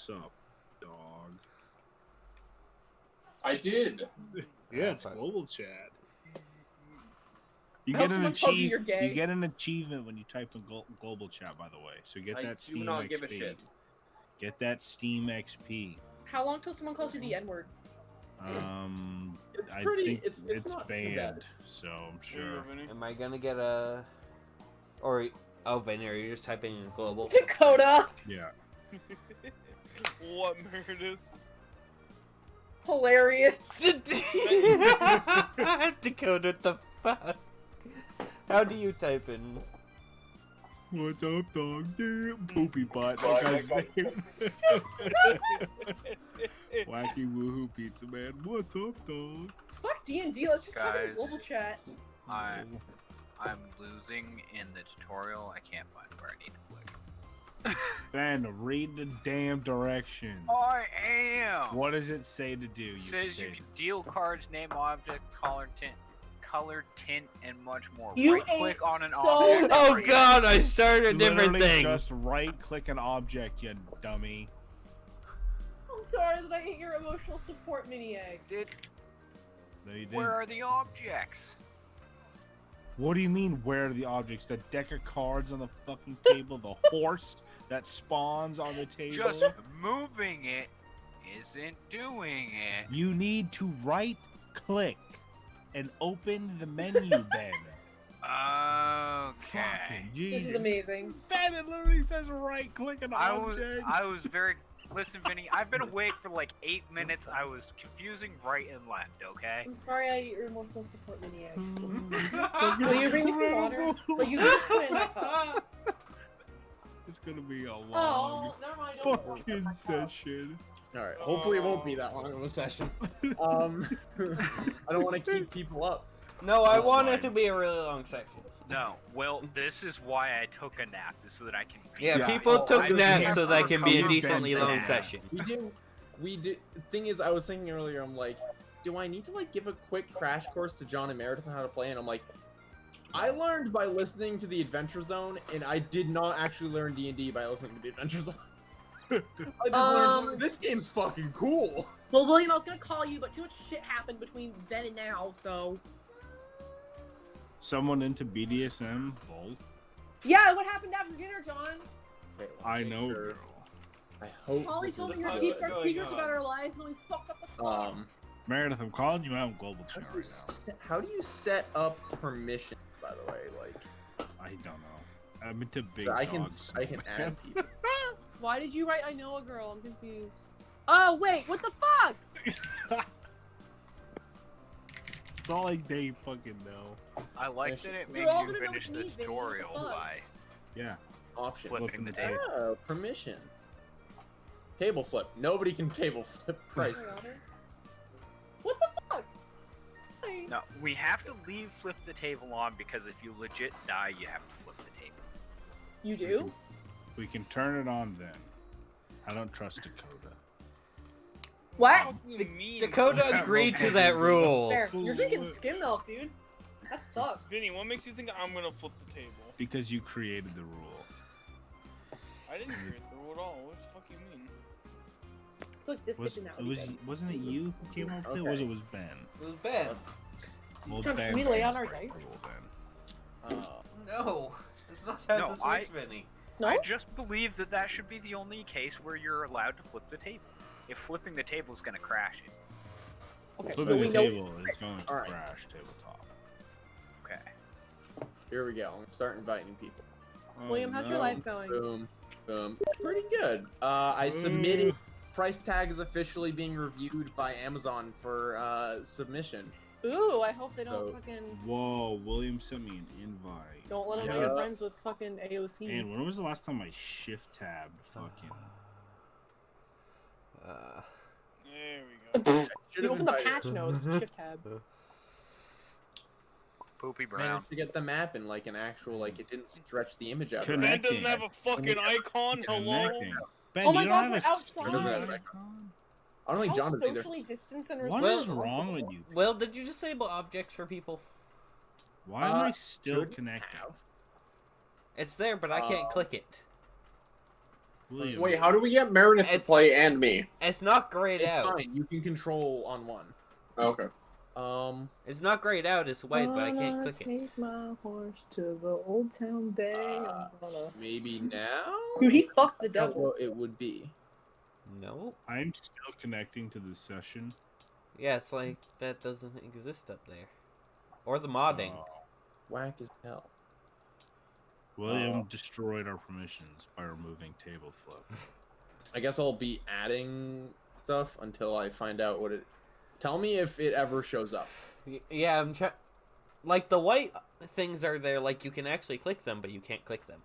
What's up, dog? I did. Yeah, it's global chat. You I hope get an someone tells you you're gay. You get an achievement when you type in global chat. By the way, so get that Steam do not XP. give a shit. Get that Steam XP. How long till someone calls you the N-word? It's I pretty. think It's not too banned, bad. so I'm sure. Am I gonna get a? Or Vinny, are you just typing in global? Dakota. Yeah. What, Meredith? Hilarious. Dakota, what the fuck? How do you type in? What's up, dog? Yeah, Poopy Bot. That guy's name. Wacky Woohoo Pizza Man. What's up, dog? Fuck D&D. Let's just type in Guys. global chat. I'm losing in the tutorial. I can't find where I need to click. Ben, read the damn directions. I am. What does it say to do? It says you can deal cards, name object, color tint, and much more. You right click on an so object. Oh god, I started a different Literally thing. Just right-click an object, you dummy. I'm sorry that I ate your emotional support mini egg. No, you didn't. Where are the objects? What do you mean, where are the objects? The deck of cards on the fucking table? The horse that spawns on the table? Just moving it isn't doing it. You need to right-click and open the menu, Ben. Okay. Fucking Jesus. This is amazing. Ben, it literally says right-click an object. I was very... Listen, Vinny, I've been awake for like 8 minutes. I was confusing right and left, okay? I'm sorry I ate your emotional support mini egg. Will you bring me some water? Will you just put it in my cup? It's gonna be a long Oh, never mind. Don't worry. fucking session. All right. Hopefully, it won't be that long of a session. I don't want to keep people up. No, I That's want fine. it to be a really long section. No, well, this is why I took a nap, is so that I can... Yeah, Yeah. people took I naps can't so that can be a recover decently from long that. session. We do. The thing is, I was thinking earlier. I'm like, do I need to like give a quick crash course to John and Meredith on how to play? And I'm like, I learned by listening to the Adventure Zone, and I did not actually learn D&D by listening to the Adventure Zone. I just learned this game's fucking cool. Well, William, I was gonna call you, but too much shit happened between then and now, so... Someone into BDSM? Lol. Yeah, what happened after dinner, John? Okay, I know, sure. girl. I hope. Holly this told is me her fuck good. is going secrets on? about her life, and then we fucked up the call. Meredith, I'm calling you out in global How chat do, you right now. how do you set up permissions? By the way, like, I don't know. I'm into big so I can dogs. add people. Why did you write I know a girl? I'm confused. Oh, wait, what the fuck? It's all like they fucking know. I like that it You're makes all you gonna know finish it's the me, Vinny, tutorial what the fuck? by Yeah. Option. flipping the table. Oh, permission. Table flip. Nobody can table flip. Christ. What the fuck? Hey. No, we have to leave flip the table on because if you legit die, you have to flip the table. You do? We can turn it on then. I don't trust Dakota. What? Dakota agreed to that rule. Fair. You're drinking skim milk, dude. That's fucked. Vinny, what makes you think I'm gonna flip the table? Because you created the rule. I didn't create the rule at all. What the fuck you mean? Look, this Was, kitchen now. it was, wasn't it you who came up with it? Or was it was Ben? It was Ben. Well, Should Ben we lay on our break the dice? rule then. No, it's not how No, this works, Vinny. No? I just believe that that should be the only case where you're allowed to flip the table. If flipping the table is gonna crash it. Okay, Flipping but we the know. table is going to Alright. crash tabletop. Okay. Here we go. I'm gonna start inviting people. Oh, William, how's your no. life going? Boom. Boom. Pretty good. I submitted. Price tag is officially being reviewed by Amazon for submission. Ooh, I hope they don't So- fucking. Whoa, William sent me an invite. Don't let them know Yeah. you're friends with fucking AOC. And when was the last time I shift tabbed fucking? There we go. Should You have open the invited. patch notes, shift tab. Poopy Brown. Managed to get the map in like an actual like it didn't stretch the image out. Couldn't Man Right? doesn't have a fucking icon. Hello. Connecting. Ben, Oh my you God, don't we're have a outside. stream icon? I don't think John How does either. socially distanced and What responsible. is wrong with you? Will, did you disable objects for people? Why am I still should connected? have. It's there, but I can't click it. William. Wait, how do we get Meredith to It's- play and me? It's not grayed It's out. fine. You can control on one. Okay. It's not grayed out. It's white, but I can't click it. Take my horse to the old town bay. I'm gonna... Maybe now. Dude, he fucked the How devil. well it would be. No. I'm still connecting to the session. Yeah, it's like that doesn't exist up there. Or the modding. Whack as hell. William destroyed our permissions by removing table flip. I guess I'll be adding stuff until I find out what it. Tell me if it ever shows up. Yeah, I'm trying. Like the white things are there, like you can actually click them, but you can't click them.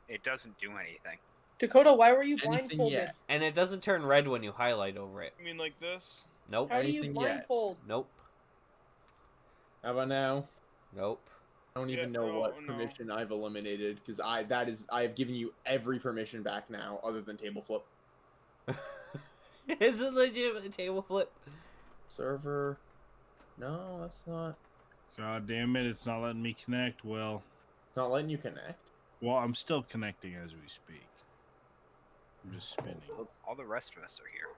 It doesn't do anything. Dakota, why were you Anything blindfolded? yet? And it doesn't turn red when you highlight over it. You mean like this? Nope. How do you Anything yet? blindfold? Nope. How about now? Nope. I don't even Yeah, know no, what no. permission I've eliminated because I have given you every permission back now other than table flip. Is it legitimate table flip? Server. No, that's not. God damn it, it's not letting me connect. Well, Not letting you connect. I'm still connecting as we speak. I'm just spinning. All the rest of us are here.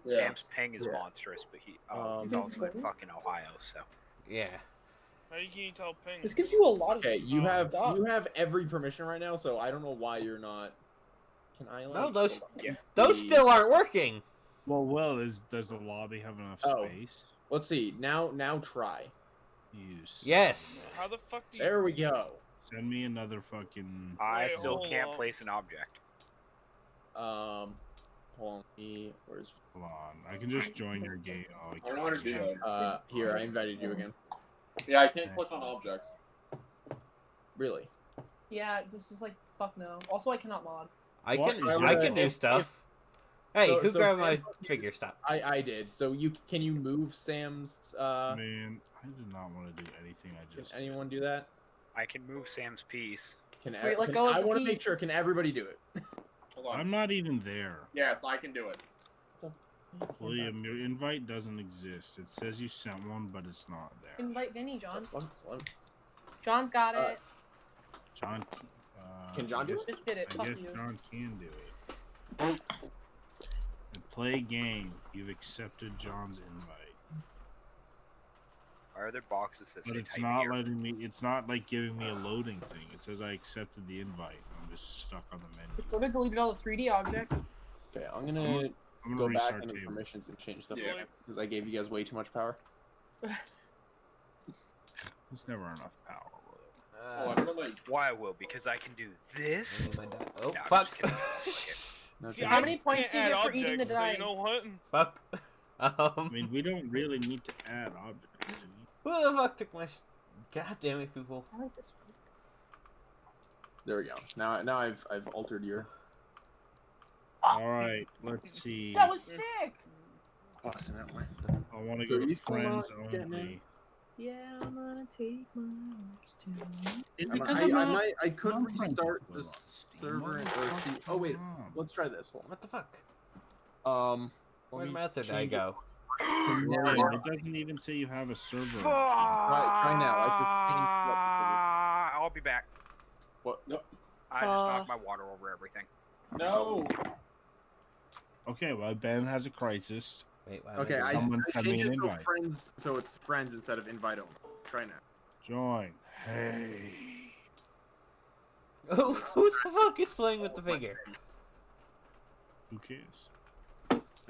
Yeah. Sam's ping is Yeah. monstrous, but he's Um, also in fucking Ohio, so. Yeah. How can you tell ping? This gives you a lot of. Okay, you Oh, have God. every permission right now, so I don't know why you're not. Can I? Like, No, those Yeah. those still aren't working. Well, does the lobby have enough Oh. space? Let's see. Now try. Use. Yes. How the fuck do you? There we go. Send me another fucking. I Wait, still hold can't on. place an object. Hold on. Where's? Hold on, I can just join your game. Oh, I don't know how to do that. Here I invited you again. Yeah, I can't click on objects. Really? Yeah, this is like fuck no. Also, I cannot mod. I What? can do If- stuff. Hey, so- who so grabbed my Sam- figure? Stop. I did. So can you move Sam's? Man, I did not want to do anything. I Can just. anyone do that? I can move Sam's piece. Wait, let go of I the want to make piece. sure. Can everybody do it? Hold on. I'm not even there. Yes, I can do it. William, your invite doesn't exist. It says you sent one, but it's not there. Invite Vinny, John. That's fun. John's got Uh, it. John. Can John do it? Just did it. I Fuck guess you. John can do it. And play game. You've accepted John's invite. Are there boxes that But say it's type not here? letting me. It's not like giving me a loading thing. It says I accepted the invite. I'm just stuck on the menu. Dakota deleted all the 3D objects. Okay, I'm gonna I'm go gonna back restart into table. permissions and change stuff Yeah. because I gave you guys way too much power. There's never enough power. Oh, I don't know, like, Why I will, because I can do this. Oh, No, I'm fuck. just No See, change. How I many just points can't do you add get for eating the objects, so you know dice? what? Fuck. I mean, we don't really need to add objects. Do we? Who the fuck took my? God damn it, people. I like this one. There we go. Now I've altered your. All right, let's see. That was sick! Awesome that way. I want to So go to you still friends not getting only. Yeah, I'm gonna take my horse to... It's I, because I, I'm I not- might. I could I'm friends restart with the them on Steam. server and or see. Motherfucker, Oh wait, come on. let's try this. Hold What the fuck? on. Let What me method I change it. go? So now, No, it doesn't even say you have a server. try now. I'll be back. what? No. I just knocked my water over everything. no. Okay, well, Ben has a crisis. Wait, why Okay, I Someone send me changed an it to invite. friends, so it's friends instead of invite only. Try now. Join. Hey. Who the fuck is playing with the figure? Who cares?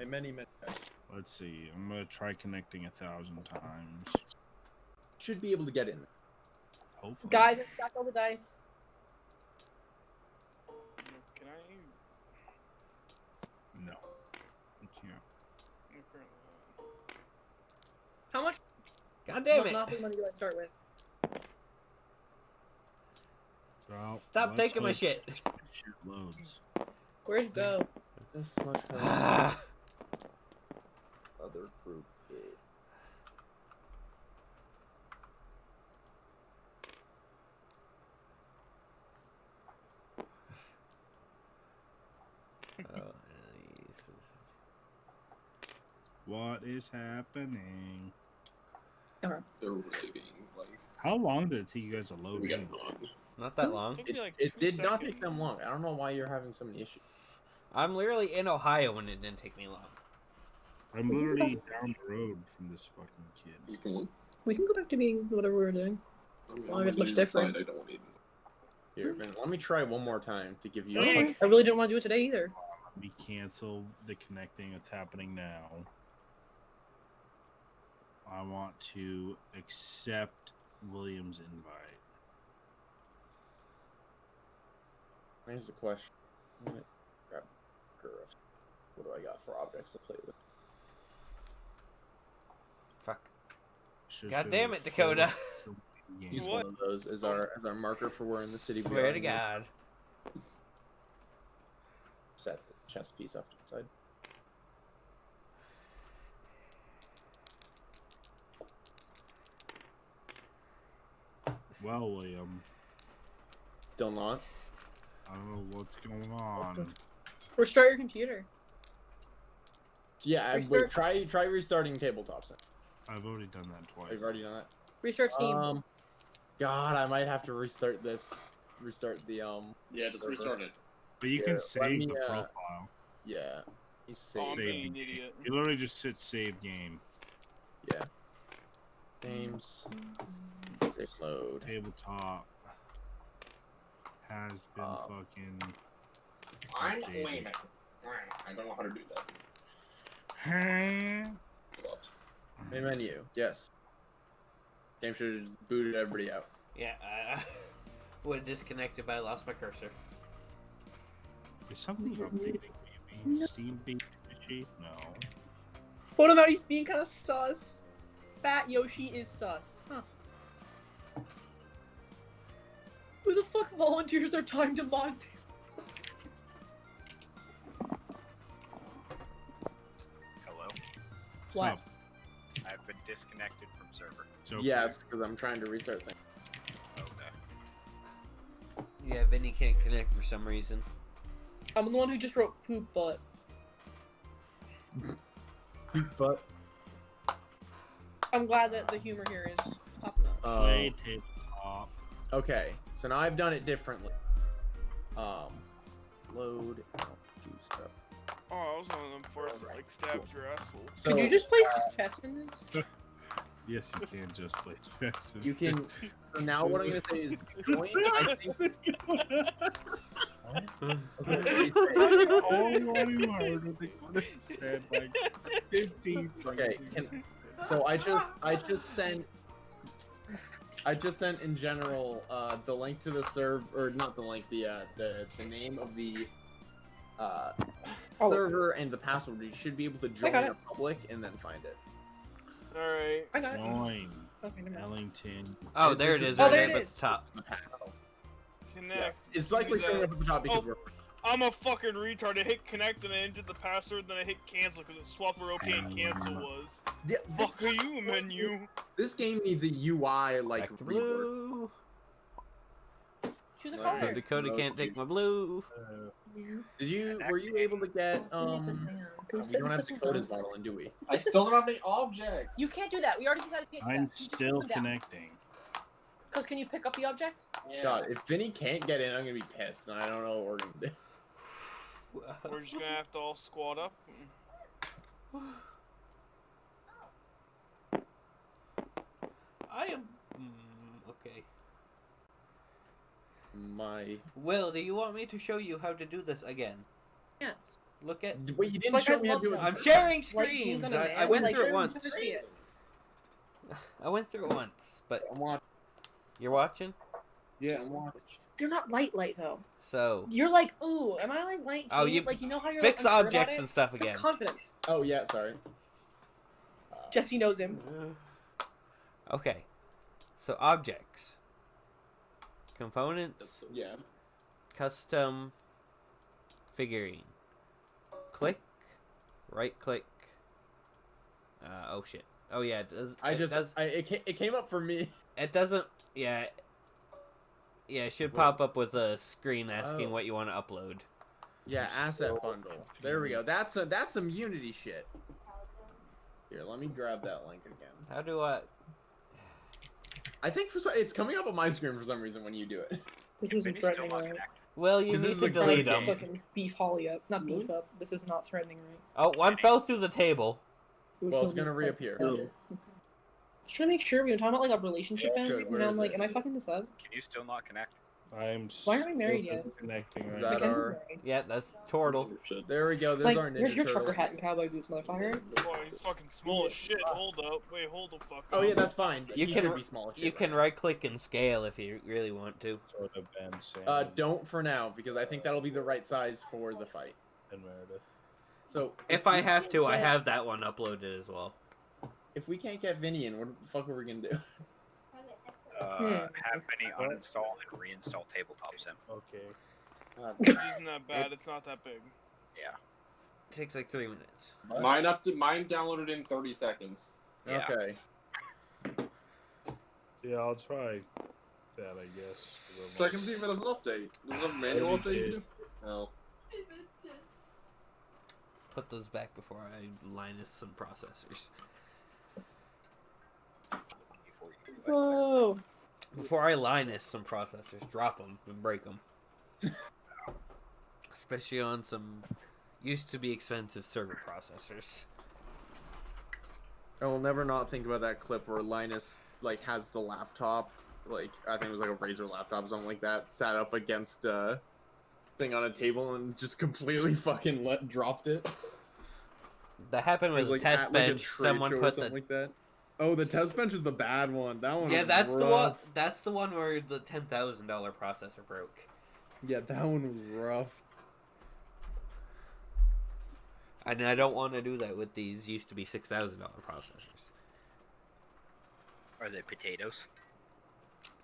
Many guys Let's see. I'm gonna try connecting 1,000 times. should be able to get in. Hopefully. Guys, let's stack all the dice. Can I? No. I can't. Apparently How much God damn it! Monopoly money do I start with? Well, Stop let's taking my hope shit. Shit loads. Where'd you go? This much Ah. other group. What is happening? They're really being like How long did it take you guys to load in? Not that long. Took me like It 2 did not take seconds. them long. I don't know why you're having so many issues. I'm literally in Ohio and it didn't take me long. I'm literally down the road from this fucking kid. You can. We can go back to being whatever we're doing. Well, I guess much different. I don't want to eat it. Here, Ben, let me try one more time to give you. I really didn't want to do it today either. We cancel the connecting that's happening now. I want to accept William's invite. Here's the question. Grab Drakorus. What do I got for objects to play with? Fuck. Should God go damn to it, Dakota. full game. Use What? one of those as our marker for where in the city we Swear are. to God. Set the chess piece off to the side. Well, William, Still not. I don't know what's going on. Restart your computer. Yeah, wait, try restarting tabletops. I've already done that twice. I've already done that. Restart team. God, I might have to restart this. Restart the Yeah, just server. restart it. But you Yeah, can let save me, the profile. Yeah. You Oh, save. I'm Save. being an idiot. You literally just hit save game. Yeah. Games. Save load. Tabletop has been fucking. I'm updated. wait a minute. I don't know how to do that. Huh? Main menu. Yes. Game should have just booted everybody out. Yeah, I would have disconnected, but I lost my cursor. Is something updating maybe? No. Steam being glitchy? No. What about he's being kind of sus? Fat Yoshi is sus. Huh. Who the fuck volunteers their time to mod? Hello. What's What? up? I've been disconnected from server. So Yes, because I'm trying to restart things. Okay. Yeah, Vinny can't connect for some reason. I'm the one who just wrote poop butt. But I'm glad that the humor here is top notch. play tabletop. Okay, so now I've done it differently. Load. Do stuff. Oh, I was one of them first that like stabbed your asshole. So Could you just play chess in this? Yes, you can just play chess. you can. So now what I'm gonna say is join. I think. Okay, said like 15 okay, so I just sent in general the link to the server, or not the link, the name of the server and the password. You should be able to join got it. a public and then find it. Alright. I got it. Join Okay, never mind. Ellington. Oh, there it is, Oh, right there up it at is. the top. Connect. It's likely Do coming that. up at the top because Oh. we're. I'm a fucking retard. I hit connect and I entered the password, then I hit cancel because it swapped where OK and cancel was. Yeah, Fuck are you, menu? this game needs a UI like Back to rework. blue. Choose a So color. So Dakota can't take my blue. Were you able to get we don't have Dakota's model in, do we? I still don't have any objects. You can't do that. We already decided you can't do I'm that. You just still put them down. connecting. Because can you pick up the objects? Yeah. God, if Vinny can't get in, I'm gonna be pissed, and I don't know what we're gonna do. We're just gonna have to all squat up. I am. Okay. My Will, do you want me to show you how to do this again? Yes. Look at. wait, you didn't Like, show I me how to do love it. that. I'm sharing Like, you screens. gonna I went like, through it sure, once. I'm gonna see it. I went through it once, but I'm watching. you're watching. Yeah, I'm watching. You're not light though. So You're like, ooh, am I like light? Oh, too? you like you know how you're fix like, unsure about objects it? and stuff That's again. confidence. Oh yeah, sorry. Jesse knows him. Okay. So objects, components, Yeah. custom figurine. Click, right click. Oh shit. Oh yeah, it does. It came up for me. It doesn't. Yeah. Yeah, it should pop up with a screen asking Oh. what you want to upload. Yeah, asset bundle. There we go. That's some Unity shit. Here, let me grab that link again. How do I? I think it's coming up on my screen for some reason when you do it. This Is isn't Vinny threatening, still not right? connected? Well, you 'Cause this need is to a card delete game. them. Fucking beef Holly up. Not beef up. This is not threatening, right? Oh, one fell through the table. It would Well, feel it's gonna weird if I reappear. said it. Just trying to make sure we were talking about like a relationship Yeah, ending, should. Where and I'm is like, it? am I fucking this up? Can you still not connect? I'm Why aren't we married still yet? Connecting right That now. Mackenzie's are- married. Yeah, that's turtle. There we go. There's Like, our Ninja where's your Turtle. trucker hat and cowboy boots, motherfucker? Boy, he's fucking small as shit. Hold up. Wait, hold the fuck up. Oh yeah, that's fine. You He can- should be small as shit You can right right click and scale if you really want to. Sort of been saying. now. Don't for now because I think that'll be the right size for the fight. And Meredith. So If I we have can't to, I get- have that one uploaded as well. If we can't get Vinny in, what the fuck are we gonna do? Have Benny uninstall and reinstall Tabletop Sim. Okay. It isn't that bad. It's not that big. Yeah. It takes like 3 minutes. Mine downloaded in 30 seconds. Yeah. Okay. Yeah, I'll try that, I guess. So I can see if it has an update. Does it have a manual update you can do? Oh. Put those back before I Linus some processors. Before you Whoa! Before I Linus some processors, drop them and break them. Especially on some used to be expensive server processors. I will never not think about that clip where Linus like has the laptop, like I think it was like a Razer laptop or something like that, sat up against a thing on a table and just completely fucking dropped it. That happened It was, with like, a test at, like, a bench. trade Someone show or put something the like that. Oh, the test bench is the bad one. That one. yeah. was That's the one. rough. That's the one where the $10,000 processor broke. Yeah, that one was rough. And I don't want to do that with these used to be $6,000 processors. Are they potatoes?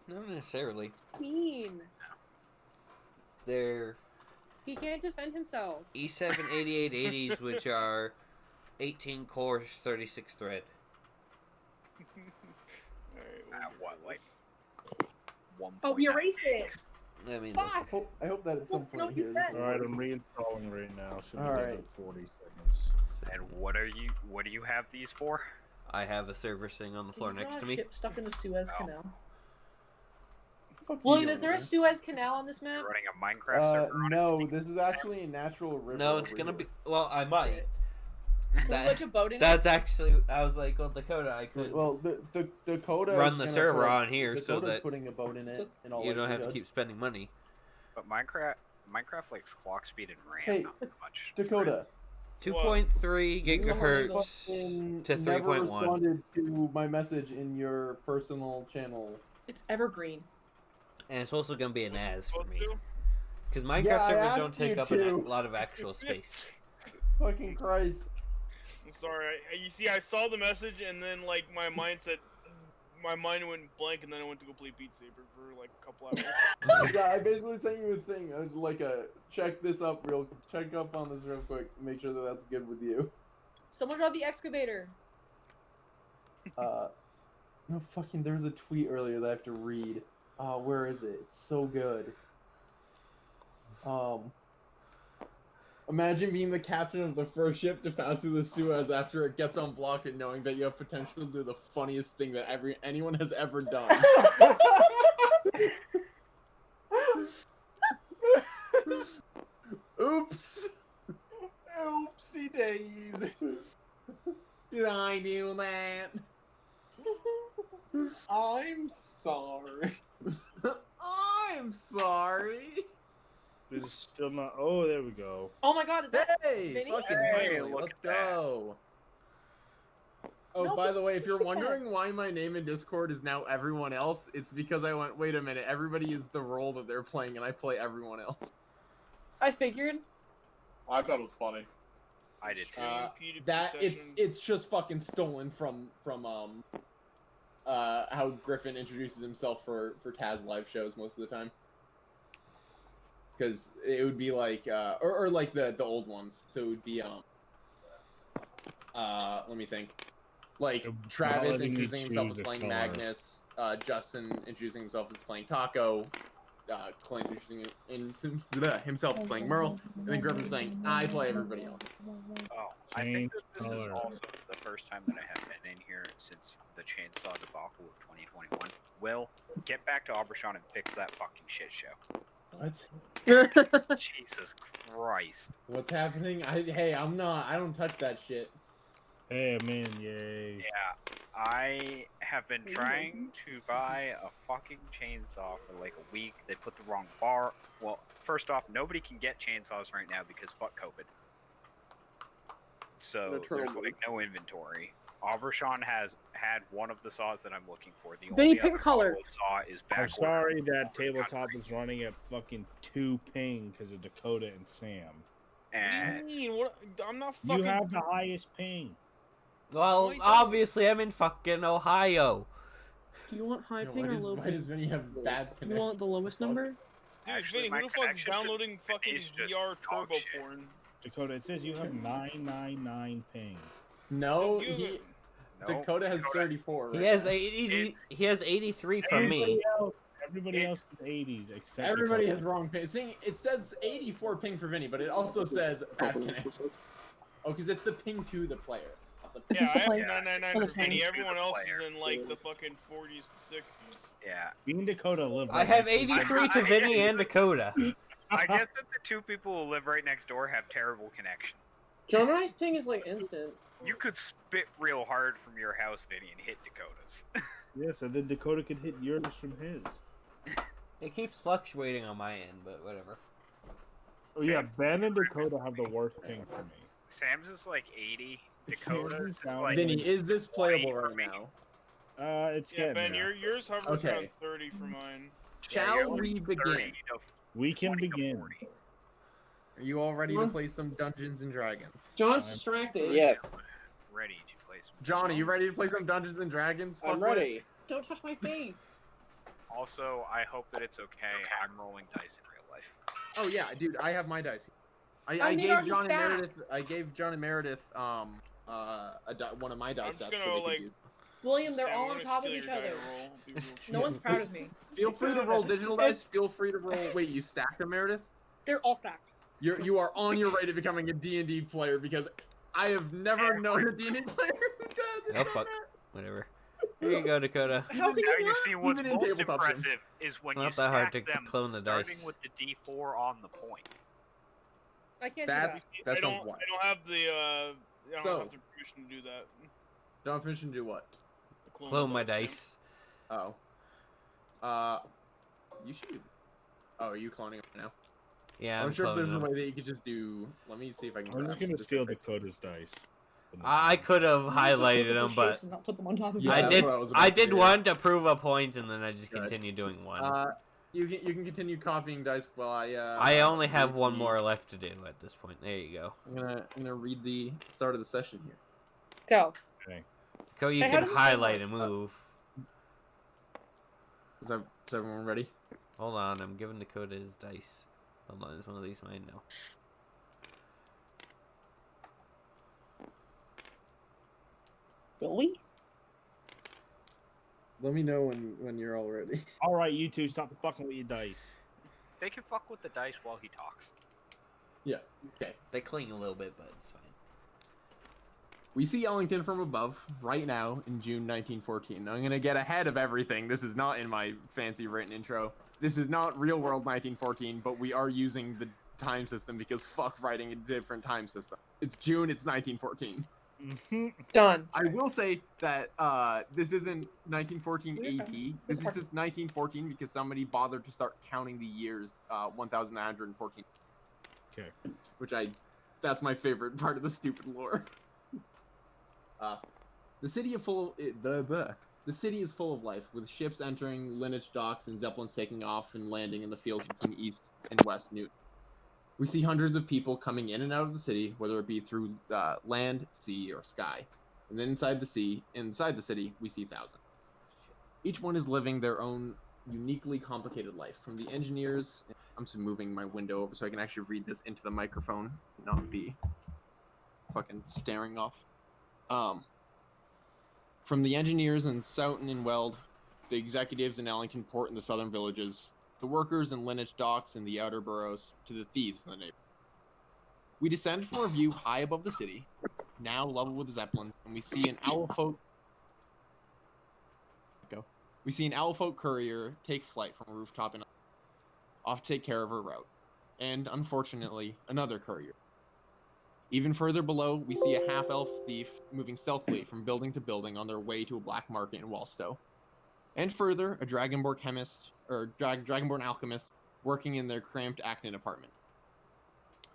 Not necessarily. Mean. They're He can't defend himself. E7 8880s, which are 18 cores, 36 thread. Alright, What, like 1. Oh, he erased it. I mean, Fuck. I hope that at some No, point he here. said- Alright, I'm reinstalling right now. Should be All done right. in 40 seconds. And what do you have these for? I have a server sitting on the floor You draw next a to me. ship stuck in the Suez Oh. Canal. Fuck you, William, is there a man. Suez Canal on this map? You're running a Minecraft server on No, it? this is actually a natural river. No, it's over gonna here. be. Well, I might. Can we That- put a boat in That's actually. I was like, well, Dakota, I could. Well, the Dakota Run is the gonna server put- on here so Dakota's that putting a boat in it. So- in all you don't have to likelihood. keep spending money. But Minecraft likes clock speed and RAM, Hey, not so much. Dakota. 2.3 You gigahertz fucking to never 3.1. responded to my message in your personal channel. It's evergreen. And it's also gonna be an as for supposed me. to? Because Minecraft Yeah, I servers don't asked take you up to. a lot of actual space. Fucking Christ. I'm sorry. You see, I saw the message and then like my mind went blank and then I went to go play Beat Saber for like a couple hours. Yeah, I basically sent you a thing. I was like, check up on this real quick. Make sure that that's good with you. Someone draw the excavator. No fucking. There was a tweet earlier that I have to read. Where is it? It's so good. Imagine being the captain of the first ship to pass through the Suez after it gets unblocked and knowing that you have potential to do the funniest thing that anyone has ever done. Oops. Oopsie days. Did I do that? I'm sorry. I'm sorry. It's still not. Oh, there we go. Oh my god, is that Hey, Vinny? fucking Hey, finally, look let's at that. go. Oh, No, by but the way, if you're shit. wondering why my name in Discord is now everyone else, it's because I went, wait a minute, everybody is the role that they're playing, and I play everyone else. I figured. I thought it was funny. I did too. PvP That session. it's just fucking stolen from how Griffin introduces himself for Taz live shows most of the time. Because it would be like or like the old ones. So it would be let me think. Like You're Travis letting me introducing himself choose as a playing color. Magnus, Justin introducing himself as playing Taco, Clint introducing himself as playing Merle, and then Griffin saying, I play everybody else. Oh, I think that this is Change also the first time that I have been in here since the chainsaw debacle of 2021. Will, get back to Aubuchon and fix that fucking shit show. What? Jesus Christ. What's happening? Hey, I'm not. I don't touch that shit. Hey, I'm in, yay. Yeah, I have been trying to buy a fucking chainsaw for like a week. They put the wrong bar. Well, first off, nobody can get chainsaws right now because fuck COVID. So Eternal there's like blade. no inventory. Aubershon has had one of the saws that I'm looking for. The Vinny, only pick a other color. saw is back. I'm sorry that tabletop is running at fucking 2 ping because of Dakota and Sam. What And do you mean? What? I'm not fucking. You have the highest ping. Well, Why don't- obviously I'm in fucking Ohio. Do you want high Yeah, ping or low why does ping? Vinny have bad You connection? want the lowest number? Dude, Actually, Vinny, my who the fuck is connection to downloading fucking is just VR dog turbo shit. porn? Dakota, it says you have 999 ping. No, Says you- no, Dakota has 34. He right has now. 80. He has 83 from me. Everybody else is 80s except Everybody Dakota. has wrong ping. See, it says 84 ping for Vinny, but it also says bad connection. Oh, because it's the ping to the player. not the This Yeah, is I the have place. 999 Oh, for Vinny. it's Everyone the else player. is in like the fucking 40s to 60s. Yeah. Me and Dakota live. I right have next to each 83 to Vinny and Dakota. I guess that the two people who live right next door have terrible connection. John and I's ping is like instant. You could spit real hard from your house, Vinny, and hit Dakota's. Yes, and then Dakota could hit yours from his. It keeps fluctuating on my end, but whatever. Oh yeah, Ben and Dakota have the worst ping for me. Sam's is like 80. Sam's Dakota's is is down like Vinny, is this playable 20 for right me. now? It's Yeah, getting Ben, there. yours hovers Okay. around 30 for mine. Yeah, Shall you're we like begin? 30 to We can 20 to begin. 40. Are you all ready to John? play some Dungeons and Dragons? John's Fine. distracted. Yes, Ready to play some. John, are you ready to play some Dungeons and Dragons? I'm Fuckwit? ready. Don't touch my face. Also, I hope that it's okay. I'm rolling dice in real life. Oh yeah, dude, I have my dice. I I need gave ours to John and stack. Meredith. I gave John and Meredith one of my dice I'm just sets gonna, so they could like- use. William, they're Sam, all I'm on gonna top of steal each your die other. roll. Be real No shit. one's proud of me. Feel free to roll digital dice. Feel free to roll. Wait, you stacked them, Meredith? They're all stacked. You are on your way to becoming a D&D player because I have never known a D&D player who does it. Oh fuck. Whatever. Here you go, Dakota. How can Now you you not? see what's Even in most tabletop games. impressive is when It's you not that hard stack to them clone the starting dice. with the D4 on the point. I can't That's do that I sounds don't. wild. I don't have the. I don't So- have the permission to do that. Don't have permission to do what? Clone my dice. Oh. You should. Oh, are you cloning it now? Yeah, I'm I'm sure if there's cloning a them. way that you could just do. Let me see if I can. I'm grab just gonna steal specific- Dakota's dice. I could have that. highlighted them, but And not put them on top of Yeah, I each that's did. what I was about I to did do. one to prove a point, and then I just Good. continued doing one. You can continue copying dice while I. I only have read one the- more left to do at this point. There you go. I'm gonna read the start of the session here. Go. Go. You Hey, how can does this highlight work? and move. Is everyone ready? Hold on, I'm giving Dakota his dice. Hold on, is one of these mine? No. Really? Let me know when you're all ready. All right, you two, stop fucking with your dice. They can fuck with the dice while he talks. Yeah. Okay. They cling a little bit, but it's fine. We see Ellington from above right now in June 1914. I'm gonna get ahead of everything. This is not in my fancy written intro. This is not real world 1914, but we are using the time system because fuck writing a different time system. It's June. It's 1914. Done. I will say that this isn't 1914 Okay. AP. This is just 1914 because somebody bothered to start counting the years 1914. Okay. That's my favorite part of the stupid lore. The city is full of life, with ships entering Lineage docks and zeppelins taking off and landing in the fields between East and West Newton. We see hundreds of people coming in and out of the city, whether it be through land, sea, or sky. And then inside the city, we see thousands. Each one is living their own uniquely complicated life. From the engineers, I'm just moving my window over so I can actually read this into the microphone, not be fucking staring off. From the engineers in Soughton and Weld, the executives in Ellington Port and the southern villages, the workers in Lineage docks and the outer boroughs, to the thieves in the neighborhood. We descend from a view high above the city, now level with the zeppelin, and we see an Owlfolk. We see an Owlfolk courier take flight from a rooftop in. off to take care of her route, and unfortunately, another courier. Even further below, we see a half-elf thief moving stealthily from building to building on their way to a black market in Walstow. And further, a Dragonborn Dragonborn alchemist working in their cramped Acton apartment.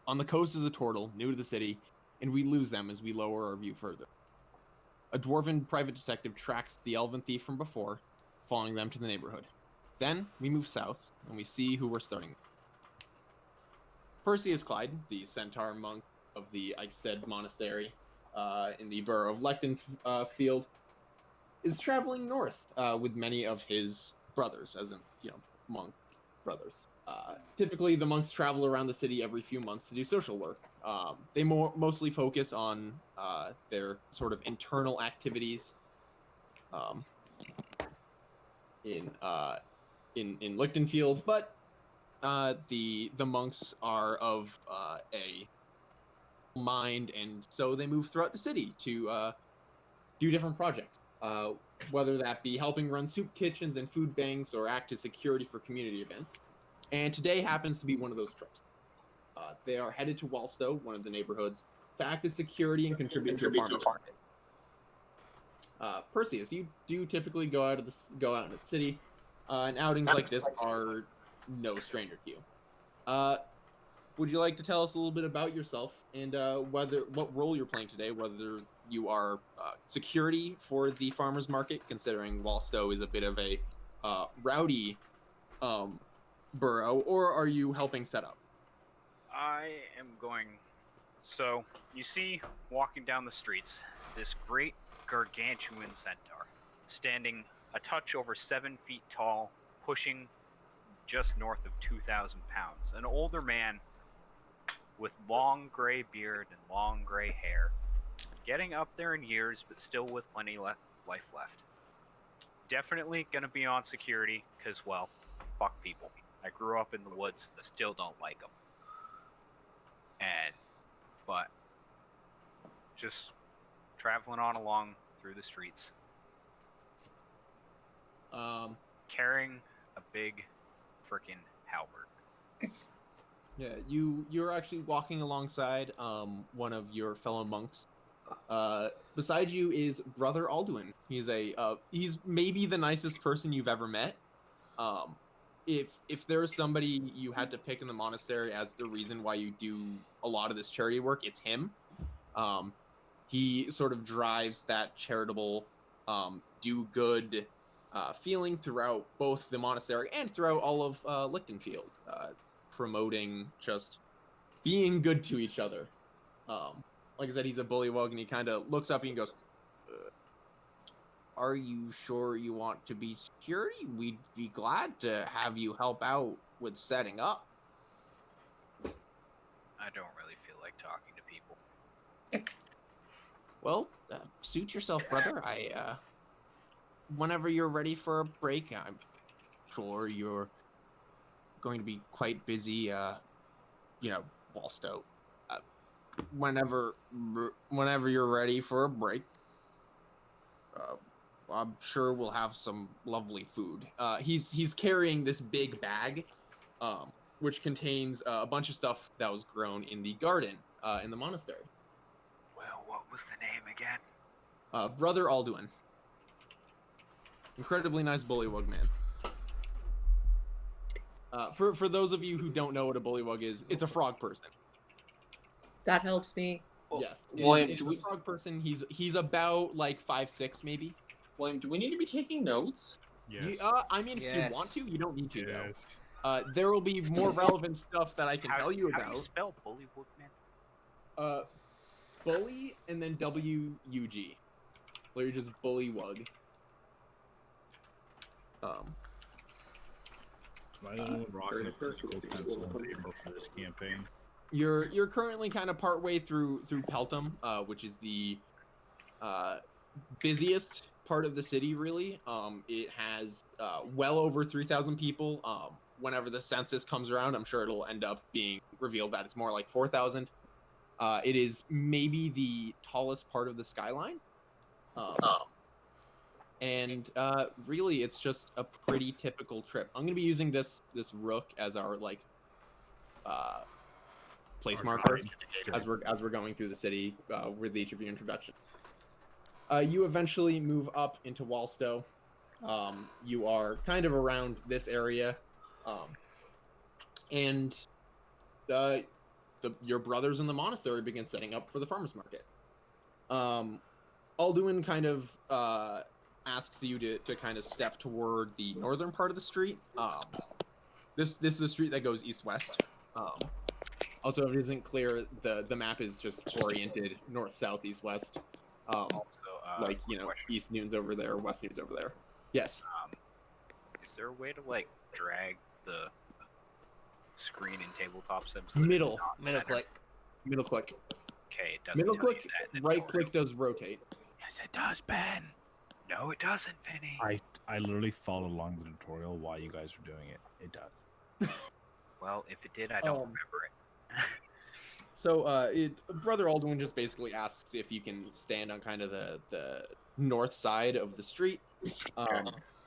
On the coast is a turtle, new to the city, and we lose them as we lower our view further. A dwarven private detective tracks the elven thief from before, following them to the neighborhood. Then, we move south, and we see who we're starting with. Perceus Clyde, the centaur monk of the Eichstead Monastery in the borough of Lechtenfield, is traveling north with many of his brothers, as in, monk brothers. Typically, the monks travel around the city every few months to do social work. They mostly focus on their sort of internal activities in Lichtenfield, but the monks are of a mind, and so they move throughout the city to do different projects, whether that be helping run soup kitchens and food banks or act as security for community events. And today happens to be one of those trips. They are headed to Walstow, one of the neighborhoods, to act as security and contribute to the farm. Perseus, you do typically go out in the city, and outings like this are no stranger to you. Would you like to tell us a little bit about yourself and what role you're playing today? Whether you are security for the farmers market, considering Walstow is a bit of a rowdy borough, or are you helping set up? I am going. So, you see, walking down the streets, this great gargantuan centaur, standing a touch over 7 feet tall, pushing just north of 2,000 pounds. An older man with long gray beard and long gray hair, getting up there in years, but still with plenty life left. Definitely gonna be on security, because, well, fuck people. I grew up in the woods, I still don't like them. But just traveling on along through the streets. Carrying a big frickin' halberd. Yeah, you're actually walking alongside one of your fellow monks. Beside you is Brother Alduin. He's maybe the nicest person you've ever met. If there was somebody you had to pick in the monastery as the reason why you do a lot of this charity work, it's him. He sort of drives that charitable, do good feeling throughout both the monastery and throughout all of Lichtenfield, promoting just being good to each other. Like I said, he's a bullywug, and he kind of looks up and he goes, "Are you sure you want to be security? We'd be glad to have you help out with setting up." I don't really feel like talking to people. Well, suit yourself, brother. Whenever you're ready for a break, I'm sure you're going to be quite busy, Walstow. Whenever you're ready for a break, I'm sure we'll have some lovely food. He's carrying this big bag, which contains a bunch of stuff that was grown in the garden in the monastery. Well, what was the name again? Brother Alduin. Incredibly nice bullywug man. For those of you who don't know what a bullywug is, it's a frog person. That helps me. Yes. William, It's a frog person. He's about like 5'6" maybe. William, do we need to be taking notes? Yes. I mean, if you Yes. want to, you don't need to Yes. though. There will be more relevant stuff that I can tell you How do you about. spell bullywug, man? Bully and then WUG. Or you're just bullywug. Am I the only one rocking a physical pencil and paper for this campaign? You're currently kind of partway through Peltham, which is the busiest part of the city, really. It has well over 3,000 people. Whenever the census comes around, I'm sure it'll end up being revealed that it's more like 4,000. It is maybe the tallest part of the skyline. And really, it's just a pretty typical trip. I'm gonna be using this rook as our like place marker as we're going through the city with each of your introduction. You eventually move up into Walstow. You are kind of around this area, and your brothers in the monastery begin setting up for the farmers market. Alduin kind of asks you to kind of step toward the northern part of the street. This is a street that goes east-west. Also, if it isn't clear, the map is just oriented north, south, east, west. Like, you know, question. East Noon's over there, West Noon's over there. Yes. Is there a way to like drag the screen in tabletop sims? So that it's Middle. not Middle centered? click. Middle click. Okay, it doesn't Middle tell you click, that in the right tutorial. click does rotate. Yes, it does, Ben. No, it doesn't, Penny. I literally followed along the tutorial while you guys were doing it. It does. Well, if it did, I don't Um, remember it. So, Brother Alduin just basically asks if you can stand on kind of the north side of the street,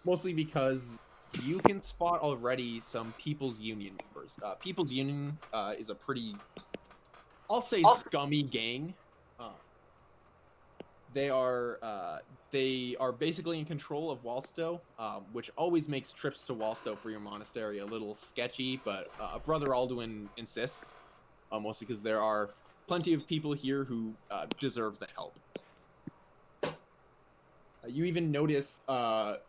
mostly because you can spot already some People's Union members. People's Union is a pretty, I'll say, scummy gang. They are basically in control of Walstow, which always makes trips to Walstow for your monastery a little sketchy, but Brother Alduin insists. Mostly because there are plenty of people here who deserve the help. You even notice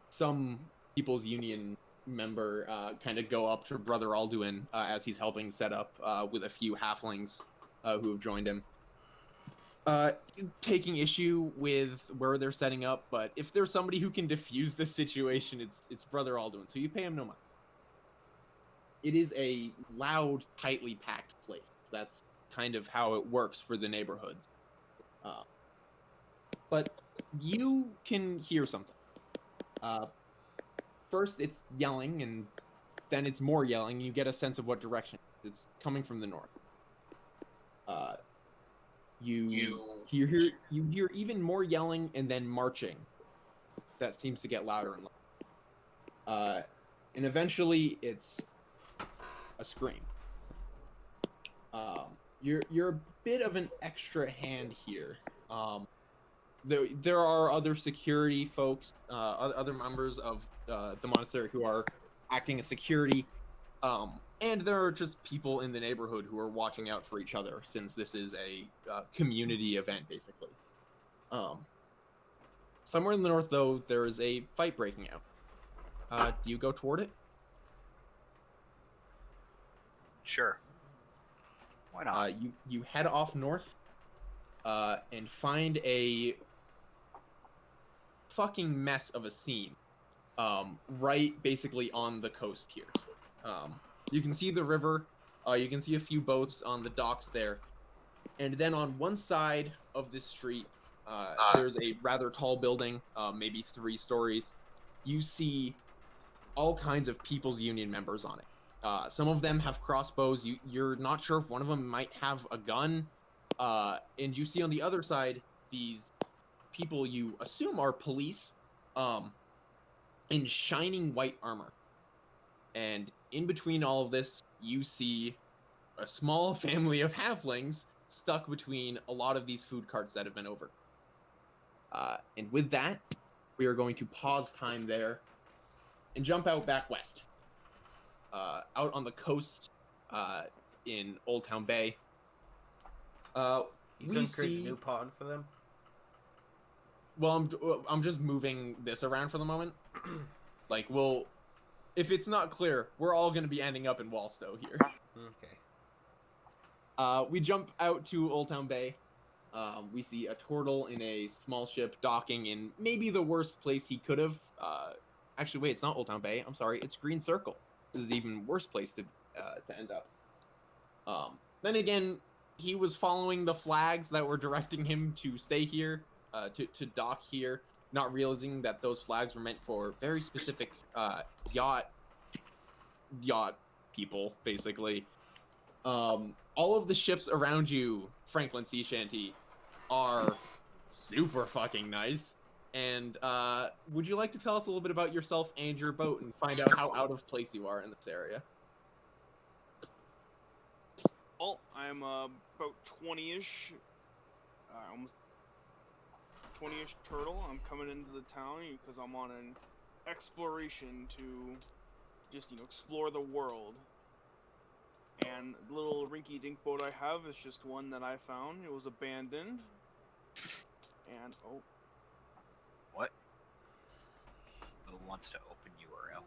some People's Union member kind of go up to Brother Alduin as he's helping set up with a few halflings who have joined him. Taking issue with where they're setting up, but if there's somebody who can defuse this situation, it's Brother Alduin, so you pay him no mind. It is a loud, tightly packed place. That's kind of how it works for the neighborhoods. But you can hear something. First, it's yelling, and then it's more yelling. And you get a sense of what direction it's coming from the north. You hear even more yelling, and then marching. That seems to get louder and louder. And eventually, it's a scream. You're a bit of an extra hand here. There are other security folks, other members of the monastery who are acting as security, and there are just people in the neighborhood who are watching out for each other, since this is a community event, basically. Somewhere in the north, though, there is a fight breaking out. Do you go toward it? Sure. Why not? You head off north, and find a fucking mess of a scene, right basically on the coast here. You can see the river, you can see a few boats on the docks there, and then on one side of this street, there's a rather tall building, maybe 3 stories. You see all kinds of People's Union members on it. Some of them have crossbows. You're not sure if one of them might have a gun. And you see on the other side these people you assume are police, in shining white armor. And in between all of this, you see a small family of halflings stuck between a lot of these food carts that have been over. And with that, we are going to pause time there and jump out back west. Out on the coast, in Old Town Bay. You We can create see. a new pod for them. Well, I'm just moving this around for the moment. Like, if it's not clear, we're all going to be ending up in Walstow here. Okay. We jump out to Old Town Bay. We see a turtle in a small ship docking in maybe the worst place he could have. Actually, wait, it's not Old Town Bay. I'm sorry, it's Green Circle. This is even worse place to end up. Then again, he was following the flags that were directing him to stay here, to dock here, not realizing that those flags were meant for very specific yacht people, basically. All of the ships around you, Franklin Seashanty, are super fucking nice. And would you like to tell us a little bit about yourself and your boat and find out how out of place you are in this area? Well, I'm about 20-ish, almost 20-ish turtle. I'm coming into the town because I'm on an exploration to just, explore the world. And the little rinky-dink boat I have is just one that I found. It was abandoned. And, What? Who wants to open URL?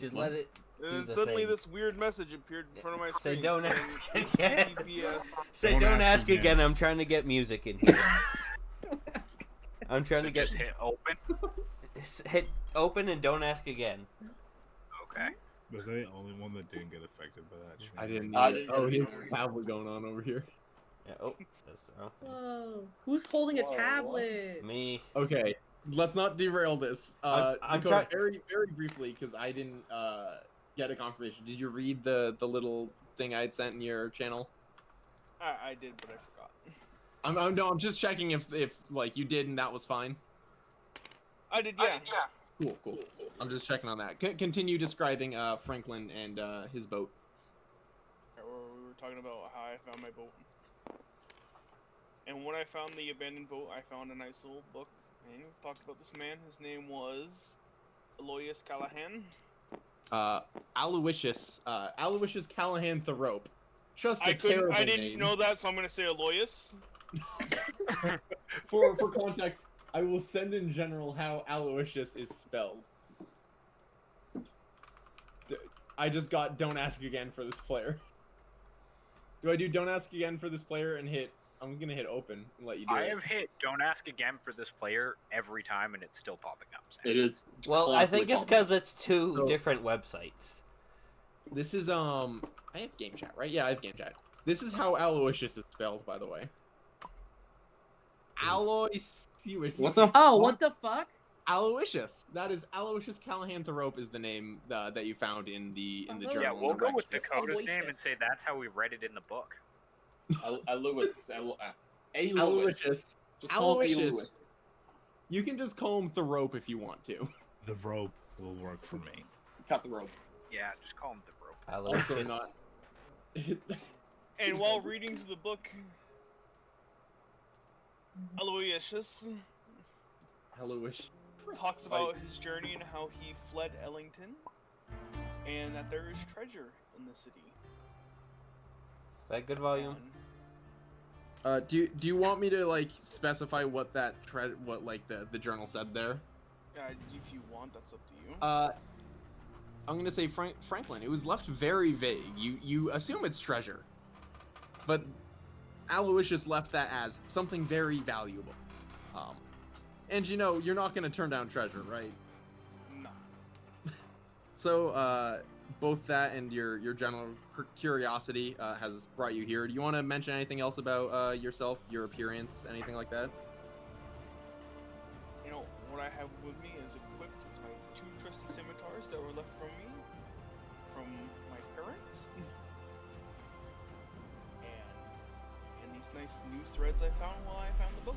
Just let it do the suddenly thing. this weird message appeared in front of my Say screen. don't saying, ask again. TPS. Say don't ask again. I'm trying to get music in here. I'm trying So to get just hit open. hit open and don't ask again. Okay. Was I the only one that didn't get affected by that? I didn't. I didn't Oh, get here's it. a tablet going on over here. Yeah, oh, that's the wrong thing. Whoa. Who's holding a Whoa, what? tablet? Me. Okay, let's not derail this. I'm Dakota, try- very briefly, because I didn't get a confirmation. Did you read the little thing I had sent in your channel? I did, but I forgot. I'm just checking if like you did and that was fine. I did, yeah. Cool. I'm just checking on that. Continue describing Franklin and his boat. We were talking about how I found my boat. And when I found the abandoned boat, I found a nice little book. And we talked about this man. His name was Aloysius Callahan. Aloysius Callahan Thoreau. Just a I terrible didn't name. know that, so I'm gonna say Aloysius. For context, I will send in general how Aloysius is spelled. I just got don't ask again for this player. Do I do don't ask again for this player and hit? I'm gonna hit open and let you do I it. have hit don't ask again for this player every time and it's still popping up. It is. Well, I think constantly it's popping up. because it's two So- different websites. This is I have game chat, right? Yeah, I have game chat. This is how Aloysius is spelled, by the way. Aloysius. What the? Oh, what the fuck? Aloysius. That is Aloysius Callahan Thoreau is the name that you found in the Uh-huh. journal. Yeah, we'll go with direction. Dakota's name and Aloysius. say that's how we read it in the book. Aloysius. A. Lewis. Aloysius. Just call him A. Aloysius. Lewis. You can just call him Thoreau if you want to. The rope will work for me. Cut the rope. Yeah, just call him the rope. Also Aloysius. not. And while reading through the book, Aloysius Aloysius. talks about his journey and how he fled Ellington, and that there is treasure in the city. Is that good volume? And Do you want me to like specify what that the journal said there? if you want, that's up to you. I'm gonna say Franklin. It was left very vague. You assume it's treasure, but Aloysius left that as something very valuable. And you're not gonna turn down treasure, right? No. So both that and your general curiosity has brought you here. Do you want to mention anything else about yourself, your appearance, anything like that? What I have with me is equipped is my two trusty scimitars that were left from me, from my parents, and these nice new threads I found while I found the boat.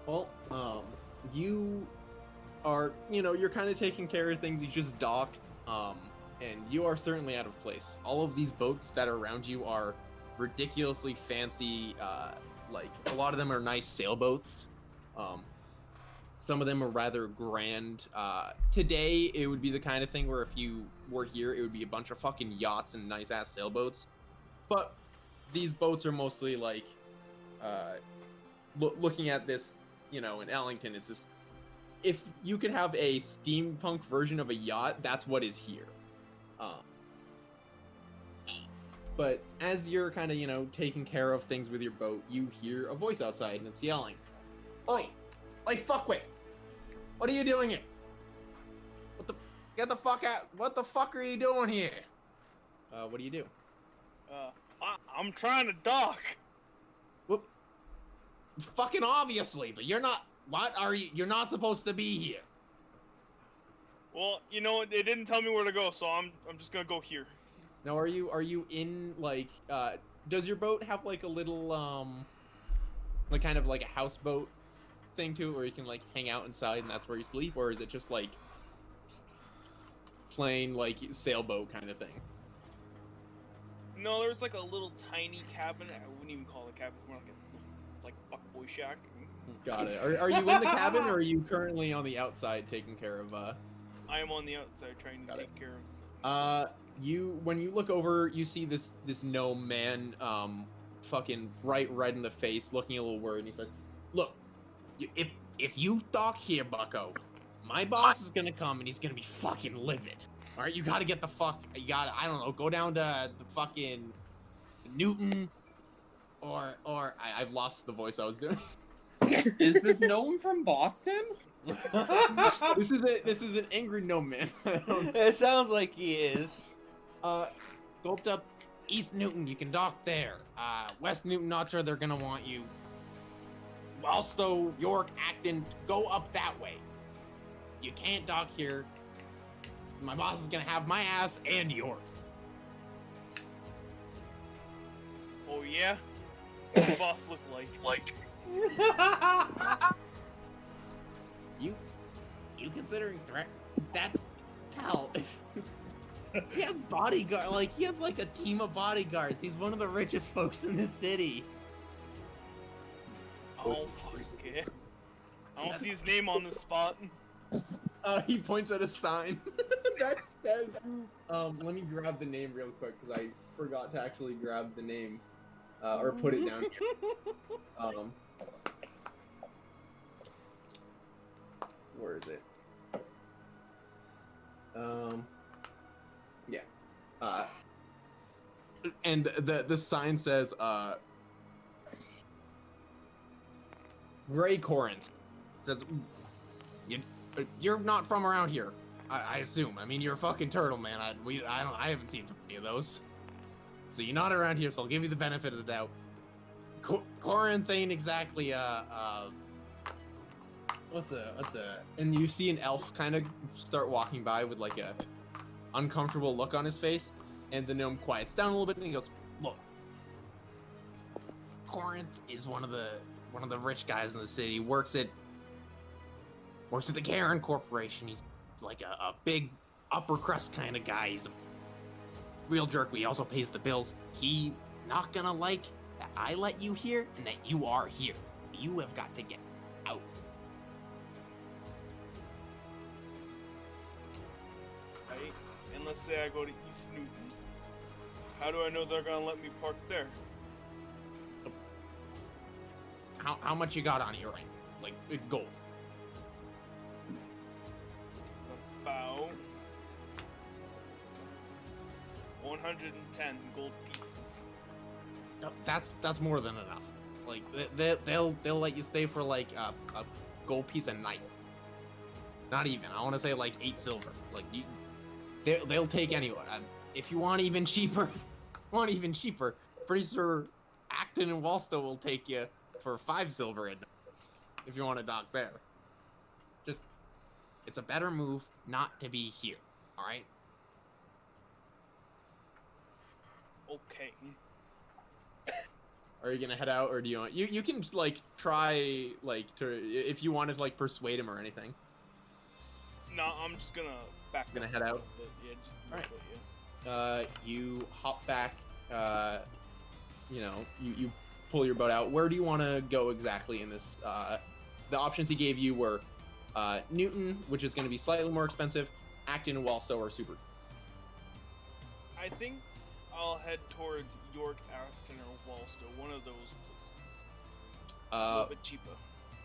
Well, you are, you're kind of taking care of things. You just docked, and you are certainly out of place. All of these boats that are around you are ridiculously fancy. Like a lot of them are nice sailboats. Some of them are rather grand. Today, it would be the kind of thing where if you were here, it would be a bunch of fucking yachts and nice ass sailboats. But these boats are mostly like, looking at this, in Ellington, it's just, if you could have a steampunk version of a yacht, that's what is here. But as you're kind of, taking care of things with your boat, you hear a voice outside and it's yelling, "Oi! Oi, fuckwit! What are you doing here? Get the fuck out! What the fuck are you doing here?" What do you do? I'm trying to dock. Whoop. Fucking obviously, but you're not. What are you? You're not supposed to be here. Well, they didn't tell me where to go, so I'm just gonna go here. Now, are you in like? Does your boat have like a little like kind of like a houseboat thing to it where you can like hang out inside and that's where you sleep, or is it just like plain like sailboat kind of thing? No, there's like a little tiny cabin. I wouldn't even call it a cabin. It's more like a fuckboy shack. Got it. Are you in the cabin, or are you currently on the outside taking care of? I am on the outside trying to take care of. When you look over, you see this gnome man, fucking bright red in the face, looking a little worried. And he's like, "Look, if you dock here, Bucko, my boss is gonna come and he's gonna be fucking livid. All right, you gotta get the fuck. You gotta, I don't know, go down to the fucking Newton, or I've lost the voice I was doing." Is this gnome from Boston? This is an angry gnome man. It sounds like he is. Go up to East Newton. You can dock there. West Newton, not sure they're gonna want you. Also, York, Acton, go up that way. You can't dock here. My boss is gonna have my ass and yours. Oh yeah? What does the boss look like? You considering threat? That pal. He has bodyguard. Like he has like a team of bodyguards. He's one of the richest folks in the city. Oh, fuck, okay. I don't see his name on the spot. He points at a sign that says, let me grab the name real quick because I forgot to actually grab the name, or put it down here. Where is it? Yeah. And the sign says, Gray Corinth. Says, you're not from around here, I assume. I mean, you're a fucking turtle, man. I haven't seen any of those. So you're not around here, so I'll give you the benefit of the doubt. Corinth ain't exactly what's a? And you see an elf kind of start walking by with like a uncomfortable look on his face, and the gnome quiets down a little bit and he goes, "Look, Corinth is one of the rich guys in the city. Works at the Karen Corporation. He's like a big upper crust kind of guy. He's a real jerk, but he also pays the bills. He not gonna like that I let you here and that you are here. You have got to get out." Right? And let's say I go to East Newton. How do I know they're gonna let me park there? How much you got on you, right? Like gold. About 110 gold pieces. No, that's more than enough. Like they'll let you stay for like a gold piece a night. Not even. I want to say like 8 silver. Like they'll take anyone. If you want even cheaper, pretty sure Acton and Walstow will take you for 5 silver in. If you want to dock there. Just, it's a better move not to be here. All right. Okay. Are you gonna head out, or do you want? You can like try like to if you want to like persuade him or anything. No, I'm just gonna back. Gonna up head a out? little bit. Yeah, just a All little right. bit, yeah. You hop back. You pull your boat out. Where do you want to go exactly in this? The options he gave you were Newton, which is going to be slightly more expensive. Acton and Walstow are super. I think I'll head towards York, Acton, or Walstow. One of those places. A little bit cheaper.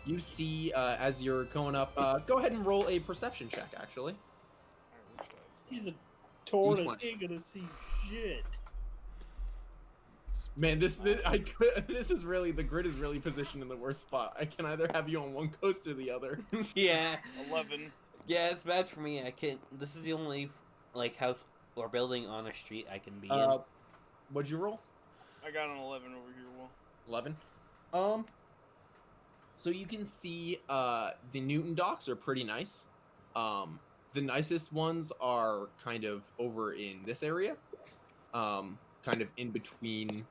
You see, as you're going up, go ahead and roll a perception check, actually. Alright, which dice? He's a tortoise. D20. He ain't gonna see shit. Man, this is really, the grid is really positioned in the worst spot. I can either have you on one coast or the other. Yeah. 11. Yeah, it's bad for me. This is the only like house or building on a street I can be in. What'd you roll? I got an 11 over here, Will. 11. So you can see the Newton docks are pretty nice. The nicest ones are kind of over in this area. Kind of in between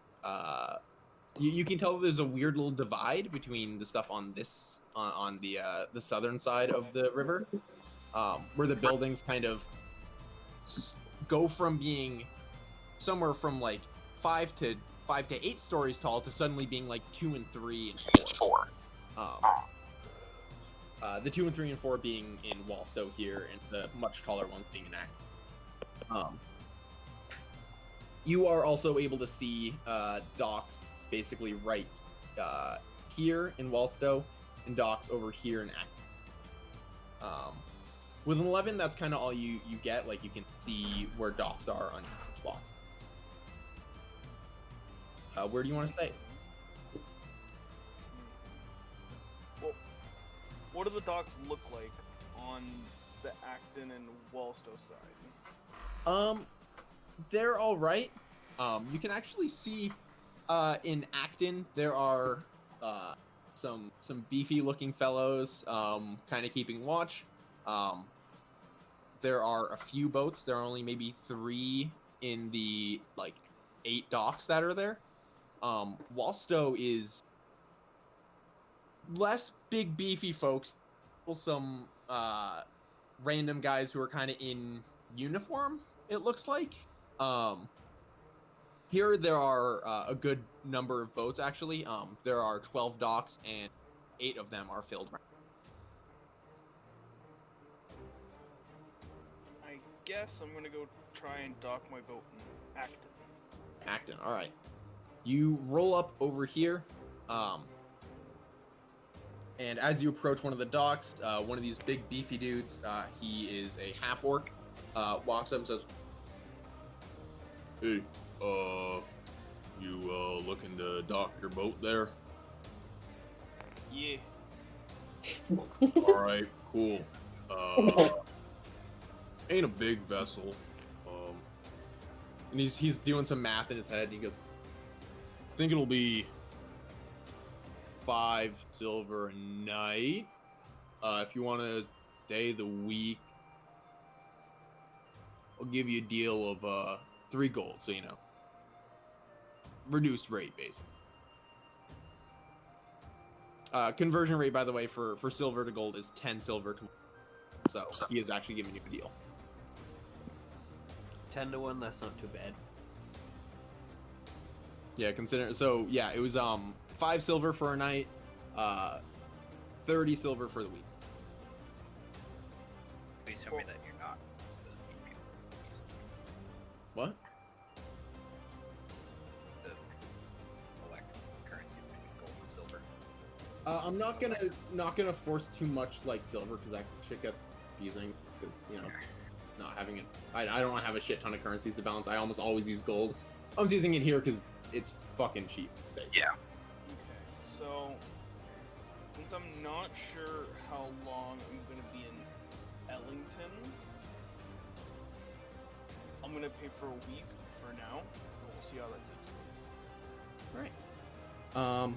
You can tell there's a weird little divide between the stuff on this on the southern side of the river, where the buildings kind of go from being somewhere from like 5 to 8 stories tall to suddenly being like 2 and 3 and 4. The 2 and 3 and 4 being in Walstow here, and the much taller ones being in Acton. You are also able to see docks basically right here in Walstow, and docks over here in Acton. With an 11, that's kind of all you get. Like, you can see where docks are on spots. Where do you want to stay? Well, what do the docks look like on the Acton and Walstow side? They're all right. You can actually see in Acton there are some beefy looking fellows kind of keeping watch. There are a few boats. There are only maybe 3 in the like 8 docks that are there. Walstow is less big beefy folks, some random guys who are kind of in uniform, it looks like. Here there are a good number of boats actually. There are 12 docks and 8 of them are filled. I guess I'm gonna go try and dock my boat in Acton. Acton, all right. You roll up over here, and as you approach one of the docks, one of these big beefy dudes, he is a half orc, walks up and says, "Hey, you looking to dock your boat there?" Yeah. All right, cool. Ain't a big vessel. And he's doing some math in his head. And he goes, "I think it'll be 5 silver a night. If you want to stay the week, I'll give you a deal of 3 gold. So you know, reduced rate basically. Conversion rate, by the way, for silver to gold is 10 silver to 1. So he is actually giving you a deal. 10 to 1, that's not too bad. Yeah, consider so. Yeah, it was 5 silver for a night, 30 silver for the week. Please tell me that you're not. What? The electric currency between gold and silver. I'm not gonna force too much like silver because that shit gets confusing. Because you know, not having it, I don't have a shit ton of currencies to balance. I almost always use gold. I'm just using it here because it's fucking cheap. Yeah. Okay, so since I'm not sure how long I'm gonna be in Ellington, I'm gonna pay for a week for now, and we'll see how that takes me. All right.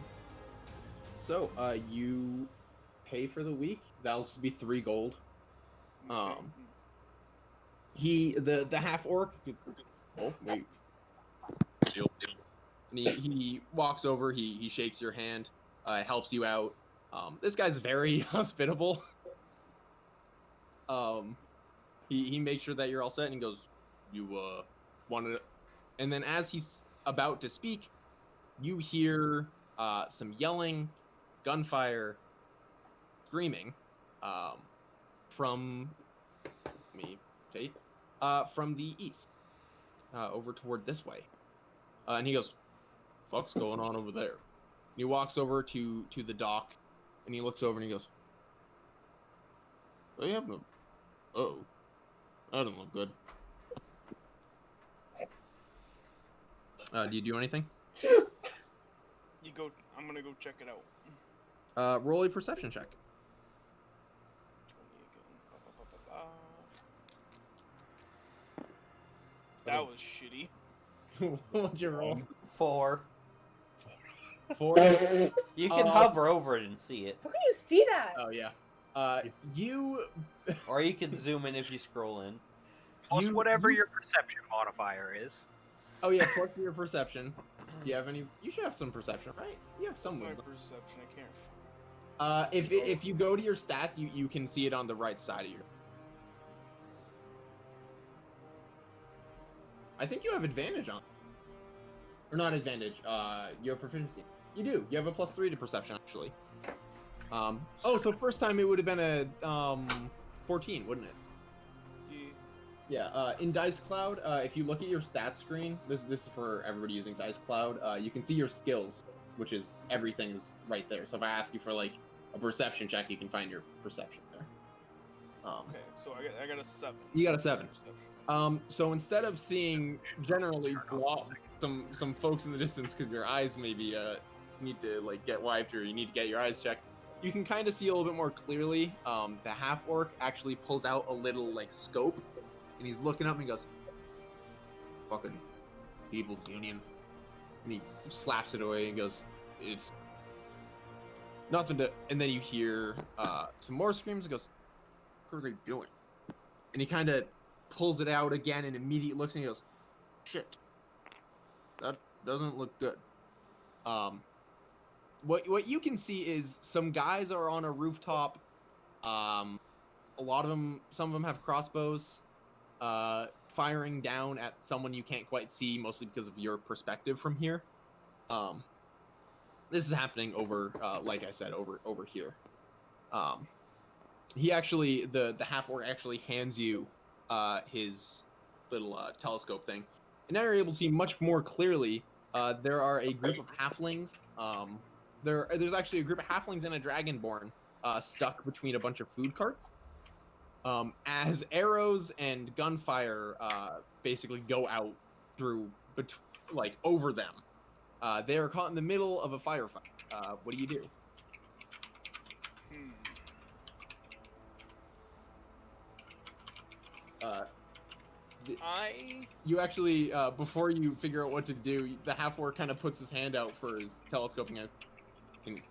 So you pay for the week. That'll just be 3 gold. The half orc. Oh wait. And he walks over. He shakes your hand. Helps you out. This guy's very hospitable. He makes sure that you're all set, and he goes, "You wanted," and then as he's about to speak, you hear some yelling, gunfire, screaming, from from the east, over toward this way, and he goes, "Fuck's going on over there?" And he walks over to the dock, and he looks over and he goes, "They have no. Oh, that doesn't look good." Do you do anything? You go. I'm gonna go check it out. Roll a perception check. 20 again. That was shitty. What'd you roll? 4. 4. You can hover over it and see it. How can you see that? Oh yeah. You. Or you can zoom in if you scroll in. Plus whatever your perception modifier is. Oh yeah, plus your perception. Do you have any? You should have some perception, right? You have some My wisdom. perception, I can't. If you go to your stats, you can see it on the right side of your. I think you have advantage on. Or not advantage. You have proficiency. You do. You have a +3 to perception actually. Oh, so first time it would have been a 14, wouldn't it? Yeah. In Dice Cloud, if you look at your stats screen, this is for everybody using Dice Cloud. You can see your skills, which is everything's right there. So if I ask you for like a perception check, you can find your perception there. Okay, so I got a 7. You got a 7. Perception. So instead of seeing generally some folks in the distance because your eyes maybe need to like get wiped or you need to get your eyes checked, you can kind of see a little bit more clearly. The half orc actually pulls out a little like scope, and he's looking up and he goes, "Fucking People's Union," and he slaps it away and goes, "It's nothing to." And then you hear some more screams. And goes, "What are they doing?" And he kind of pulls it out again and immediately looks and he goes, "Shit, that doesn't look good." What you can see is some guys are on a rooftop. A lot of them, some of them have crossbows, firing down at someone you can't quite see, mostly because of your perspective from here. This is happening over, like I said, over here. He actually, the half orc actually hands you his little telescope thing, and now you're able to see much more clearly. There are a group of halflings. There's actually a group of halflings and a dragonborn stuck between a bunch of food carts. As arrows and gunfire basically go out through, like over them. They are caught in the middle of a firefight. What do you do? You actually, before you figure out what to do, the half orc kind of puts his hand out for his telescoping. Can you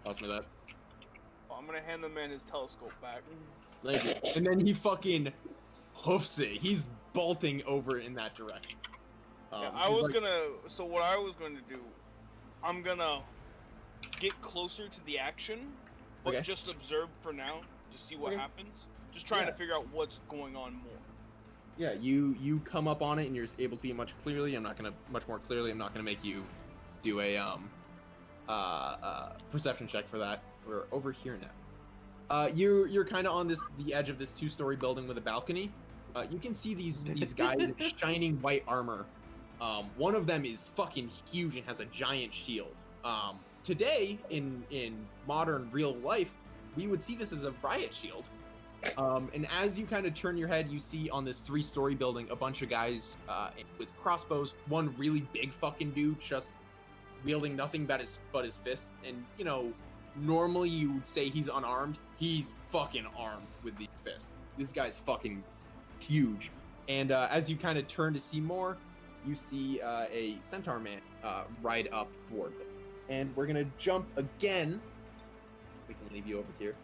toss me that? Oh, I'm gonna hand the man his telescope back. Thank you. And then he fucking hoofs it. He's bolting over in that direction. Yeah, so what I was gonna do, I'm gonna get closer to the action, but Okay. just observe for now, just see what Okay. happens. Just trying to figure out what's going on more. Yeah, you come up on it and you're able to see it much more clearly. I'm not gonna make you do a perception check for that. We're over here now. You're kind of on the edge of this 2-story building with a balcony. You can see these guys in shining white armor. One of them is fucking huge and has a giant shield. Today in modern real life, we would see this as a riot shield. And as you kind of turn your head, you see on this 3-story building a bunch of guys with crossbows. One really big fucking dude just wielding nothing but his fist. And you know, normally you would say he's unarmed. He's fucking armed with these fists. This guy's fucking huge. And as you kind of turn to see more, you see a centaur man ride up toward them. And we're gonna jump again. We can leave you over here.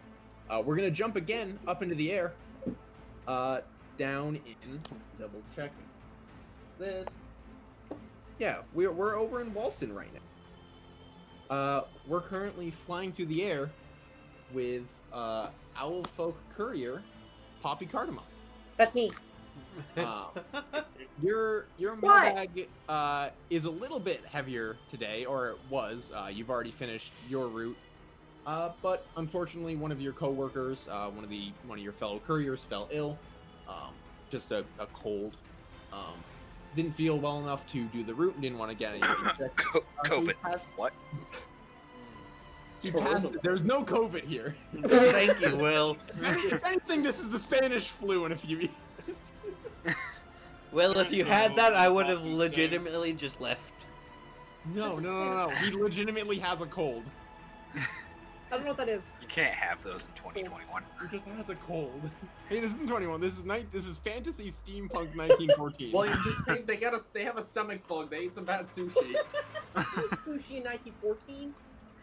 We're gonna jump again up into the air, down in, double checking this. Yeah, we're over in Walston right now. We're currently flying through the air with Owlfolk Courier, Poppy Cardamom. That's me. Your mailbag is a little bit heavier today, or it was. You've already finished your route. But unfortunately, one of your coworkers, one of your fellow couriers, fell ill. Just a cold. Didn't feel well enough to do the route and didn't want to get any checked. COVID. What? He passed. There's no COVID here. Thank you, Will. If anything, this is the Spanish flu in a few years. Well, if you had that, I would have legitimately just left. No. He legitimately has a cold. I don't know what that is. You can't have those in 2021. He just has a cold. Hey, this isn't 21. This is fantasy steampunk 1914. Well, they have a stomach bug. They ate some bad sushi. Sushi in 1914?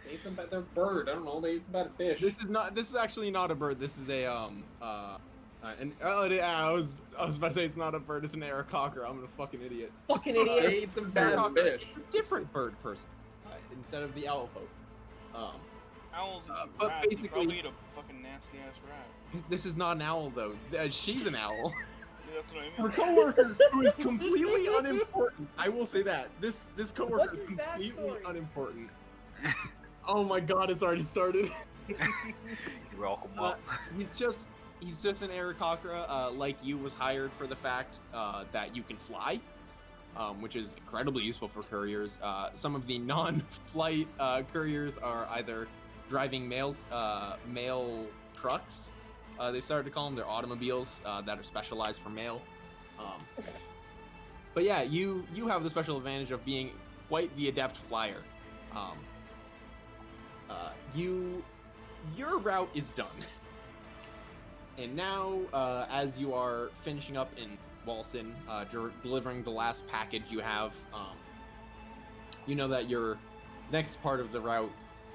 They ate some bad bird. I don't know. They ate some bad fish. This is actually not a bird. This is a I was about to say it's not a bird, it's an aacocker. I'm a fucking idiot. Fucking They idiot. ate some bad Aacocker fish. is a different bird person instead of the owl folk. Owls eat but rats. You basically- probably eat a fucking nasty ass rat. This is not an owl though. She's an owl. Yeah, that's what I Her mean. coworker, who is completely unimportant. I will say that this coworker What's is his completely backstory? unimportant. Oh my god, it's already started. You're welcome. Well, He's just an aacocker, like you, was hired for the fact that you can fly, which is incredibly useful for couriers. Some of the non-flight couriers are either driving mail trucks. They started to call them their automobiles that are specialized for mail. But yeah, you have the special advantage of being quite the adept flyer. Your route is done. And now, as you are finishing up in Walson, delivering the last package you have, you know that your next part of the route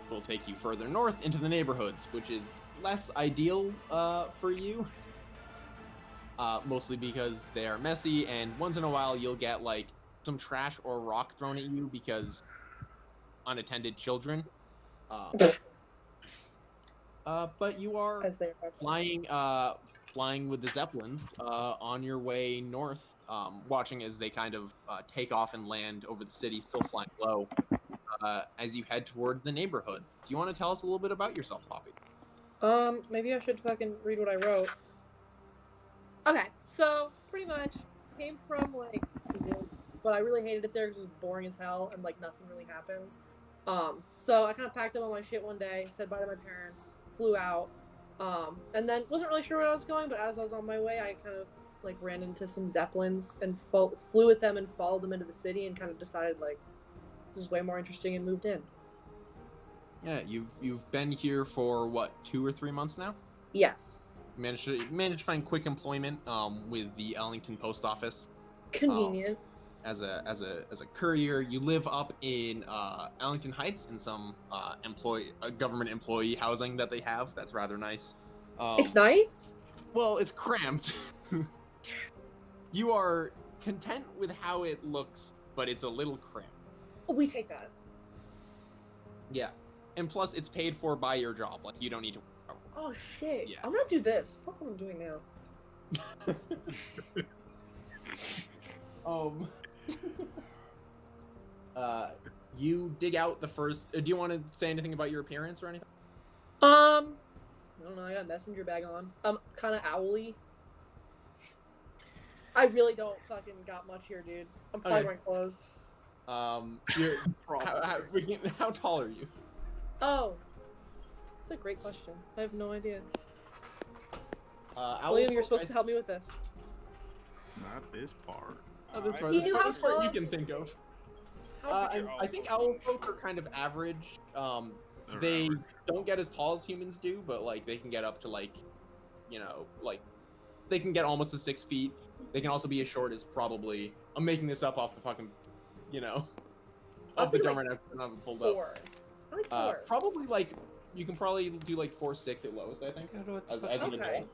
will take you further north into the neighborhoods, which is less ideal for you. Mostly because they are messy, and once in a while you'll get like some trash or rock thrown at you because unattended children. But you are As they are. flying with the Zeppelins on your way north, watching as they kind of take off and land over the city, still flying low, as you head toward the neighborhood. Do you want to tell us a little bit about yourself, Poppy? Maybe I should fucking read what I wrote. Okay, so pretty much came from like the woods, but I really hated it there because it was boring as hell and like nothing really happens. So I kind of packed up all my shit one day, said bye to my parents, flew out, and then wasn't really sure where I was going, but as I was on my way, I kind of like ran into some Zeppelins and flew with them and followed them into the city and kind of decided like this is way more interesting and moved in. Yeah, you've been here for what, 2 or 3 months now? Yes. Managed to find quick employment with the Ellington Post Office. Convenient. As a courier. You live up in Ellington Heights in some government employee housing that they have. That's rather nice. It's nice? Well, it's cramped. You are content with how it looks, but it's a little cramped. We take that. Yeah. And plus, it's paid for by your job. Like, you don't need to... Oh shit. Yeah. I'm gonna do this. Fuck what I'm doing now. You dig out the first... do you want to say anything about your appearance or anything? I don't know, I got a messenger bag on. Kind of owly. I really don't fucking got much here, dude. I'm probably Okay. wearing clothes. You're... how tall are you? Oh. That's a great question. I have no idea. Owl William, you're folk, supposed to help me with this. Not this part. This part, He the knew how first part tall- you can think of. How I think owl folk are kind of average. They don't get as tall as humans do, but like they can get up to like, you know, like they can get almost to 6 feet. They can also be as short as probably. I'm making this up off the fucking, you know, I was off the thinking, drum right now. I haven't pulled up. 4. I like 4. Probably like you can probably do like 4'6" at lowest. I think as an Okay. adult.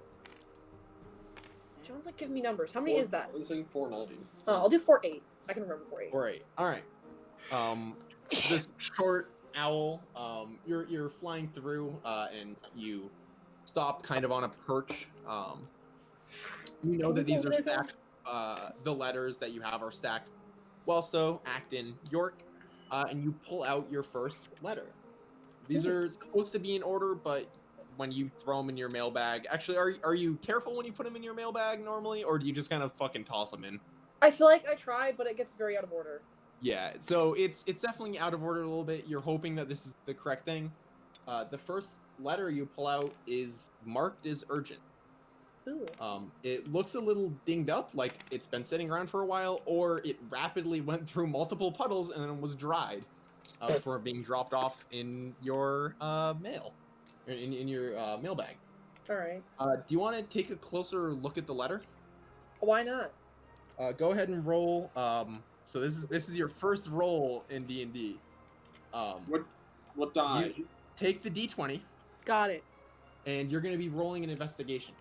John's like giving me numbers. How many is that? I was saying 490. I'll do 4'8". I can remember 4'8". All right. This short owl, you're flying through, and you stop kind of on a perch. You know that these are stacked. The letters that you have are stacked. Wellstow, Acton, York, and you pull out your first letter. These are supposed to be in order, but when you throw them in your mailbag, actually, are you careful when you put them in your mailbag normally, or do you just kind of fucking toss them in? I feel like I try, but it gets very out of order. Yeah, so it's definitely out of order a little bit. You're hoping that this is the correct thing. The first letter you pull out is marked as urgent. Ooh. It looks a little dinged up, like it's been sitting around for a while, or it rapidly went through multiple puddles and then was dried before being dropped off in your mail, in your mailbag. All right. Do you want to take a closer look at the letter? Why not? Go ahead and roll. So this is your first roll in D&D. What die? You take the D20, Got it. and you're going to be rolling an investigation.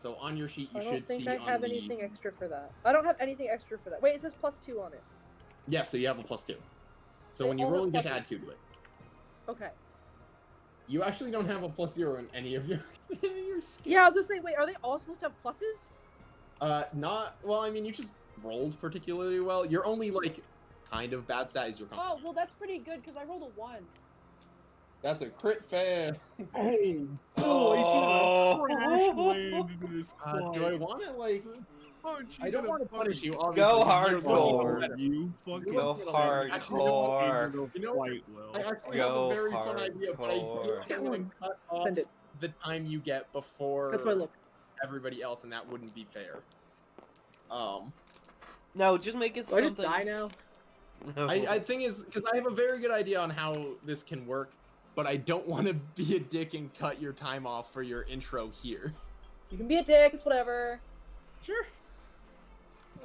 So on your sheet, you I should don't think see I on have the... anything extra for that. I don't have anything extra for that. Wait, it says +2 on it. Yeah, so you have a +2. So They when you all roll, have you get to pluses. add 2 to it. Okay. You actually don't have a +0 in any of your skills. Yeah, I was gonna say, wait, are they all supposed to have pluses? Not... Well, I mean, you just rolled particularly well. Your only, like, kind of bad stat is your con. Oh, well, that's pretty good because I rolled a 1. That's a crit fail. Oh, Oh. boy, crash landed in this Do I want to, like... I don't want to punish you, obviously. Go You're hardcore. better. You fucking Go said hardcore. You know, quite well. I actually Go have a very fun idea, but I feel like I'm going to cut off Send it. the time you get before That's my look. everybody else, and that wouldn't be fair. No, just make it Do I just something. die now? No. I thing is, because I have a very good idea on how this can work, but I don't want to be a dick and cut your time off for your intro here. You can be a dick, it's whatever. Sure.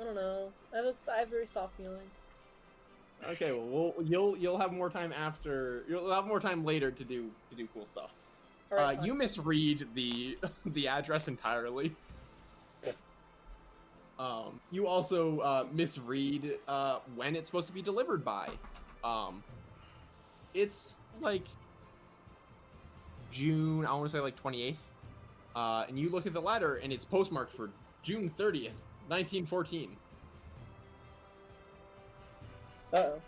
I don't know. I have very soft feelings. Okay, well, you'll have more time after. You'll have more time later to do cool stuff. All right, fine. You misread the the address entirely. You also misread when it's supposed to be delivered by. It's like June, I want to say like 28th. And you look at the letter and it's postmarked for June 30th, 1914. Uh-oh.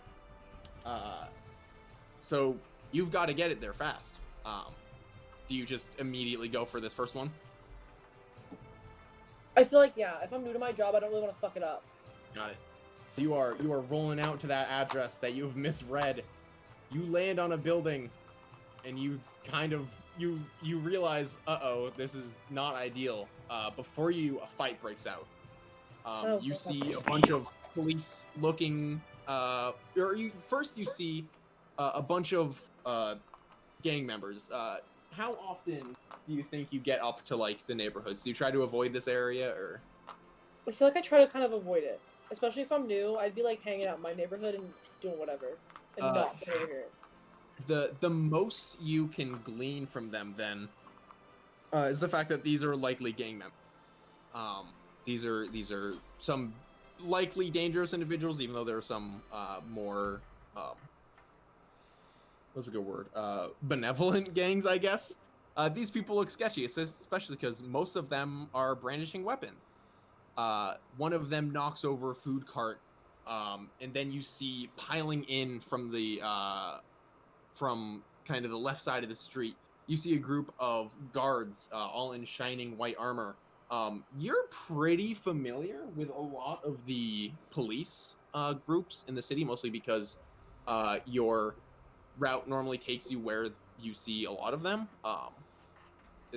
So you've got to get it there fast. Do you just immediately go for this first one? I feel like, yeah, if I'm new to my job, I don't really want to fuck it up. Got it. So you are rolling out to that address that you've misread. You land on a building, and you kind of you realize, uh-oh, this is not ideal. Before a fight breaks out. You see a bunch of police-looking, you see a bunch of gang members. How often do you think you get up to like the neighborhoods? Do you try to avoid this area, or? I feel like I try to kind of avoid it, especially if I'm new. I'd be like hanging out in my neighborhood and doing whatever, and not over here. The most you can glean from them then is the fact that these are likely gang members. These are some likely dangerous individuals, even though there are some more what's a good word? Benevolent gangs, I guess. These people look sketchy, especially because most of them are brandishing weapons. One of them knocks over a food cart, and then you see piling in from the from kind of the left side of the street. You see a group of guards, all in shining white armor. You're pretty familiar with a lot of the police groups in the city, mostly because your route normally takes you where you see a lot of them.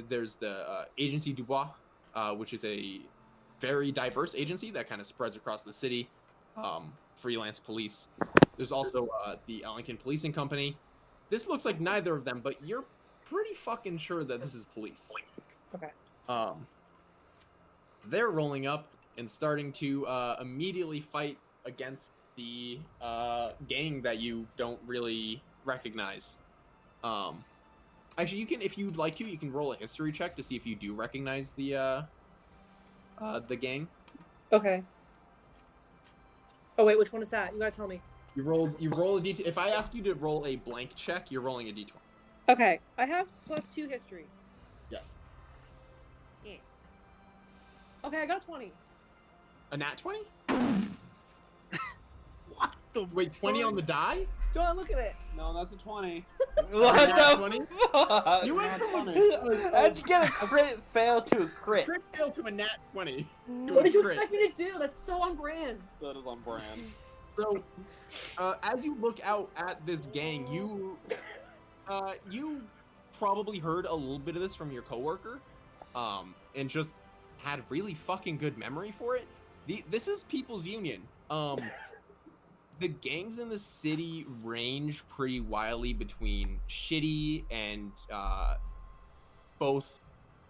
There's the Agency Dubois, which is a very diverse agency that kind of spreads across the city. Freelance police. There's also the Ellington Policing Company. This looks like neither of them, but you're pretty fucking sure that this is police. Okay. They're rolling up and starting to immediately fight against the gang that you don't really recognize. Actually, you can, if you'd like to, you can roll a history check to see if you do recognize the gang. Okay. Oh wait, which one is that? You gotta tell me. You roll a d. If I ask you to roll a blank check, you're rolling a d20. Okay, I have +2 history. Yes. Yeah. Okay, I got a 20. A nat 20? What the? Wait, 20 on the die? John, look at it. No, that's a 20. What Nat the 20? fuck? You went Nat from 20. How'd you get a crit fail to a crit? crit fail to a nat 20. What did you Crit. expect me to do? That's so on brand. That is on brand. So, as you look out at this gang, you probably heard a little bit of this from your coworker, and just had really fucking good memory for it. This is People's Union. The gangs in the city range pretty wildly between shitty and both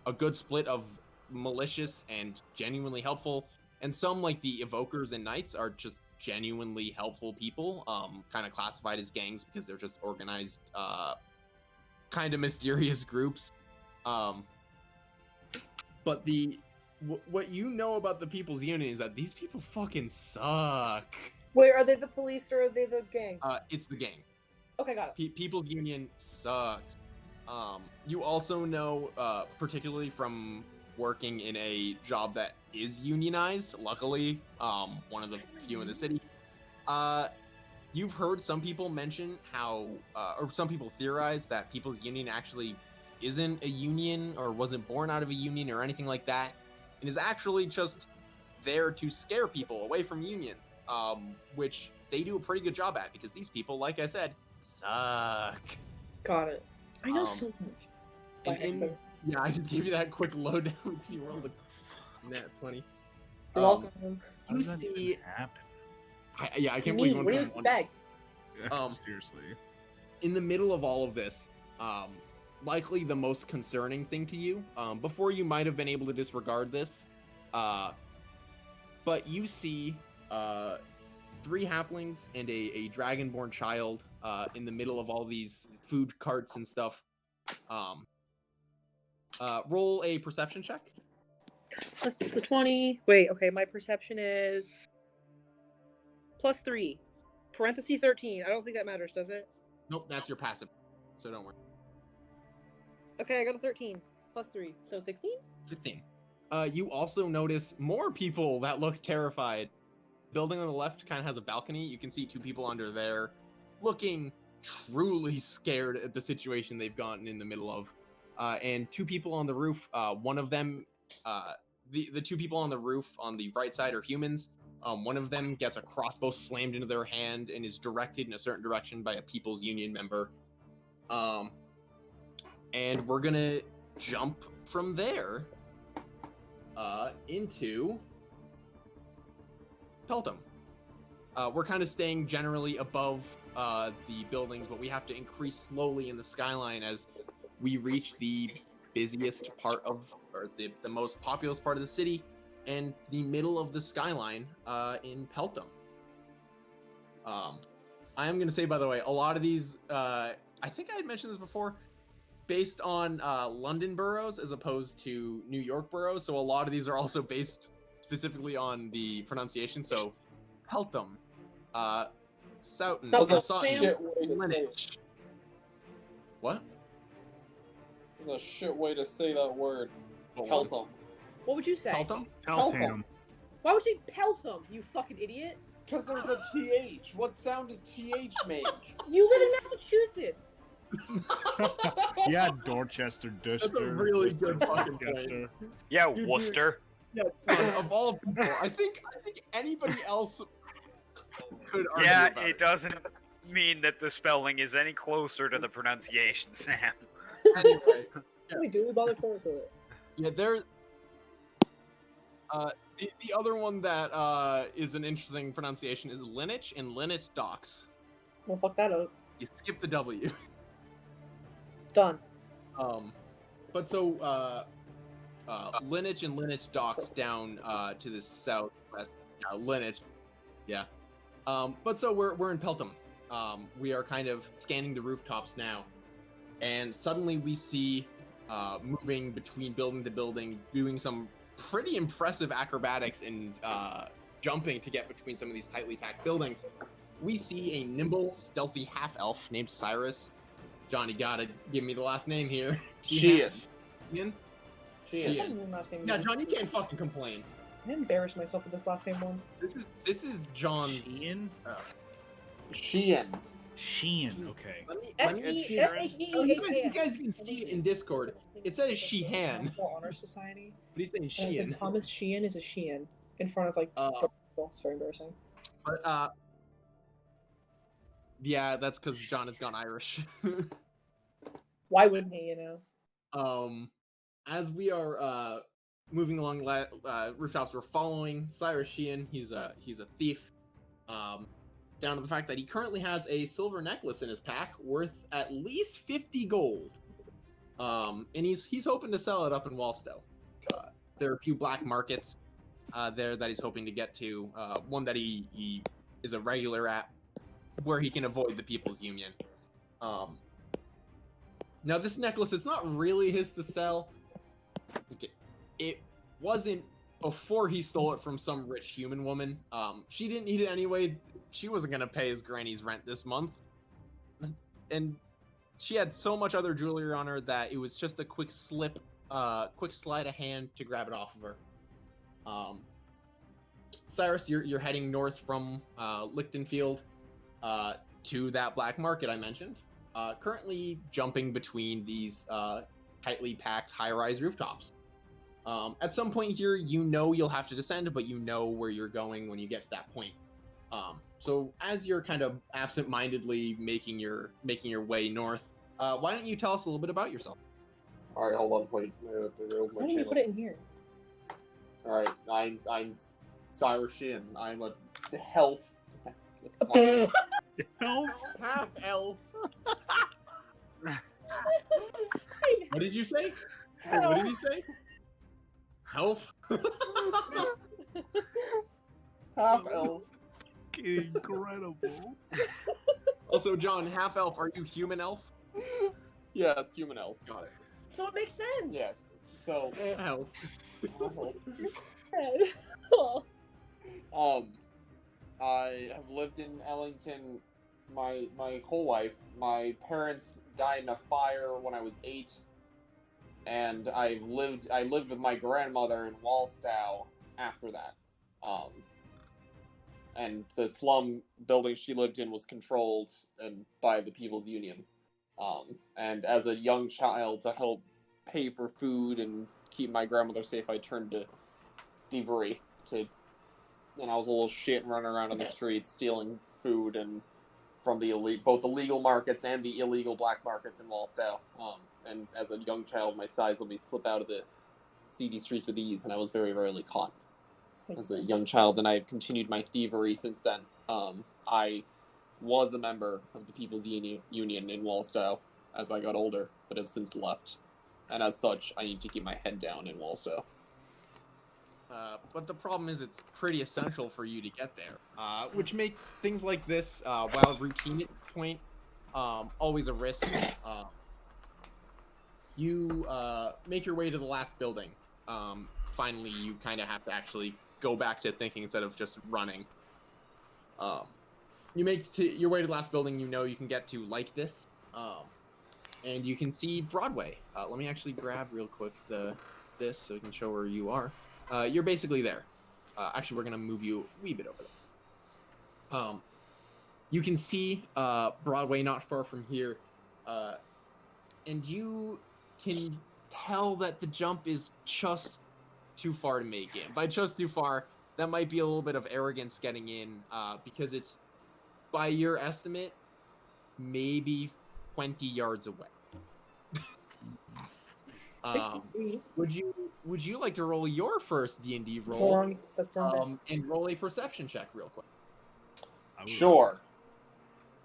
a good split of malicious and genuinely helpful, and some like the Evokers and Knights are just genuinely helpful people, kind of classified as gangs because they're just organized, kind of mysterious groups. But the what you know about the People's Union is that these people fucking suck. Wait, are they the police or are they the gang? It's the gang. Okay, got it. People's Union sucks. You also know, particularly from working in a job that is unionized, luckily, one of the few in the city, you've heard some people mention how, or some people theorize that People's Union actually isn't a union or wasn't born out of a union or anything like that, and is actually just there to scare people away from union, which they do a pretty good job at, because these people, like I said, suck. Got it. I know so much. Yeah, I just gave you that quick lowdown because you rolled a nat 20. You're welcome. You see, happen? I can't believe What do you expect? Seriously. In the middle of all of this, likely the most concerning thing to you, before you might have been able to disregard this, but you see 3 halflings and a dragonborn child in the middle of all these food carts and stuff. Roll a perception check. That's the 20. Wait, okay, my perception is +3. Parenthesis 13. I don't think that matters, does it? Nope, that's your passive, so don't worry. Okay, I got a 13. +3. So 16? 16. You also notice more people that look terrified. Building on the left kind of has a balcony. You can see 2 people under there looking truly scared at the situation they've gotten in the middle of. And 2 people on the roof. One of them, the 2 people on the roof on the right side are humans. One of them gets a crossbow slammed into their hand and is directed in a certain direction by a People's Union member. And we're gonna jump from there into Peltham. We're kind of staying generally above the buildings, but we have to increase slowly in the skyline as we reach the busiest part of, or the most populous part of the city, and the middle of the skyline in Peltham. I am going to say, by the way, a lot of these, I think I had mentioned this before, based on London boroughs as opposed to New York boroughs, so a lot of these are also based specifically on the pronunciation. So Peltham, Soughton, Greenwich. What? That's a shit way to say that word. Peltham. What would you say? Peltham? Peltham. Why would you say Peltham, you fucking idiot? Because there's a TH. What sound does TH make? You live in Massachusetts. Yeah, Dorchester, Duster. That's a really good fucking point. Yeah, Dude, Worcester. Yeah, of all people, I think anybody else could argue Yeah, about it doesn't mean that the spelling is any closer to the pronunciation, Sam. Anyway, We do bother for it. yeah, there. The other one that is an interesting pronunciation is Lineage and Lineage Docks. Well, fuck that up. You skip the W. Done. But so Lineage and Lineage Docks down to the southwest. Lineage, yeah. But so we're in Peltham. We are kind of scanning the rooftops now, and suddenly we see moving between building to building, doing some pretty impressive acrobatics and jumping to get between some of these tightly packed buildings. We see a nimble, stealthy half-elf named Cyrus. John, you gotta give me the last name here. Sheehan. Sheehan? Sheehan. Last name Yeah, John, you can't fucking complain. I embarrassed myself with this last name one. This is John's. Sheehan? Sheehan. Sheehan, okay. You guys can see it in Discord. It says Sheehan. Honor Society. But he's saying And I Sheehan. said Thomas Sheehan is a Sheehan in front of like. It's very embarrassing. But yeah, that's because John has gone Irish. Why wouldn't he? You know. As we are moving along rooftops, we're following Cyrus Sheehan. He's a thief. Down to the fact that he currently has a silver necklace in his pack worth at least 50 gold. And he's hoping to sell it up in Walstow. There are a few black markets there that he's hoping to get to. One that he is a regular at, where he can avoid the People's Union. Now this necklace, it's not really his to sell. It wasn't before he stole it from some rich human woman. She didn't need it anyway. She wasn't gonna pay his granny's rent this month, and she had so much other jewelry on her that it was just a quick sleight of hand to grab it off of her. Cyrus, you're heading north from Lichtenfield to that black market I mentioned. Currently jumping between these tightly packed high-rise rooftops. At some point here, you'll have to descend, but you know where you're going when you get to that point. So as you're kind of absent-mindedly making your way north, why don't you tell us a little bit about yourself? All right, hold on, wait. Why don't you put it in here? All right, I'm Cyrus Sheehan. I'm a health. Health? Half elf. What did you say? What did he say? Health. Half elf. Incredible. Also, John, half elf. Are you human elf? Yes, human elf. Got it. So it makes sense. Yes. So, Elf. I have lived in Ellington my whole life. My parents died in a fire when I was 8, and I lived with my grandmother in Wallstow after that. And the slum building she lived in was controlled by the People's Union. And as a young child, to help pay for food and keep my grandmother safe, I turned to thievery. And I was a little shit and running around on the streets stealing food and from both the legal markets and the illegal black markets in Wallstow. And as a young child, my size let me slip out of the seedy streets with ease, and I was very rarely caught. As a young child, and I've continued my thievery since then. I was a member of the People's Union in Wallstow as I got older, but have since left. And as such, I need to keep my head down in Wallstow. But the problem is it's pretty essential for you to get there, which makes things like this, while routine at this point, always a risk. You make your way to the last building. Finally, you kind of have to actually go back to thinking instead of just running. You make your way to the last building you know you can get to like this, and you can see Broadway. Let me actually grab real quick this so we can show where you are. You're basically there. Actually, we're gonna move you a wee bit over there. You can see Broadway not far from here, and you can tell that the jump is just too far to make in. By just too far, that might be a little bit of arrogance getting in, because it's, by your estimate, maybe 20 yards away. Would you like to roll your first D&D roll? And roll a perception check real quick. Sure.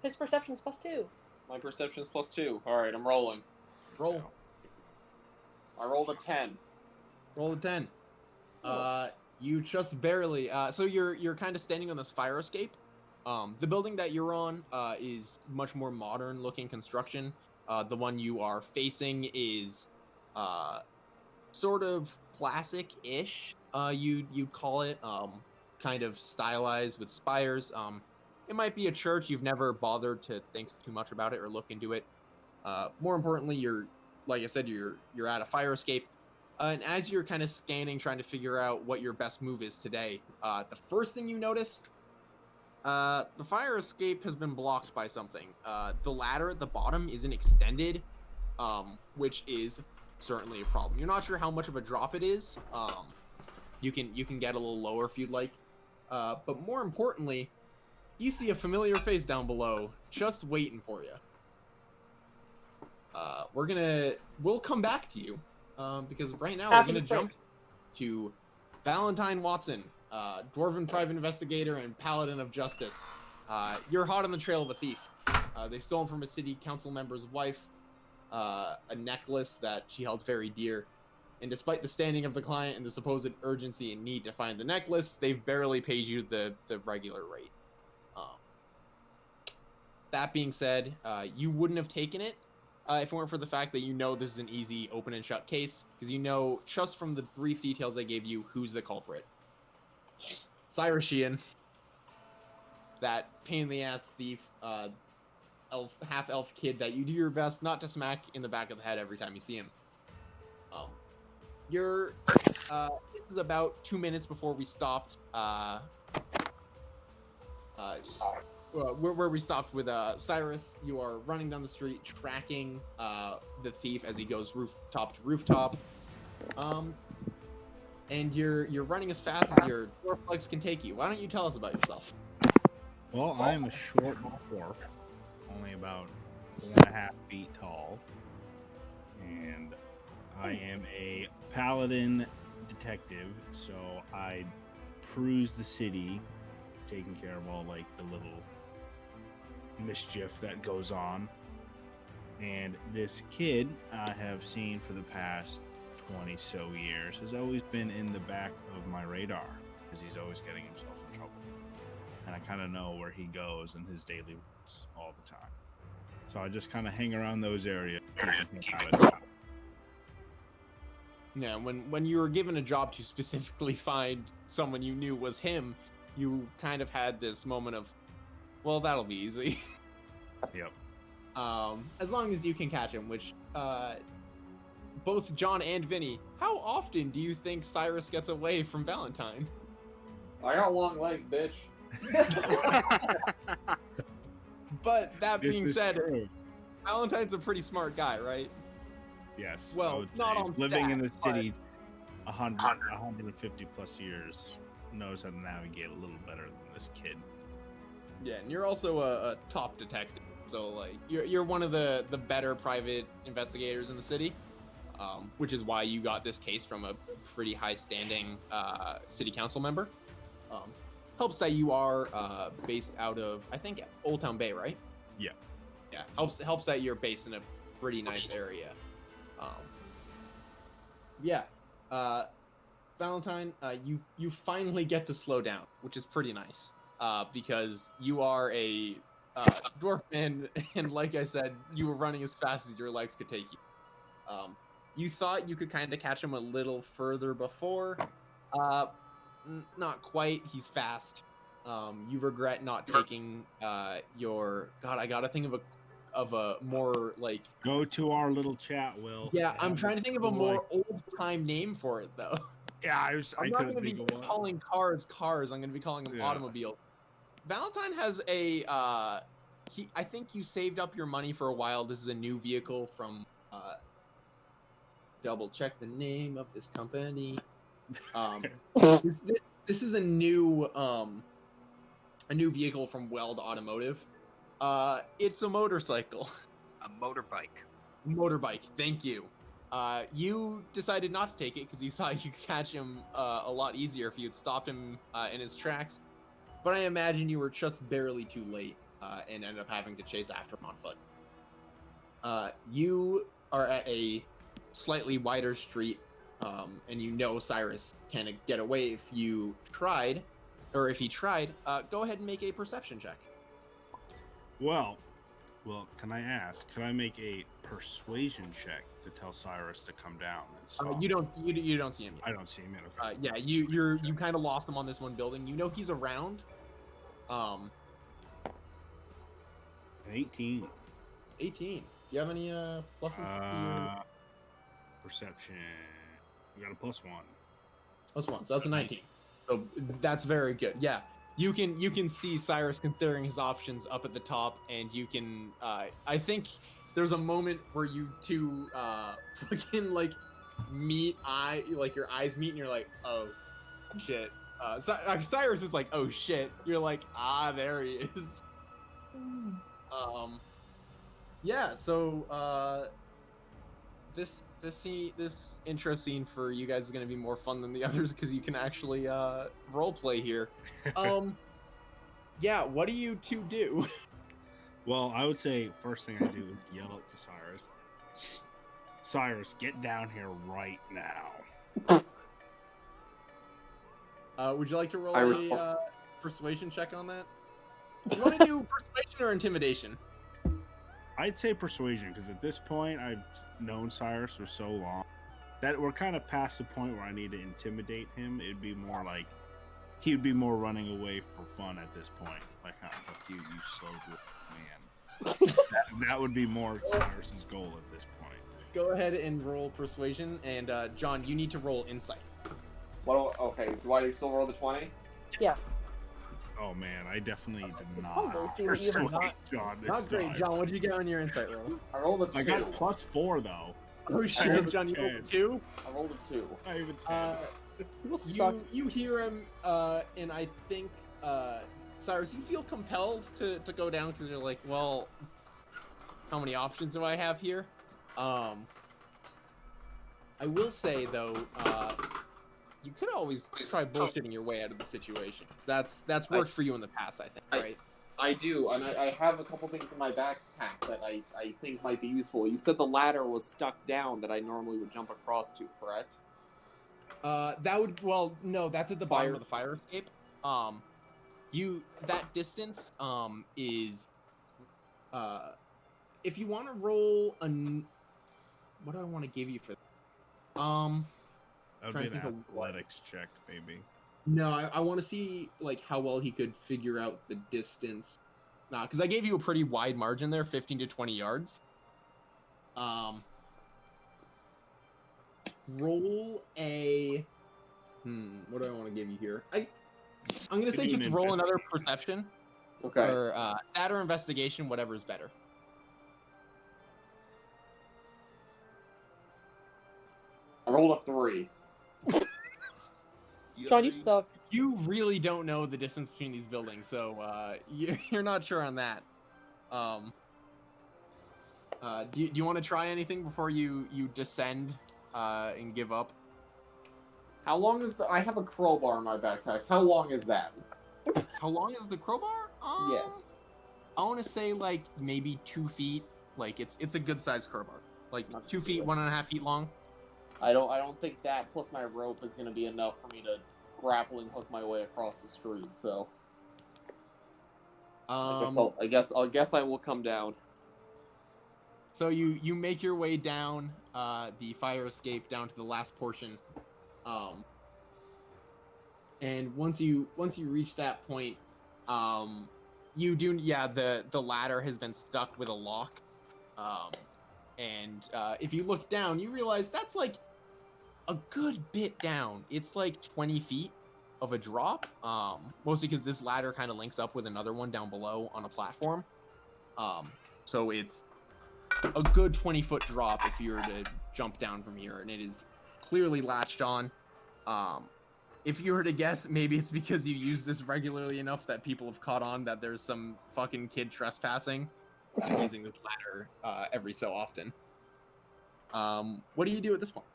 His perception's +2. My perception's +2. Alright, I'm rolling. Roll. I rolled a 10. Roll a 10. You just barely. So you're kind of standing on this fire escape. The building that you're on is much more modern looking construction. The one you are facing is sort of classic-ish. You'd call it, kind of stylized with spires. It might be a church. You've never bothered to think too much about it or look into it. More importantly, like I said, you're at a fire escape. And as you're kind of scanning, trying to figure out what your best move is today, the first thing you notice, the fire escape has been blocked by something. The ladder at the bottom isn't extended, which is certainly a problem. You're not sure how much of a drop it is. You can get a little lower if you'd like. But more importantly, you see a familiar face down below, just waiting for you. We'll come back to you. Because right now we're going to jump to Valentine Watson, Dwarven Private Investigator and Paladin of Justice. You're hot on the trail of a thief. They've stolen from a city council member's wife a necklace that she held very dear. And despite the standing of the client and the supposed urgency and need to find the necklace, they've barely paid you the regular rate. That being said, you wouldn't have taken it if it weren't for the fact that you know this is an easy open and shut case, because you know just from the brief details I gave you who's the culprit. Cyrus Sheehan, that pain in the ass thief, half elf kid that you do your best not to smack in the back of the head every time you see him. This is about 2 minutes before we stopped. Where we stopped with Cyrus. You are running down the street, tracking the thief as he goes rooftop to rooftop. And you're running as fast as your dwarf legs can take you. Why don't you tell us about yourself? Well, I'm a short dwarf, only about 4.5 feet tall, and I am a paladin detective, so I cruise the city, taking care of all like the little mischief that goes on. And this kid I have seen for the past 20 so years has always been in the back of my radar because he's always getting himself in trouble, and I kind of know where he goes in his daily routes all the time, so I just kind of hang around those areas. Yeah, when you were given a job to specifically find someone you knew was him, you kind of had this moment of, well, that'll be easy. Yep. As long as you can catch him, which both John and Vinny, how often do you think Cyrus gets away from Valentine? I got long legs, bitch. But that being said, true. Valentine's a pretty smart guy, right? Yes. Well, I would not say. on Living in the stats, city 150 plus years, knows how to navigate a little better than this kid. Yeah, and you're also a top detective, so like you're one of the better private investigators in the city, which is why you got this case from a pretty high-standing city council member. Helps that you are based out of, I think, Old Town Bay, right? Yeah. Yeah, helps that you're based in a pretty nice area. Valentine, you finally get to slow down, which is pretty nice, because you are a dwarf man, and like I said, you were running as fast as your legs could take you. You thought you could kind of catch him a little further before. Not quite. He's fast. You regret not taking your. God, I gotta think of a more like. Go to our little chat, Will. Yeah, I'm trying to think of a more old-time name for it, though. Yeah, I I'm not couldn't going to think be of one. calling cars. I'm going to be calling them automobiles. Valentine has a. I think you saved up your money for a while. This is a new vehicle from. Double check the name of this company. This is a new vehicle from Weld Automotive. It's a motorcycle. A motorbike. Motorbike. Thank you. You decided not to take it because you thought you could catch him a lot easier if you had stopped him in his tracks. But I imagine you were just barely too late and ended up having to chase after him on foot. You are at a slightly wider street, and you know Cyrus can get away if you tried, or if he tried. Go ahead and make a perception check. Well, can I ask? Can I make a persuasion check to tell Cyrus to come down? And stop? You don't see him yet. I don't see him yet. Okay. Yeah, you kind of lost him on this one building. You know he's around. 18. 18. Do you have any pluses to your perception? We got a +1. +1, so that's a 19. So that's very good. Yeah, you can see Cyrus considering his options up at the top, and you can. I think there's a moment where you two fucking like meet like your eyes meet, and you're like, oh shit. Cyrus is like, oh shit. You're like, there he is. Yeah. So this intro scene for you guys is gonna be more fun than the others because you can actually role play here. Yeah. What do you two do? Well, I would say first thing I do is yell it to Cyrus. Cyrus, get down here right now. Would you like to roll a persuasion check on that? Do you want to do persuasion or intimidation? I'd say persuasion, because at this point I've known Cyrus for so long that we're kind of past the point where I need to intimidate him. It'd be more like he would be more running away for fun at this point. Like, oh, fuck you, you slow man. that would be more Cyrus's goal at this point. Go ahead and roll persuasion, and John, you need to roll insight. Okay, do I still roll the 20? Yes. Oh man, I definitely did Probably not. see what you persuade not- John this Not great, time. John. What'd you get on your insight roll? I rolled a 2. I got +4 though. Oh I shit, have a John, you rolled a 10. 2? I rolled a 2. I even 10. People suck. You hear him, and I think, Cyrus, you feel compelled to go down because you're like, well, how many options do I have here? I will say though, you could always try bullshitting your way out of the situation. That's worked for you in the past, I think, right? I do, and I have a couple things in my backpack that I think might be useful. You said the ladder was stuck down that I normally would jump across to, correct? No, that's at the bottom of the fire escape. That distance, is, if you want to roll what do I want to give you for that? That trying would be to an think of what. athletics check, maybe. No, I want to see like how well he could figure out the distance. Nah, because I gave you a pretty wide margin there, 15 to 20 yards. Roll a. What do I want to give you here? I'm gonna say Give me just an roll another investigation. perception, Okay. or that or investigation, whatever is better. I rolled a 3. John, you suck. You really don't know the distance between these buildings, so you're not sure on that. Do you want to try anything before you descend and give up? How long is I have a crowbar in my backpack. How long is that? How long is the crowbar? Yeah. I want to say like maybe 2 feet. Like it's a good sized crowbar. Like It's not 2 too feet, bad. 1.5 feet long. I don't think that plus my rope is gonna be enough for me to grappling hook my way across the street. So I guess I will come down. So you make your way down the fire escape down to the last portion, and once you reach that point, you do the ladder has been stuck with a lock, and if you look down, you realize that's like a good bit down. It's like 20 feet of a drop, mostly because this ladder kind of links up with another one down below on a platform, so it's a good 20-foot drop if you were to jump down from here, and it is clearly latched on. If you were to guess, maybe it's because you use this regularly enough that people have caught on that there's some fucking kid trespassing using this ladder every so often. What do you do at this point?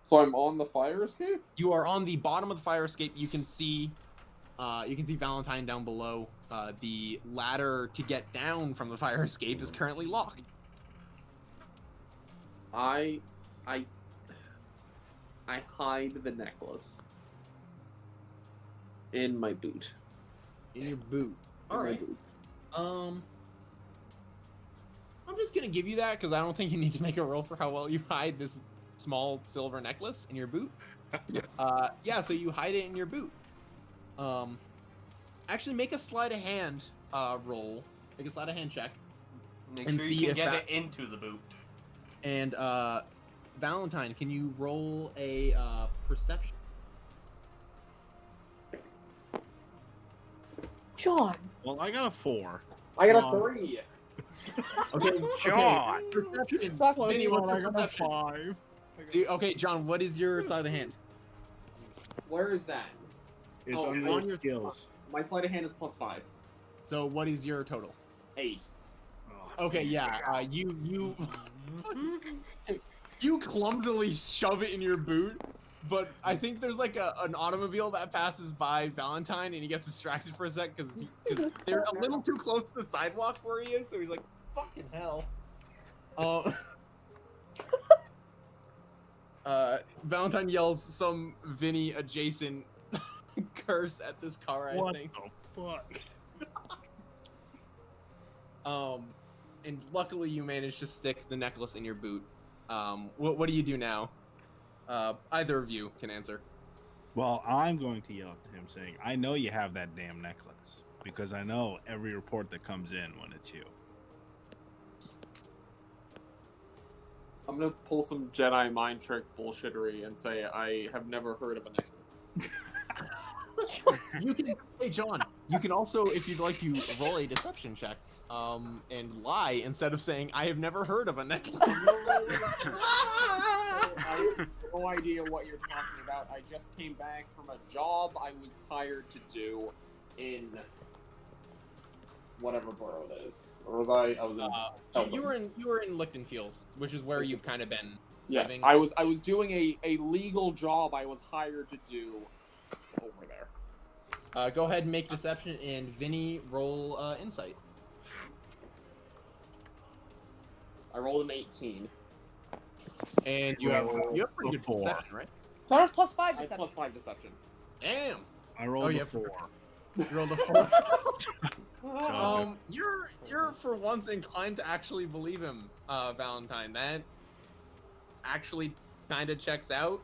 So I'm on the fire escape? You are on the bottom of the fire escape. You can see Valentine down below. The ladder to get down from the fire escape is currently locked. I hide the necklace in my boot. In your boot. In All my right. boot. I'm just gonna give you that because I don't think you need to make a roll for how well you hide this small silver necklace in your boot. Yeah, so you hide it in your boot. Actually, make a sleight of hand roll. Make a sleight of hand check. Make And sure see you can if get that- it into the boot. And Valentine, can you roll a perception? John. Well, I got a 4. I got a Wow. 3. Okay, John! You Perception. suck. Vinny, what's I your got a perception? 5. Okay, John, what is your sleight of hand? Where is that? It's Oh, under on your your- skills. My sleight of hand is +5. So what is your total? 8. Oh, Okay, yeah, you you clumsily shove it in your boot, but I think there's like an automobile that passes by Valentine and he gets distracted for a sec because they're a little too close to the sidewalk where he is, so he's like, fucking hell. Valentine yells some Vinny adjacent curse at this car, I what think. the fuck? And luckily you managed to stick the necklace in your boot. What do you do now? Either of you can answer. Well, I'm going to yell at him saying, I know you have that damn necklace. Because I know every report that comes in when it's you. I'm gonna pull some Jedi mind trick bullshittery and say I have never heard of a necklace. You can, hey John, you can also, if you'd like to roll a deception check, and lie instead of saying I have never heard of a necklace. I have no idea what you're talking about. I just came back from a job I was hired to do in whatever borough it is. Or was I was in You were in Lichtenfield, which is where you've kind of been. Yes, living. I was doing a legal job I was hired to do over there. Go ahead and make deception, and Vinny roll insight. I rolled an 18. And you have pretty good Four. deception, right? Bonus +5 I have deception. plus 5 deception. Damn. I rolled yeah, a 4. You rolled a 4. So, You're for once inclined to actually believe him, Valentine. That actually kind of checks out.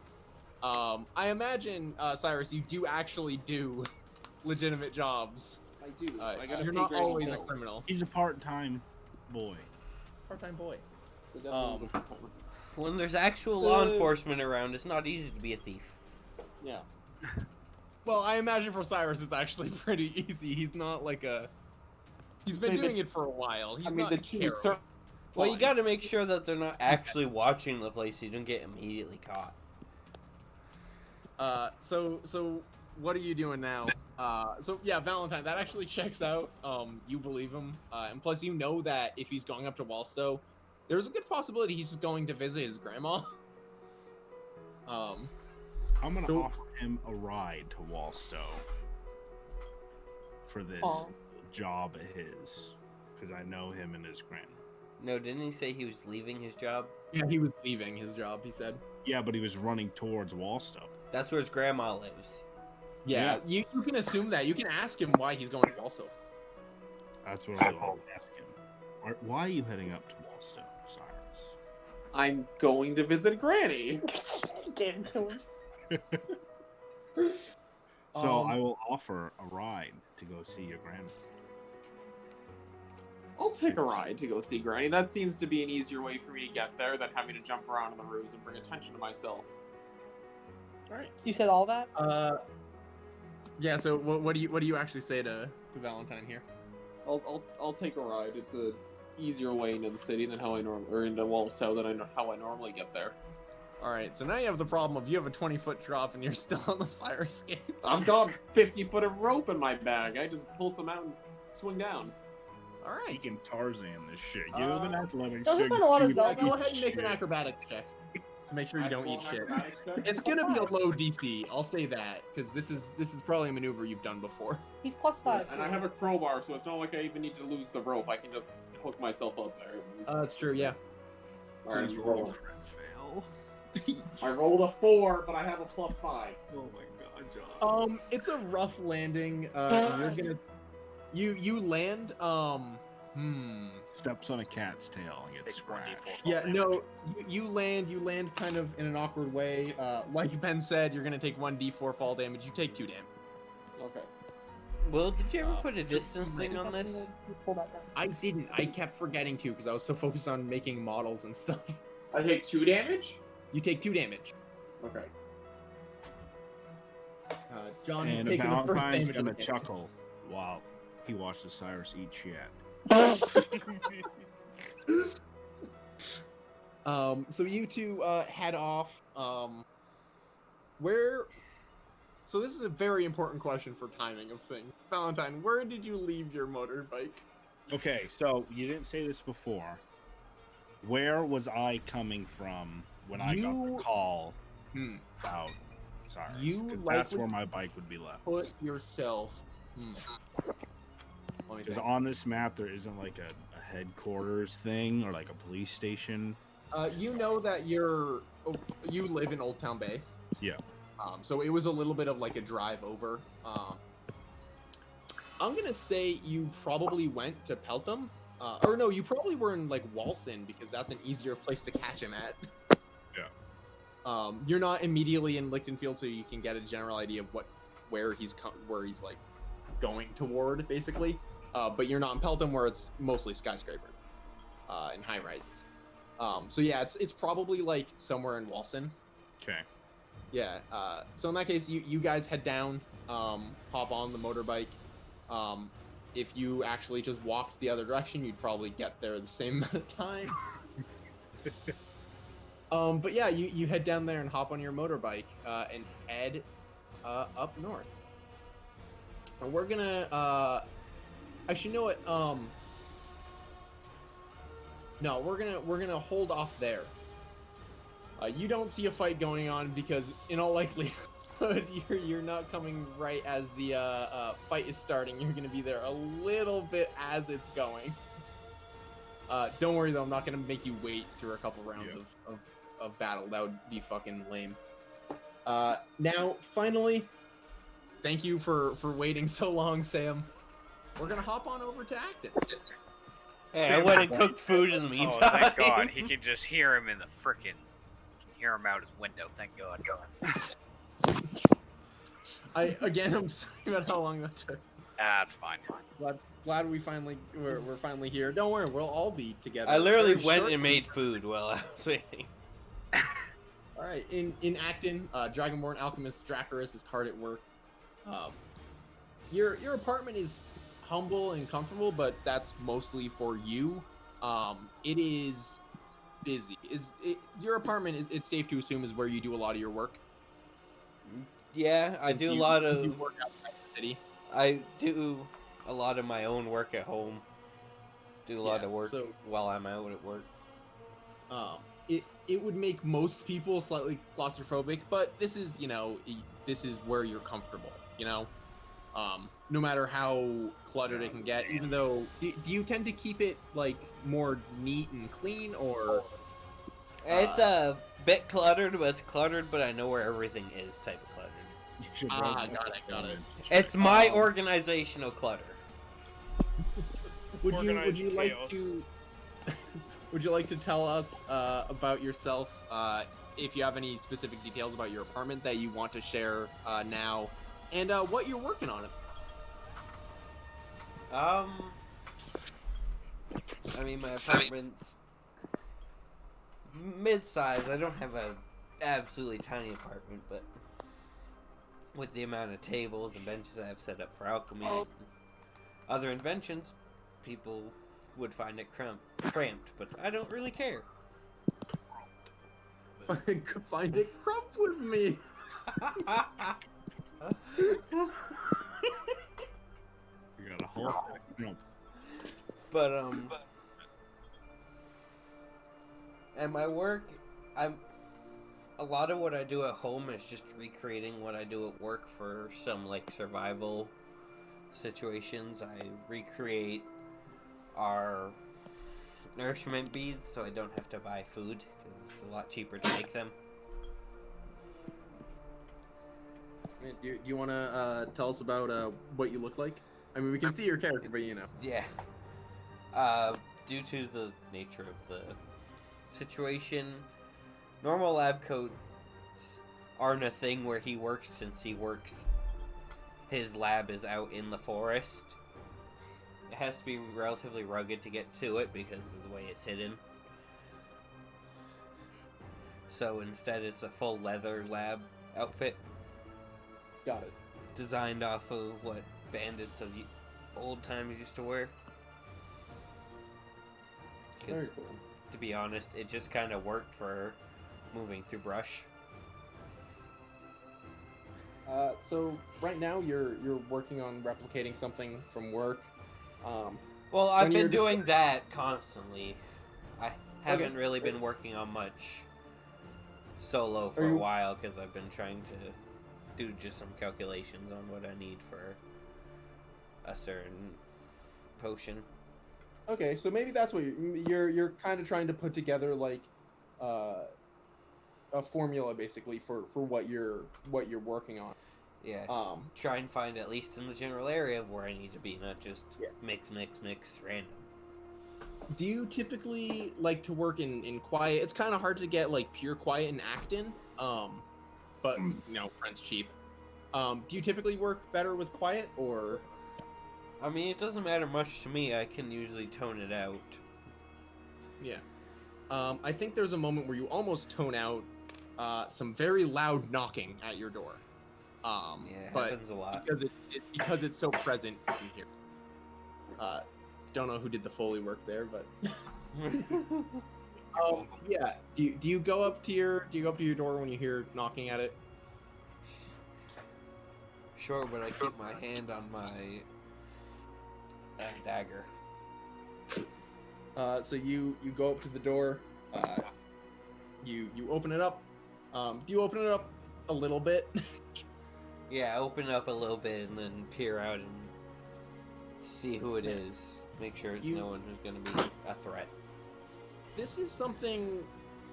I imagine, Cyrus, you do actually do legitimate jobs. I do. I gotta You're pay not Granny always a bills. criminal. he's a part-time boy. Part-time boy. The devil is a part-timer. When there's actual law enforcement around, it's not easy to be a thief. Yeah. Well, I imagine for Cyrus it's actually pretty easy. He's not like a... He's been Say the- doing it for a while. He's I mean, not the chief terrible. sir. Well, you got to make sure that they're not actually watching the place so you don't get immediately caught. So what are you doing now? So yeah, Valentine, that actually checks out. You believe him, and plus you know that if he's going up to Walstow, there's a good possibility he's just going to visit his grandma. I'm gonna So- offer him a ride to Walstow for this Aw. job of his, because I know him and his grandma. No, didn't he say he was leaving his job? Yeah, he was leaving his job. He said. Yeah, but he was running towards Walstow. That's where his grandma lives. Yeah, you can assume that. You can ask him why he's going to Walstow. That's what I'll ask him. Why are you heading up to Walstow, Cyrus? I'm going to visit Granny. Give it to him. So I will offer a ride to go see your grandma. I'll take a ride to go see Granny. That seems to be an easier way for me to get there than having to jump around in the roofs and bring attention to myself. All right. You said all that? Yeah. So what do you actually say to Valentine here? I'll take a ride. It's a easier way into the city than how I or into Walstow than how I normally get there. All right. So now you have the problem of you have a 20-foot drop and you're still on the fire escape. I've got 50-foot of rope in my bag. I just pull some out and swing down. All He right. can Tarzan this shit. Give him an athletics Doesn't check. find to a lot see of if Zelda. he Go eats ahead and make an shit. acrobatics check to make sure you don't eat shit. It's It's gonna be a low DC. I'll say that because this is probably a maneuver you've done before. He's +5. And I have a crowbar, so it's not like I even need to lose the rope. I can just hook myself up there. That's true. Yeah. Alright, Please roll. roll. Fail. I rolled a 4, but I have a +5. Oh my god, John. It's a rough landing. You're gonna you land. Steps on a cat's tail and gets Take 1d4. scratched. Yeah, no, you land kind of in an awkward way. Like Ben said, you're gonna take 1d4 fall damage. You take 2 damage. Okay. Will, did you ever put a distance thing on this? Pull that down. I didn't. I kept forgetting to because I was so focused on making models and stuff. I take 2 damage? You take 2 damage. Okay. John has And taken the first Valentine's damage. of gonna the chuckle while he watches Cyrus eat shit. So you two head off. Where? So this is a very important question for timing of things. Valentine, where did you leave your motorbike? Okay, so you didn't say this before. Where was I coming from when I got You- the call Hmm. about Cyrus? You 'Cause that's likely- where my bike would be left. Put yourself. Let me Because think. on this map there isn't like a headquarters thing or like a police station. You know that you live in Old Town Bay. Yeah. So it was a little bit of like a drive over. I'm gonna say you probably went to Peltham or no, you probably were in like Walson because that's an easier place to catch him at. Yeah. You're not immediately in Lichtenfield, so you can get a general idea of where he's like going toward, basically. But you're not in Pelton, where it's mostly skyscraper and high rises. So yeah, it's probably like somewhere in Walson. Okay. Yeah. So in that case, you guys head down, hop on the motorbike. If you actually just walked the other direction, you'd probably get there the same amount of time. But yeah, you head down there and hop on your motorbike and head up north. And we're gonna actually, you know what? No, we're gonna hold off there. You don't see a fight going on because, in all likelihood, you're not coming right as the fight is starting. You're gonna be there a little bit as it's going. Don't worry though, I'm not gonna make you wait through a couple rounds of battle. That would be fucking lame. Now, finally, thank you for waiting so long, Sam. We're gonna hop on over to Acton. Hey, I went and cooked food in the Oh, meantime. thank God. He can just hear him in the frickin'... hear him out his window. Thank God. I'm sorry about how long that took. That's fine. Glad we're finally here. Don't worry, we'll all be together. I literally very went shortly. and made food while I was waiting. All right, in Acton, Dragonborn alchemist Drakorus is hard at work. Your apartment is humble and comfortable, but that's mostly for you. It is busy. Your apartment? It's safe to assume is where you do a lot of your work. Yeah, I Since do a you- lot you of. work outside the city. I do a lot of my own work at home. Do a lot Yeah, of work so- while I'm out at work. It would make most people slightly claustrophobic, but this is where you're comfortable, no matter how cluttered it can get. Even though, do you tend to keep it like more neat and clean, or It's a bit cluttered, but it's cluttered, but I know where everything is type of cluttered. You should got it. It's my Um, organizational clutter. would Organized you like chaos. to would you like to tell us about yourself, if you have any specific details about your apartment that you want to share now, and what you're working on? I mean, my apartment's mid-size. I don't have a absolutely tiny apartment, but with the amount of tables and benches I have set up for alchemy and other inventions, people would find it cramped, but I don't really care. Find it crump with me. You got a whole nope. But at my work, a lot of what I do at home is just recreating what I do at work for some like survival situations. I recreate our nourishment beads so I don't have to buy food because it's a lot cheaper to make them. Do you want to tell us about what you look like? I mean, we can see your character, but Yeah. Due to the nature of the situation, normal lab coats aren't a thing where he works since his lab is out in the forest. It has to be relatively rugged to get to it because of the way it's hidden. So instead it's a full leather lab outfit. got it. Designed off of what bandits of the old times used to wear. 'Cause, Very cool. to be honest, it just kind of worked for moving through brush. So right now you're working on replicating something from work. Well, I've When you're been just- doing that constantly. I haven't really been working on much solo for Are a you- while because I've been trying to do just some calculations on what I need for a certain potion. Okay, so maybe that's what you're kind of trying to put together, like a formula basically for what you're working on. Yeah, Um, try and find at least in the general area of where I need to be, not just Yeah. mix random. Do you typically like to work in quiet? It's kind of hard to get like pure quiet in Acton. But rent's cheap. Do you typically work better with quiet or? I mean, it doesn't matter much to me. I can usually tone it out. Yeah. I think there's a moment where you almost tone out some very loud knocking at your door. Yeah, it but happens a lot. because it's so present, you can hear. Don't know who did the Foley work there, but. Yeah. Do you go up to your door when you hear knocking at it? Sure, but I keep my hand on my dagger. So you go up to the door. You open it up. Do you open it up a little bit? Yeah, open it up a little bit and then peer out and see who it is. Make sure it's no one who's going to be a threat. This is something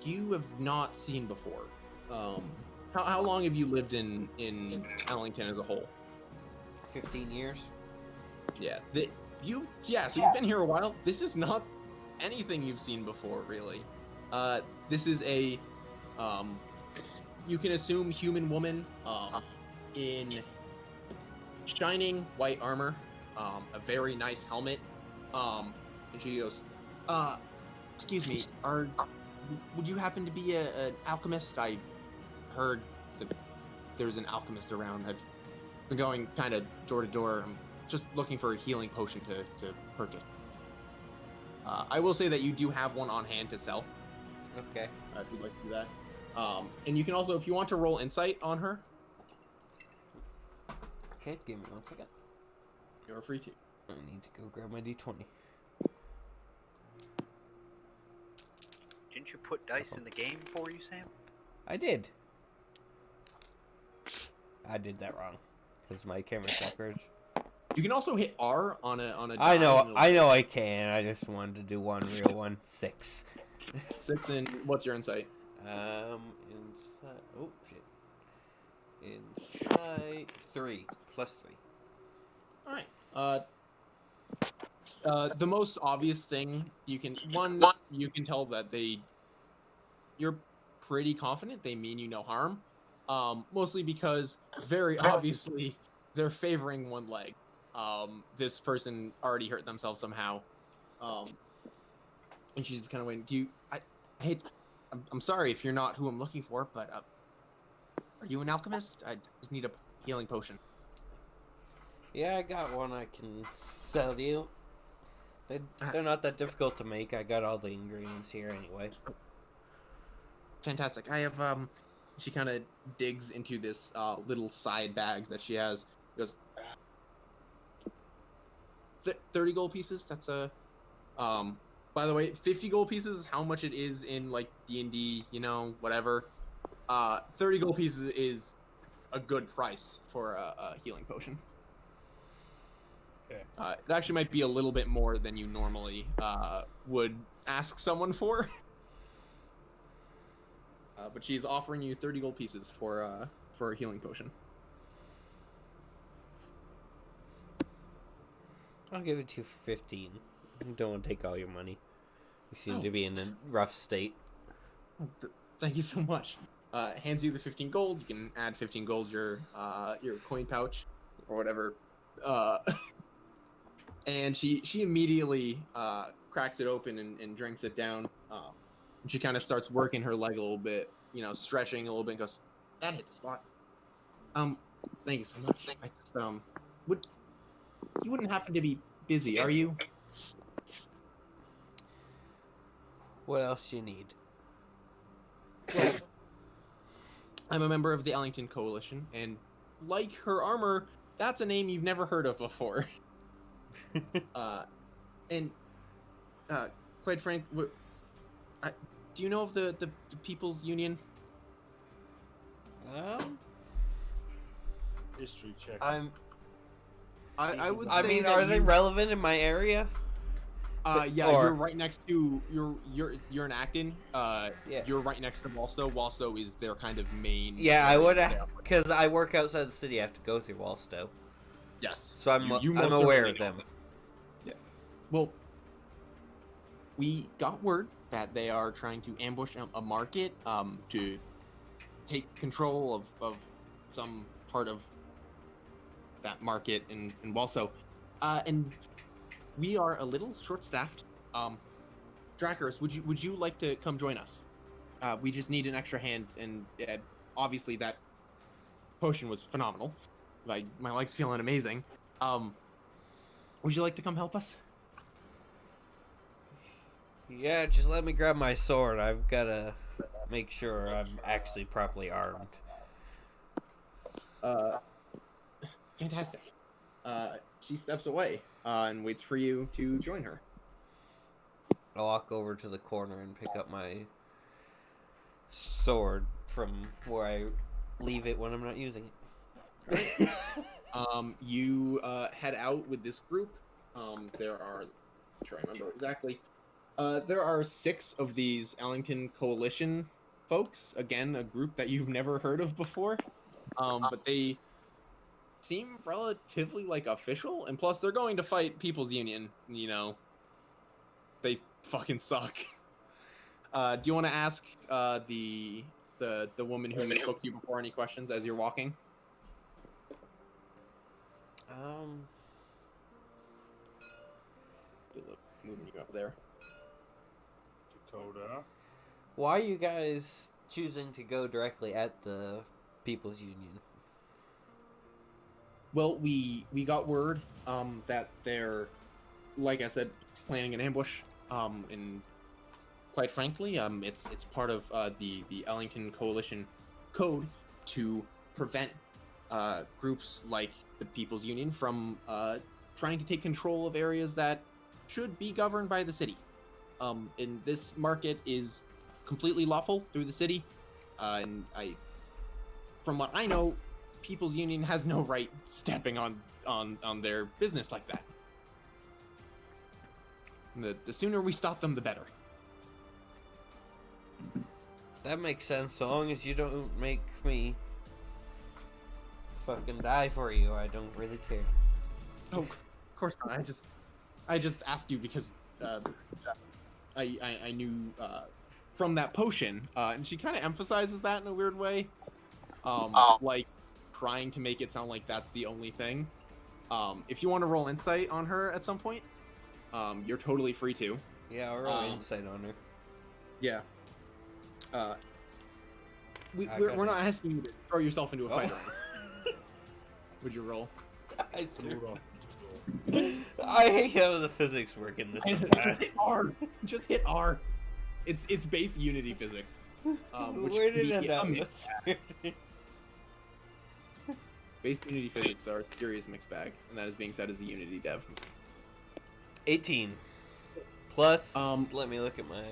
you have not seen before. How long have you lived in Ellington as a whole? 15 years. Yeah. So you've been here a while. This is not anything you've seen before, really. This is a you can assume human woman in shining white armor, a very nice helmet. And she goes, excuse me, would you happen to be an alchemist? I heard that there's an alchemist around. I've been going kind of door to door. I'm just looking for a healing potion to purchase. I will say that you do have one on hand to sell. Okay. If you'd like to do that. And you can also, if you want to roll insight on her. Okay, give me 1 second. You're free to. I need to go grab my d20. Didn't you put dice in the game for you, Sam? I did. I did that wrong because my camera's backwards. You can also hit R on a. I know I can. I just wanted to do one real one. 6. 6 and what's your insight? Inside. Oh shit. Inside 3 plus 3. All right. The most obvious thing you can tell that you're pretty confident they mean you no harm. Mostly because very obviously they're favoring one leg. This person already hurt themselves somehow. And she's just kind of waiting. I'm sorry if you're not who I'm looking for, but are you an alchemist? I just need a healing potion. Yeah, I got one I can sell you. They're not that difficult to make. I got all the ingredients here anyway. Fantastic. I have she kind of digs into this little side bag that she has. Goes 30 gold pieces. That's a by the way, 50 gold pieces is how much it is in like D&D, whatever. 30 gold pieces is a good price for a healing potion. Okay. It actually might be a little bit more than you normally would ask someone for. But she's offering you 30 gold pieces for a healing potion. I'll give it to you 15. Don't want to take all your money. You seem to be in a rough state. Thank you so much. Hands you the 15 gold. You can add 15 gold your coin pouch or whatever. And she immediately cracks it open and drinks it down. She kind of starts working her leg a little bit, stretching a little bit. And goes, that hit the spot. Thank you so much. I just you wouldn't happen to be busy, are you? What else you need? Well, I'm a member of the Ellington Coalition, and like her armor, that's a name you've never heard of before. And quite frank, do you know of the People's Union? History check. I would. I say mean, that are they relevant in my area? Yeah, Or- you're right next to you're in Acton. Yeah. You're right next to Walstow. Walstow is their kind of main. Yeah, I would have, because I work outside the city. I have to go through Walstow. Yes. So I'm You most aware certainly of them. know. Yeah. Well, we got word that they are trying to ambush a market to take control of some part of that market in Walso. And we are a little short-staffed. Drakorus, would you like to come join us? We just need an extra hand, and obviously that potion was phenomenal. Like, my leg's feeling amazing. Would you like to come help us? Yeah, just let me grab my sword. I've got to make sure I'm actually properly armed. Fantastic. She steps away and waits for you to join her. I'll walk over to the corner and pick up my sword from where I leave it when I'm not using it. You head out with this group. There are, I'm trying to remember exactly. There are 6 of these Ellington Coalition folks. Again, a group that you've never heard of before. But they seem relatively like official, and plus they're going to fight People's Union. You know, they fucking suck. Do you want to ask the woman who spoke to you before any questions as you're walking? Moving you up there. Dakota. Why are you guys choosing to go directly at the People's Union? Well, we got word that they're, like I said, planning an ambush. And quite frankly, it's part of the Ellington Coalition code to prevent groups like the People's Union from trying to take control of areas that should be governed by the city. And this market is completely lawful through the city, and from what I know, People's Union has no right stepping on their business like that. The sooner we stop them, the better. That makes sense, so long as you don't make me fucking die for you. I don't really care. Oh, of course not. I just asked you because I knew from that potion, and she kind of emphasizes that in a weird way, like trying to make it sound like that's the only thing. If you want to roll insight on her at some point, you're totally free to. Yeah, I'll roll insight on her. Yeah. We're not asking you to throw yourself into a fight. Would you roll? I hate how the physics work in this. Just hit R. Just hit R. It's base Unity physics. Which Where did can it be end up? Base Unity physics are a serious mixed bag, and that is being said as a Unity dev. 18. Plus, let me look at my...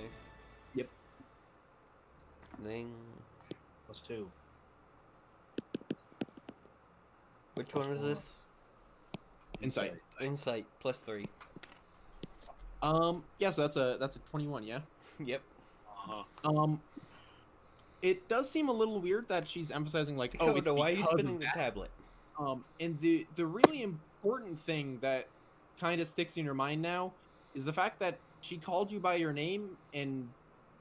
Yep. Thing. +2. Which one is this? Insight. Insight, +3. Yeah, so that's a 21, yeah? Yep. It does seem a little weird that she's emphasizing, like, Oh, it's why are you because spinning of the that. tablet? And the really important thing that kind of sticks in your mind now is the fact that she called you by your name and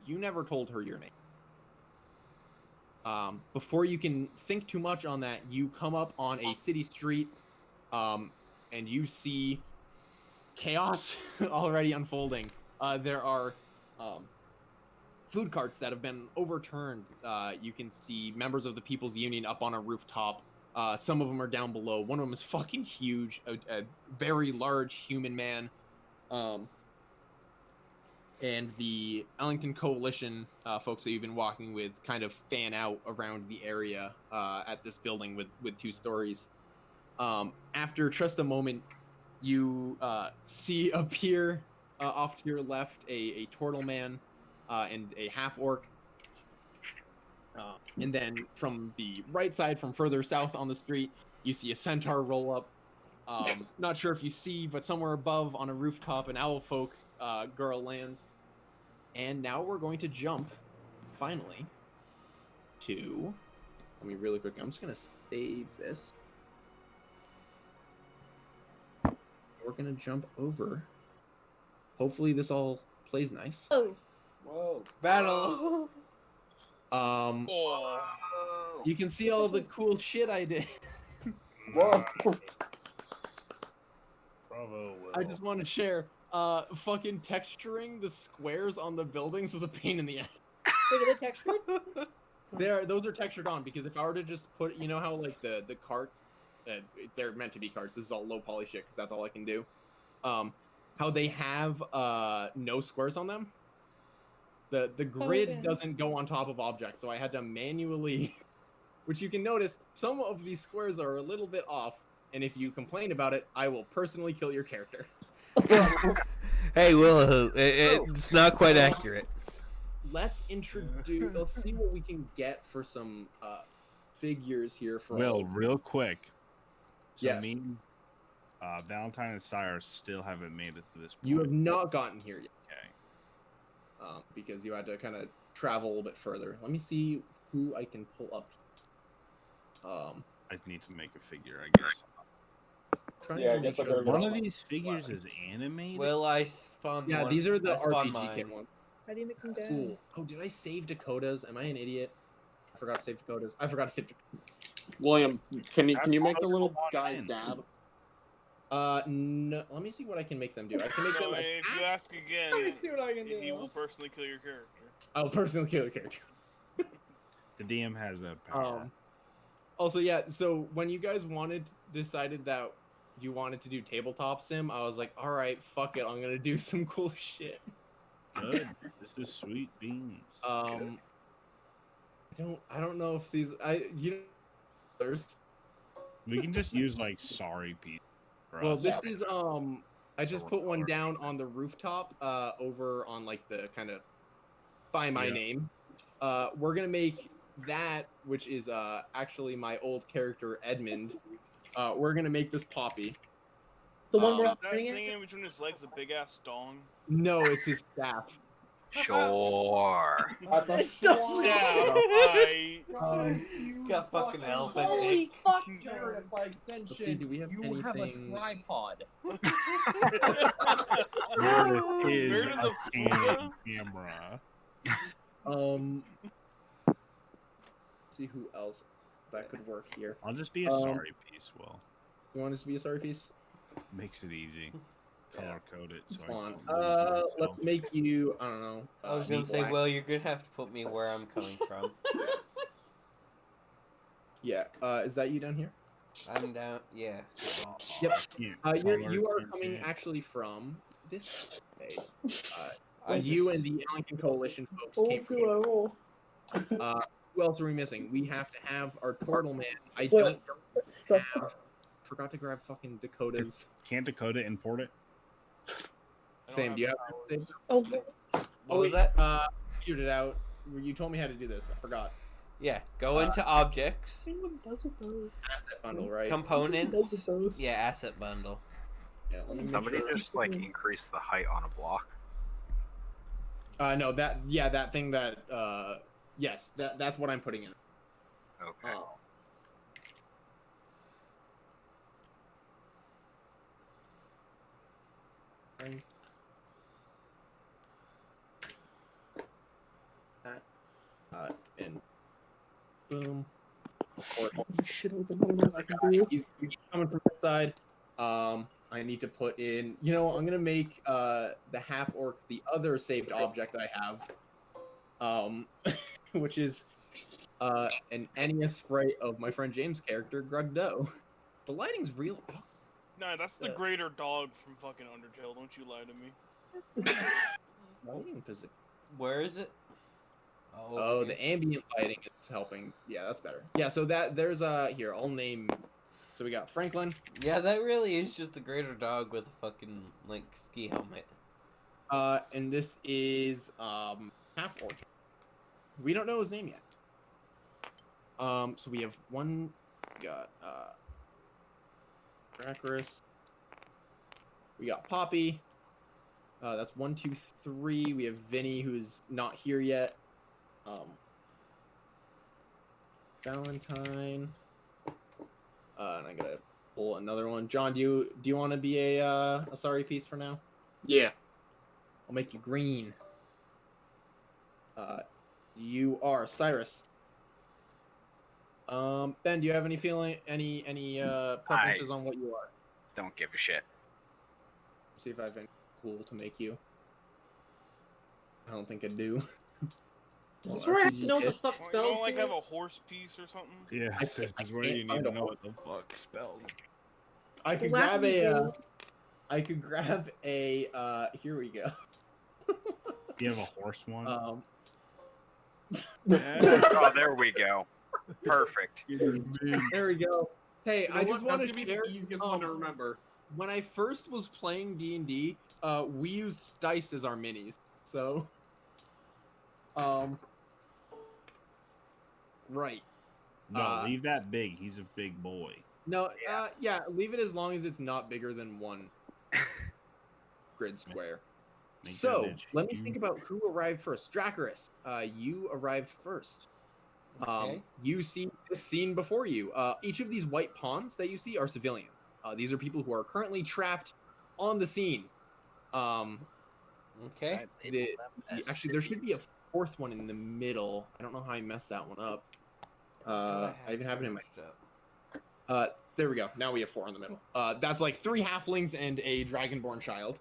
you never told her your name. Before you can think too much on that, you come up on a city street, and you see chaos already unfolding. There are food carts that have been overturned. You can see members of the People's Union up on a rooftop. Some of them are down below. One of them is fucking huge, a very large human man. And the Ellington Coalition folks that you've been walking with kind of fan out around the area at this building with 2 stories. After just a moment, you see appear off to your left a turtle man and a half-orc. And then from the right side, from further south on the street, you see a centaur roll up. Not sure if you see, but somewhere above on a rooftop, an owl folk girl lands. And now we're going to jump, finally, to... Let me really quick. I'm just going to save this. We're going to jump over. Hopefully this all plays nice. Whoa. Battle. Oh. You can see all the cool shit I did. Whoa. Bravo, Will. I just want to share. Fucking texturing the squares on the buildings was a pain in the ass. Wait, are they textured? Those are textured on because if I were to just put, you know how like the carts, they're meant to be carts. This is all low poly shit because that's all I can do. How they have no squares on them. The grid yeah. doesn't go on top of objects, so I had to manually. Which you can notice, some of these squares are a little bit off, and if you complain about it, I will personally kill your character. Hey, Will, it's not quite accurate. Let's see what we can get for some figures here. For Will, real quick. So Yes. me, Valentine and Cyrus still haven't made it to this point. You have not gotten here yet. Okay. Because you had to kind of travel a little bit further. Let me see who I can pull up. I need to make a figure, I guess. Trying Yeah, to I make guess I sure- better One of these figures is animated. Will, I spawned Yeah, one. these are the I spawned RPG mine. kit ones. How do you make them down? Cool. Oh, did I save Dakotas? Am I an idiot? I forgot to save Dakotas. I forgot to save. William, can you make the That's little the one guy's in. dad? No. Let me see what I can make them do. I can make So them. if you ask again, Let me see what I can he do. will personally kill your character. I'll personally kill a character. The DM has that power. Also, yeah. So when you guys decided that you wanted to do tabletop sim, I was like, all right, fuck it, I'm gonna do some cool shit. Good. This is sweet beans. I don't know if these there's. We can just use like sorry Pete. for Well, us. this is I just put one down on the rooftop over on like the kind of by my Yeah. name. We're gonna make that, which is actually my old character Edmund. We're gonna make this Poppy. The one we're Is all that doing thing it? in between his legs a big ass dong? No, it's his staff. Sure. That's a It doesn't- swan. Yeah, You Got fucking elephant Holy dick. fuck, Jared, John. by Let's see, extension, do we have you have a anything- tripod. There is Where a did the Canon camera. See who else that could work here. I'll just be a Um, sorry piece. Will You want us to be a sorry piece? makes it easy. Color code it. So I Hold on. can lose Let's myself. make you. I don't know. I was gonna neat say, black. Will, you're gonna have to put me where I'm coming from. Yeah. Is that you down here? I'm down. Yeah. Yep. Yeah, You color are coming code. actually from this. Okay. I You just- and the Ellington Coalition folks Oh, came from. do I roll? Who else are we missing? We have to have our turtle man. I What? don't have. Forgot to grab fucking Dakotas. Can't Dakota import it? I don't Sam, do you have power. that saved? Oh, What was that? Figured it out. You told me how to do this. I forgot. Yeah. Go into objects, anyone does with those? Asset bundle, right? Does components. with those? Yeah, asset bundle. Yeah, let me make Somebody sure. just like increase the height on a block. No, that thing that yes, that's what I'm putting in. Okay. Right. That and boom. Shit, with the numbers I can do. He's coming from this side. I need to put in. You know, I'm gonna make the half orc the other saved object I have, which is an NES sprite of my friend James' character Grugdo. The lighting's real. Nah, that's the Yeah. greater dog from fucking Undertale. Don't you lie to me. Lighting position. Where is it? Oh, here. the ambient lighting is helping. Yeah, that's better. Yeah, so there's here. I'll name. So we got Franklin. Yeah, that really is just a greater dog with a fucking like ski helmet. And this is half orc. We don't know his name yet. So we have one. We got Drakorus. We got Poppy. That's 1, 2, 3. We have Vinny, who's not here yet. Valentine. And I gotta pull another one. John, do you want to be a sorry piece for now? Yeah. I'll make you green. You are Cyrus. Ben, do you have any preferences on what you are? Don't give a shit. See if I have any cool to make you. I don't think I do. Is this where I have to know what the fuck You spells don't like do? have a horse piece or something? Yeah, I this can't- is I where can't you need find to a know horse. what the fuck spells. I could Well, grab that a. would I could grab a. Here we go. You have a horse one? Oh, there we go. Perfect. There we go. Hey, You know I just what? want That's to gonna be share. the easiest one to remember. When I first was playing D&D, we used dice as our minis. So, right. No, leave that big. He's a big boy. No, yeah, leave it as long as it's not bigger than one grid square. Make that So, bitch let me huge. think about who arrived first. Drakorus, you arrived first. Okay. You see this scene before you. Each of these white pawns that you see are civilian. These are people who are currently trapped on the scene. Okay. Actually, there should be a fourth one in the middle. I don't know how I messed that one up. I even have it in my... there we go. Now we have 4 in the middle. That's like 3 halflings and a dragonborn child.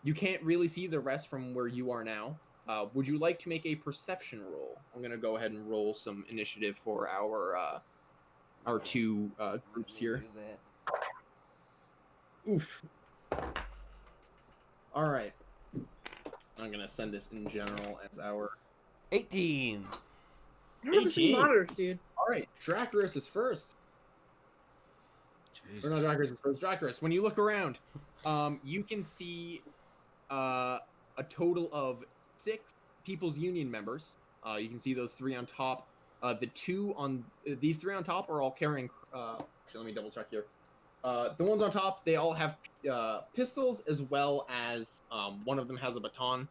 You can't really see the rest from where you are now. Would you like to make a perception roll? I'm gonna go ahead and roll some initiative for our 2 groups here. Oof. All right. I'm gonna send this in general as our 18. What are the 18. monitors, dude? All right. Drakorus is first. Or not Drakorus is first. Drakorus. When you look around, you can see a total of 6 People's Union members. You can see those 3 on top. These 3 on top are all carrying. Actually, let me double check here. The ones on top, they all have pistols, as well as one of them has a baton.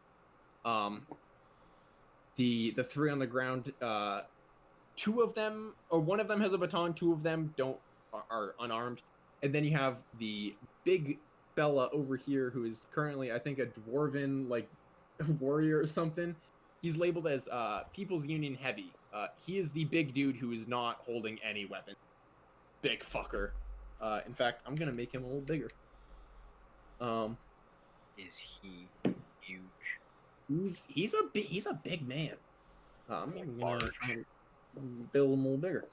The 3 on the ground, 2 of them, or one of them has a baton. 2 of them are unarmed, and then you have the big fella over here who is currently, I think, a dwarven like warrior or something. He's labeled as People's Union Heavy. He is the big dude who is not holding any weapon. Big fucker. In fact, I'm gonna make him a little bigger. Is he huge? He's a big man. I'm even gonna Large. try and build him a little bigger.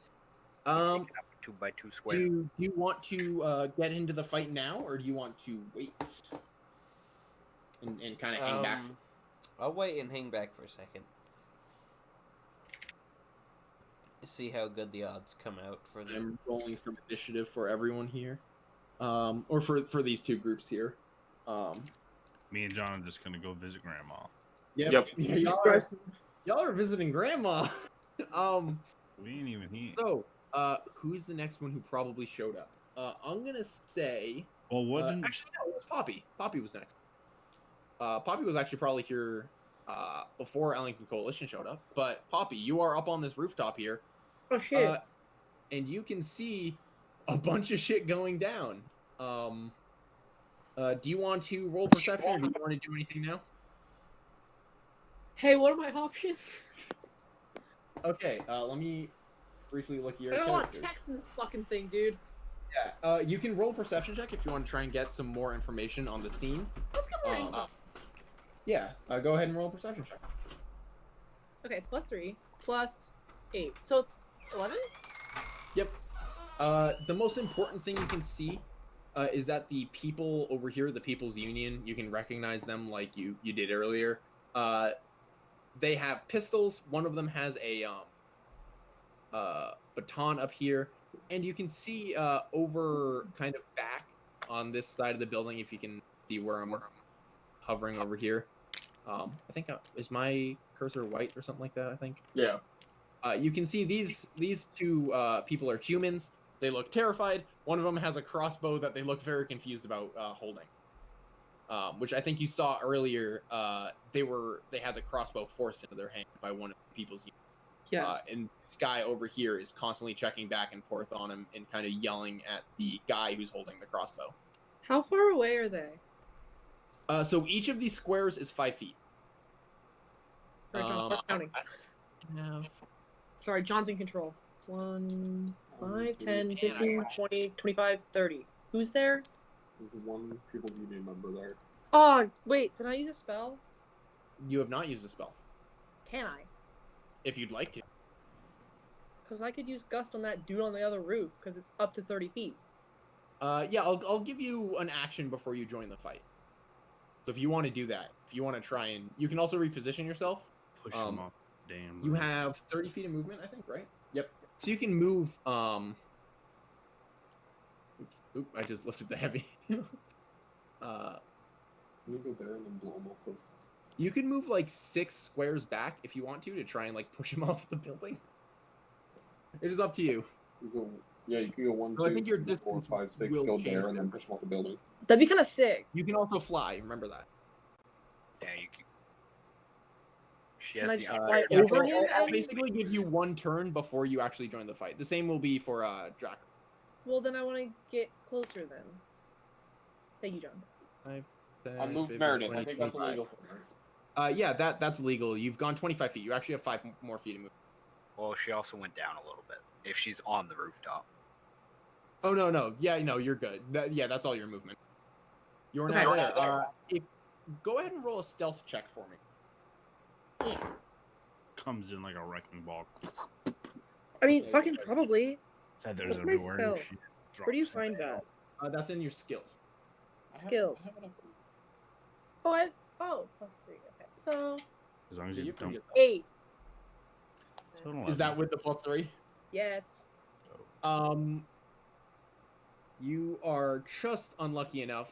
2x2 square. Do you want to get into the fight now, or do you want to wait and kind of hang back? I'll wait and hang back for a second. See how good the odds come out for them. I'm rolling some initiative for everyone here, or for these 2 groups here. Me and John are just gonna go visit Grandma. Yep. Y'all are visiting Grandma. We ain't even here. So, who's the next one who probably showed up? I'm gonna say. Well, what didn't... Actually, no, it was Poppy. Poppy was next. Poppy was actually probably here before Ellington Coalition showed up. But Poppy, you are up on this rooftop here. Oh shit. And you can see a bunch of shit going down. Do you want to roll perception, or do you want to do anything now? Hey, what are my options? Okay, let me briefly look at your I don't want characters. text in this fucking thing, dude. Yeah, you can roll perception check if you want to try and get some more information on the scene. Let's get more info. Yeah, go ahead and roll a perception check. Okay, it's +3 +8, so 11. Yep. The most important thing you can see is that the people over here, the People's Union, you can recognize them like you did earlier. They have pistols. One of them has a baton up here, and you can see over kind of back on this side of the building, if you can see where I'm hovering over here. I think is my cursor white or something like that? I think. Yeah. You can see these 2 people are humans. They look terrified. One of them has a crossbow that they look very confused about holding. Which I think you saw earlier. They had the crossbow forced into their hand by one of the People's Union. Yes. And this guy over here is constantly checking back and forth on him and kind of yelling at the guy who's holding the crossbow. How far away are they? So each of these squares is 5 feet. Sorry, John, start counting. Sorry, John's in control. 1, 5, 10, 15, 20, 25, 30. Who's there? There's one People's Union member there. Oh, wait, did I use a spell? You have not used a spell. Can I? If you'd like to. Because I could use Gust on that dude on the other roof, because it's up to 30 feet. Yeah, I'll give you an action before you join the fight. So if you want to do that, if you want to try and... You can also reposition yourself. Push them up. Damn. You have 30 feet of movement, I think, right? Yep. So you can move... Oop, I just lifted the heavy. You go there and then blow him off the... You can move like 6 squares back if you want to try and like push him off the building. It is up to you. You can go 1, So 2, I think your 3, 4, distance 5, 6, will go change there and then them. push him off the building. That'd be kind of sick. You can also fly. Remember that. Yeah, you can. She Can has I the just upper- fly Yeah, over so him? I'll And... basically give you 1 turn before you actually join the fight. The same will be for Drakorus. Well, then I want to get closer then. Thank you, John. I moved Meredith. I think that's illegal. Yeah, that's legal. You've gone 25 feet. You actually have 5 more feet to move. Well, she also went down a little bit. If she's on the rooftop. Oh, no. Yeah, no, you're good. Yeah, that's all your movement. You're Okay. not there. Go ahead and roll a stealth check for me. Comes in like a wrecking ball. I mean, fucking probably. Feathers What's my everywhere. and spell? shit. Where do you Drops find down. that? That's in your skills. Skills. Oh, plus 3. Okay, so As long as So you you can don't. get 8. So an Is that 11. with the +3? Yes. You are just unlucky enough.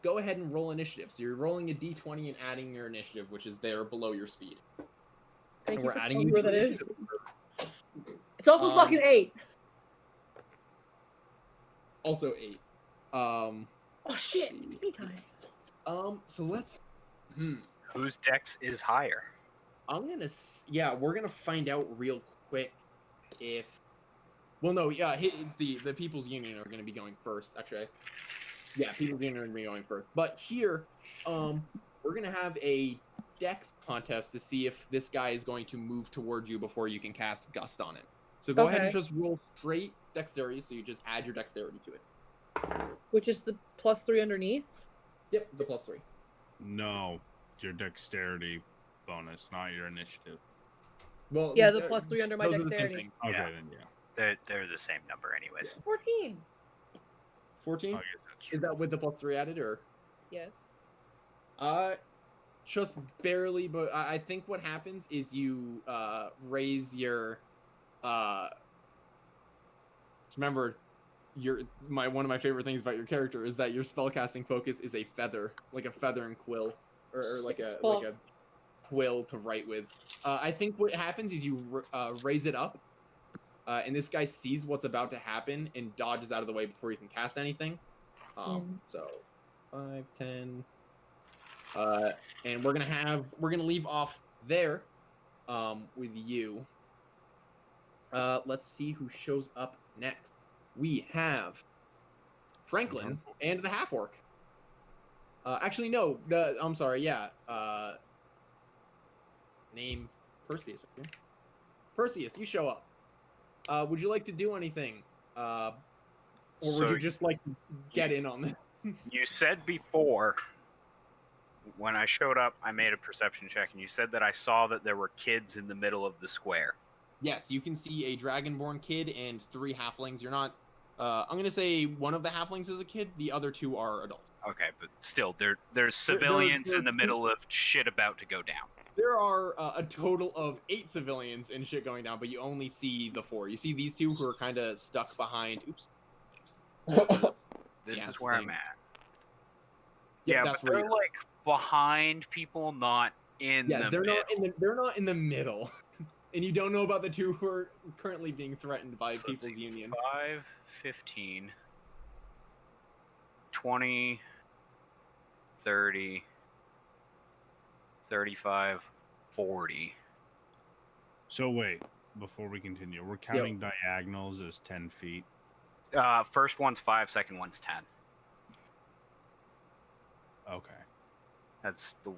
Go ahead and roll initiative. So you're rolling a d20 and adding your initiative, which is there below your speed. Thank And you we're for adding telling you me to where that is. initiative. It's also Um, fucking 8. Also 8. Oh shit, it's me time. So let's. Whose dex is higher? I'm gonna. Yeah, we're gonna find out real quick if. Well, no, yeah, the People's Union are gonna be going first. Actually, yeah, People's Union are gonna be going first. But here, we're gonna have a dex contest to see if this guy is going to move towards you before you can cast Gust on it. So go ahead and Okay. just roll straight dexterity. So you just add your dexterity to it. Which is the +3 underneath. Yep, the +3. No, your dexterity bonus, not your initiative. Well, Yeah, the +3 under my those are the same dexterity. thing. Okay, Yeah. then yeah. They're the same number, anyways. 14. 14. I guess that's true. Is that with the +3 added or? Yes. Just barely, but I think what happens is you raise your remember one of my favorite things about your character is that your spellcasting focus is a feather, like a feather and quill, or like a quill to write with. I think what happens is you raise it up, and this guy sees what's about to happen and dodges out of the way before you can cast anything. So 5, 10. And we're gonna leave off there with you. Let's see who shows up next. We have Franklin and the half orc. Actually, no. I'm sorry. Yeah. Name Perceus. Okay. Perceus, you show up. Would you like to do anything, or would So you just like to get in on this? You said before, when I showed up, I made a perception check, and you said that I saw that there were kids in the middle of the square. Yes, you can see a dragonborn kid and 3 halflings. You're not. I'm gonna say one of the halflings is a kid. The other 2 are adults. Okay, but still, there's civilians in the middle of shit about to go down. There are a total of 8 civilians and shit going down, but you only see the 4. You see these 2 who are kind of stuck behind. Oops. This Yeah, is where same. I'm at. Yeah, Yeah, that's but where they're you're- like behind people, not in Yeah, the they're middle. they're not in the middle, and you don't know about the 2 who are currently being threatened by So People's it's Union. 5, 15, 20, 30, 35, 40. So wait, before we continue, we're counting diagonals as 10 feet. First one's 5, second one's 10. Okay. That's the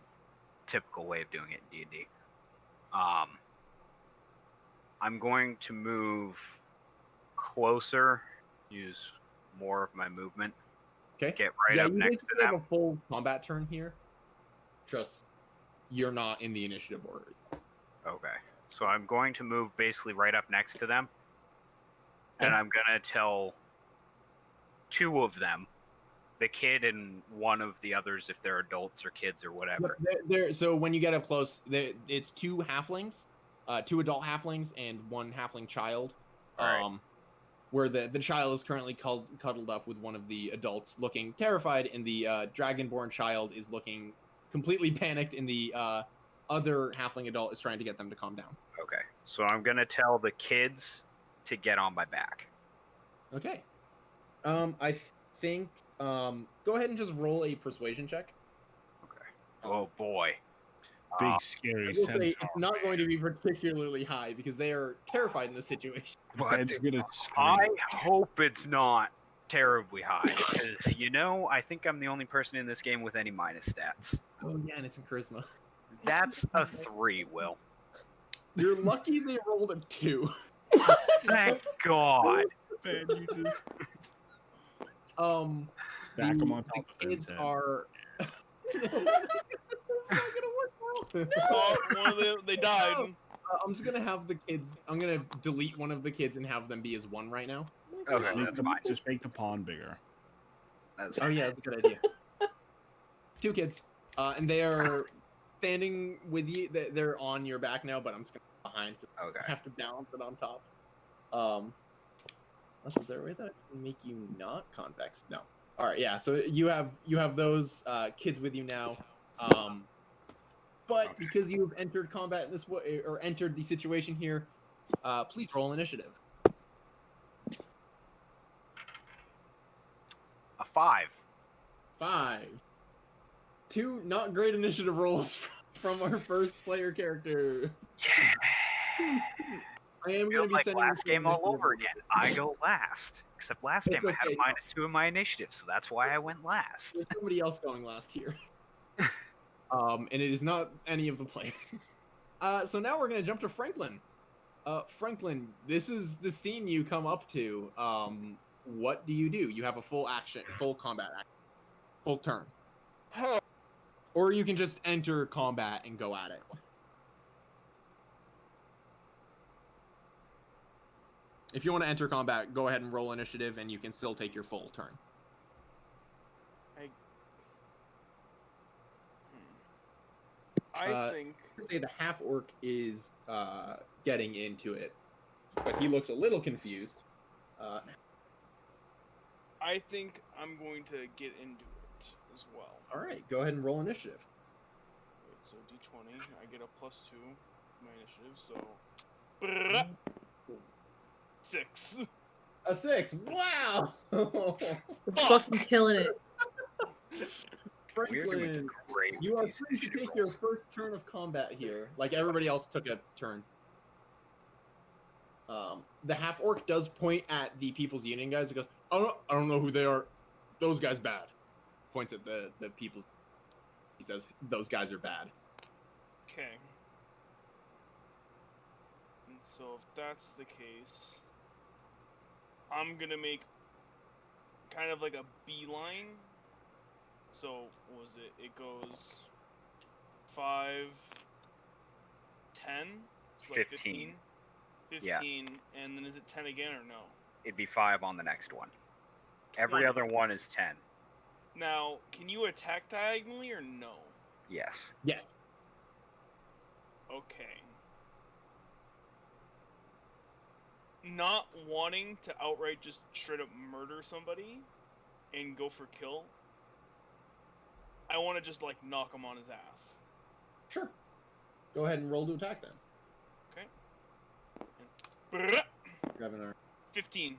typical way of doing it in D&D. I'm going to move closer, use more of my movement. Okay. Get right yeah, up you next to basically have them. a full combat turn here. Just you're not in the initiative order. Okay. So I'm going to move basically right up next to them. Okay. And I'm going to tell two of them, the kid and one of the others, if they're adults or kids or whatever. So when you get up close, it's two halflings, two adult halflings and one halfling child. All right. Where the child is currently cuddled up with one of the adults, looking terrified, and the dragonborn child is looking completely panicked, and the other halfling adult is trying to get them to calm down. Okay. So I'm going to tell the kids to get on my back. Okay. I think go ahead and just roll a persuasion check. Okay. Oh boy. Big scary I will say centaur. it's not going to be particularly high because they are terrified in this situation. Ben's gonna scream. I hope it's not terribly high because I think I'm the only person in this game with any minus stats. Oh yeah, and it's in charisma. That's a 3, Will. You're lucky they rolled a 2. Thank God. Ben, you just stack them on top of the kids Ben's head. are. It's not gonna work well. Oh, one of them, they died. I'm just gonna have the kids. I'm gonna delete one of the kids and have them be as 1 right now. Okay, Just make that's the- fine. Just make the pond bigger. That's Oh fine. yeah, that's a good idea. 2 kids, and they are standing with you. They're on your back now, but I'm just gonna be behind. Okay. I have to balance it on top. Is there a way that I can make you not convex? No. All right, yeah. So you have those kids with you now. But because you've entered combat in this way, or entered the situation here, please roll initiative. A 5. 5. 2 not great initiative rolls from our first player characters. Yeah. I am going Feels to be like sending you last some game all initiative over rolls. again. I go last. Except last It's game I had a okay, no. -2 in my initiative, so that's why I went last. There's somebody else going last here. And it is not any of the players. So now we're going to jump to Franklin. Franklin, this is the scene you come up to. What do? You have a full combat action, full turn. Or you can just enter combat and go at it. If you want to enter combat, go ahead and roll initiative, and you can still take your full turn. I think I'd say the half orc is getting into it, but he looks a little confused. I think I'm going to get into it as well. All right, go ahead and roll initiative. Wait, so D20, I get a +2 to my initiative, so 6. A 6. Wow. Fucking killing it. We're doing Franklin, great. you are with these free to initiative take your rolls. first turn of combat here. Like everybody else took a turn. The half orc does point at the People's Union guys. It goes, I don't know who they are. Those guys bad. Points at the People's. He says, those guys are bad. Okay. And so if that's the case, I'm gonna make kind of like a beeline. So what was it? It goes 5, 10, so like 15. 15, Yeah. and then is it 10 again or no? It'd be 5 on the next one. Every 20. other one is 10. Now, can you attack diagonally or no? Yes. Yes. Okay. Not wanting to outright just straight up murder somebody and go for kill, I want to just like knock him on his ass. Sure. Go ahead and roll to attack then. Okay. Grab an 15.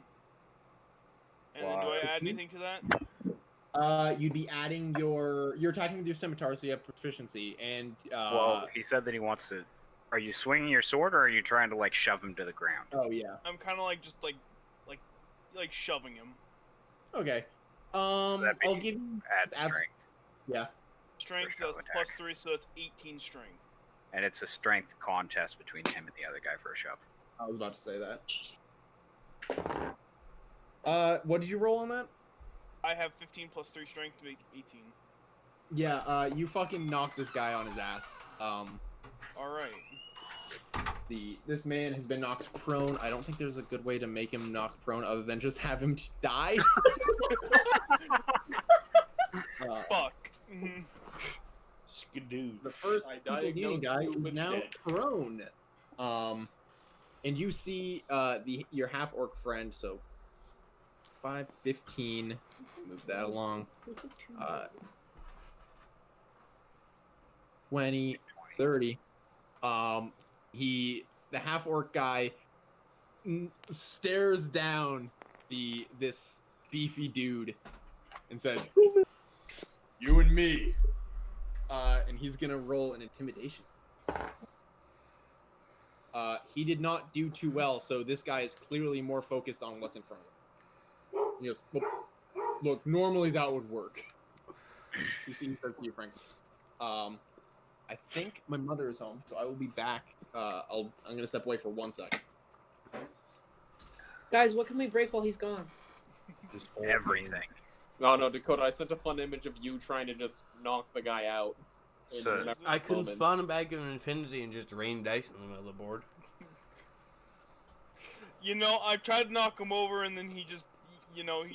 And then do I add anything to that? You'd be adding you're attacking with your scimitar, so you have proficiency, and Well, he said that he wants to. Are you swinging your sword, or are you trying to like shove him to the ground? oh yeah, I'm kind of like just like shoving him. okay. that'd be I'll give you Add add- strength. yeah. Strength, First so that's shove +3, so that's 18 strength. And it's a strength contest between him and the other guy for a shove. I was about to say that. What did you roll on that? I have 15 +3 strength to make 18. Yeah, you fucking knocked this guy on his ass. Alright. This man has been knocked prone. I don't think there's a good way to make him knock prone other than just have him die. Fuck. Mhm. Skidoo. The first I People Union diagnose guy you is with now dead. prone. And you see your half orc friend, so 5, 15. Move that along. 20, 30. The half orc guy stares down this beefy dude and says, "You and me." And he's gonna roll an intimidation. He did not do too well, so this guy is clearly more focused on what's in front of him. He goes, "Look, normally that would work." He seems to you, Frank. I think my mother is home, so I will be back. I'm gonna step away for 1 second. Guys, what can we break while he's gone? This whole Everything. No, Dakota, I sent a fun image of you trying to just knock the guy out. in So- the I couldn't moments. spawn a bag of infinity and just rain dice in the middle of the board. You know, I tried to knock him over, and then he just, you know,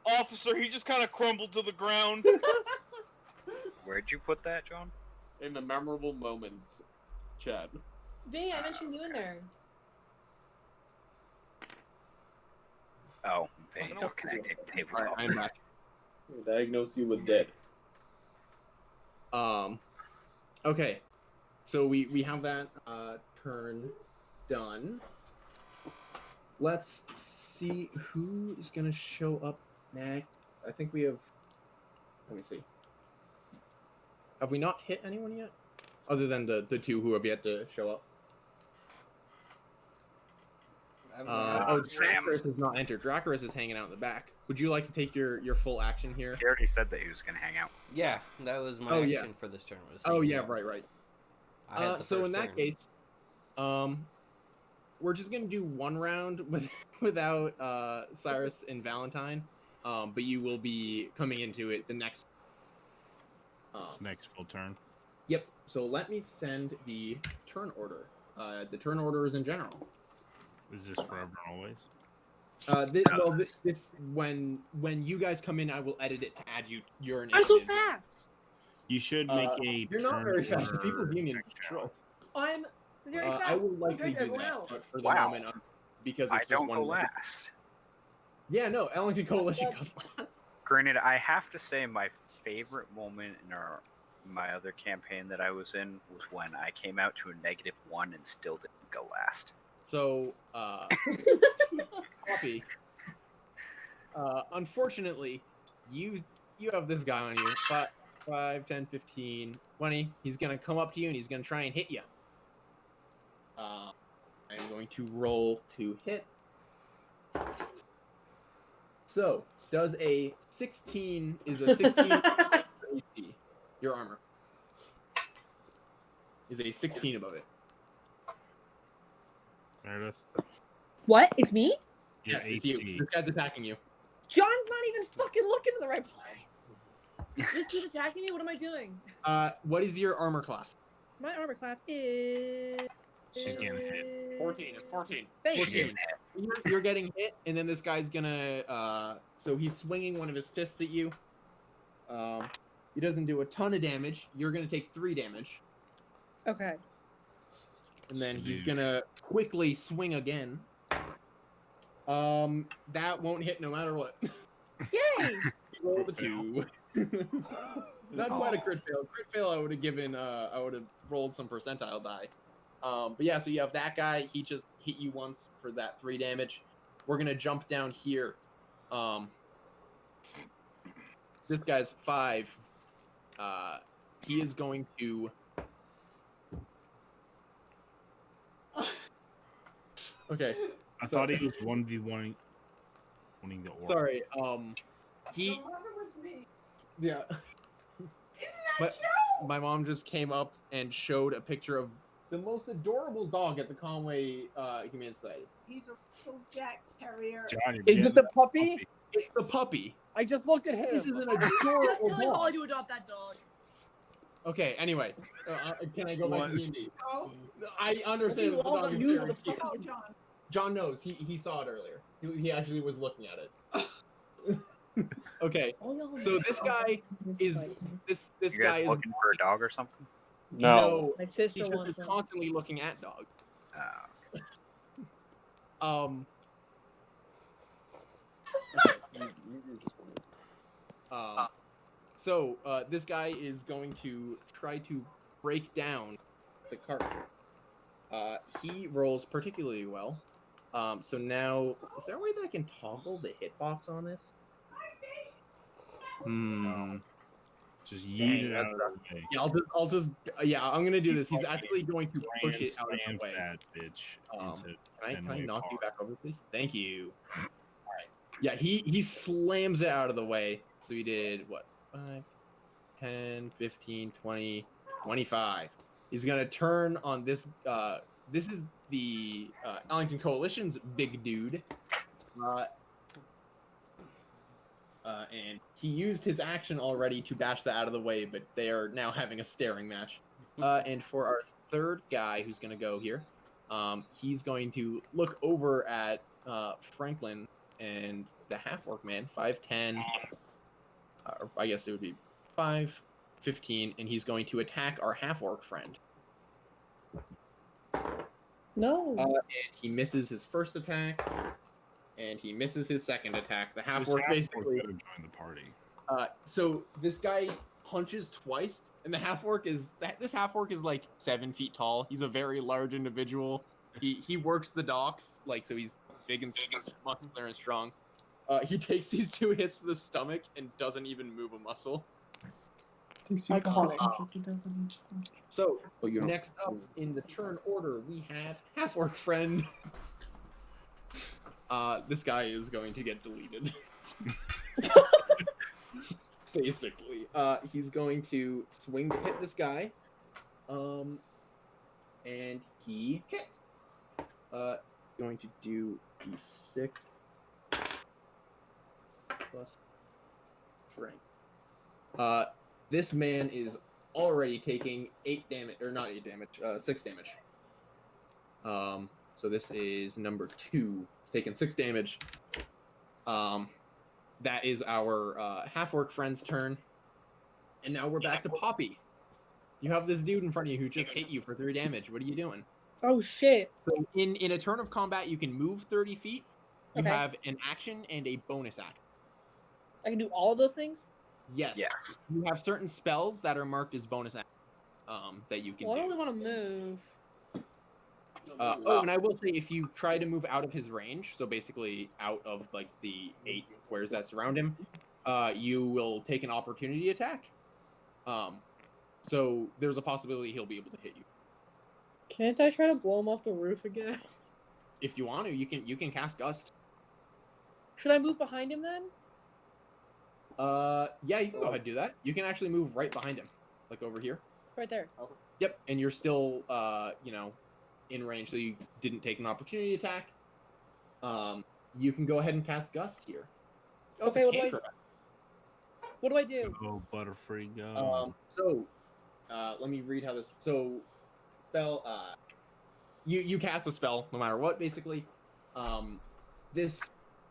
officer, he just kind of crumbled to the ground. Where'd you put that, John? In the memorable moments, Chad. Vinny, I mentioned you in there. Oh, I Vinny, don't don't connect it to All right, tabletop. I'm back. Diagnose you with dead. Okay, so we have that turn done. Let's see who is gonna show up next. I think we have. Let me see. Have we not hit anyone yet? Other than the two who have yet to show up. Sam. Drakorus has not entered. Drakorus is hanging out in the back. Would you like to take your full action here? He already said that he was going to hang out. Yeah, that was my Oh, action yeah. for this turn. Was Oh hanging yeah, out. right. I had the So in first that turn. case, we're just gonna do one round without Cyrus and Valentine, but you will be coming into it the next. Next full turn. Yep. So let me send the turn order. The turn order is in general. Is this forever and always? This when you guys come in, I will edit it to add your I'm initiative. so fast. You should make a. You're not turn very fast. The order People's Union check control. I'm very fast. I will likely compared to do everyone that, else. but for the Wow. moment, because it's I just don't one. go last. Yeah, no, Ellington Coalition goes last. Granted, I have to say my favorite moment in my other campaign that I was in was when I came out to a -1 and still didn't go last. So, Poppy, unfortunately, you have this guy on you. 5, 10, 15, 20. He's going to come up to you and he's going to try and hit you. I'm going to roll to hit. So, does a 16 is a 16 AC, your armor. Is a 16 above it. Meredith? What? It's me? Yeah, Yes, it's you. 18. This guy's attacking you. John's not even fucking looking in the right place. This dude's attacking me? What am I doing? What is your armor class? My armor class is... She's getting hit. 14. It's 14. Thank 14. you. You're getting hit, and then this guy's gonna. So he's swinging one of his fists at you. He doesn't do a ton of damage. You're gonna take 3 damage, Okay. and then he's Sweet. gonna quickly swing again. That won't hit no matter what. Yay! Roll the 2. Not quite a crit fail. Crit fail, I would have given. I would have rolled some percentile die. But yeah, so you have that guy. He just hit you once for that 3 damage. We're gonna jump down here. This guy's 5. He is going to. Okay. I So- thought he was 1v1 winning the orc. Sorry. He. Yeah. my mom just came up and showed a picture of the most adorable dog at the Conway Humane Society. He's a little Jack Terrier. John, you're Is getting it the that puppy? It's the puppy. I just looked at him. This is an Just adorable telling Holly dog. to adopt that dog. Okay, anyway, can I go back What? to D&D? Oh, I understand You that the all dog got is news very of the cute. puppy. oh, John. John knows. He saw it earlier. He actually was looking at it. Okay, All y'all so know this so guy much. is this You guy guys is looking for a dog or something? No. My he sister just wants is one. constantly looking at dog. Um. So this guy is going to try to break down the cart. He rolls particularly well. So now, is there a way that I can toggle the hitbox on this? Just Dang, yeet it that out of the way. Yeah, I'm gonna do this. He's actually going to push it out of the Slam way. that bitch into Can I Fenway knock you Park. back over, please? Thank you. All right. Yeah, he slams it out of the way. So he did what? 5, 10, 15, 20, 25. He's gonna turn on this. This is the Ellington Coalition's big dude. And he used his action already to bash that out of the way, but they are now having a staring match. And for our third guy who's going to go here, he's going to look over at Franklin and the half-orc man, 5'10", or I guess it would be 5'15", and he's going to attack our half-orc friend. No. And he misses his first attack, and he misses his second attack. The This half-orc half-orc basically... better join the party. So this guy punches twice, and this half-orc is like 7 feet tall. He's a very large individual. He works the docks, like, so he's big and muscular and strong. He takes these 2 hits to the stomach and doesn't even move a muscle. Iconic. So next up in the turn order, we have half-orc friend. This guy is going to get deleted. Basically, he's going to swing to hit this guy, and he hits. Going to do d6 plus strength. This man is already taking 8 damage, or not 8 damage, 6 damage. So this is number 2. It's taking 6 damage. That is our half-orc friend's turn. And now we're back to Poppy. You have this dude in front of you who just hit you for 3 damage. What are you doing? Oh shit. So in a turn of combat, you can move 30 feet. You Okay. have an action and a bonus action. I can do all of those things? Yes. Yes. You have certain spells that are marked as bonus action that you can Well, I do. only want to move. And I will say, if you try to move out of his range, so basically out of like the 8 squares that surround him, you will take an opportunity attack. So there's a possibility he'll be able to hit you. Can't I try to blow him off the roof again? If you want to, you can cast Gust. Should I move behind him then? Yeah, you can go ahead and do that. You can actually move right behind him, like over here. Right there. Yep, and you're still, in range, so you didn't take an opportunity attack. You can go ahead and cast Gust here. Oh, it's a Okay, what do I cantrip. What do I do? Go, Butterfree, go. Let me read how this. So, spell. You cast a spell no matter what. Basically, this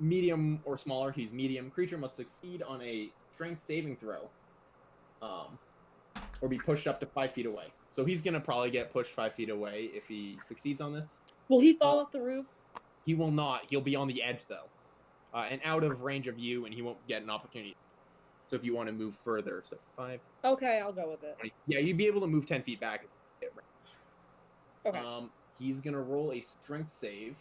medium or smaller. He's medium. Creature must succeed on a strength saving throw, or be pushed up to 5 feet away. So he's gonna probably get pushed 5 feet away if he succeeds on this. Will he fall off the roof? He will not. He'll be on the edge though, and out of range of you, and he won't get an opportunity. So if you want to move further, so 5. Okay, I'll go with it. 20. Yeah, you'd be able to move 10 feet back. Okay. He's gonna roll a strength save.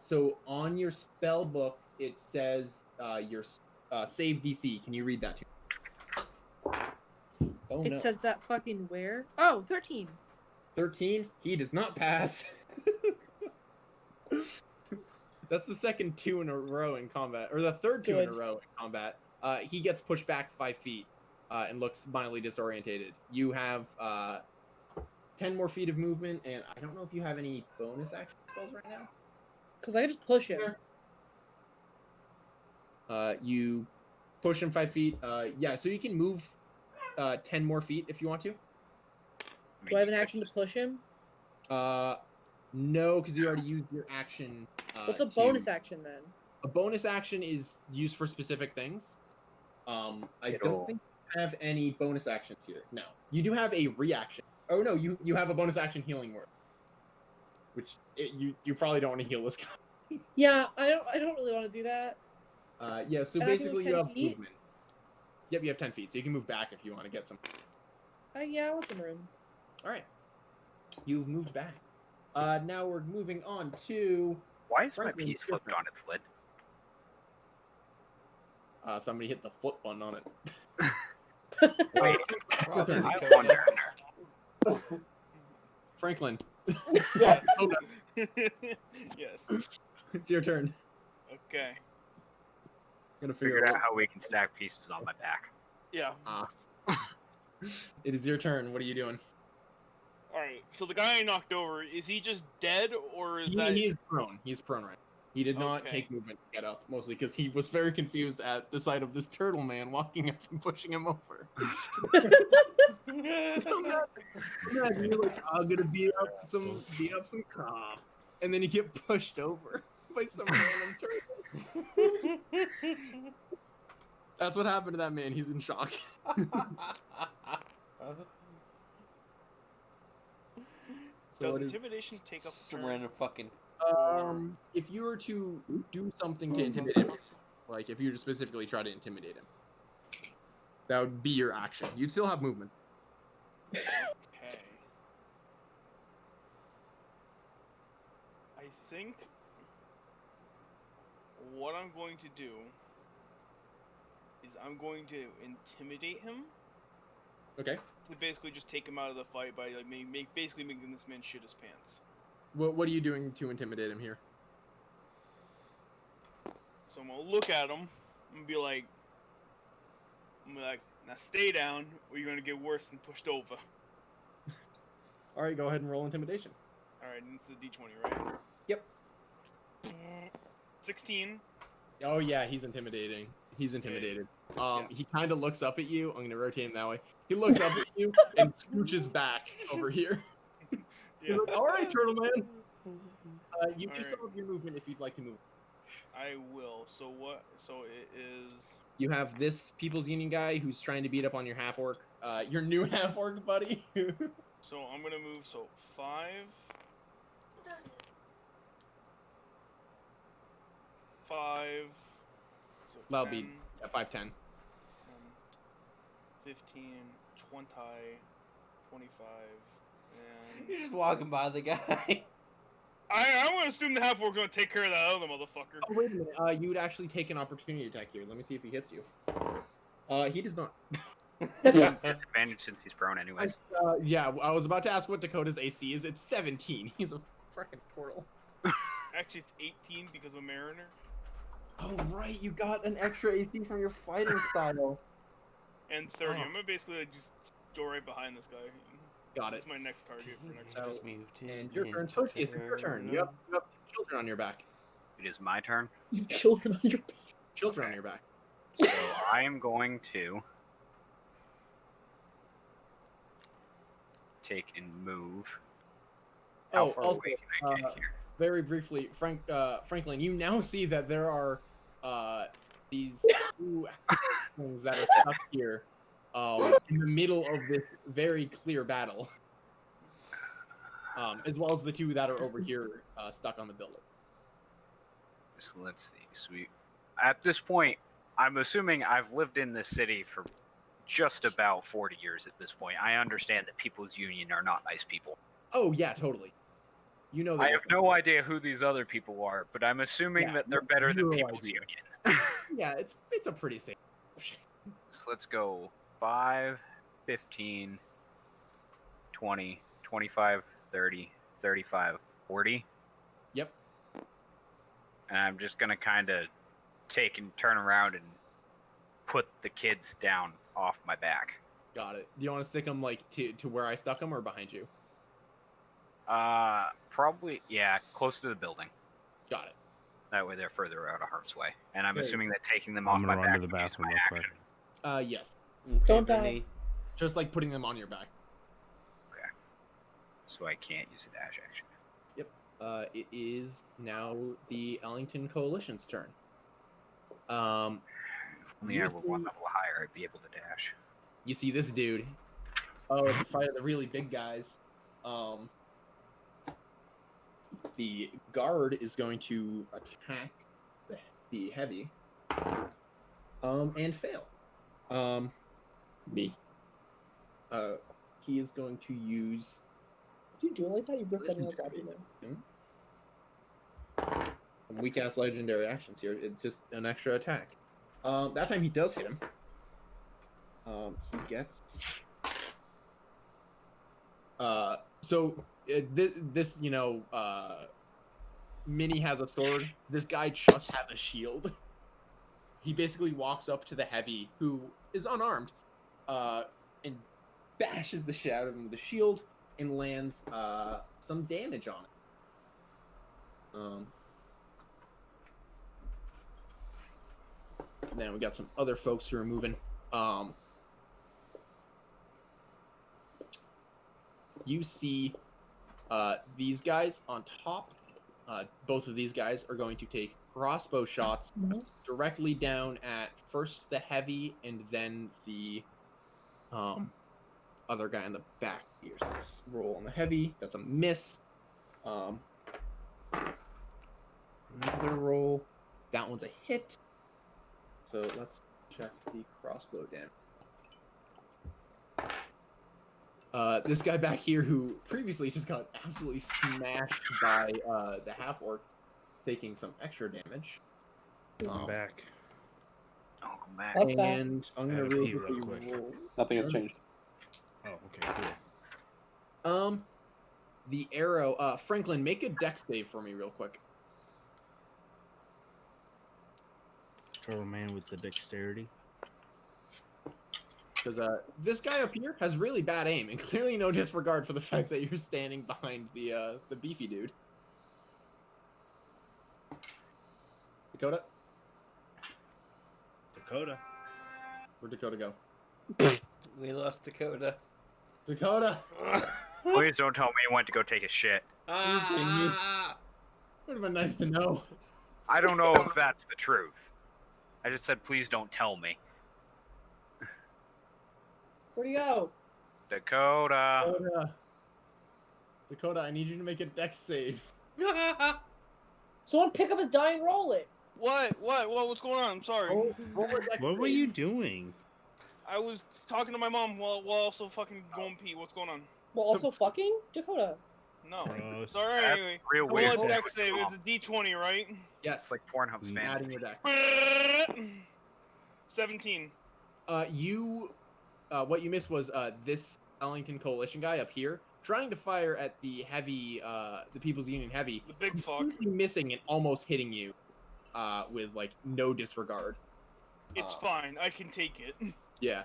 So on your spell book, it says your save DC. Can you read that to me? Oh, It no. says that fucking where? Oh, 13. 13. He does not pass. That's the second 2 in a row in combat, or the third 2 in a Good. row in combat. He gets pushed back 5 feet. and looks mildly disorientated. You have 10 more feet of movement, and I don't know if you have any bonus action spells right now. Because I could just push him. You push him 5 feet. Yeah, so you can move 10 more feet if you want to. Do I have an action to push him? No, because you already used your action. What's a bonus action then? A bonus action is used for specific things. I don't think you have any bonus actions here. No, you do have a reaction. Oh no, you have a bonus action healing word, which you probably don't want to heal this guy. Yeah, I don't really want to do that. Yeah, so And I can basically move you 10 have feet? movement. Yep, you have 10 feet, so you can move back if you want to get some. Yeah, I want some room. All right, you've moved back. Now we're moving on to. Why is my Franklin, piece your flipped on its lid? Somebody hit the flip button on it. Wait, Probably I because- wonder. Franklin, Yes. hold on. Yes. It's your turn. Okay. Gonna Figured out how we can stack pieces on my back. Yeah. It is your turn. What are you doing? All right. So the guy I knocked over, is he just dead, or is that? He is prone. He's prone right now. He did not Okay. take movement to get up, mostly because he was very confused at the sight of this turtle man walking up and pushing him over. Imagine you're like, I'm gonna beat up some cop, and then you get pushed over by some random turtle. That's what happened to that man. He's in shock. So Does what is, intimidation take up Some turn? random fucking. if you were to do something to intimidate him, like if you were to specifically try to intimidate him, that would be your action. You'd still have movement. Okay. I think what I'm going to do is I'm going to intimidate him Okay. to basically just take him out of the fight by like basically making this man shit his pants. What are you doing to intimidate him here? So I'm gonna look at him and be like, now stay down, or you're gonna get worse than pushed over. All right, go ahead and roll intimidation. All right, and it's the D20, right? Yep. 16. Oh yeah, he's intimidating. He's intimidated. Yeah. He kind of looks up at you. I'm gonna rotate him that way. He looks up at you and scooches back over here. Yeah. You're like, all right, turtle man. You do All still right. have your movement if you'd like to move. I will. So what? So it is. You have this People's Union guy who's trying to beat up on your half orc. Your new half orc buddy. So I'm gonna move. So 5. 5. So That'll 10, be 5'10". 10, 15, 20, 25, and You're just walking by the guy. I'm gonna assume the half orc gonna take care of that other motherfucker. Oh wait a minute. You would actually take an opportunity attack here. Let me see if he hits you. He does not. Disadvantage since he's prone anyways. Yeah, I was about to ask what Dakota's AC is. It's 17. He's a freaking turtle. Actually, it's 18 because of Mariner. Oh right, you got an extra AC from your fighting style. And 30. Oh. I'm gonna basically just go right behind this guy. Got it. That's my next target for next So- turn. Just moved him And your turn, into Perceus, it's your turn. You have children on your back. It is my turn. You've children on your Children on your back. So I am going to take and move. How Oh, far also, away can I get here? very briefly, Franklin, you now see that there are these two things that are stuck here in the middle of this very clear battle, as well as the two that are over here stuck on the building. So let's see. Sweet. At this point, I'm assuming I've lived in this city for just about 40 years at this point. I understand that People's Union are not nice people. Oh yeah, totally. You know that. I have no idea who these other people are, but I'm assuming Yeah, that they're better than zero People's idea. Union. Yeah, it's a pretty safe. So let's go 5, 15, 20, 25, 30, 35, 40. Yep. And I'm just going to kind of take and turn around and put the kids down off my back. Got it. Do you want to stick them like to where I stuck them or behind you? Probably, yeah, close to the building. Got it. That way they're further out of harm's way. And I'm Okay. assuming that taking them I'm off my gonna run back to the would use bathroom my real quick. action. Yes. Okay, Don't die. Vinny. Just like putting them on your back. So I can't use a dash action. It is now the Ellington Coalition's turn. If only I You were one see- level higher, I'd be able to dash. You see this dude. Oh, it's a fight of the really big guys. The guard is going to attack the heavy. And fail. Me. He is going to use Did you do it like that? You ripped that nails out, you know. some weak ass legendary actions here. It's just an extra attack. That time he does hit him. He gets. This Minnie has a sword. This guy just has a shield. He basically walks up to the heavy, who is unarmed, and bashes the shit out of him with a shield and lands some damage on it. Then we got some other folks who are moving. You see these guys on top. Both of these guys are going to take crossbow shots directly down at first the heavy and then the other guy in the back here. So let's roll on the heavy. That's a miss. Another roll. That one's a hit. So let's check the crossbow damage. This guy back here who previously just got absolutely smashed by the half-orc, taking some extra damage. I'm back. Oh, come back. That's fine. And I'm gonna Gotta roll pee real quick. Nothing has changed. Oh, okay, cool. The arrow. Franklin, make a dex save for me real quick. Turtle man with the dexterity. Because this guy up here has really bad aim, and clearly no disregard for the fact that you're standing behind the beefy dude. Dakota? Dakota. Where'd Dakota go? We lost Dakota. Dakota! Please don't tell me you went to go take a shit. Ah! Would have been nice to know. I don't know if that's the truth. I just said, please don't tell me. Where'd he go? Dakota. Dakota, I need you to make a dex save. Someone pick up his die and roll it. What? What's going on? I'm sorry. Roll a dex What were save. you doing? I was talking to my mom while also fucking going pee. What's going on? Well, also fucking Dakota. No. Gross. Sorry, That's anyway. real Roll weird. a dex save. It's a D20, right? Yes. It's like Pornhub's fan. Adding your dex. 17. What you missed was this Ellington Coalition guy up here trying to fire at the heavy, the People's Union heavy, The big fuck. completely missing and almost hitting you, with like no disregard. It's fine. I can take it. Yeah.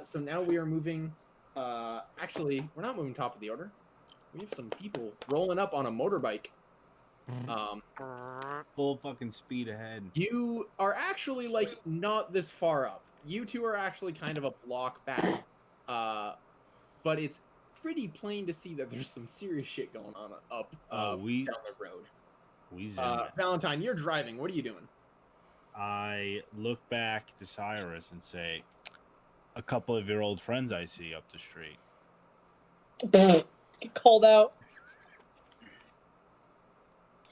So now we are moving. Actually, we're not moving top of the order. We have some people rolling up on a motorbike. Full fucking speed ahead. You are actually like not this far up. You two are actually kind of a block back. But it's pretty plain to see that there's some serious shit going on up down the road. We zoom in. Valentine, you're driving. What are you doing? I look back to Cyrus and say, a couple of your old friends I see up the street. Get called out.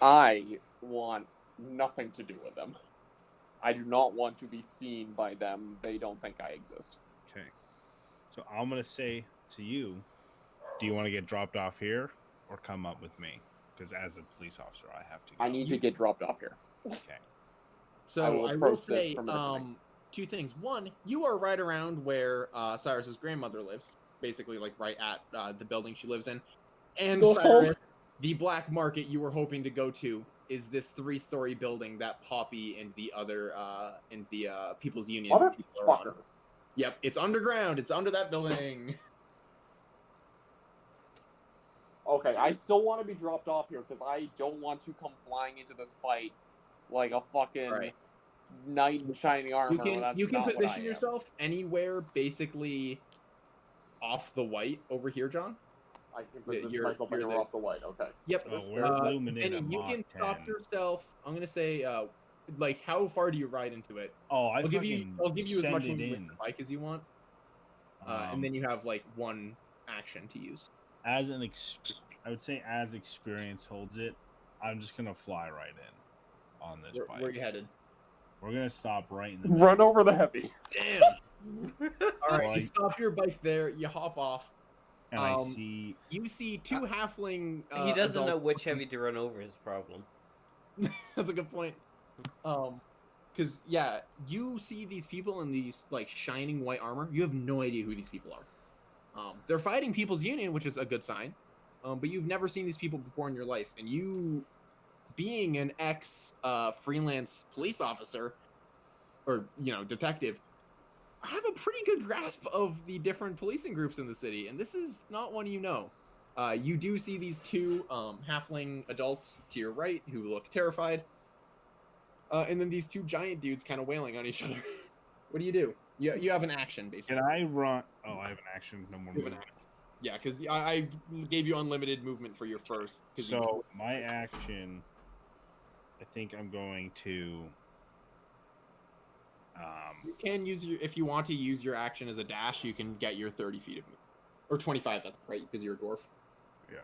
I want nothing to do with them. I do not want to be seen by them. They don't think I exist. Okay. So I'm going to say to you, do you want to get dropped off here or come up with me? Because as a police officer, I have to go. I need to get dropped off here. Okay. So I will I will approach this say from a different angle. two things. One, you are right around where Cyrus's grandmother lives, basically like right at the building she lives in. And Go Cyrus, the black market you were hoping to go to is this 3-story building that Poppy and the other People's Union people are on. Motherfucker. Yep, it's underground. It's under that building. Okay, I still want to be dropped off here because I don't want to come flying into this fight like a fucking Right. knight in shining armor. You can not what I position am. yourself anywhere basically off the white over here, John. I can position you're- myself you're anywhere the- off the white. Okay. Yep. Oh, we're illuminated Benny, at you Mach can stop 10. yourself. I'm gonna say, like, how far do you ride into it? Oh, I'll give you as send much it movement with in. your bike as you want, and then you have like one action to use. As I would say, as experience holds it, I'm just gonna fly right in on this bike. Where you headed? We're gonna stop right in the Run over the heavy. Damn. All right, Like- you stop your bike there. You hop off. And I see. You see two halfling. He doesn't know adults- which heavy to run over. His problem. That's a good point. Because yeah, you see these people in these like shining white armor. You have no idea who these people are. They're fighting People's Union, which is a good sign. But you've never seen these people before in your life, and you, being an ex freelance police officer, or detective, have a pretty good grasp of the different policing groups in the city, and this is not one you know. You do see these two halfling adults to your right who look terrified. And then these two giant dudes kind of wailing on each other. What do? You have an action, basically. Can I run? Oh, I have an action. No more You have an movement. Yeah, because I gave you unlimited movement for your first. 'cause you- So my action, I think I'm going to. you can use if you want to use your action as a dash, you can get your 30 feet of movement. Or 25, right? Because you're a dwarf. Yeah.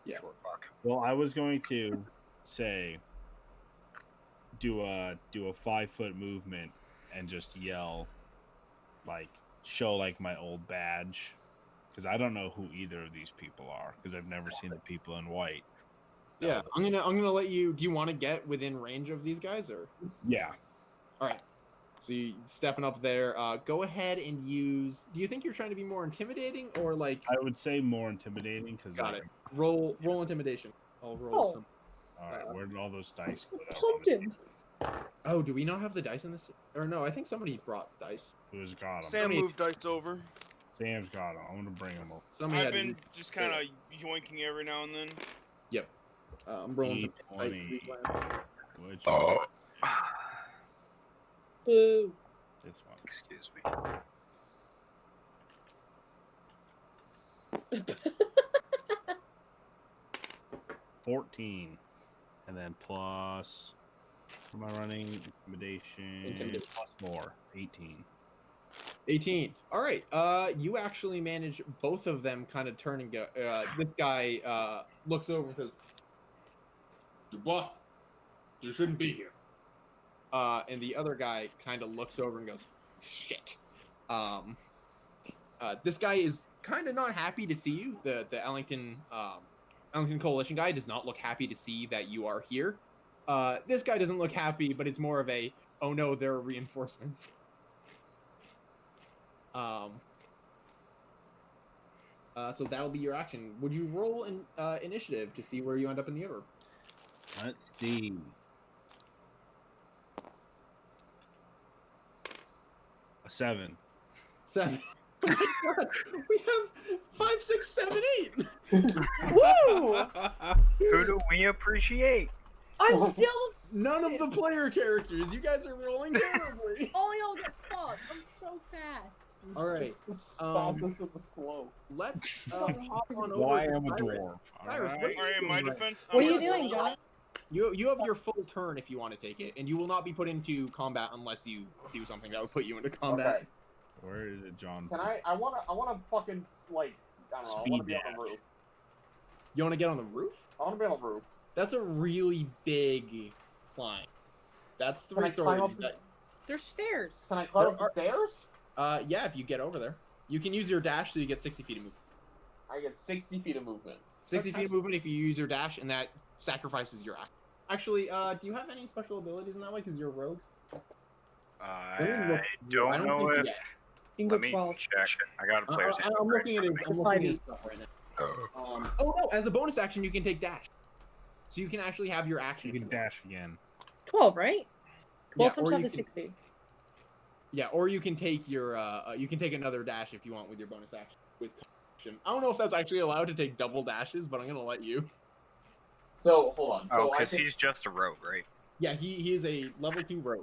Yeah. Short fuck. Well, I was going to say, do a 5-foot movement and just yell, like show like my old badge, because I don't know who either of these people are because I've never seen the people in white. Yeah, I'm gonna let you. Do you want to get within range of these guys, or? Yeah. All right. So you stepping up there. Go ahead and use. Do you think you're trying to be more intimidating, or like? I would say more intimidating because. Got it. Roll intimidation. I'll roll Oh. some. All right, where did all those dice go? That Pumped him. Oh, do we not have the dice in this? Or no, I think somebody brought dice. Who's got them? Sam moved dice over. Sam's got them. I'm gonna bring them up. Somebody I've had been to, just kind of yoinking every now and then. Yep. I'm rolling some insight for these D20. lands. Which Oh. Boo. this one. Excuse me. 14, and then plus. What am I running? Intimidation. Plus more. 18. 18. All right. You actually manage both of them kind of turn and go. This guy looks over and says, "Dubois, you shouldn't be here." And the other guy kind of looks over and goes, "Shit." This guy is kind of not happy to see you. The Ellington Coalition guy does not look happy to see that you are here. This guy doesn't look happy, but it's more of a, "Oh no, there are reinforcements." So that'll be your action. Would you roll an initiative to see where you end up in the order? Let's see. A 7. 7. Oh my God. We have 5, 6, 7, 8. Woo! Who do we appreciate? I'm still None of the player characters. You guys are rolling terribly. all y'all get fucked. I'm so fast. All right. Just the fastest of the slow. Let's hop on over. Why to am a Cyrus. dwarf? Cyrus, Alright. what are you Alright, in my doing right defense. What are I'm you gonna doing, roll- John? You have your full turn if you want to take it, and you will not be put into combat unless you do something that would put you into combat. Okay. Where is it, John? Can I wanna fucking like I don't know. I wanna Speed be on dash. the roof. You want to get on the roof? I wanna be on the roof. That's a really big climb. That's Can I 3 climb stories. up this? There's stairs. Can I climb There up the are- stairs? Yeah, if you get over there. You can use your dash so you get 60 feet of movement. I get 60 feet of movement. 60 feet of movement if you use your dash, and that sacrifices your act. Actually, do you have any special abilities in that way? Because you're a rogue? I don't know think if. yet. You can go Let me 12. check. I got a player's I'm looking at his stuff right now. Oh no! As a bonus action, you can take dash, so you can actually have your action. You can dash again. 12, right? 12 or times 5 you is can- 60. Yeah, or you can take your you can take another dash if you want with your bonus action with action. I don't know if that's actually allowed to take double dashes, but I'm gonna let you. So hold on. Oh, So I because can, he's just a rogue, right? Yeah, he is a level 2 rogue.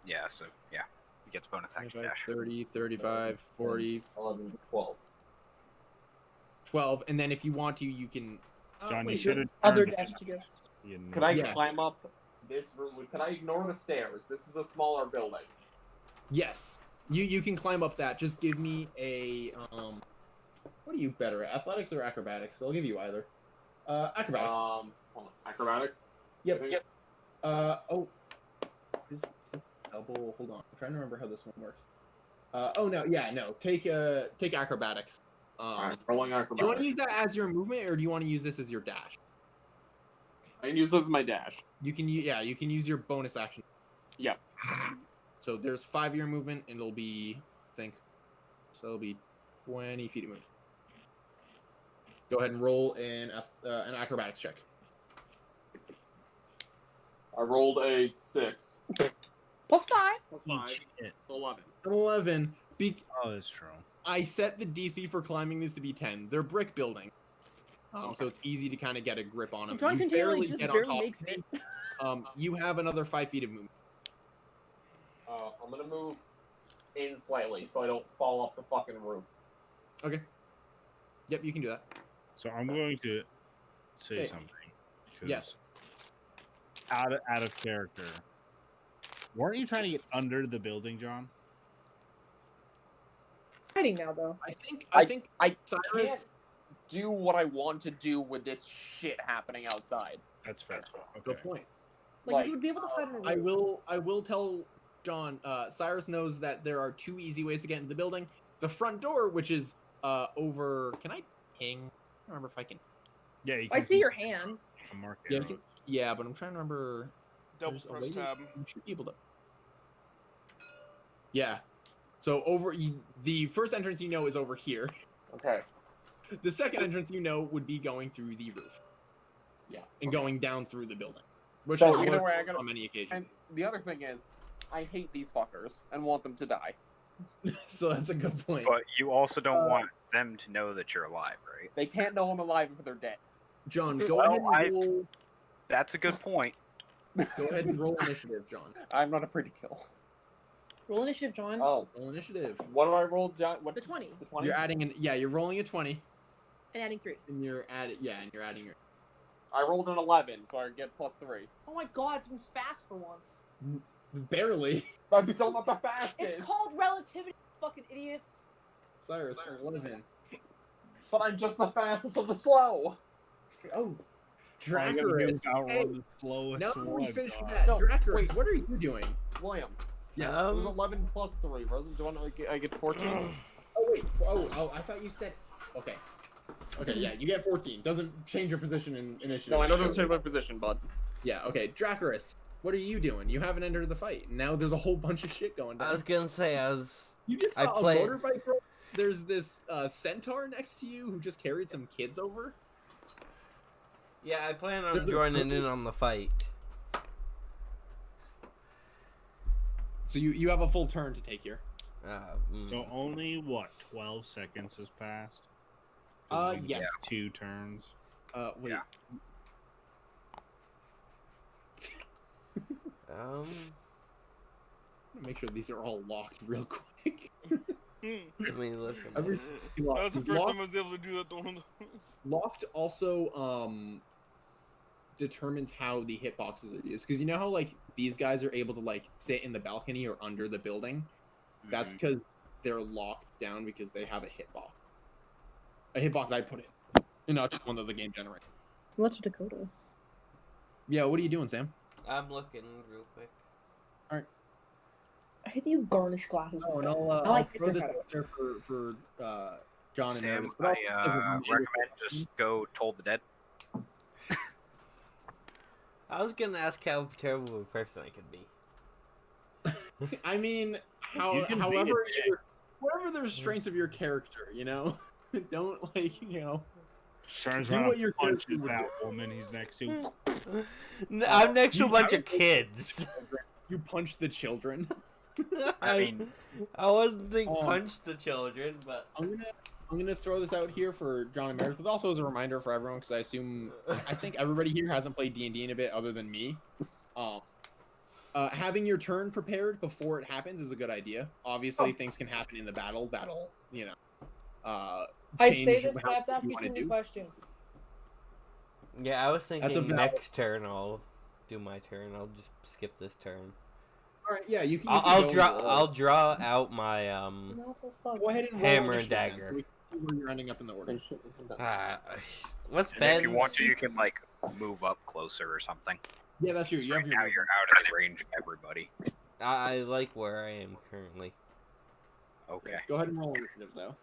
Yeah, so yeah, he gets bonus action 25, dash. 30, 35, 40, 11, 12. 12, and then if you want to, you can. John, you wait, should have Other turned dash to give. Could I Yeah. climb up this room? Could I ignore the stairs? This is a smaller building. Yes, you can climb up that. Just give me a What are you better at, athletics or acrobatics? I'll give you either. Acrobatics. Hold on. Acrobatics? Yep. Oh. Is this double? Hold on. I'm trying to remember how this one works. Oh no. Yeah. No. Take acrobatics. Alright, rolling Do you want acrobatics. to use that as your movement, or do you want to use this as your dash? I can use this as my dash. You can you can use your bonus action. Yep. So there's 5 year movement, and it'll be, I think, so it'll be 20 feet of movement. Go ahead and roll an acrobatics check. I rolled a 6. Plus 5. Plus Eat 5. shit. So 11. 11. Oh, that's true. I set the DC for climbing these to be 10. They're brick building, so it's easy to kind of get a grip on So them. John You continually just get on barely top makes of it. You have another 5 feet of movement. I'm gonna move in slightly so I don't fall off the fucking roof. Okay. Yep, you can do that. So I'm going to say Okay. something. 'cause Yes. Out of character. Weren't you trying to get under the building, John? Hiding now, though. I think I Cyrus. can't do what I want to do with this shit happening outside. That's fair. Good Okay. point. Like, you would be able to hide in a room. I will tell John. Cyrus knows that there are 2 easy ways to get into the building. The front door, which is over. Can I ping? I don't remember if I can. Yeah, you I see your hand. Mark Yeah, arrows. yeah, but I'm trying to remember. Double There's a press way that tab. you should be able to. Yeah. So the first entrance you know is over here. Okay. The second entrance you know would be going through the roof. Yeah. And going down through the building. Which So has either worked way, I gotta- on many occasions. And the other thing is, I hate these fuckers and want them to die. So that's a good point. But you also don't want them to know that you're alive, right? They can't know I'm alive if they're dead. John, go Well, ahead and roll. That's a good point. Go ahead and roll initiative, John. I'm not afraid to kill. Roll initiative, John. Oh, Roll initiative. what do I roll, John? What? The 20. The 20? You're adding you're rolling a 20, And adding 3. and you're adding your. I rolled an 11, so I get plus 3. Oh my god, it seems fast for once. Barely. That's still not the fastest. It's called relativity, fucking idiots. Cyrus, 11. But I'm just the fastest of the slow. Oh, All I gotta do is Drakorus. outrun Hey, the slowest now one, we finished John. with that. No, Drakorus, wait. what are you doing? William, Yes. it was 11 plus 3. Wasn't John? I get 14. Oh wait. Oh, I thought you said. Okay. Okay. Yeah, you get 14. Doesn't change your position in initiative. No, I know it doesn't change my position, bud. Yeah. Okay. Drakorus, what are you doing? You haven't entered the fight. Now there's a whole bunch of shit going down. I was gonna say You just I saw play- a motorbike. There's this centaur next to you who just carried some kids over. Yeah, I plan on joining in on the fight. So you have a full turn to take here. So only what? 12 seconds has passed. 'Cause it's Yes. 2 turns. Wait. Yeah. Make sure these are all locked real quick. Let me look. At Every- That was the Is first locked- time I was able to do that to one of those. Locked also determines how the hitboxes are used, because you know how like these guys are able to like sit in the balcony or under the building. That's because they're locked down because they have a hitbox. A hitbox I put in, and not just one that the game generates. What's Dakota? Yeah, what are you doing, Sam? I'm looking real quick. I hate that you garnish glasses. Oh, with and them. I'll I like throw this picture up there for John and Sam, Meredith. I but I'll- recommend just go Toll the Dead. I was gonna ask how terrible a person I could be. I mean, You can be a however, dick. whatever the restraints of your character, you know, don't like, you know. Turns Do around what and your punches character would that do. woman he's next to. I'm next to a You- bunch I of was- kids. You punch the children. I mean, I wasn't thinking Um, punch the children, but I'm gonna throw this out here for John and Meredith, but also as a reminder for everyone, because I think everybody here hasn't played D&D in a bit, other than me. Having your turn prepared before it happens is a good idea. Obviously, things can happen in the battle that'll I'd say change this, but I have to how ask you you wanna too many do. questions. yeah, I was That's a thinking valid- next turn I'll do my turn. I'll just skip this turn. All right, yeah, you can. I'll go draw. and roll. I'll draw out my No, so fuck. Go ahead and roll hammer and initiative then, dagger. so we can see where you're ending up in the order. What's and if you Ben's? want to, you can like move up closer or something. Yeah, that's true. You have Right your now you're out of the range of everybody. I like where I am currently. Okay. Go ahead and roll initiative though.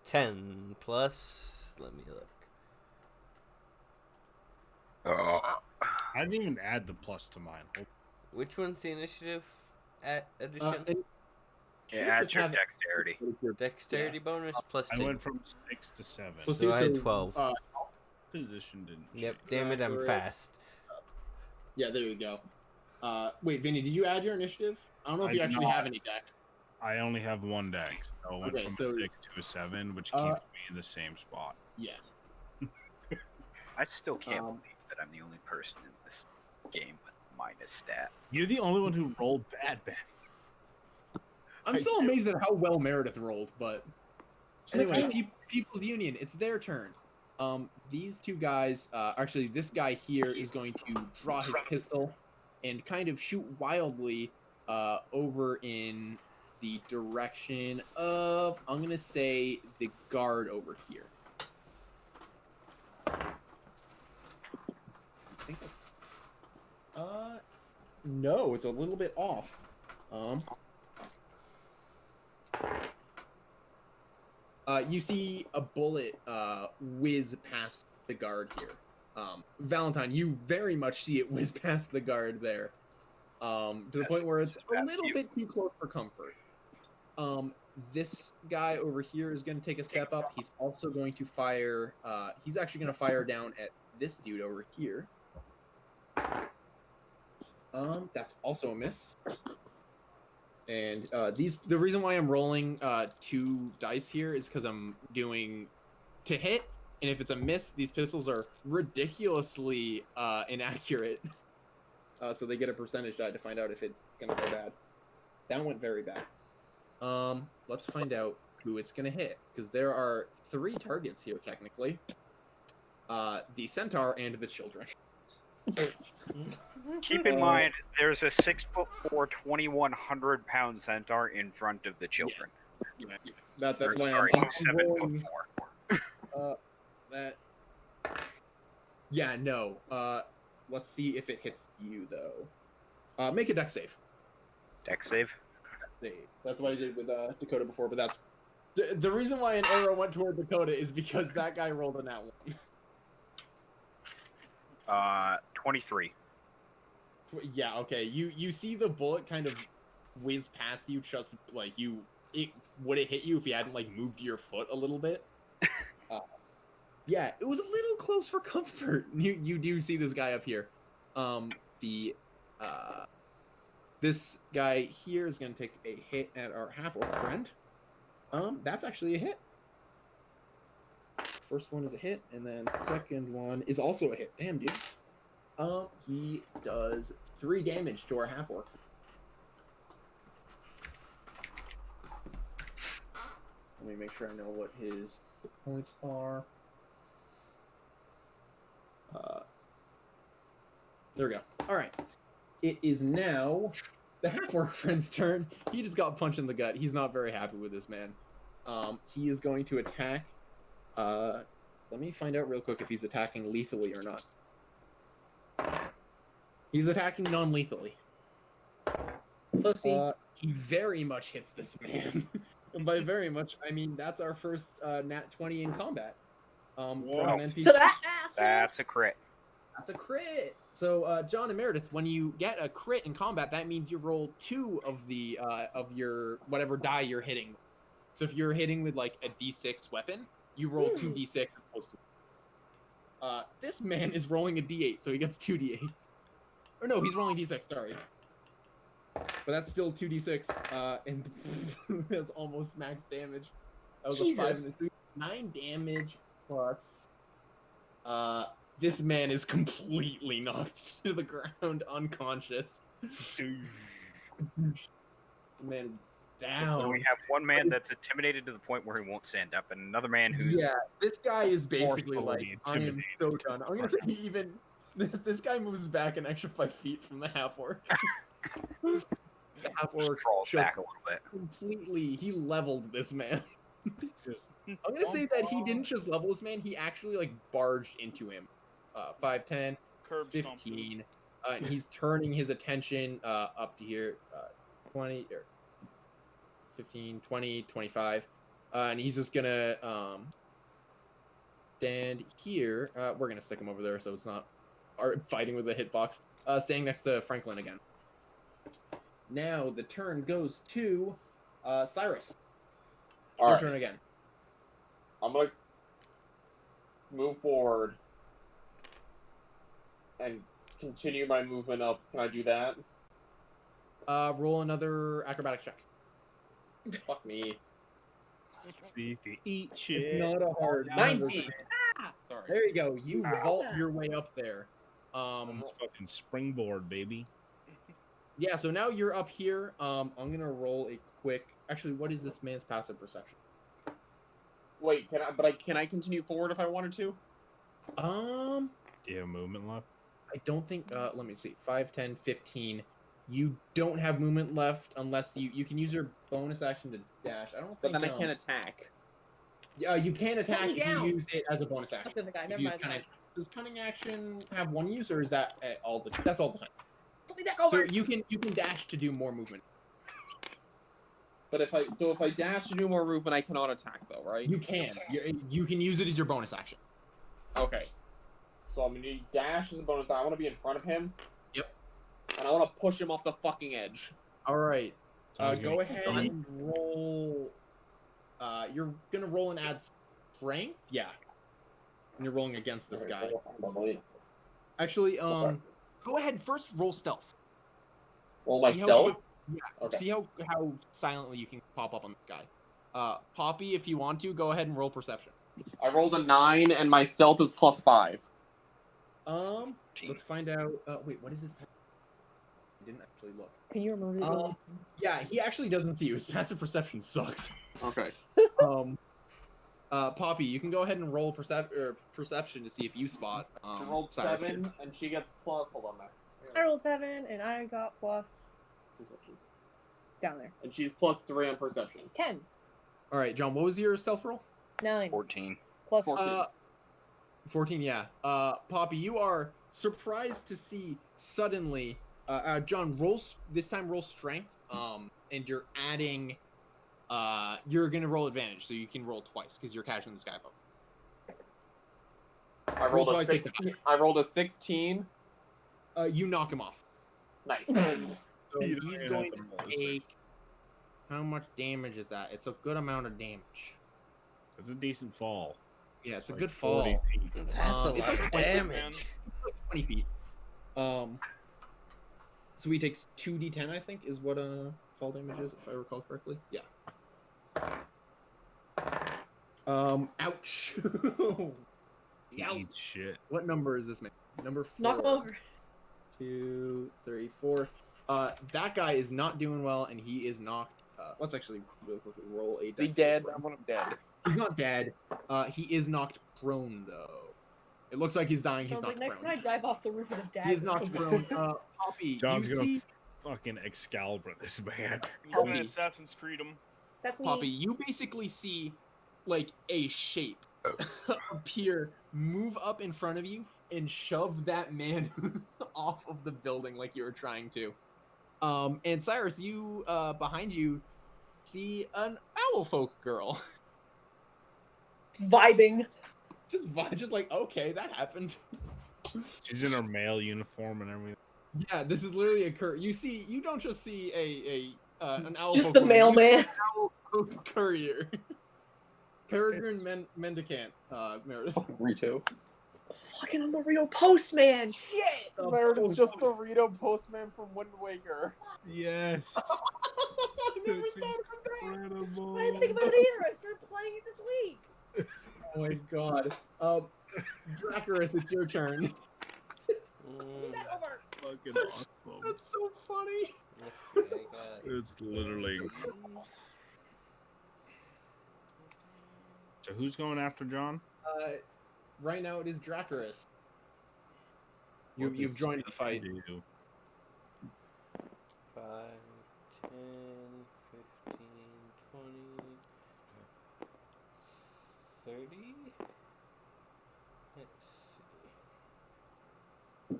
10 plus. Let me look. I didn't even add the plus to mine. Which one's the initiative addition? And It should adds just your have- dexterity. Dexterity bonus plus I 2. went from 6 to 7. So I had 12. Position didn't change. Yep, damn it, I'm Correct. fast. Yeah, there you go. Wait, Vinny, did you add your initiative? I don't know if I you did actually not. have any decks. I only have one dex. So I went Okay, from so- a 6 to a 7, which Uh, keeps me in the same spot. Yeah. I still can't Um, believe that I'm the only person in this game with minus stat. You're the only one who rolled bad, Ben. I'm still amazed at how well Meredith rolled, but anyway, Okay. People's Union, it's their turn. These two guys, actually, this guy here is going to draw his pistol and kind of shoot wildly over in the direction of, I'm gonna say, the guard over here. No, it's a little bit off. You see a bullet whiz past the guard here. Valentine, you very much see it whiz past the guard there. To the That's point where it's a past little you. bit too close for comfort. This guy over here is going to take a step up. He's also going to fire. He's actually going to fire down at this dude over here. That's also a miss. And the reason why I'm rolling 2 dice here is because I'm doing to hit, and if it's a miss, these pistols are ridiculously inaccurate. So they get a percentage die to find out if it's gonna go bad. That went very bad. Let's find out who it's gonna hit, because there are 3 targets here technically. The centaur and the children. Keep in mind, there's a 6'4", 2,100-pound centaur in front of the children. That's Or, why sorry, I'm rolling, 7'4". that. Yeah, no. Let's see if it hits you though. Make a dex save. Dex save. Save. That's what I did with Dakota before, but that's the reason why an arrow went toward Dakota is because that guy rolled a nat 1. 23. Yeah, okay. You see the bullet kind of whiz past you, just like would it hit you if you hadn't like moved your foot a little bit? Yeah, it was a little close for comfort. You do see this guy up here. This guy here is going to take a hit at our half-orc friend. That's actually a hit. First one is a hit, and then second one is also a hit. Damn, dude. He does 3 damage to our half-orc. Let me make sure I know what his points are. There we go. All right. It is now the half-orc friend's turn. He just got punched in the gut. He's not very happy with this man. He is going to attack. Let me find out real quick if he's attacking lethally or not. He's attacking non-lethally. Pussy. He very much hits this man. And by very much, I mean that's our first nat 20 in combat. From an NPC. To that asshole. That's a crit. That's a crit. So, John and Meredith, when you get a crit in combat, that means you roll 2 of the of your whatever die you're hitting. So if you're hitting with like a D6 weapon, you roll 2d6 as opposed to. This man is rolling a D8, so he gets 2d8s. Or no, he's rolling D6. Sorry. But that's still 2d6, and that's almost max damage. That was Jesus. a 5 and a 6. 9 damage plus. This man is completely knocked to the ground, unconscious. The man is down. We have one man that's intimidated to the point where he won't stand up, and another man who's Yeah, this guy is basically forcefully like, I am so done. I'm gonna say he even this guy moves back an extra 5 feet from the half orc. The half orc crawls back a little bit. completely. He leveled this man. Just I'm gonna say that he didn't just level this man. He actually like barged into him. 5, 10, Curb stomp. 15. And he's turning his attention up to here. 20 or 15, 20, 25. And he's just gonna stand here. We're gonna stick him over there so it's not fighting with the hitbox. Staying next to Franklin again. Now the turn goes to Cyrus. All Your right. turn again. I'm gonna move forward and continue my movement up. Can I do that? Roll another acrobatics check. Fuck me. see if you eat It's shit. not a hard 19. Sorry. There you go. You vault your way up there. Almost fucking springboard, baby. Yeah, so now you're up here. I'm gonna roll a quick. Actually, what is this man's passive perception? Wait, can I continue forward if I wanted to? Um, Do you have movement left? I don't think. Let me see. 5, 10, 15. You don't have movement left unless you can use your bonus action to dash. I don't think. But then I can't attack. Yeah, you can attack me if you down. use it as a bonus action. That's the other guy. If Never you mind. cunning- Does cunning action have one use, or is that all the? That's all the time. Put me back So over. you can dash to do more movement. But if I dash to do more movement, I cannot attack though, right? You can. You can use it as your bonus action. Okay. So I'm gonna dash as a bonus. I want to be in front of him. Yep. And I want to push him off the fucking edge. All right. Sounds Go good. ahead and roll. You're gonna roll and add strength. Yeah. And you're rolling against this guy. Actually, go ahead and first roll stealth. Roll my See how- stealth. Yeah. Okay. See how silently you can pop up on this guy. Poppy, if you want to, go ahead and roll perception. I rolled a 9, and my stealth is +5. Let's find out. Wait, what is his? I didn't actually look. Can you remove it? Yeah, he actually doesn't see you. His passive perception sucks. Okay. Poppy, you can go ahead and roll perception to see if you spot. She rolled Cyrus 7, here. and she gets plus. Hold on there. I rolled 7 and I got plus down there. And she's +3 on perception. 10, All right, John. What was your stealth roll? 9 14. plus 14. 14. Yeah. Poppy, you are surprised to see suddenly. John, this time. Roll strength. And you're adding. You're gonna roll advantage, so you can roll twice because you're catching this guy up. I rolled Roll a twice, take 16. I rolled a 16. You knock him off. Nice. So You don't he's even going have to to roll, take. How much damage is that? It's a good amount of damage. It's a decent fall. Yeah, it's a Like good 40 fall. feet. That's a It's lot like of 20, damage. 20 feet. So he takes 2d10, I think, is what fall damage is, if I recall correctly. Yeah. Ouch. He eats shit. What number is this man? Number 4. knock him over. 2, 3, 4. That guy is not doing well, and he is knocked. Let's actually really quickly roll a. Is he dex save dead? for him. I want him dead. He's not dead. He is knocked prone though. It looks like he's dying. He's Sounds like knocked next time I prone. dive off the roof with a dagger. He is knocked prone. Poppy, John's you gonna see, fucking Excalibur this man. He's gonna Poppy. Assassin's Creed him. That's me. Poppy, you basically see like a shape appear, move up in front of you, and shove that man off of the building like you were trying to. And Cyrus, you behind you see an owl folk girl. Vibing. just like, okay, that happened. She's in her male uniform and everything. Yeah, this is literally you don't just see an owl Just folk the woman. You see mailman. an owl- Courier. Peregrine Mendicant, Meredith. Fucking Rito. Fucking I'm the real postman. Shit. Meredith's just the Rito postman from Wind Waker. Yes. Never That's thought of that. incredible. I didn't think about it either. I started playing it this week. Oh my god. Drakorus, it's your turn. Mm, That over. Fucking awesome. That's so funny. let's see, I got It's literally. So who's going after John? Right now it is Drakorus. What You've does joined the fight. he do? 5, 10, 15, 20, 30. Let's see.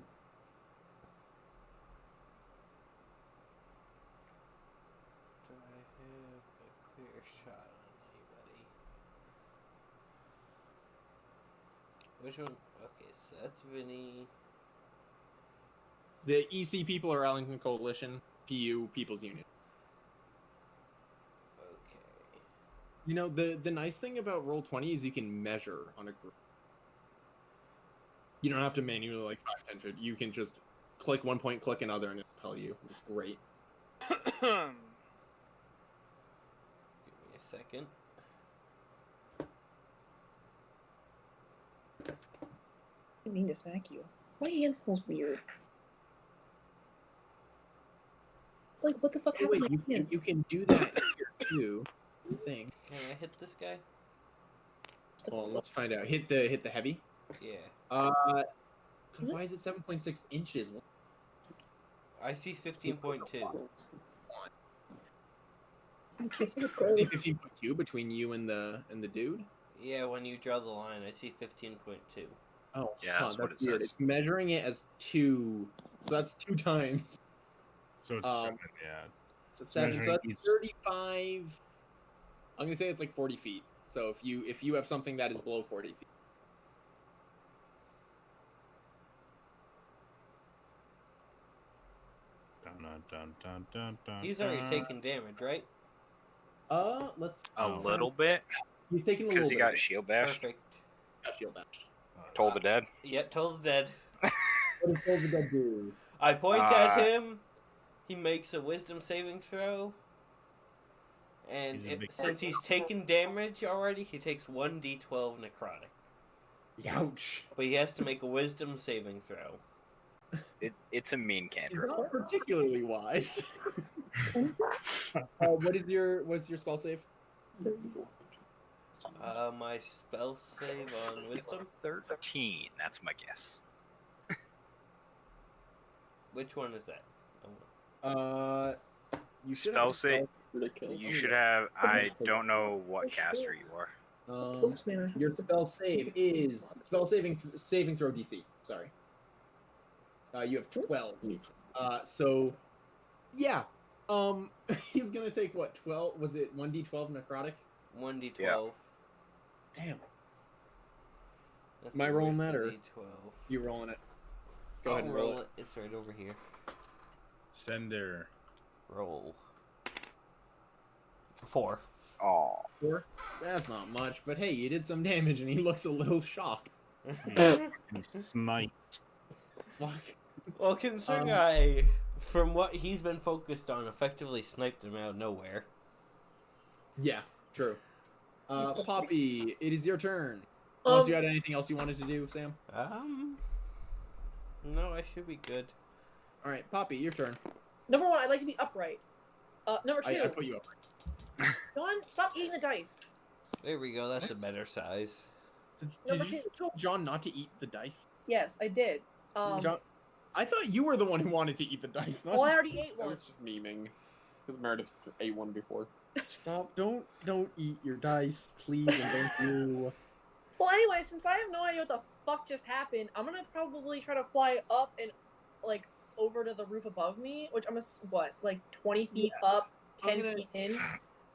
Do I have a clear shot on anybody? Which one? Okay, so that's Vinny. The EC people are Arlington Coalition, PU, People's Union. Okay. You know, the nice thing about Roll20 is you can measure on a group. You don't have to manually like 5, 10, 50. You can just click one point, click another, and it'll tell you. It's great. Give me a second. I didn't mean to smack you. My hand smells weird. Like, what the fuck Hey, happened wait, to my hand? you can do that here too. I think. Can I hit this guy? Well, let's find out. Hit the heavy. Yeah. Why is it 7.6 inches? I see 15.2. I see 15.2 between you and the dude. Yeah, when you draw the line, I see 15.2. Oh, Yeah, huh, that's what it weird. says. It's measuring it as 2. So that's 2 times. So it's 7, yeah. So 7. So measuring that's each- 35. I'm gonna say it's like 40 feet. So if you have something that is below 40 feet. Dun, dun, dun, dun, dun, He's already dun. taken damage, right? Let's. A little bit, He's taking a because little he bit. got shield bashed. Perfect. Got shield bashed. Told the dead. Yeah, told the dead. What does Toll the Dead do? I point at Uh, him. He makes a wisdom saving throw. And He's a big since he's taken damage already, he takes 1d12 necrotic. Ouch. But he has to make a wisdom saving throw. It's a mean He's cantrip. not particularly wise. What's your spell save? My spell save on wisdom? 13. That's my guess. Which one is that? You should Spell have save. Ridiculous. You should have. I don't know what caster you are. Postman. Your spell save is saving throw DC. Sorry. You have 12. So yeah. He's gonna take what, 12? Was it 1d12 necrotic? 1d12. Yeah. Damn. That's Am I rolling where's that, the or- D12? You rolling it? Go I'll ahead and roll it. It's right over here. Sender. Roll. 4. Oh, 4? That's not much, but hey, you did some damage, and he looks a little shocked. Snipe. Fuck. Well, considering Um, I, from what he's been focused on, effectively sniped him out of nowhere. Yeah, true. Poppy, it is your turn. Unless you had anything else you wanted to do, Sam. No, I should be good. All right, Poppy, your turn. Number 1, I'd like to be upright. Number 2, I put you up. John, stop eating the dice. There we go, that's a better size. Did Number you 2. just tell John not to eat the dice? Yes, I did. John, I thought you were the one who wanted to eat the dice. Not Well, I already ate I one. was just memeing. Because Meredith ate one before. Stop! Don't eat your dice, please, and thank you. Well, anyway, since I have no idea what the fuck just happened, I'm gonna probably try to fly up and, like, over to the roof above me, which I'm like 20 feet up, 10 feet in.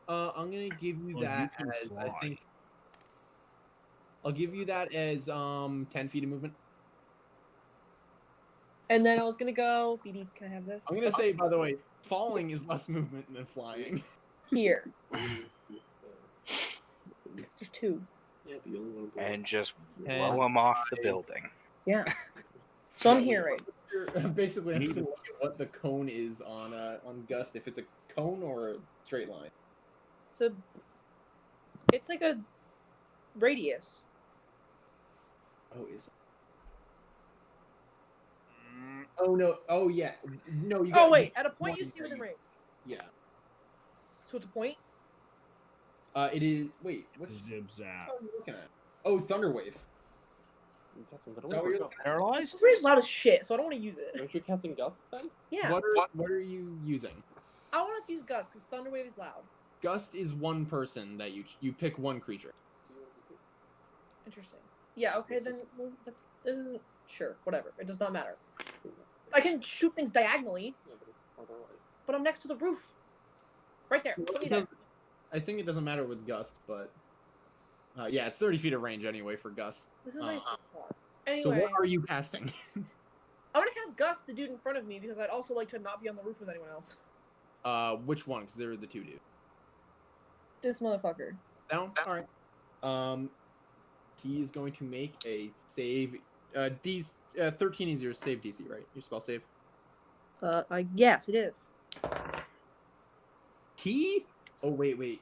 I'm gonna give you Well, that you can as fly. I think. I'll give you that as 10 feet of movement. And then I was gonna go, BD, can I have this? I'm gonna say, by the way, falling is less movement than flying. here. There's 2. Yeah, but you only want to blow And just And blow him off the building. Yeah. So I'm here, right? You're basically asking to look at what the cone is on Gust, if it's a cone or a straight line. So it's like a radius. Oh, is it? Oh no! Oh yeah! No, you. Oh wait, at a point you one see within area. range. Yeah. So it's a point. It is. Wait, what Zip zap. are you looking at? Oh, Thunderwave. You casting Is that what you're looking at? Paralyzed? It's really loud as shit, so I don't want to use it. Aren't you casting Gust then? Yeah. What are you using? I wanted to use Gust because Thunderwave is loud. Gust is one person that you pick one creature. Interesting. Yeah. Okay. Then well, that's sure. Whatever. It does not matter. I can shoot things diagonally, Yeah, but it's farther away. but I'm next to the roof. Right there. Put me It there. doesn't- I think it doesn't matter with Gust, but yeah, it's 30 feet of range anyway for Gust. This is my far. So Anyway, what are you casting? I'm gonna cast Gust, the dude in front of me, because I'd also like to not be on the roof with anyone else. Which one? Because they're the 2 dudes. This motherfucker. Down. All right. He is going to make a save. 13 is your save DC, right? Your spell save. Yes, it is. He. Oh wait.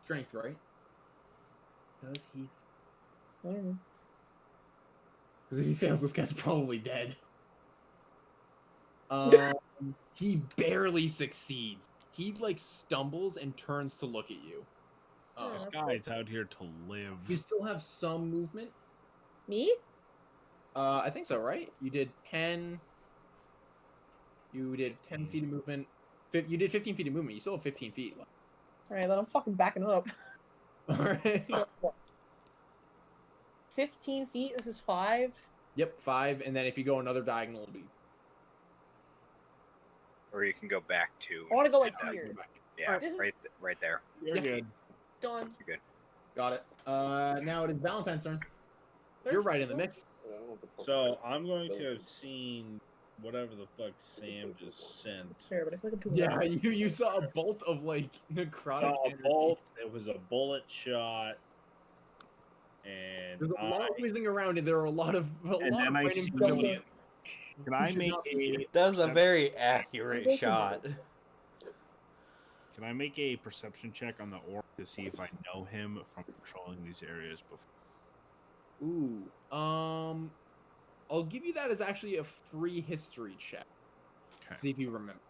Strength, right? Does he? I don't know. Because if he fails, this guy's probably dead. He barely succeeds. He like stumbles and turns to look at you. This guy's out here to live. You still have some movement. Me? I think so, right? You did 10. You did 10 feet of movement. You did 15 feet of movement. You still have 15 feet left. Alright, then I'm fucking backing up. All right. 15 feet, this is 5. Yep, 5, and then if you go another diagonal, it'll be. Or you can go back to. I want to go like Yeah, here. Yeah, Alright, this is- right there. You're good. Done. You're good. Got it. Now it is Valentine's turn. You're right in the mix. I don't know what the So I'm going to have seen whatever the fuck Sam just sent. Fair, but I feel like I'm too Yeah, loud. you saw a bolt of like necrotic. Saw a energy. bolt. It was a bullet shot, and There's a lot of whizzing around, and there are a lot of And then I random see- civilians. Can I should make not be a That was a percep- very accurate shot. Can I make a perception check on the orc to see if I know him from patrolling these areas before? Ooh. I'll give you that as actually a free history check. Okay. See if you remember.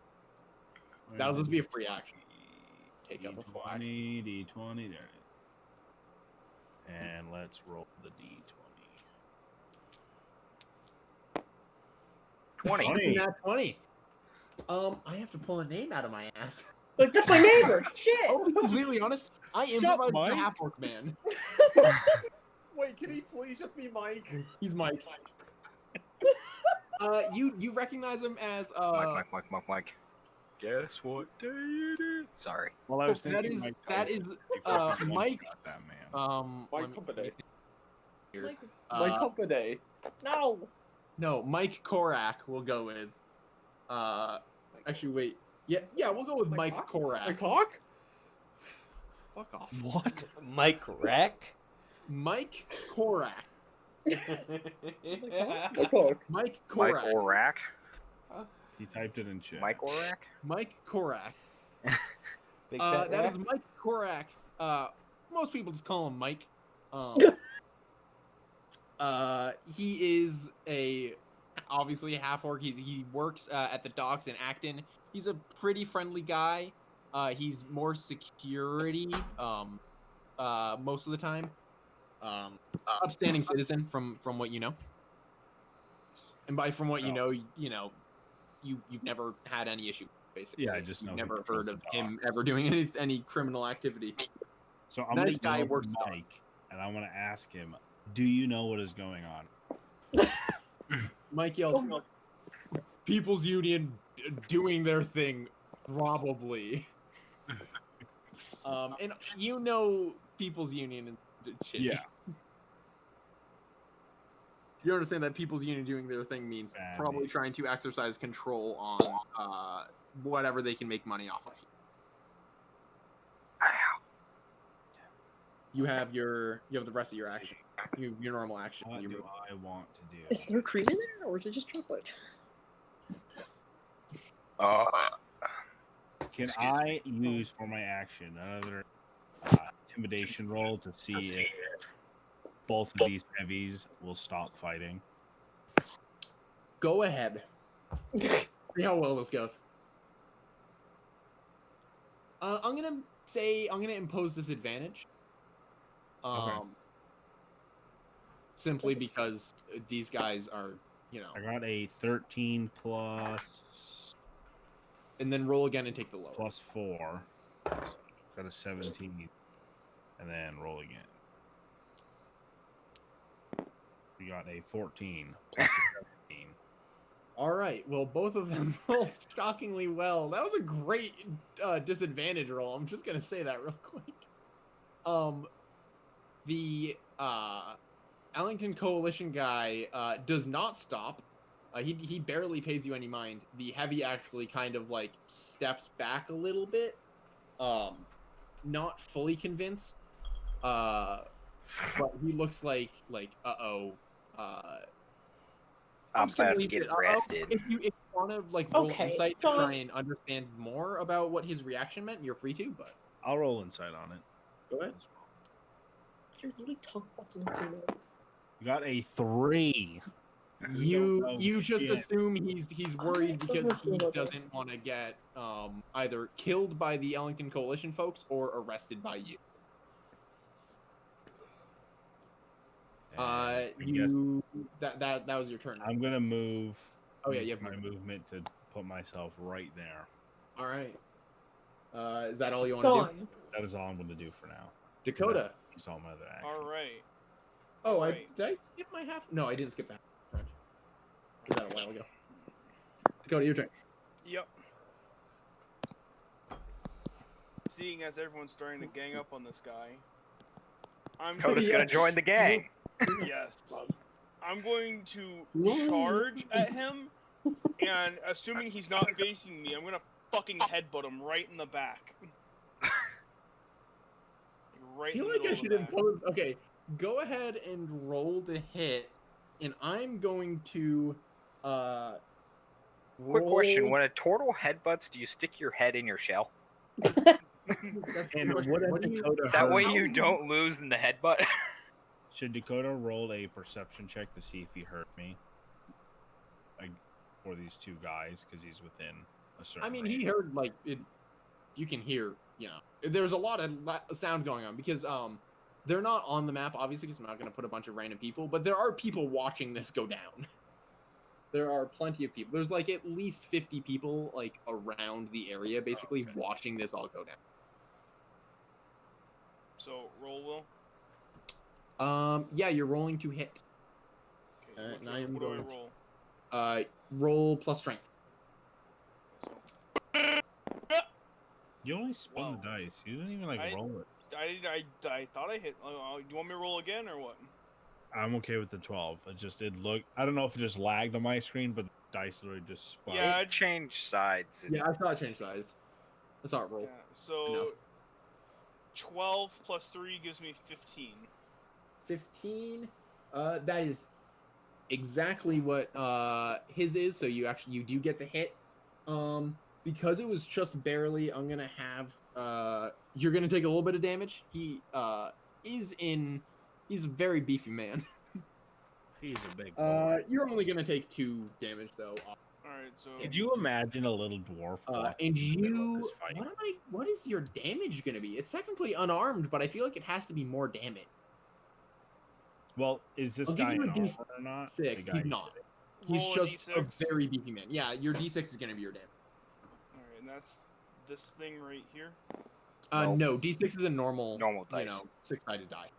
That'll just be a free action. Take up a full action. D20, D20, there it is. And let's roll the D20. 20. Not 20. I have to pull a name out of my ass. Like, that's my neighbor! Shit! I'll be completely honest. I Shut up, improvised Mike. the half-orc man. Wait, can he please just be Mike? He's Mike. You recognize him as Mike. Guess what day it is? Sorry. Well, I was That thinking is- Mike that Tyson. is, You fucking Mike- got that man. Mike let me- Company. here. Like, Mike Company. no! No, Mike Korak we'll go with. Actually, wait. Yeah, we'll go with Mike Korak. Mike Hawk? Fuck off. What? Mike Rack? Mike Korak. Mike Hawk. Mike Mike Korak. Orak. He typed it in chat. Mike Orak. Mike Korak. Big fat That rack? is Mike Korak. Most people just call him Mike. He is obviously a half orc. He works at the docks in Acton. He's a pretty friendly guy. He's more security most of the time. Upstanding citizen from what you know. And by from what you know, you've never had any issue. Basically, Yeah, I just know You've he never patrols heard the of him docks. ever doing any criminal activity. So I'm Nice gonna guy, go works to hard. Mike, and I want to ask him, do you know what is going on? Mike yells, "People's Union doing their thing, probably." And you know People's Union and shit. Yeah. You understand that People's Union doing their thing means Bad probably name. trying to exercise control on whatever they can make money off of. you have the rest of your action, your normal action. What Your do move. I want to do? Is there cream in there, or is it just chocolate? Can I use for my action another intimidation roll to see if both of these heavies will stop fighting? Go ahead. See how well this goes. I'm gonna impose disadvantage. Okay. Simply because these guys are, I got a 13 plus and then roll again and take the lower. plus 4. So got a 17, and then roll again. We got a 14 plus a 17. All right. Well, both of them rolled shockingly well. That was a great disadvantage roll. I'm just gonna say that real quick. The Allington Coalition guy does not stop. He barely pays you any mind. The heavy actually kind of like steps back a little bit, not fully convinced. But he looks like I'm about to get arrested. If you want to roll Okay, insight to fine. try and understand more about what his reaction meant, you're free to. But I'll roll insight on it. go ahead. You're really tongue fucking with me. You got a 3. You just shit. assume he's worried I because don't he know about doesn't this. want to get either killed by the Ellington Coalition folks or arrested by you. And I guess That was your turn. I'm gonna move. Oh, yeah, use you have my movement to put myself right there. All right. Is that all you want Go to do? on. That is all I'm gonna do for now. Dakota. It's all my other action. All right. Oh, Right. did I skip my half? No, I didn't skip that. French. Did that a while ago. Dakota, your turn. Yep. Seeing as everyone's starting to gang up on this guy, I'm Coda's gonna join the gang. Yes. I'm going to charge at him, and assuming he's not facing me, I'm gonna fucking headbutt him right in the back. I feel like I should impose. Okay, go ahead and roll to hit, and I'm going to. Quick question: roll- when a turtle headbutts, do you stick your head in your shell? That's a And good question. what if What do you- Dakota That heard- way you don't lose in the headbutt. Should Dakota roll a perception check to see if he hurt me? Like, for these two guys, because he's within a certain I mean, range. he heard it. You can hear, there's a lot of sound going on because they're not on the map obviously because I'm not going to put a bunch of random people, but there are people watching this go down. There are plenty of people. There's like at least 50 people like around the area basically watching this all go down. So roll, Will. Yeah, you're rolling to hit. Okay, And I am what do I going- roll? Roll plus strength. You only spin Wow. the dice. You didn't even I- roll it. I thought I hit. Do you want me to roll again or what? I'm okay with the 12. It just did look. I don't know if it just lagged on my screen, but the dice literally just spun. Yeah, It changed sides. It's- Yeah, I saw it change size. I saw it roll. Yeah, so Enough. 12 plus 3 gives me 15. 15. That is exactly what his is. So you do get the hit. Because it was just barely, I'm gonna have you're gonna take a little bit of damage. He's a very beefy man. He's a big boy. You're only gonna take 2 damage though. Alright, so Could you imagine a little dwarf? walking And in the middle of you, this fight? what is your damage gonna be? It's technically unarmed, but I feel like it has to be more damage. Well, is this I'll give guy you a in armor D6. or not? He's The guy not. sitting. He's roll a just a D6. very beefy man. Yeah, your D6 is gonna be your damage. Alright, and that's this thing right here. Nope. No, D6 is a normal dice. 6-sided die.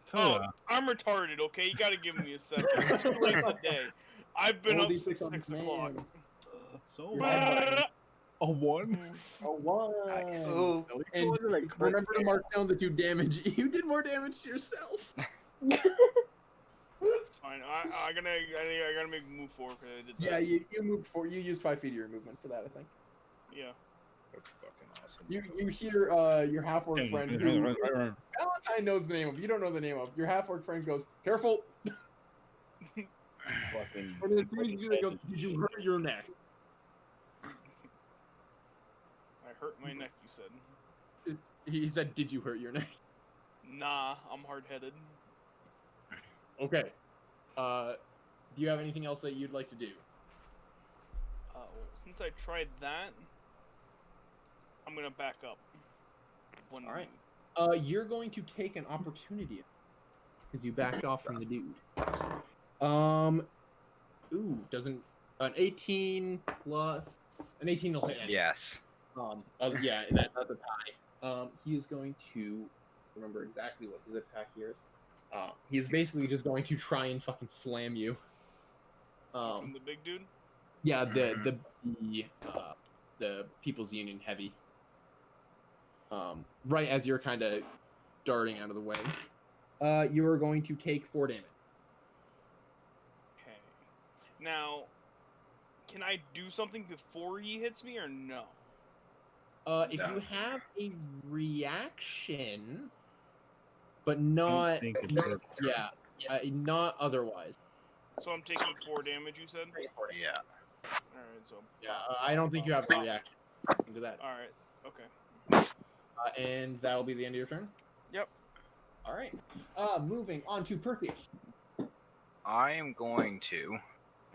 Dakota, I'm retarded, okay? You gotta give me a second. It's too late in the day. I've been Roll up D6 since on 6 this o'clock. man. so You're bad. A 1? A 1. Ooh. At least it And wasn't a crit remember to fail. mark down the 2 damage. You did more damage to yourself. Fine, I gotta make a move forward because I did that. Yeah, you move forward. You use 5 feet of your movement for that, I think. Yeah. That's fucking awesome. You hear your half-orc friend who Valentine knows the name of. You don't know the name of. Your half-orc friend goes, "Careful!" Fucking. And as soon as you do that, goes, "Did you hurt your neck?" I hurt my neck, you said. He said, "Did you hurt your neck?" Nah, I'm hard-headed. Okay. Do you have anything else that you'd like to do? Well, since I tried that, I'm gonna back up. One All right. move. You're going to take an opportunity because you backed off from the dude. Doesn't an 18 plus an 18 will hit? Anyway. Yes. Yeah, that's a tie. He is going to remember exactly what his attack here is. He's basically just going to try and fucking slam you. From the big dude? Yeah, the People's Union heavy. Right as you're kind of darting out of the way. You are going to take 4 damage. Okay. Now, can I do something before he hits me or no? If you have a reaction, but not, not otherwise. So I'm taking 4 damage, you said? Yeah. Alright, so... Yeah, I don't think you have a reaction to that. Alright, okay. And that'll be the end of your turn? Yep. Alright. Moving on to Perceus. I am going to.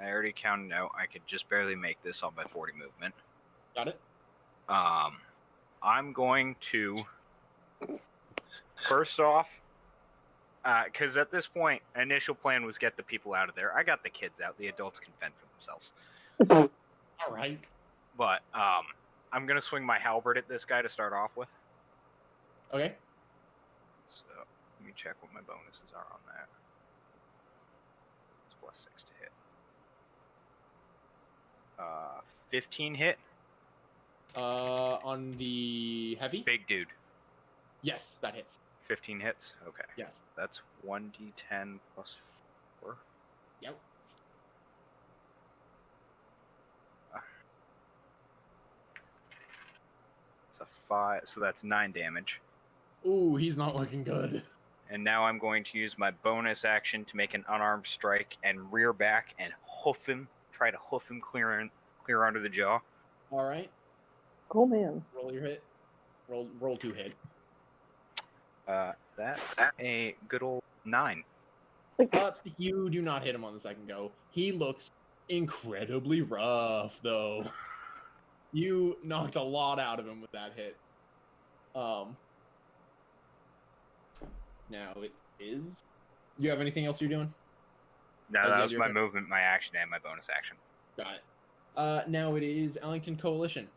I already counted out. I could just barely make this all by 40 movement. Got it. I'm going to. First off, because at this point, initial plan was get the people out of there. I got the kids out. The adults can fend for themselves. All right. But I'm gonna swing my halberd at this guy to start off with. Okay. So let me check what my bonuses are on that. It's +6 to hit. 15 hit. On the heavy? Big dude. Yes, that hits. 15 hits? Okay. Yes. That's 1d10 plus 4. Yep. It's a 5, so that's 9 damage. Ooh, he's not looking good. And now I'm going to use my bonus action to make an unarmed strike and rear back and hoof him. Try to hoof him clear under the jaw. All right. Oh man. Roll your hit. Roll 2 hit. That's a good old 9. You do not hit him on the second go. He looks incredibly rough, though. You knocked a lot out of him with that hit. Now it is. You have anything else you're doing? No, that was my movement, my action, and my bonus action. Got it. Now it is Ellington Coalition.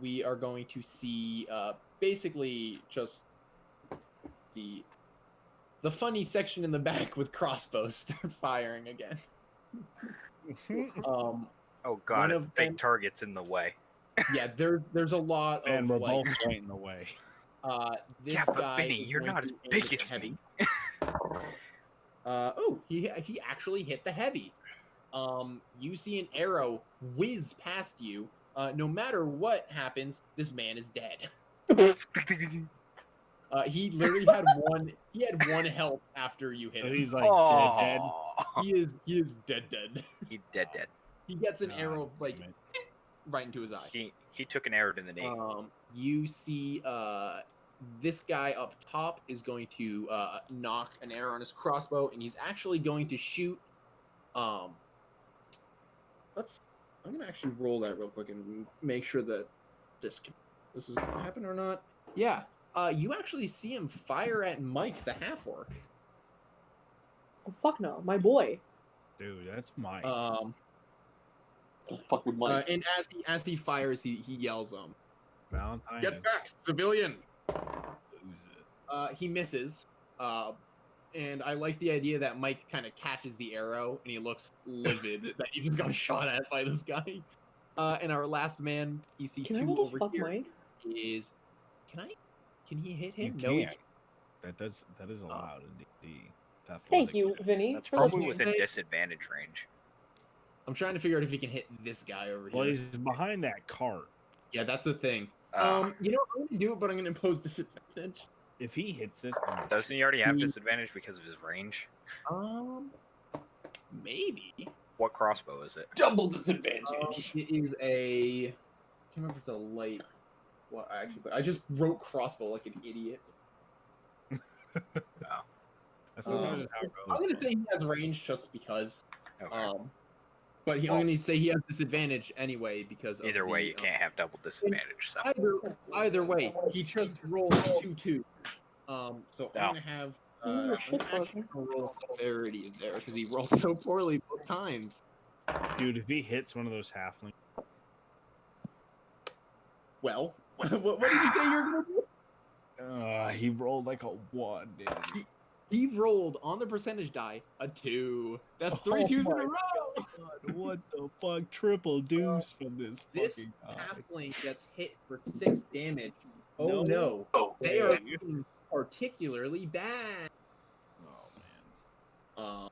We are going to see basically just the funny section in the back with crossbows start firing again. Oh god, big targets in the way. Yeah, there's a lot of and we're both right in the way. This but guy Vinny, you're not as big as heavy. He actually hit the heavy. You see an arrow whiz past you. No matter what happens, this man is dead. He literally had one. He had 1 health after you hit him. He's like dead. He is dead. He's dead. He gets an arrow like right into his eye. He took an arrow to the knee. You see, this guy up top is going to knock an arrow on his crossbow, and he's actually going to shoot. I'm gonna actually roll that real quick and make sure that this is gonna happen or not. Yeah. You actually see him fire at Mike, the half-orc. Oh fuck no, my boy. Dude, that's Mike. Fuck with Mike. And as he fires, he yells, Valentine. "Get back, civilian!" Lose it. He misses. And I like the idea that Mike kind of catches the arrow and he looks livid that he just got shot at by this guy. And our last man, EC2 over here, Mike? is. Can he hit him? You No, he can't. That is allowed in D&D. Thank you, Vinny. That's for probably listening. within disadvantage range. I'm trying to figure out if he can hit this guy over Well, here. he's behind that cart. Yeah, that's the thing. Uh, You know, I'm gonna do it, but I'm gonna impose disadvantage. If he hits this, Doesn't he already have disadvantage because of his range? Maybe. What crossbow is it? Double disadvantage. It is a. I can't remember if it's a light. Well, I just wrote crossbow like an idiot. that's sometimes just how it I'm goes. gonna say he has range just because. Okay. But I'm gonna say he has disadvantage anyway because of Either way, the, you can't have double disadvantage. So. Either way, he just rolled 2-2. So No. I'm gonna have. Ooh, I'm shit, actually gonna roll severity there because he rolled so poorly both times. Dude, if he hits one of those halflings, Well, what did you say you're gonna do? he rolled like a 1, didn't he? He rolled on the percentage die a 2. That's 3 Oh 2s in my a row. God, what the fuck? Triple deuce from this This fucking guy. halfling gets hit for 6 damage. Oh no. They are looking particularly bad. Oh man.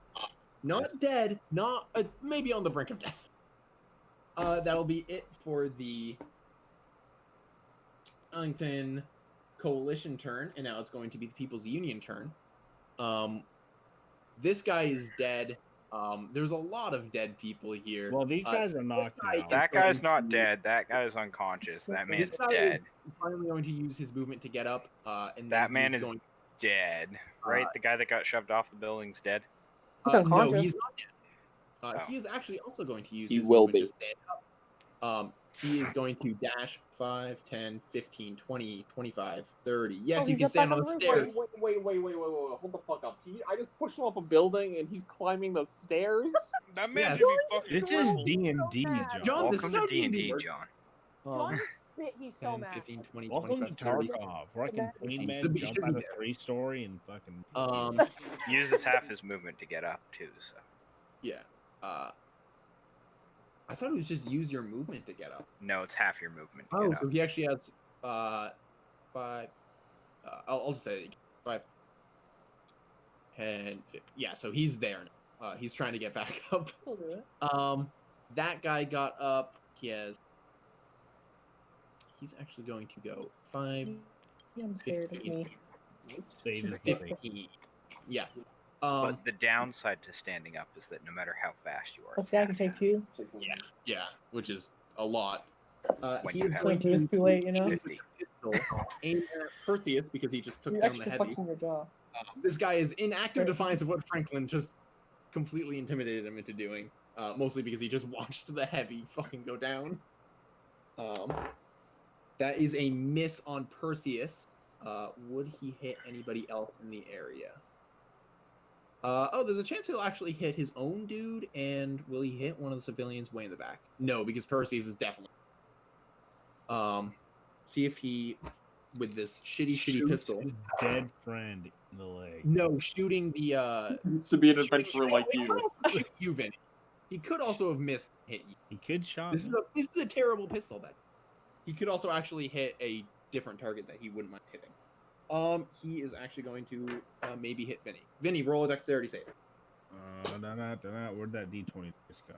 Not dead, not maybe on the brink of death. That'll be it for the Ellington Coalition turn, and now it's going to be the People's Union turn. This guy is dead. There's a lot of dead people here. Well, these guys are knocked guy out. That guy's going not to- dead. That guy's unconscious. That man's This guy dead. is finally going to use his movement to get up, and That then man he's is going. dead. Right? The guy that got shoved off the building's dead. He's No, unconscious. he's not dead. Oh. He is actually also going to use He his will movement be. to stand up. He is going to dash 5, 10, 15, 20, 25, 30. Yes, Oh, you he's can up stand back on on the the roof. stairs. Wait, hold the fuck up. I just pushed him off a building and he's climbing the stairs? That man Yes. should be fucking This is thrilled. D&D, bad. John. John, this Welcome is to how D&D, D&D works. John. John spit, he's so 10, mad. 15, 20, Welcome to 25, 30. Tarkov, where I can That Queen should Man be- jump should out be of there. 3-story and fucking. He uses half his movement to get up, too. So. Yeah. I thought it was just use your movement to get up. No, it's half your movement to Oh, get so up. he actually has 5. I'll just say 5, 10, 15. Yeah, so he's there now. He's trying to get back up. He'll do it. That guy got up. He's actually going to go 5, Yeah, I'm scared of 15. me. Save his buddy. 15. Yeah. But the downside to standing up is that no matter how fast you are, That guy can take 2. Yeah, which is a lot. When He you is have going Like, it's to too late, you know? 50. pistol aim at Perceus because he just took You down the extra heavy. fucks in your jaw. This guy is in active defiance of what Franklin just completely intimidated him into doing. Mostly because he just watched the heavy fucking go down. That is a miss on Perseus. Would he hit anybody else in the area? There's a chance he'll actually hit his own dude, and will he hit one of the civilians way in the back? No, because Perseus is definitely. See if he, with this shitty Shoots pistol. his dead friend in the leg. No, shooting the Needs to be an adventurer like He you. could also shoot you, Vinny. He could also have missed hit you. He could shot This me. is a terrible pistol then. He could also actually hit a different target that he wouldn't mind hitting. He is actually going to maybe hit Vinny. Vinny, roll a dexterity save. Where'd that D20 just go?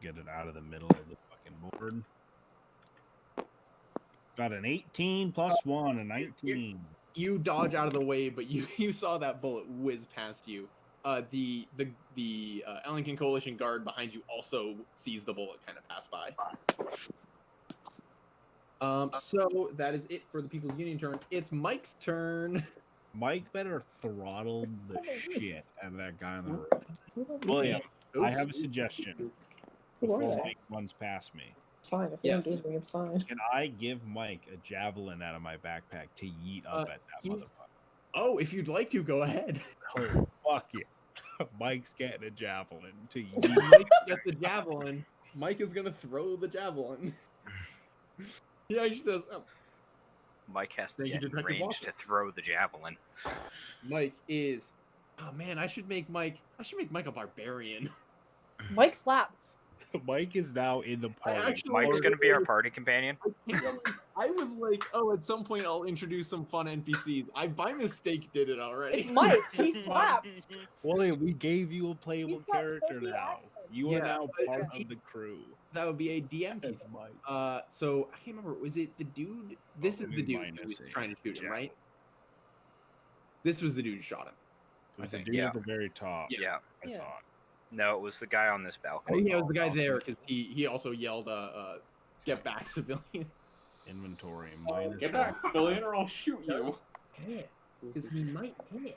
Get it out of the middle of the fucking board. Got an 18 plus 1, a 19. You dodge out of the way, but you saw that bullet whiz past you. The Ellington Coalition guard behind you also sees the bullet kind of pass by. So that is it for the People's Union turn. It's Mike's turn. Mike better throttle the shit out of that guy on the roof. William, I have a suggestion. Who are Before they? Mike runs past me, It's fine. If they Yes. don't do anything, it's fine. can I give Mike a javelin out of my backpack to yeet up at that he's- motherfucker? Oh, if you'd like to, go ahead. Oh, fuck yeah. Mike's getting a javelin to yeet. Mike gets the javelin. Mike is gonna throw the javelin. He actually does. Oh, Mike has to Thank you, get in Detective range Walker. to throw the javelin. Mike is. Oh man, I should make Mike a barbarian. Mike slaps. Mike is now in the party. actually- Mike's gonna be our party companion. I was like, oh, at some point I'll introduce some fun NPCs. I by mistake did it already. It's Mike. He slaps. Well, we gave you a playable He's got character Sophie now. accents. You Yeah, are now but part he- of the crew. That would be a DM piece. That's Mike. So I can't remember. Was it the dude? This Oh, is the dude who minus was a trying to shoot him, javelin. right? This was the dude who shot him. It was I the think. dude Yeah. at the very top. Yeah. I Yeah. thought. No, it was the guy on this Oh balcony. yeah, it was the guy there because he also yelled, "Get back, civilian!" Inventory minus. Get back, civilian, or I'll shoot you. Because he might hit.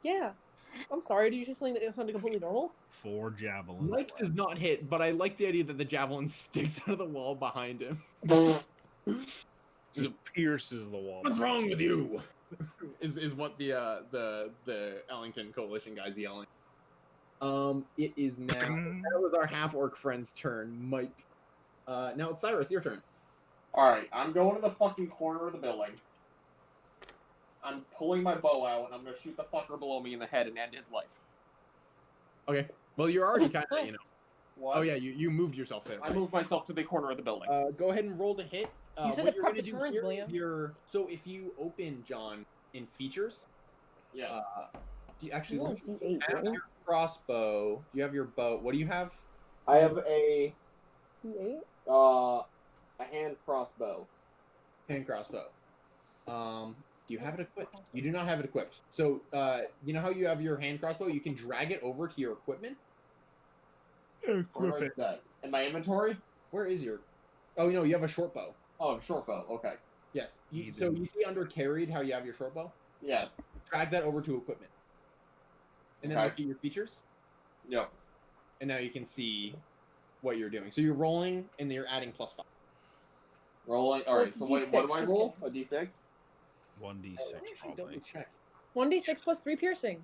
Yeah. I'm sorry. Did you just think that it sounded completely normal? 4 javelins. Mike does not hit, but I like the idea that the javelin sticks out of the wall behind him. Just pierces the wall. What's wrong with you? is what the Ellington Coalition guy's yelling. It is now. That was our half orc friend's turn, Mike. Now it's Cyrus, your turn. Alright, I'm going to the fucking corner of the building. I'm pulling my bow out, and I'm gonna shoot the fucker below me in the head and end his life. Okay. Well, you're already kind of, What? Oh yeah, you moved yourself there. I right? moved myself to the corner of the building. Go ahead and roll to hit. You said What to you're prep gonna the do turns, here William. is so if you open John in features, Yes. do you actually Roll a D8, have really? your crossbow? Do you have your bow? What do you have? I have a D8? hand crossbow. Hand crossbow. Do you have it equipped? You do not have it equipped. So, you know how you have your hand crossbow? You can drag it over to your equipment. Where is that? In my inventory? Where is your? Oh no, you have a short bow. Oh, short bow. Okay. Yes. So you see under carried how you have your short bow? Yes. Drag that over to equipment. And then Okay. look at your features. Yep. And now you can see what you're doing. So you're rolling and you're adding +5. Rolling. All right. So wait, what do I D6, roll? A d6. 1d6 Actually, double probably. check. 1d6 plus 3 piercing.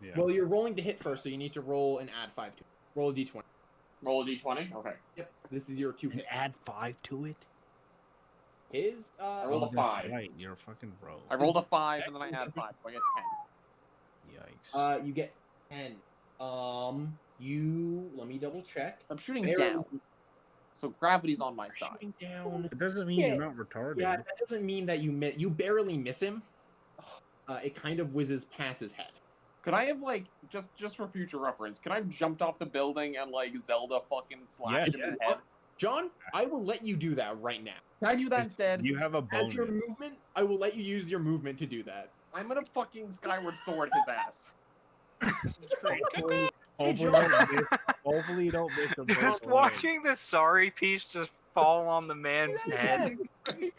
Yeah. Well, you're rolling to hit first, so you need to roll and add 5 to it. Roll a d20. Roll a d20. Okay. Yep. This is your 2 and hit. add 5 to it. His I rolled a that's 5. Right, you're a fucking rogue. I rolled a 5 and then I add 5, so I get 10. Yikes. you get 10. Let me double check. I'm shooting Barely- down, so gravity's on my side. Shooting down. It doesn't mean Yeah. you're not retarded. Yeah, that doesn't mean that you barely miss him. It kind of whizzes past his head. Could I have just for future reference? Could I have jumped off the building and Zelda fucking slashed Yes. his head? John, I will let you do that right now. Can I do that instead? You have a As bonus. your movement, I will let you use your movement to do that. I'm gonna fucking Skyward Sword his ass. Hopefully, hopefully you don't miss the first Just one. watching this sorry piece just fall on the man's Do that head. again.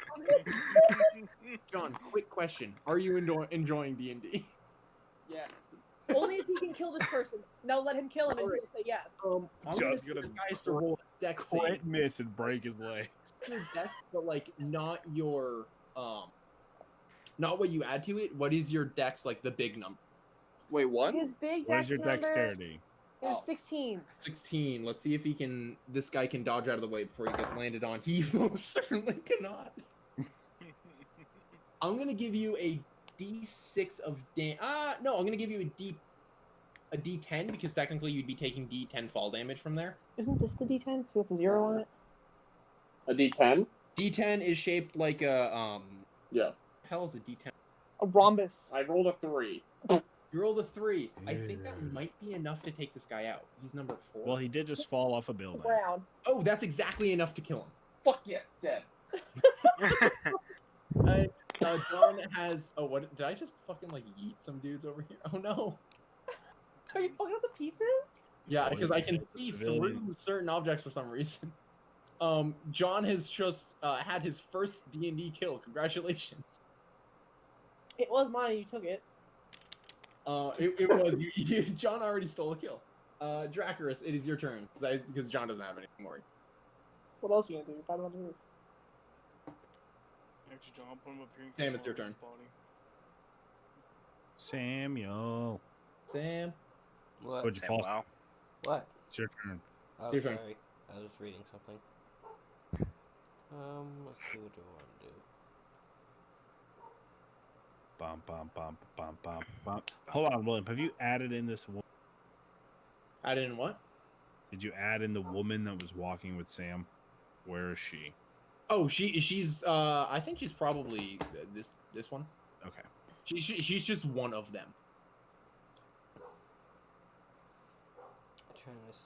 John, quick question: are you enjoying D&D? Yes. Only if he can kill this person. Now let him kill him and he'll say yes. I'm gonna John's get gonna this guys to roll a dex save. Crit, miss, and break his leg. Your dex, but not your not what you add to it. What is your dex the big number? Wait, what? His big What is dex your number dexterity? is Oh. 16. 16. Let's see if he can. This guy can dodge out of the way before he gets landed on. He most certainly cannot. I'm gonna give you a D6 of no, I'm gonna give you a D10 because technically you'd be taking D10 fall damage from there. Isn't this the D10? Because with the 0 on it? A D10? D10 is shaped like a Yes. hell is a D10? A rhombus. I rolled a 3. You rolled a 3. I think that Yeah. might be enough to take this guy out. He's number 4. Well, he did just fall off a building. Brown. Oh, that's exactly enough to kill him. Fuck yes, dead. John has. Oh, what? Did I just fucking yeet some dudes over here? Oh no. Are you fucking up the pieces? Yeah, Oh, because yeah, I can it's see civilian. through certain objects for some reason. John has just had his first D&D kill. Congratulations. It was mine and you took it. It was John already stole a kill. Drakorus, it is your turn because John doesn't have anything more. What else are you gonna do? Find him on the roof. Actually, John, put him up here. in Sam, case it's your I turn. want his body. Samuel. Sam, What? What'd you fall? Wow. What? It's your turn. Oh, Your turn. sorry. I was reading something. Let's see, what do I want to do? Bum, bum, bum, bum, bum, bum. Hold on, William. Have you added in this one? add in what? Did you add in the woman that was walking with Sam? Where is she? Oh, she's I think she's probably this one. Okay. She's just one of them. Trying to see.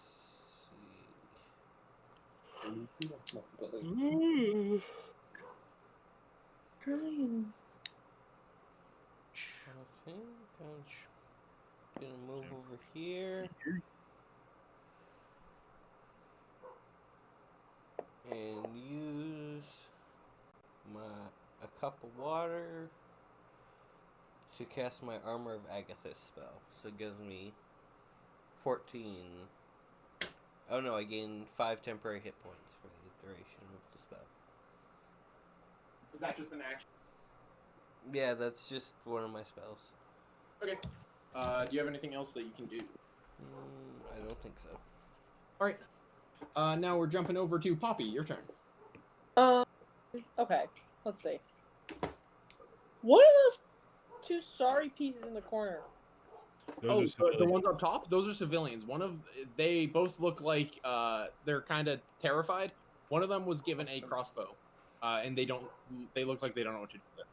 Trillion. Okay, gonna move over here. And use a cup of water to cast my Armor of Agathis spell. So it gives me 14. Oh no, I gain 5 temporary hit points for the duration of the spell. Is that just an action? Yeah, that's just one of my spells. Okay. Do you have anything else that you can do? I don't think so. All right. Now we're jumping over to Poppy. Your turn. Okay. Let's see. What are those two sorry pieces in the corner? Those are The civilians. ones up top, those are civilians. They both look like they're kind of terrified. One of them was given a crossbow, and they look like they don't know what to do with it.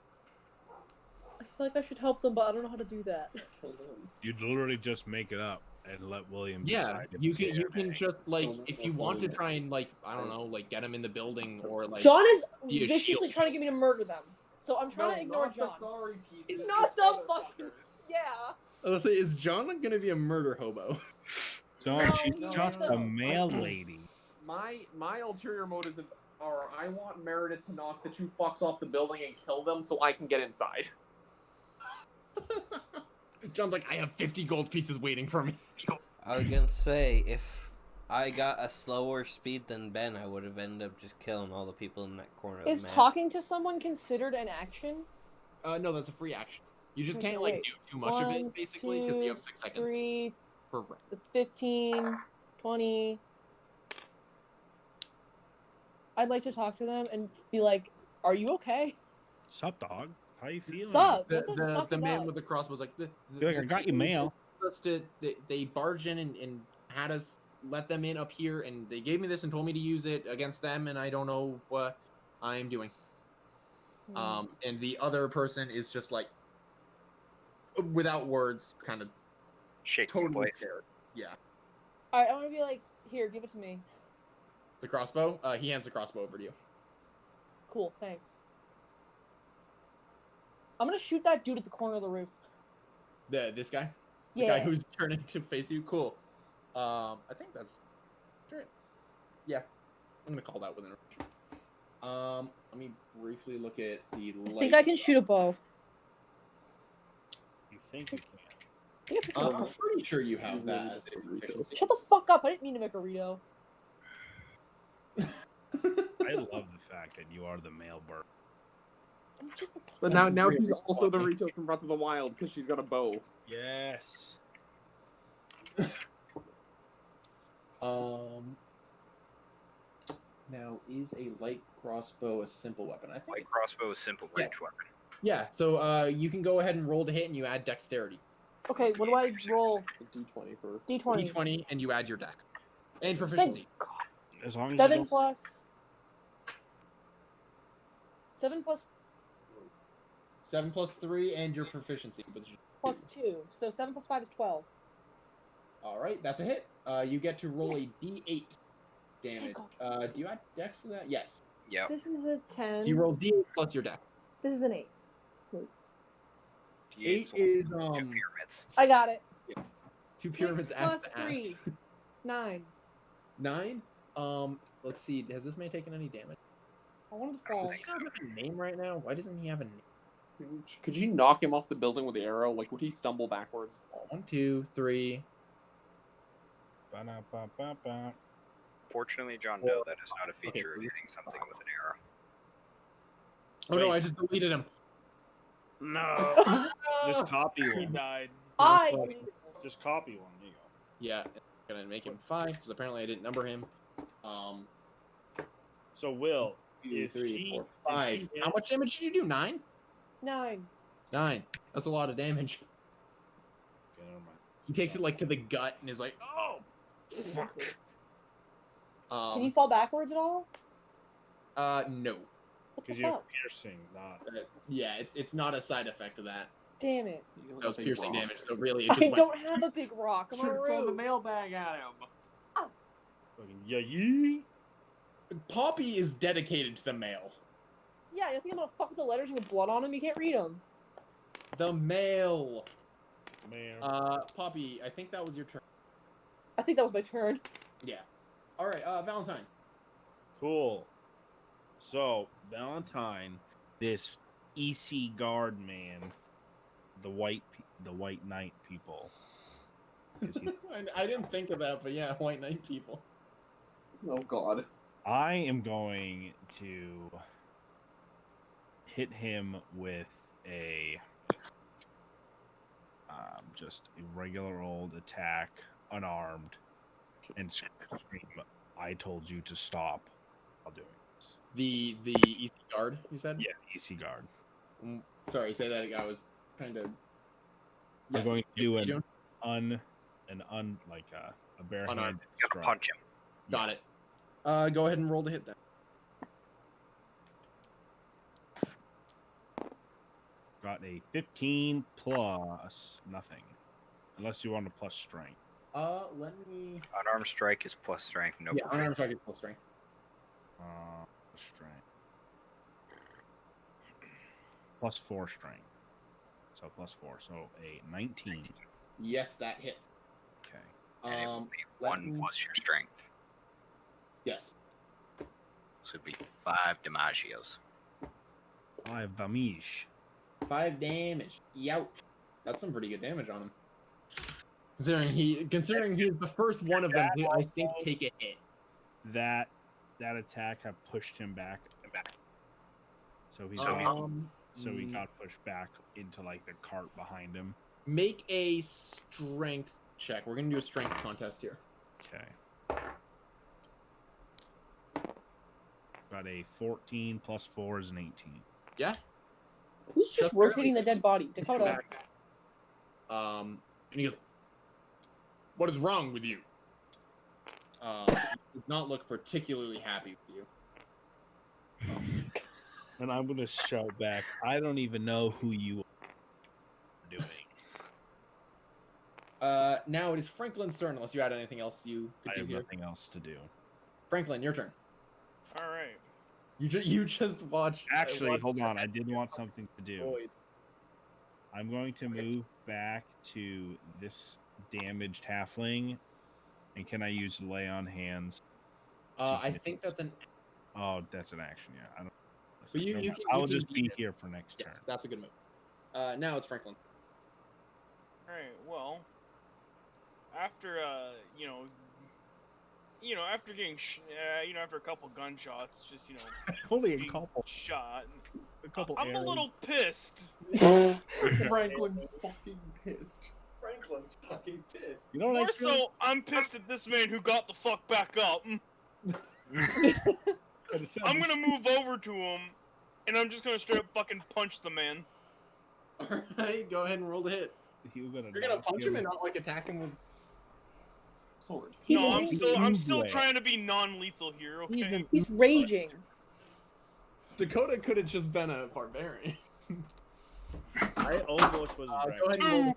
I feel like I should help them, but I don't know how to do that. You'd literally just make it up and let William Yeah, decide. if you it's can good you or can bad. just like if you want to try and like I don't know like get them in the building or like John is be a viciously shield. trying to get me to murder them, so I'm trying to ignore John. sorry pieces. It's not the fucking yeah. Let's say, is John gonna be a murder hobo? John, No, she's no, just no. a mail lady. My ulterior motives are I want Meredith to knock the two fucks off the building and kill them so I can get inside. John's like, I have 50 gold pieces waiting for me. I was gonna say, if I got a slower speed than Ben, I would have ended up just killing all the people in that corner of Is the map. talking to someone considered an action? No, that's a free action. You just Okay, can't like wait. do too much of 1, it basically because you have 6 seconds 3, per round. 15, 20. I'd like to talk to them and be like, "Are you okay? Sup, dog? How you feeling? What's up? The, What the the, fuck the is man up?" with the crossbow was like, Feel like I got your mail. They barged in and had us let them in up here, and they gave me this and told me to use it against them, and I don't know what I'm doing. And the other person is just like, without words, kind of Shaking totally place. scared. Yeah. All right, I want to be like, "Here, give it to me." The crossbow? He hands the crossbow over to you. Cool, thanks. I'm gonna shoot that dude at the corner of the roof. This guy? The Yeah. guy who's turning to face you? Cool. I think that's... Sure. Yeah. I'm gonna call that with an eruption. Let me briefly look at the light. I think I can shoot a bow. You think you can? I think I can shoot a I'm bow. pretty sure you have that as a proficiency. Shut the fuck up! I didn't mean to make a Rito. I love the fact that you are the male bird. I'm just But That's now really she's also the funny. Rito from Breath of the Wild because she's got a bow. Yes. Now, is a light crossbow a simple weapon? I think. Light crossbow is simple range weapon. Yeah. So you can go ahead and roll to hit, and you add dexterity. okay. What do I roll? A D20 for. D20. D20, and you add your deck and Thank proficiency. God. As long as 7 you don't... plus. 7 plus 7 plus 3, and your proficiency. Which is plus 2. So 7 plus 5 is 12. all right, that's a hit. You get to roll Yes. a D8 damage. Thank Do you add dex to that? Yes. Yep. This is a 10. So you roll D8 plus your dex. This is an 8. 8 D8's is two pyramids. I got it. 2 6 pyramids plus asked to 3. 9. 9. Let's see. Has this man taken any damage? I wanted to fall. Does he not have a name right now? Why doesn't he have a name? Could you knock him off the building with the arrow? Like, would he stumble backwards? 1, 2, 3. Ba-da-ba-ba-ba. Fortunately, John, no, that is not a Okay, feature of three. hitting something with an arrow. Oh no, Wait. I just deleted him. No. Just copy He one. died. I. Just copy one. There you go. Yeah, I'm gonna make him 5 because apparently I didn't number him. So Will, 2, if 3, she, 4, if 5. she How hit- much damage did you do? 9? 9. 9. That's a lot of damage. Okay, never mind. He takes it like to the gut and is like, "Oh, fuck." Can you fall backwards at all? No. What the Because you have fuck? piercing, not. Yeah, it's not a side effect of that. Damn it. That was piercing damage, so really it I just went. don't have a big rock. I'm Should throw the rude. mailbag at him. Fucking yeah, yee. Poppy is dedicated to the mail. Yeah, you think I'm gonna fuck with the letters with blood on them? You can't read them. The mail. Man. Poppy, I think that was your turn. I think that was my turn. Yeah. All right, Valentine. Cool. So, Valentine, this EC guard man, the white knight people. 'Cause he- I didn't think of that, but yeah, white knight people. Oh God. I am going to hit him with a just a regular old attack, unarmed, and scream, "I told you to stop!" While doing this. The EC guard, you said? Yeah, EC guard. Sorry, say that again. I was trying to. I'm going to do what are you a barehanded Unarmed. You gotta strike. punch him. Got it. Go ahead and roll to hit that. Got a 15 plus nothing, unless you want a plus strength. Let me. Unarmed strike is plus strength. No. Yeah, unarmed strike is plus strength. Strength. Plus 4 strength. So plus 4. So a 19. Yes, that hits. Okay. And it will be let 1 me- plus your strength. Yes. So it'd be 5 damagios. 5 damage. 5 damage. Youch. That's some pretty good damage on him. Considering he's the first one of them to, I think, take a hit. That attack have pushed him back. So he got pushed back into like the cart behind him. Make a strength check. We're gonna do a strength contest here. Okay. Got a 14 plus 4 is an 18. Yeah. Who's just rotating the dead body? Dakota. And he goes, "What is wrong with you?" He does not look particularly happy with you. And I'm gonna shout back, "I don't even know who you are doing." Now it is Franklin's turn, unless you had anything else you could I do have here. nothing else to do. Franklin, your turn. All right. You just watch. Actually, hold on. I did want something to do. Void. I'm going to move back to this damaged halfling. And can I use lay on hands? I think that's an. Oh, that's an action. Yeah, I don't. But you can- I'll you can just beat be it. here for next Yes, turn. that's a good move. Now it's Franklin. All right. Well, after after getting after a couple gunshots, just Only a being couple. shot. A couple. I'm a arrows. little pissed. Franklin's fucking pissed. Franklin's fucking pissed. You know what More I feel? so, I'm pissed at this man who got the fuck back up. I'm gonna move over to him, and I'm just gonna straight up fucking punch the man. Alright, go ahead and roll the hit. You're gonna punch him and not like attack him with sword. No, He's I'm still trying to be non-lethal here. Okay. He's raging. Dakota could have just been a barbarian. I almost was Go right. ahead and roll.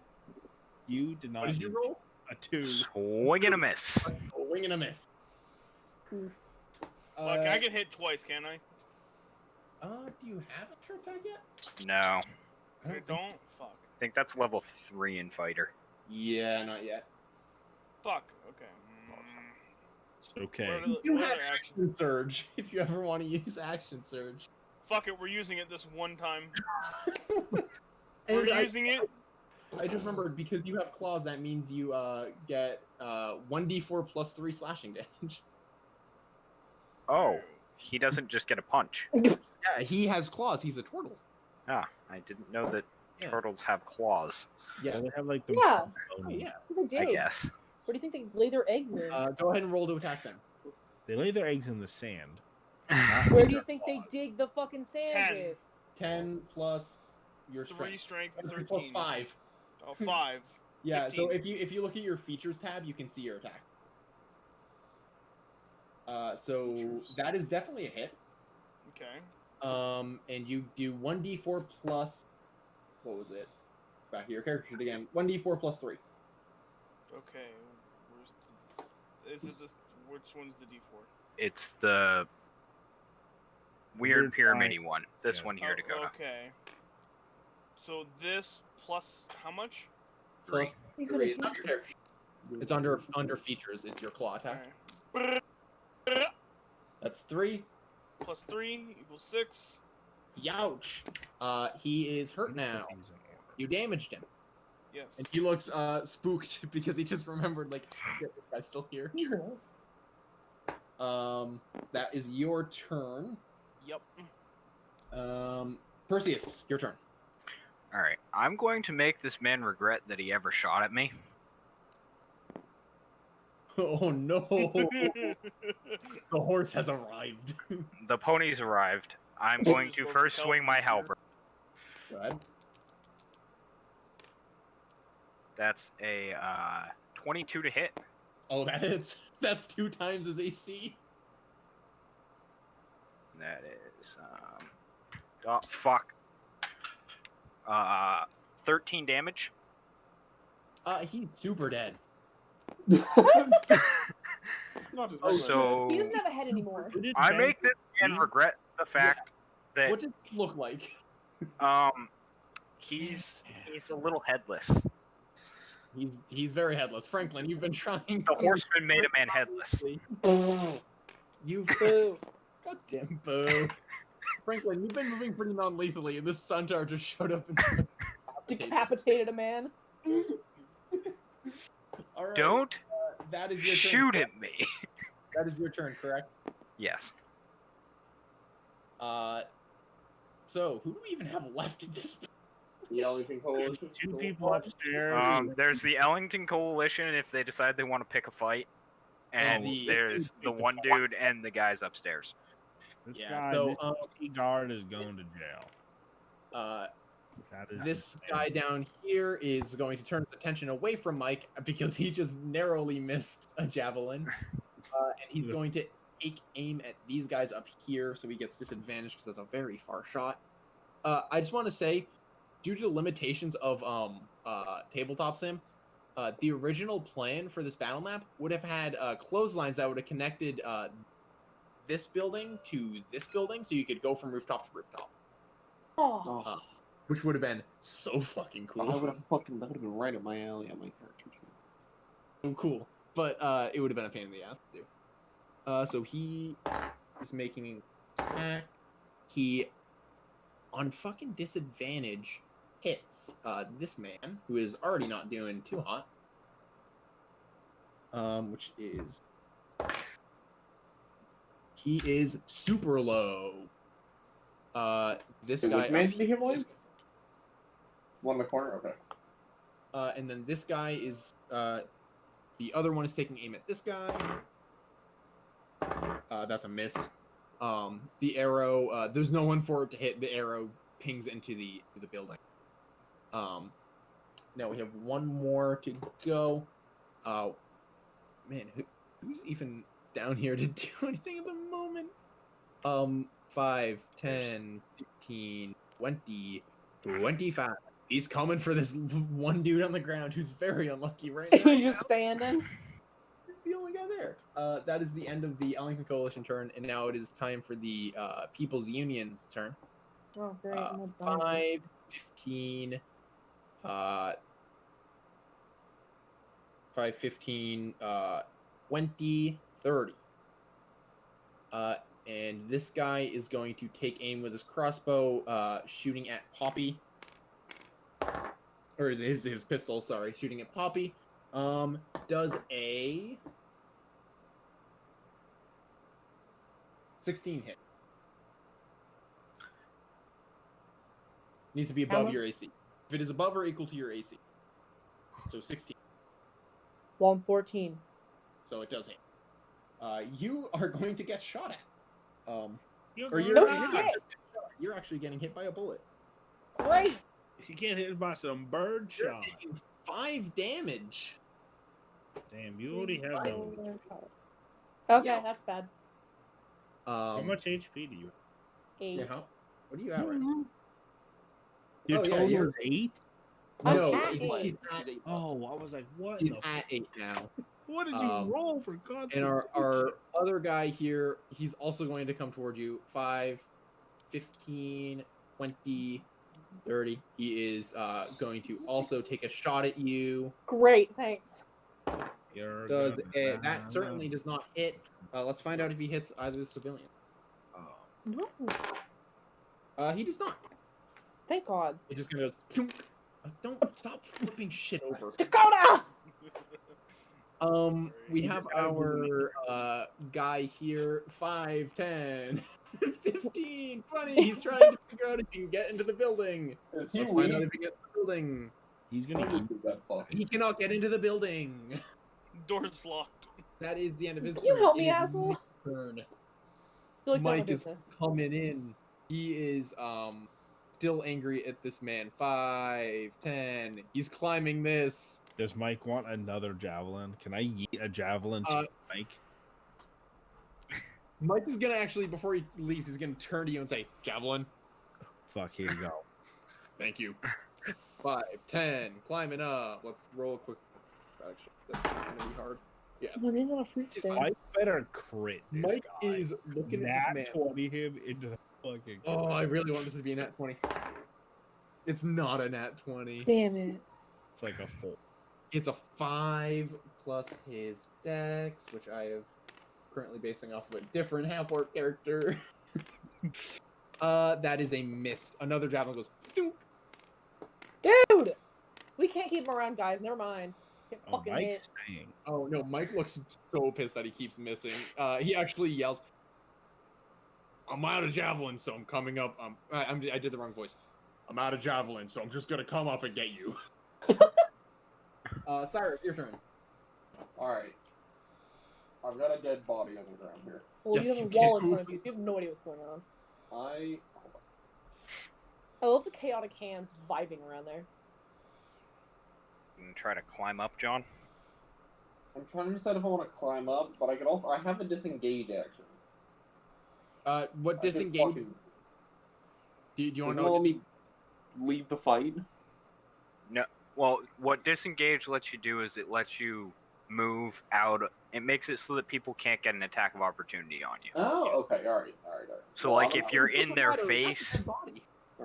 You did not. What did you do roll? A 2. Swing and a miss. A wing and a miss. Oof. Fuck, I can hit twice, can I? Do you have a true attack yet? No. I don't. Fuck. I think that's level 3 in fighter. Yeah, not yet. Fuck. Okay. It's okay. You What have other action? action surge if you ever want to use action surge. Fuck it, we're using it this one time. And We're using it. I just remembered because you have claws. That means you get 1d4 plus 3 slashing damage. Oh, he doesn't just get a punch. Yeah, he has claws. He's a turtle. Ah, I didn't know that Yeah. turtles have claws. Yeah. They have like the Yeah. Oh, yeah. What do they I do? guess. What do you think they lay their eggs in? Go ahead and roll to attack them. They lay their eggs in the sand. Where do you think they dig the fucking sand 10. with? 10 plus your 3 strength. strength, 3 13. plus 5. Oh, 5. Yeah. So 15. if you look at your features tab, you can see your attack. So that is definitely a hit. Okay. And you do 1d4 plus. What was it? Back to your character sheet again. 1d4 plus 3. Okay. Is it this? Which one's the D4? It's the weird pyramidy one. This one here, Dakota. Okay. So this plus how much? Plus 3. It's not your character sheet. It's under features. It's your claw attack. Okay. That's 3. Plus 3 equals 6. Youch. He is hurt now. You damaged him. Yes. And he looks spooked because he just remembered, like, shit, this guy's still here. That is your turn. Yep. Perseus, your turn. Alright, I'm going to make this man regret that he ever shot at me. Oh no! The horse has arrived. The pony's arrived. I'm going to first swing my halberd. Go ahead. That's a 22 to hit. Oh, that hits. That's 2 times his AC. That is, oh, fuck. 13 damage. He's super dead. So He doesn't have a head anymore. I make this man regret the fact that What does he look like? he's a little headless. He's very headless. Franklin, you've been trying. The horseman made a man headless. You Boo. goddamn boo. Franklin, you've been moving pretty non-lethally, and this centaur just showed up and Decapitated a man. All right, Don't that is your turn. shoot at me. That is your turn, correct? Yes. So who do we even have left at this point? The Ellington Coalition. 2 people upstairs. There's the Ellington Coalition if they decide they want to pick a fight, and there's the one dude and the guys upstairs. This Yeah, guy, so, this PC guard is going to jail. That is This his guy name. down here is going to turn his attention away from Mike because he just narrowly missed a javelin. And he's going to take aim at these guys up here, so he gets disadvantaged because that's a very far shot. I just want to say, due to the limitations of Tabletop Sim, the original plan for this battle map would have had clotheslines that would have connected this building to this building, so you could go from rooftop to rooftop. Oh. Which would have been so fucking cool. That would have been right up my alley on my character. So cool. But it would have been a pain in the ass to do. So he is making an attack. He, on fucking disadvantage, hits this man, who is already not doing too hot. Which is... He is super low. This guy... Which man did he hit one? One in the corner? Okay. And then this guy is... the other one is taking aim at this guy. That's a miss. The arrow, there's no one for it to hit. The arrow pings into the building. Now we have one more to go. Man, who's even down here to do anything at the moment? 5, 10, 15, 20, 25. He's coming for this one dude on the ground who's very unlucky right now. He's just standing. He's the only guy there. That is the end of the Ellington Coalition turn, and now it is time for the People's Union's turn. Oh, great. I'm all done. 5, 15, 5, 15, 20, 30. And this guy is going to take aim with his crossbow, shooting at Poppy. Or his pistol, sorry, shooting at Poppy. Does a 16 hit. Needs to be above your AC. If it is above or equal to your AC. So 16. 114. So it does hit. You are going to get shot at. Or You're No gonna- shit. you're actually getting hit by a bullet. Great. You get hit by some bird You're shot. taking 5 damage. Damn, you already have no. Okay, Yeah. that's bad. How much HP do you have? 8. Yeah, what do you have right now? Your Oh, yeah, total you're- is 8? I'm No, at she's 8. at, Oh, I was like, what? she's the at 8 now. What did you roll for God's And sake? our other guy here, he's also going to come towards you. 5, 15, 20, 30. He is going to also take a shot at you. Great, thanks. You're Does gonna that certainly does not hit. Let's find out if he hits either the civilian. No. He does not. Thank God. He just kind of goes. Don't stop flipping shit over. Dakota! We have our guy here. 5, 10, 15, 20. He's trying to figure out if he can get into the building. Is he Let's find out weak? if he gets in the building. He's gonna eat. He cannot get into the building. Door's locked. That is the end of his Can you turn. help me, It is asshole? Mike's turn. Feel like none of Mike my is business. coming in. He is still angry at this man. 5, 10. He's climbing this. Does Mike want another javelin? Can I yeet a javelin to Mike? Mike is gonna actually, before he leaves, he's gonna turn to you and say, "Javelin." Fuck, here you go. Thank you. 5, 10. Climbing up. Let's roll a quick. Actually, that's not gonna be hard. Yeah. My name's on a fruit stand. Mike better crit this Mike guy. is looking Nat at this man. 20 him into the fucking. Oh, I really want this to be a nat 20. It's not a nat 20. Damn it. It's like a 4. It's a 5 plus his dex, which I have currently basing off of a different half-orc character. That is a miss. Another javelin goes. Thunk. Dude! We can't keep him around, guys. Never mind. Can't Oh, fucking Mike's hit. saying. Oh no, Mike looks so pissed that he keeps missing. He actually yells, "I'm out of javelin, so I'm coming up." I did the wrong voice. I'm out of javelin, so I'm just gonna come up and get you. Cyrus, your turn. Alright. I've got a dead body on the ground here. Well, Yes, you have you a wall do. in front of you, so you have no idea what's going on. I I love the chaotic hands vibing around there. You can try to climb up, John. I'm trying to decide if I want to climb up, but I could also I have a disengage action. What I could disengage? fucking- Do you want Doesn't to it know? let me leave the fight? No. Well, what disengage lets you do is it lets you move out. It makes it so that people can't get an attack of opportunity on you. Oh, okay, alright. So, Well, like, I if don't you're know. in their face,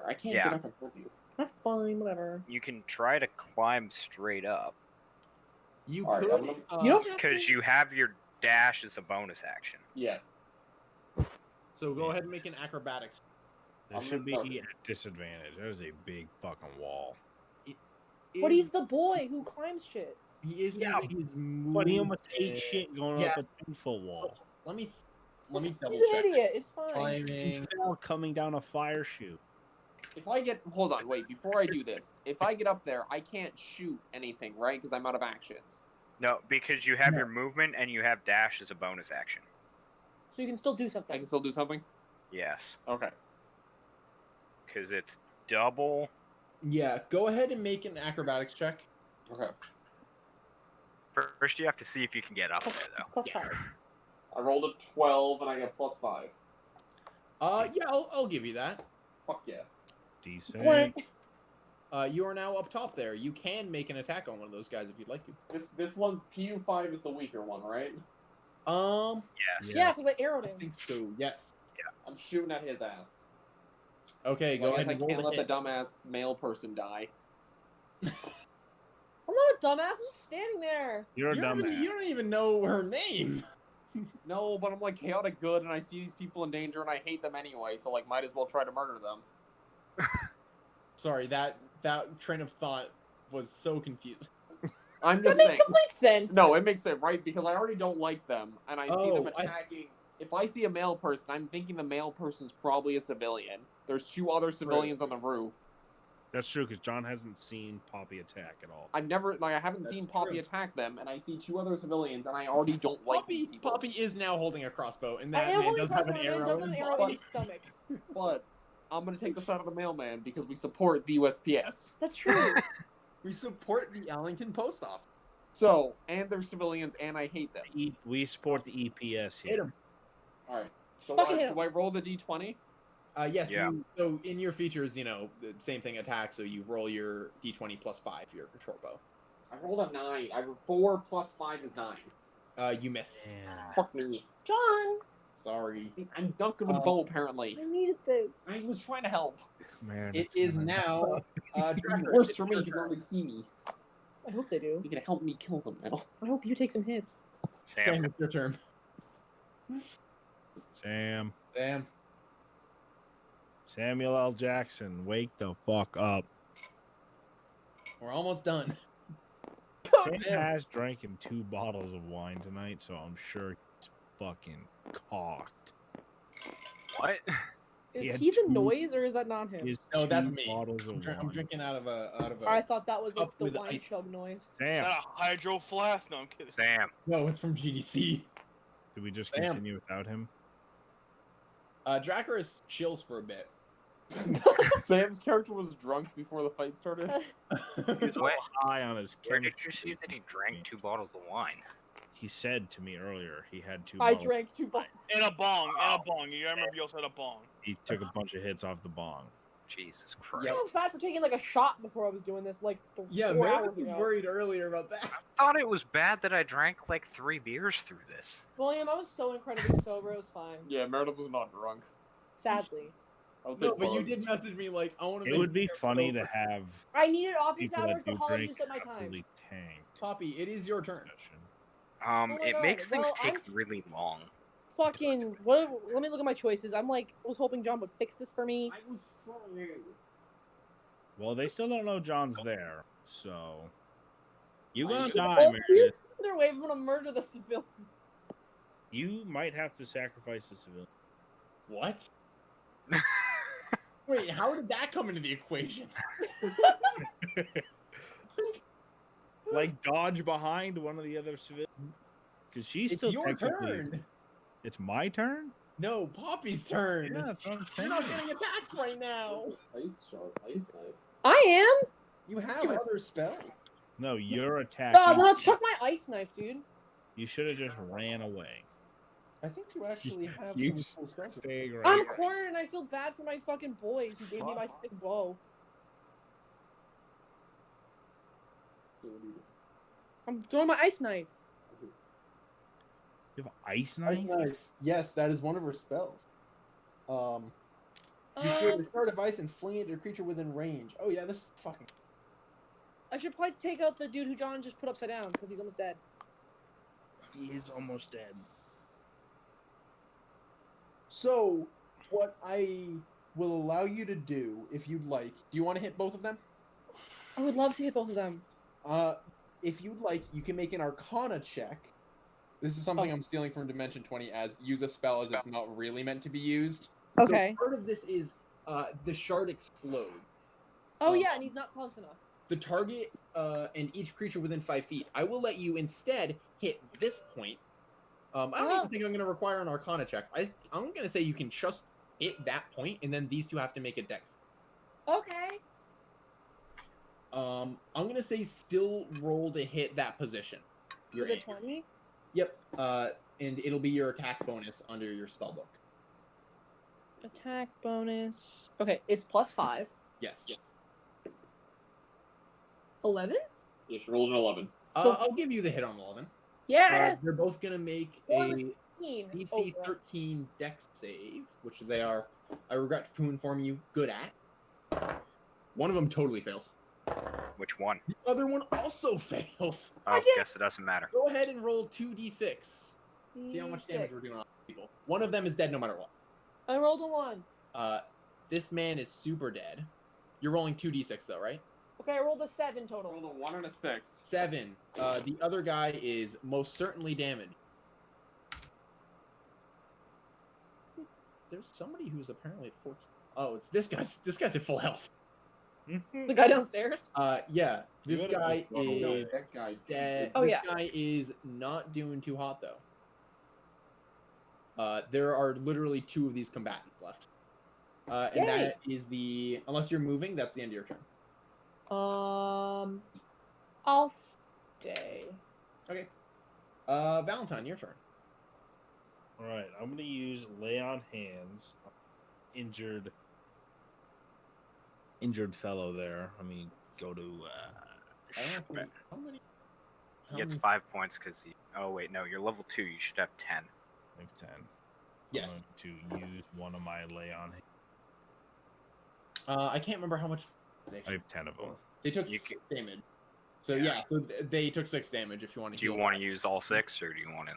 I can't Yeah. get up and hurt you. That's fine, whatever. you can try to climb straight up You Alright, could. I'm gonna- You don't have because to. you have your dash as a bonus action. Yeah. So go ahead and make an acrobatics. There I'm should be gonna- at disadvantage. There's a big fucking wall. But he's the boy who climbs shit. He is Yeah, using his move. But he almost ate shit going Yeah. up a 10-foot wall. Let me double He's an check. idiot. It's fine. He Climbing. fell coming down a fire chute. If I get hold on, wait, before I do this, if I get up there, I can't shoot anything, right? Because I'm out of actions. No, because you have your movement and you have dash as a bonus action. So you can still do I something. can still do something? Yes, Okay. because it's double. Yeah, go ahead and make an acrobatics check. Okay. First, you have to see if you can get up there, It's though. plus 5. I rolled a 12 and I get +5. Yeah, I'll give you that. Fuck yeah. Decent. You are now up top there. You can make an attack on one of those guys if you'd like to. This one, PU5 is the weaker one, right? Yes. Yeah, because I arrowed I him. think so. Yes. I'm shooting at his ass. Okay, Well, go I ahead guess I and roll can't the let the hit. dumbass male person die. I'm not a dumbass. I'm just standing there. You're a You don't dumbass. even know her name. No, but I'm like chaotic good, and I see these people in danger, and I hate them anyway. So like, might as well try to murder them. Sorry, that train of thought was so confusing. I'm That just makes saying. complete sense. No, it makes sense, right? Because I already don't like them, and I see them Oh, attacking. If I see a male person, I'm thinking the male person's probably a civilian. There's 2 other civilians on the roof. That's true, because John hasn't seen Poppy attack at all. I haven't That's seen Poppy true. attack them, and I see 2 other civilians, and I already don't like these people. Poppy is now holding a crossbow, and I that am man holding does have an crossbow and arrow. does have in an his arrow in body. his stomach. But I'm gonna take the side of the mailman because we support the USPS. That's true. We support the Allington Post Office. So, and they're civilians, and I hate them. We support the EPS here. Hit him. All right. So Fucking hit him. do I roll the d20? Yes. Yeah. So in your features, the same thing, attack. So you roll your d20 plus 5 for your short bow. I rolled a 9. 4 plus 5 is 9. You miss. Yeah. Fuck me. John, Sorry. I'm dunking with a bow, apparently. I needed this. I was trying to help. Man, It it's is gonna- now. It's Drakorus, worse it's for me your because turn. nobody see me. I hope they do. You're gonna help me kill them now. I hope you take some hits. Sam, it's your turn. Sam. Sam, Samuel L. Jackson, wake the fuck up. we're almost done. Sam has drinking 2 bottles of wine tonight, so I'm sure he's fucking cocked. What? He Is had he the 2 noise or is that not him? He has No, that's 2 me. bottles of I'm wine. drinking out of a. I thought that was like Up the with wine ice. chug noise. Is Sam, that a hydro flask? No, I'm kidding. Sam. No, it's from GDC. did we just Sam. continue without him? Drakorus chills for a bit. Sam's character was drunk before the fight started. He's all Wait, high on his where did chemistry. you see that he drank 2 bottles of wine? He said to me earlier he had 2 I bottles. drank 2 bottles. And a bong. You remember you also had a bong. He took a bunch of hits off the bong. Jesus I Christ. Yep. was bad for taking like a shot before I was doing this, like 4 Meredith hours was ago. worried earlier about that. I thought it was bad that I drank like 3 beers through this. William, I was so incredibly sober, it was fine. Yeah, Meredith was not drunk. Sadly. I would say No, but you buzzed. did message me like, I want to. It would be funny to have I needed office people hours, that but do Holly drink used up my not time. really tanked Poppy, it is your turn. discussion. Oh my It God, makes things well, take I'm- really long. Fucking, let me look at my choices. I'm like, was hoping John would fix this for me. I was trying. Well, they still don't know John's there, so you I gonna should- die, Well, Meredith. please, their way of gonna murder the civilians. You might have to sacrifice the civilian. What? Wait, how did that come into the equation? Like dodge behind one of the other civilians, because she's It's still your technically. turn. It's my turn. No, Poppy's turn. Yeah, that's what I'm You're not saying. getting attacked right now. Ice sharp, ice knife. I am? You have other spells. No, you're Oh, attacking. then I'll chuck my ice knife, dude. You should have just ran away. I think you actually have You some cool spells. staying right. I'm cornered and I feel bad for my fucking boys who gave me my sick bow. I'm throwing my ice knife. You have ice knife. Ice knife. Yes, that is one of her spells. You Uh, create a shard of ice and fling it at a creature within range. Oh yeah, this is fucking. I should probably take out the dude who John just put upside down because he's almost dead. He is almost dead. So, what I will allow you to do, if you'd like, do you want to hit both of them? I would love to hit both of them. If you'd like, you can make an Arcana check. This is something I'm stealing from Dimension 20 as use a spell as it's not really meant to be used. Okay. So part of this is the shard explode. Oh yeah, and he's not close enough. The target and each creature within 5 feet. I will let you instead hit this point. I don't even think I'm going to require an Arcana check. I'm going to say you can just hit that point, and then these two have to make a dex. Okay. I'm going to say still roll to hit that position. Your The aim. 20? Yep. And it'll be your attack bonus under your spellbook. Attack bonus. Okay, it's +5. Yes. 11? You should roll an 11. So- I'll give you the hit on 11. Yes! They're both going to make Or a 16. DC Oh, 13 dex save, which they are, I regret to inform you, good at. One of them totally fails. Which one? The other one also fails. Oh, I did- guess it doesn't matter. Go ahead and roll 2d6. See how much damage we're D6. doing on people. One of them is dead no matter what. I rolled a 1. This man is super dead. You're rolling 2d6 though, right? Okay, I rolled a 7 total. Roll a 1 and a 6. 7. The other guy is most certainly damaged. There's somebody who's apparently at 14. Oh, it's this guy. This guy's at full health. The guy downstairs? Yeah. This You gotta guy just roll is That guy dead. Oh, This yeah. guy is not doing too hot though. There are literally 2 of these combatants left. And Yay. that is the, unless you're moving, that's the end of your turn. I'll stay. Okay. Valentine, your turn. All right, I'm gonna use lay on hands. Injured fellow there. Let me go to. I don't know how many. He gets 5 points because he. Oh wait, no, you're level 2. You should have 10. I have 10. Yes. I'm going to use one of my lay on hands. I can't remember how much. I have 10 of them. They took You 6 damage. So yeah, so they took 6 damage. If you want to. Do you want to use all 6, or do you want to?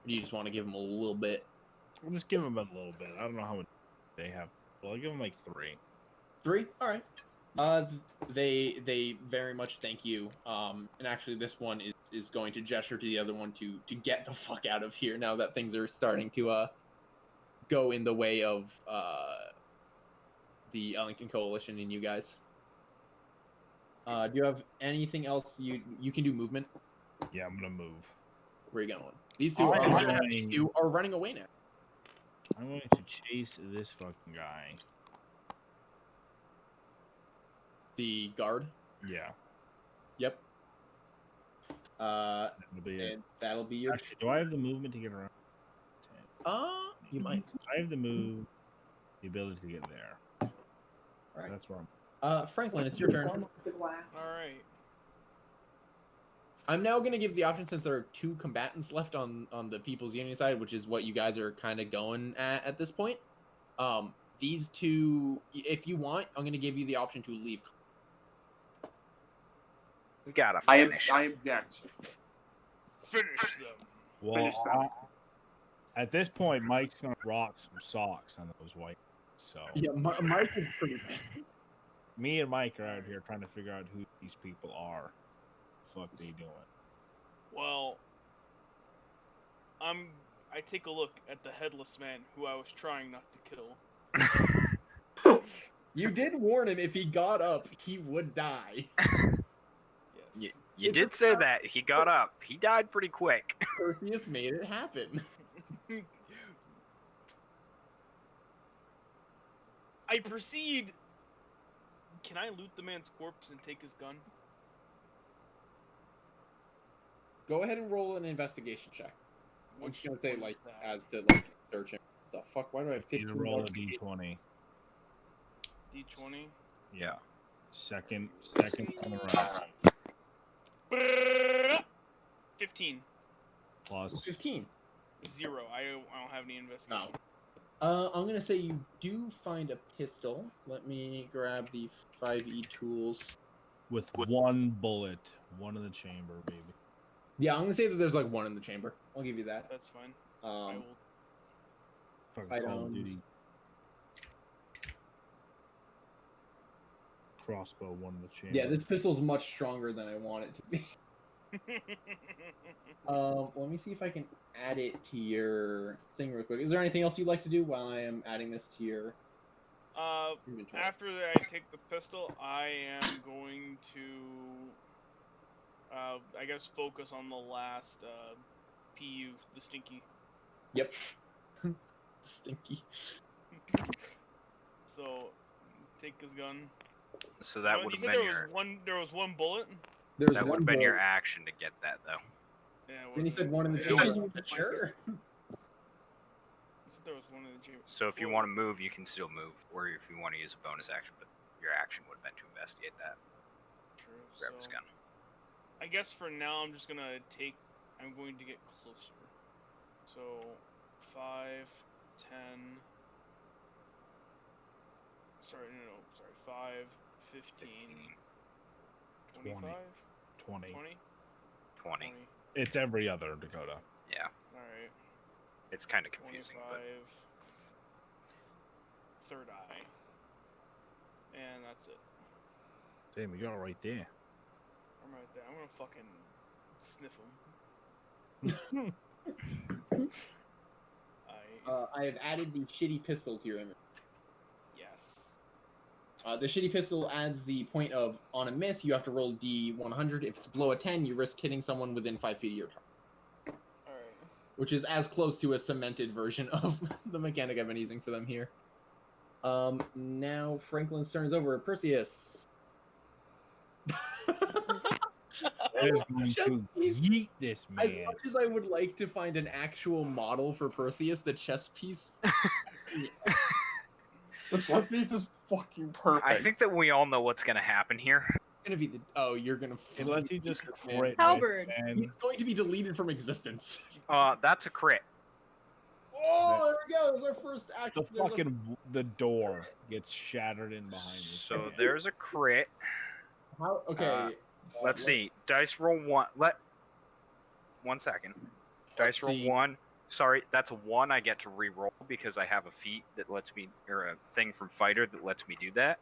You just want to give them a little bit. I'll just give them a little bit. I don't know how much they have. Well, I'll give them like 3. 3? All right. They very much thank you. And actually, this one is going to gesture to the other one to get the fuck out of here now that things are starting to go in the way of the Ellington Coalition and you guys. Do you have anything else you can do movement? Yeah, I'm gonna move. Where are you going? These two are running away now. I'm going to chase this fucking guy. The guard. Yeah. Yep. That'll be it. And that'll be your. Actually, do I have the movement to get around? You might. I have the ability to get there. All right. So that's where I'm. Franklin, it's your turn. All right. I'm now going to give the option, since there are 2 combatants left on the People's Union side, which is what you guys are kind of going at this point. These 2, if you want, I'm going to give you the option to leave. We gotta I finish. object. Finish them. Well, Finish them. at this point, Mike's gonna rock some socks on those white. So Yeah, Mike is pretty bad. me and Mike are out here trying to figure out who these people are. Fuck they doing? Well, I take a look at the headless man who I was trying not to kill. You did warn him if he got up, he would die. Yes. You did say that. He got up. He died pretty quick. Perceus made it happen. I proceed. Can I loot the man's corpse and take his gun? Go ahead and roll an investigation check. I'm just gonna say, What like, is that? as to like searching. The fuck? Why do I have You 15? roll a d20. D20. Yeah. Second on the right. 15. It's Plus 15. 0. I don't have any investigation. No. I'm gonna say you do find a pistol. Let me grab the 5e tools. with 1 bullet, 1 in the chamber, baby. Yeah, I'm gonna say that there's like 1 in the chamber. I'll give you that. That's fine. I will. Fucking Call of Duty. Crossbow, 1 in the chamber. Yeah, this pistol's much stronger than I want it to be. Let me see if I can add it to your thing real quick. Is there anything else you'd like to do while I am adding this to your inventory? After I take the pistol, I am going to, I guess, focus on the last PU, the Stinky. Yep. Stinky. So, take his gun. So that would You have said been your. there was one bullet. There's That would have been your action to get that, though. Yeah. Then he said 1 in the Yeah, chamber. Sure. You said there was one in the chamber. So if you want to move, you can still move, or if you want to use a bonus action, but your action would have been to investigate that. True. Grab his So, gun. I guess for now I'm just gonna take. I'm going to get closer. So, 5, 10. Sorry, no. Sorry, 5, 15, 25, 20. 20. 20. It's every other Dakota. Yeah, All right. it's kind of confusing, 25. but Third eye. And that's it. Damn, we got it right there. I'm right there. I'm gonna fucking sniff him. I have added the shitty pistol to your image. Yes. The shitty pistol adds the point of, on a miss, you have to roll D100. If it's below a 10, you risk hitting someone within 5 feet of your target. Alright. Which is as close to a cemented version of the mechanic I've been using for them here. Now Franklin's turn is over. Perseus. It is going Chess to piece. yeet this As man. much as I would like to find an actual model for Perseus, the chess piece. The chess piece is fucking perfect. I think that we all know what's gonna happen here. Gonna be the you're gonna Unless he just man. crit Halberd. and He's going to be deleted from existence. That's a crit. Oh, there we go. There's our first action. the door gets shattered in behind us. So there's a crit. Okay. Let's see. Dice roll one. 1 second. Dice roll see. 1. Sorry, that's a 1 I get to re-roll because I have a feat that lets me, or a thing from Fighter that lets me do that.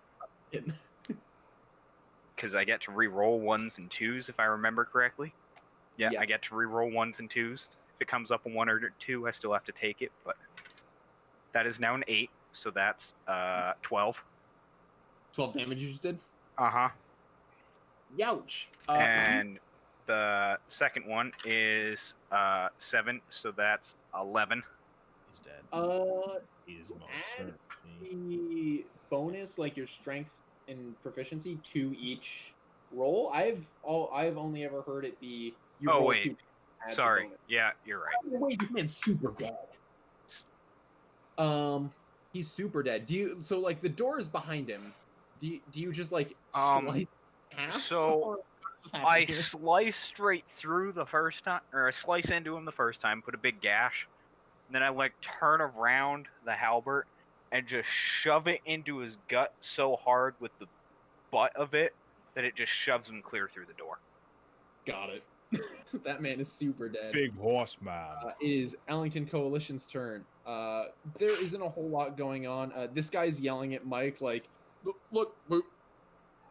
Because I get to re-roll 1s and 2s if I remember correctly. Yeah, I Yes. get to re-roll 1s and 2s. If it comes up a 1 or 2, I still have to take it, but that is now an 8, so that's 12. 12 damage you just did? Uh-huh. Youch. And the second one is 7, so that's 11. He's dead. He is most add certainly. the bonus, like your strength and proficiency, to each roll. I've only ever heard it be. You Oh, roll wait. 2, add the Sorry. bonus. Yeah, you're right. Oh, wait, this man's super dead. He's super dead. So like the door is behind him? Do you just like slice half? so Or what's I happening here? slice straight through the first time, or I slice into him the first time, put a big gash, and then I like turn around the halberd and just shove it into his gut so hard with the butt of it that it just shoves him clear through the door. Got it. That man is super dead. Big horseman. It is Ellington Coalition's turn. There isn't a whole lot going on. This guy's yelling at Mike like, look,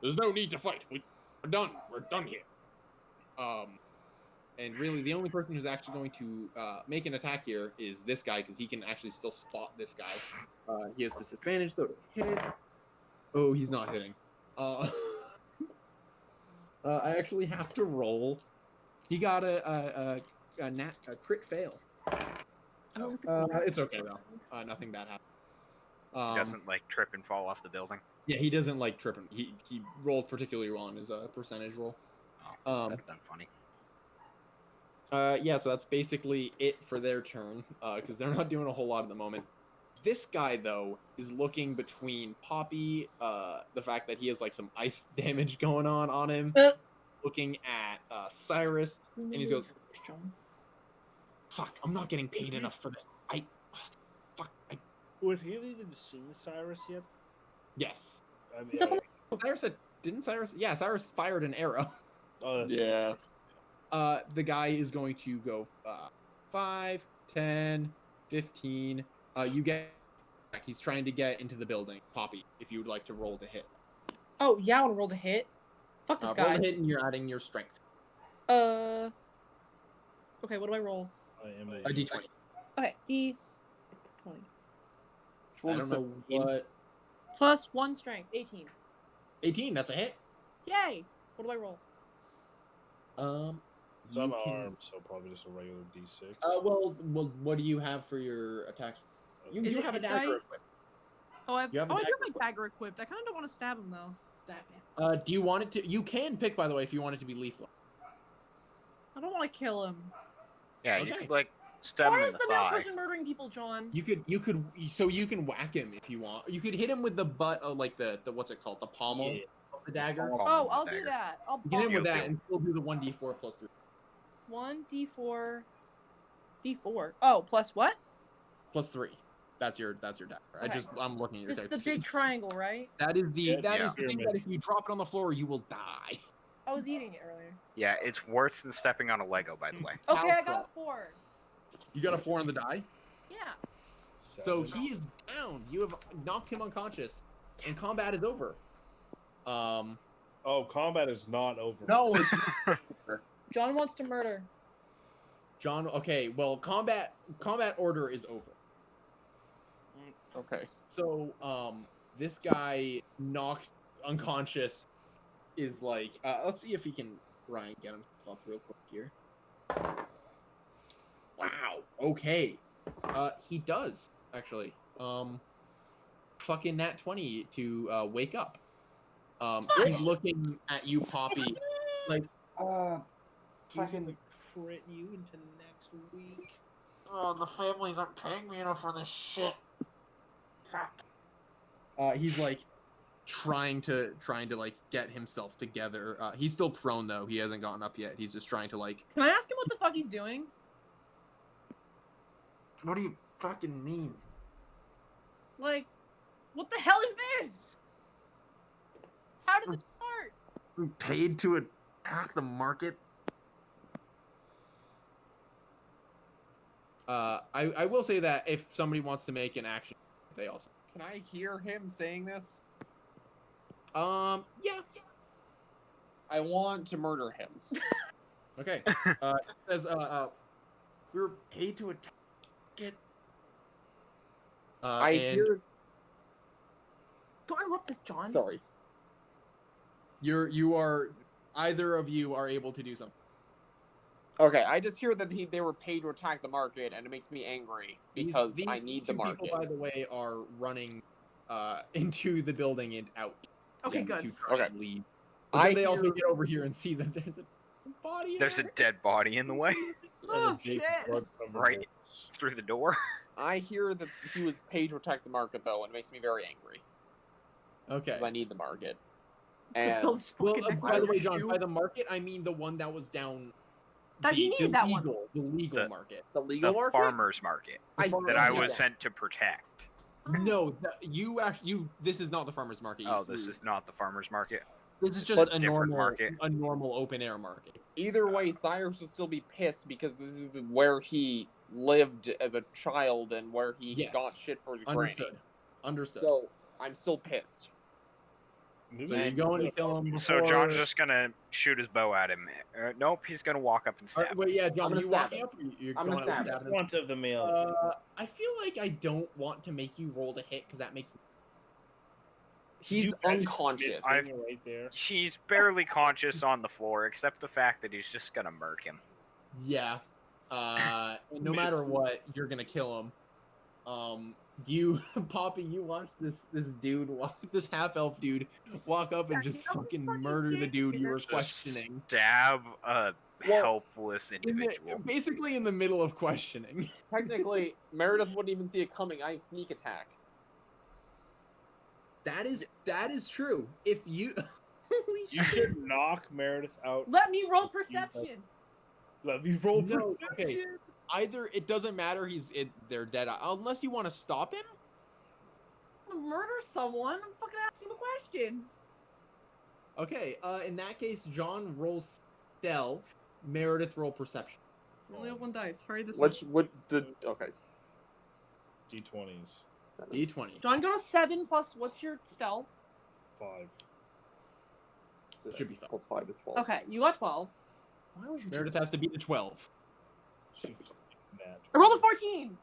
there's no need to fight. We're done. We're done here. And really, the only person who's actually going to make an attack here is this guy, because he can actually still spot this guy. He has disadvantage, though, to hit. Oh, he's not hitting. I actually have to roll. He got a crit fail. It's okay, though. Nothing bad happened. He doesn't like trip and fall off the building. Yeah, he doesn't like tripping. He rolled particularly well on his percentage roll. Oh, that'd been funny. Yeah, so that's basically it for their turn, because they're not doing a whole lot at the moment. This guy, though, is looking between Poppy, the fact that he has like some ice damage going on him, looking at Cyrus, and he goes, "Fuck, I'm not getting paid enough for this. Would he have even seen Cyrus yet? Yes. I mean, He's up on Cyrus said, didn't Cyrus? Yeah, Cyrus fired an arrow. oh, that's Yeah. The guy is going to go 5, 10, 15. You get. He's trying to get into the building. Poppy, if you would like to roll to hit. Oh, yeah, I want to roll the hit. Fuck this Roll guy. the hit and you're adding your strength. Okay, what do I roll? I am A d20. Okay, D20. I don't know what. Plus 1 strength, 18. 18, that's a hit. Yay! What do I roll? It's you unarmed, so probably just a regular D6. Well, what do you have for your attacks? You Is do it have a hit dagger dice? equipped. Oh, I do You have have a dagger my equipped. dagger equipped. I kind of don't want to stab him, though. Stab him. Do you want it to? You can pick, by the way, if you want it to be lethal. I don't want to kill him. Yeah, you Okay. could like stab Why him in is the the male thigh. person murdering people, John? You can whack him if you want. You could hit him with the butt of like the what's it called, the pommel Yeah. of the dagger. Oh, I'll do that. I'll You can hit him with bonk that and still do the 1d4 plus 3. 1d4. D4. Oh, plus what? Plus 3. That's your dagger. Okay. I'm looking at your This is character the sheet. big triangle, right? That is the Yeah, that yeah. is the thing that if you drop it on the floor, you will die. I was eating it earlier. Yeah, it's worse than stepping on a Lego, by the way. Okay, I How got a 4. You got a 4 on the die. Yeah. So he is down. You have knocked him unconscious, and combat is over. Oh, combat is not over. No, it's John wants to murder. John. Okay, well, combat order is over. okay. So this guy knocked unconscious is like let's see if he can try and get himself up real quick here. Wow. Okay. He does actually. Fucking nat 20 to wake up. He's looking at you, Poppy, like, He's gonna crit you into next week. Oh, the families aren't paying me enough for this shit. Fuck. He's like trying to like get himself together. He's still prone though. He hasn't gotten up yet. He's just trying to like. Can I ask him what the fuck he's doing? What do you fucking mean? Like, what the hell is this? How did it start? We paid to attack the market? I will say that if somebody wants to make an action, they also. Can I hear him saying this? Yeah. I want to murder him. Okay. It says we were paid to attack it. I hear. Don't interrupt this, John. Sorry. You are either of you are able to do something. Okay, I just hear that they were paid to attack the market, and it makes me angry because These I need the two market. people, by the way, are running into the building and out. Okay, Yes, good. to try Okay. to leave. But then I they also hear- get over here and see that there's a body. There's a dead body in the way. Oh, shit. Right. Through the door. I hear that he was paid to attack the market, though, and it makes me very angry Okay. because I need the market. So And sell this Well, fucking by the way, necklace John, shoe. by the market, I mean the one that was down. That you needed that one. The legal The- market. the legal The market. farmer's market that I was sent to protect. No, you actually This is not the farmers market. Oh, this is not the farmer's market. This is just But a different normal market. a normal open air market. Either way, Cyrus will still be pissed because this is where he lived as a child and where he Yes. got shit for his granny. Understood. Understood. So I'm still pissed. So you're going to kill him before. So John's just gonna shoot his bow at him. Nope, he's gonna walk up and stab him. Wait, yeah, John, I'm gonna you stab walking him. up? Or you're I'm going gonna up and stab him. stabbing him? Front of the mail. I feel like I don't want to make you roll to hit because that makes. He's You guys unconscious. just sitting right there. He's barely conscious on the floor, except the fact that he's just gonna murk him. Yeah. No matter what, you're gonna kill him. You, Poppy, you watch this dude, this half elf dude, walk up and just fucking murder the dude you were Just questioning. Stab a Well, helpless individual. Basically in the middle of questioning. Technically, Meredith wouldn't even see it coming. I have sneak attack. That is true. If you, holy You should knock Meredith out. Let me roll perception. Let me roll No, perception. okay. Either it doesn't matter. They're dead. Unless you want to stop him. I'm gonna murder someone. I'm fucking asking him questions. Okay. In that case, John rolls stealth. Meredith roll perception. We only have one dice. Hurry this Which up. would the okay? D20s. D20. John, go to 7 plus what's your stealth? 5. Should be fine. Plus 5 is 12. Okay, you got 12. Why would you do Meredith this? has to beat the 12. She fucking mad. I rolled a 14.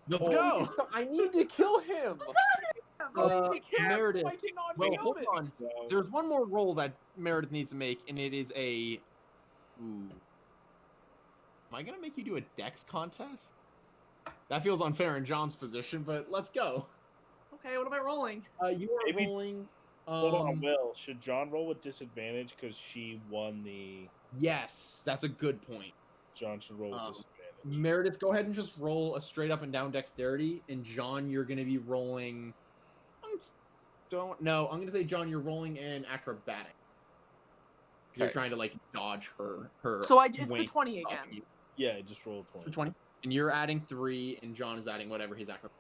Let's Holy go. fuck, I need to kill him. Meredith. I cannot Well, be hold on. So, There's one more roll that Meredith needs to make, and it is a. Ooh. Am I gonna make you do a dex contest? That feels unfair in John's position, but let's go. Okay, what am I rolling? You are Maybe- rolling. hold on, Will. Should John roll with disadvantage because she won the? Yes, that's a good point. John should roll with Um, disadvantage. Meredith, go ahead and just roll a straight up and down dexterity, and John, you're gonna be rolling. I'm gonna say John, you're rolling an acrobatic. You're Okay. trying to like dodge her. So it's the weight 20 off again. you. Yeah, just roll It's 20. the 20, and you're adding 3, and John is adding whatever his acrobatic.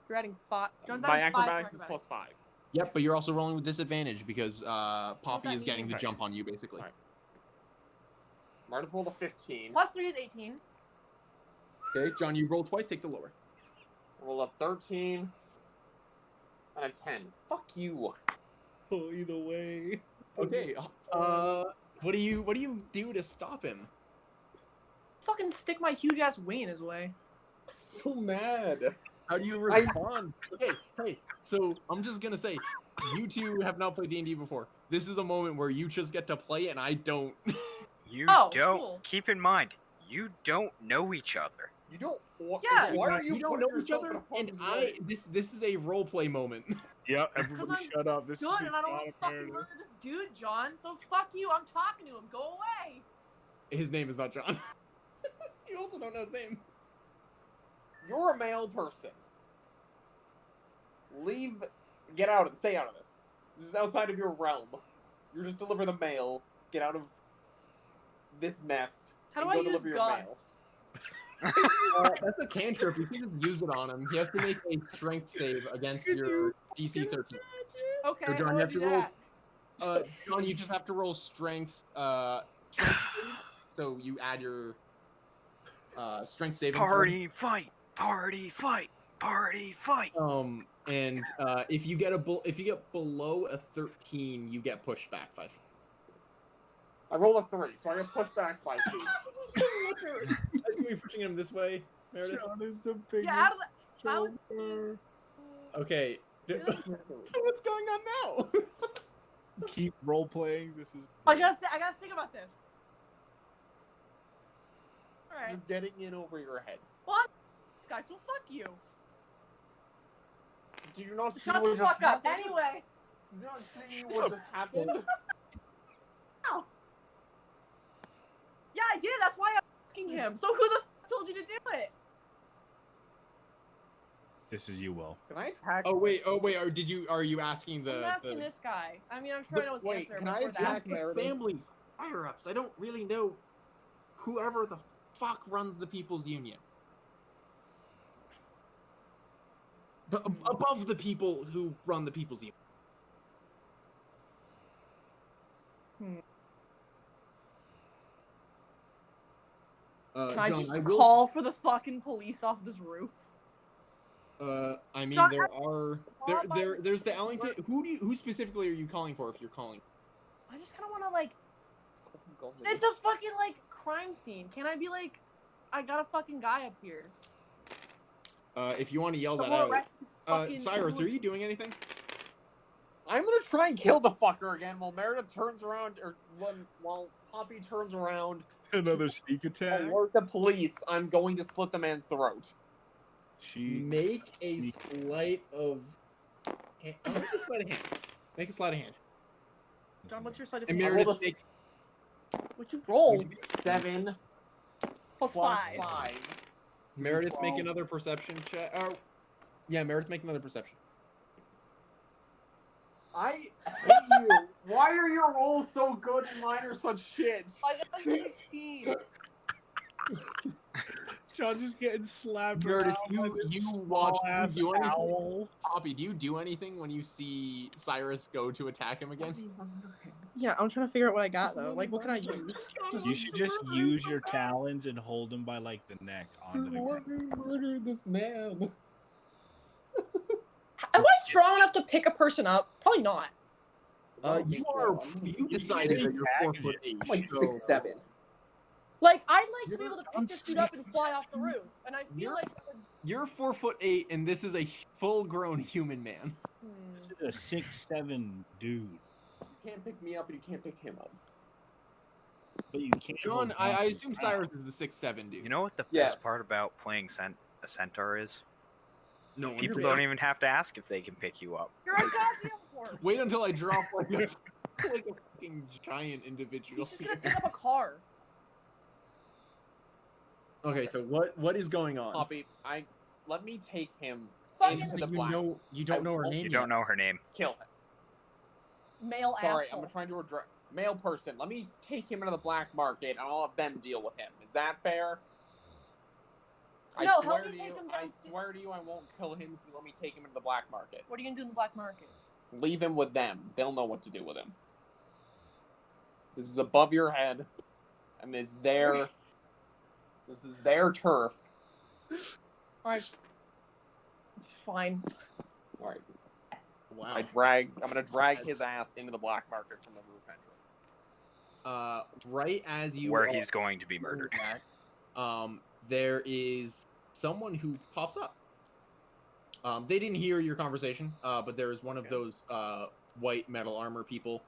You're adding 5. John's My adding 5 for acrobatics is plus 5. Yep, but you're also rolling with disadvantage because Poppy that is getting mean? the jump on you basically. Alright. Meredith rolled a 15. Plus 3 is 18. Okay, John, you roll twice. Take the lower. Roll a 13 and a 10. Fuck you. Oh, either way. Okay. What do you do to stop him? Fucking stick my huge ass wing in his way. I'm so mad. How do you respond? Okay, hey. So I'm just gonna say, you two have not played D&D before. This is a moment where you just get to play, and I don't. You Oh, don't. cool. Keep in mind, you don't know each other. You don't. Yeah. Why are you? We don't putting know each yourself other, in and harm's way? this is a role play moment. Yep, everybody I'm shut up. This Good, is and I don't want to John fucking Meredith. murder this dude, John. So fuck you. I'm talking to him. Go away. His name is not John. You also don't know his name. You're a male person. Get out of stay out of this. This is outside of your realm. You're just deliver the mail. Get out of this mess. How do and I go use deliver your mail. Gust? That's a cantrip. You can just use it on him. He has to make a strength save against your DC 13. Okay, So, John, how you do I have do to roll. that? John, you just have to roll strength. Strength save. So you add your strength saving. Party fight! Party fight! Party fight! And if you get below a 13, you get pushed back 5 feet. I rolled a 3, so I get pushed back 5 feet. I see you pushing him this way, Meredith. John is the biggest Yeah, out of the. I was. joker. Okay. It doesn't make sense. What's going on now? Keep role playing. This is. I gotta think about this. All right. You're getting in over your head. Well, this guy, so fuck you. Did you not see Shut what the just fuck up. happened? Anyway. Did you not see what just happened? Ow. Yeah, I did. That's why I'm asking him. So who the fuck told you to do it? This is you, Will. Can I attack? Oh wait. Are you asking the? I'm asking this guy. I mean, I'm sure I know his Wait, answer. can but I it's worth attack asking. Meredith? Families, higher ups. I don't really know whoever the fuck runs the People's Union. But above the people who run the People's Union. Can I John, just will- call for the fucking police off this roof? I mean, John, there's the Ellington. Who specifically are you calling for? If you're calling, I just kind of want to like. It's a fucking like crime scene. Can I be like, I got a fucking guy up here. if you want to yell that Someone out, arrest this fucking- Cyrus, are you doing anything? I'm gonna try and kill the fucker again while Meredith turns around, or while Poppy turns around. Another sneak attack. Alert the police. I'm going to slit the man's throat. She Make a sleight of. Make a sleight of hand. Make a sleight of hand. John, what's your side of And I hand? Meredith, rolled a make, What you roll? 7 Plus plus 5. 5. Meredith, make 12. another perception check. Oh, yeah, Meredith, make another perception. I hate you. Why are your rolls so good and mine are such shit? I got a 16. John just getting slapped. Meredith, around by you this watch. small-ass Do anything? owl. Poppy, do you do anything when you see Cyrus go to attack him again? Yeah, I'm trying to figure out what I got though. Like, what can I use? You should just use your talons and hold him by like the neck onto the ground. Let me murder this man. Am I strong enough to pick a person up? Probably not. You decided that you're 4'8". I'm like so- 6'7". Like, I'd like to be able to pick this dude up and fly off the roof. And I feel You're- like. You're 4'8", and this is a full-grown human man. This is a 6'7" dude. You can't pick me up and you can't pick him up. But you can't. John, hold I on to assume the Cyrus is the 6'7" dude. You know what the Yes. best part about playing a centaur is? No, People don't even have to ask if they can pick you up. You're a goddamn horse. Wait until I drop like a fucking giant individual. He's just gonna pick up a car. Okay, so what is going on? Poppy, let me take him Fucking into the you black. you don't know her name. You don't know her name. Kill him. Male Sorry, asshole. I'm trying to address male person. Let me take him into the black market and I'll have them deal with him. Is that fair? No, I help swear me to take you, him I downstairs. swear to you, I won't kill him if you let me take him into the black market. What are you gonna do in the black market? Leave him with them. They'll know what to do with him. This is above your head, and it's their. This is their turf. Alright. It's fine. All right. Wow. I'm gonna drag his ass into the black market from the roof entrance. Right as you Where are he's going to be murdered. back, there is someone who pops up. They didn't hear your conversation, but there is one of those white metal armor people,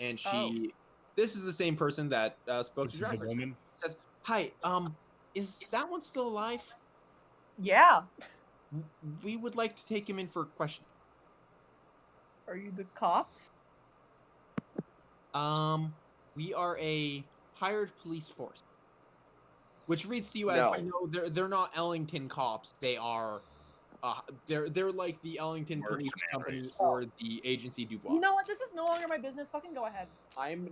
and she. This is the same person that spoke This to is the Drakorus. woman. Says, "Hi, is that one still alive? Yeah. We would like to take him in for questioning." Are you the cops? We are a hired police force, which reads to you as No. no, they're not Ellington cops. They are, they're like the Ellington Police Company or the Agency Dubois. You know what? This is no longer my business. Fucking go ahead. I'm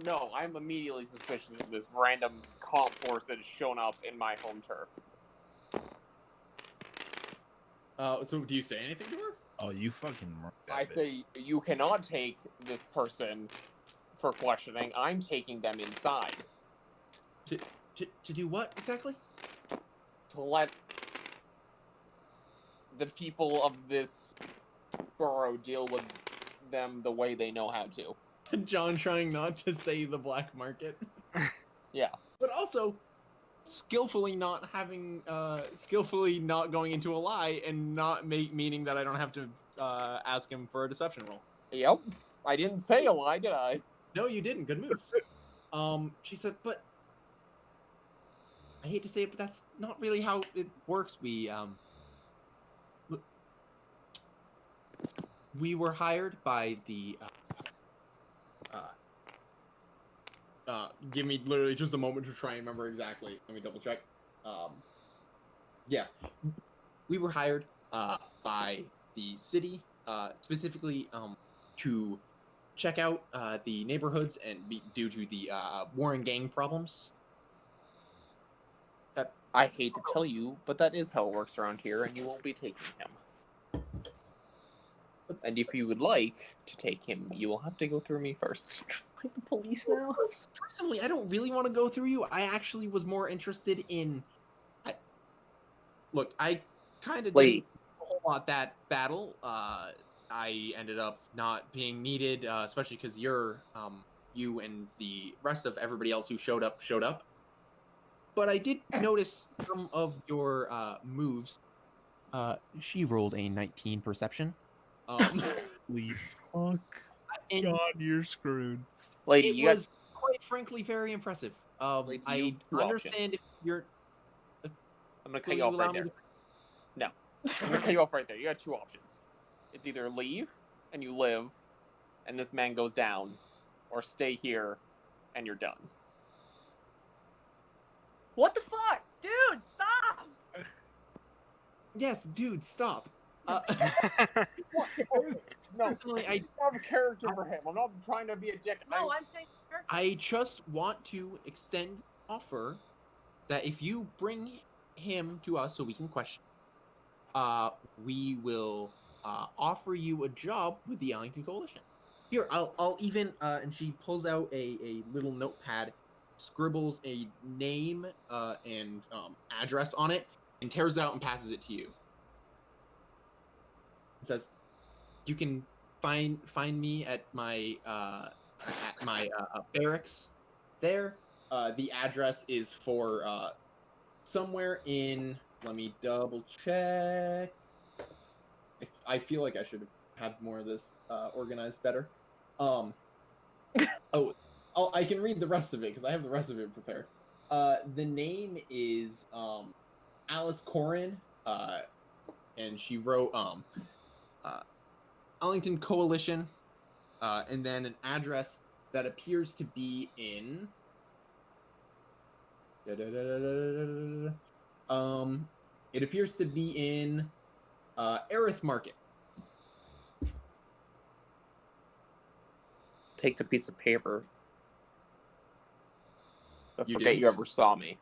immediately suspicious of this random comp force that has shown up in my home turf. So do you say anything to her? Oh, you fucking murked that I bitch. say you cannot take this person for questioning. I'm taking them inside To do what exactly? to let the people of this borough deal with them the way they know how to. John trying not to say the black market. Yeah. But also skillfully not going into a lie and not meaning that I don't have to ask him for a deception roll. Yep. I didn't say a lie, did I? No, you didn't. Good moves. She said, but I hate to say it, but that's not really how it works. We were hired by the give me literally just a moment to try and remember exactly. Let me double check. Yeah. We were hired by the city, specifically to check out the neighborhoods and due to the war and gang problems. I hate to tell you, but that is how it works around here, and you won't be taking him. And if you would like to take him, you will have to go through me first. Like the police now. Personally, I don't really want to go through you. I actually was more interested in. Look, I kind of didn't a whole lot that battle. I ended up not being needed, especially because you and the rest of everybody else who showed up. But I did notice some of your moves. She rolled a 19 perception. Holy fuck. And God, you're screwed. Lady, it was quite frankly very impressive. Lady, you I have two understand if you're. I'm gonna cut you off right there. No. I'm gonna cut you off right there. You got two options. It's either leave and you live and this man goes down, or stay here and you're done. What the fuck? Dude, stop! Yes, dude, stop. What? No, Personally, I have a character for him. I'm not trying to be a dick. No, I'm saying character. I just want to extend the offer that if you bring him to us so we can question, we will offer you a job with the Ellington Coalition. Here, I'll even and she pulls out a little notepad, scribbles a name and address on it, and tears it out and passes it to you. It says, "You can find me at my barracks. There, the address is for somewhere in. Let me double check. I feel like I should have had more of this organized better. I can read the rest of it because I have the rest of it prepared. The name is Alice Corin, and she wrote Ellington Coalition, and then an address that appears to be in. It appears to be in Aerith Market. Take the piece of paper. But You forget did? you ever saw me.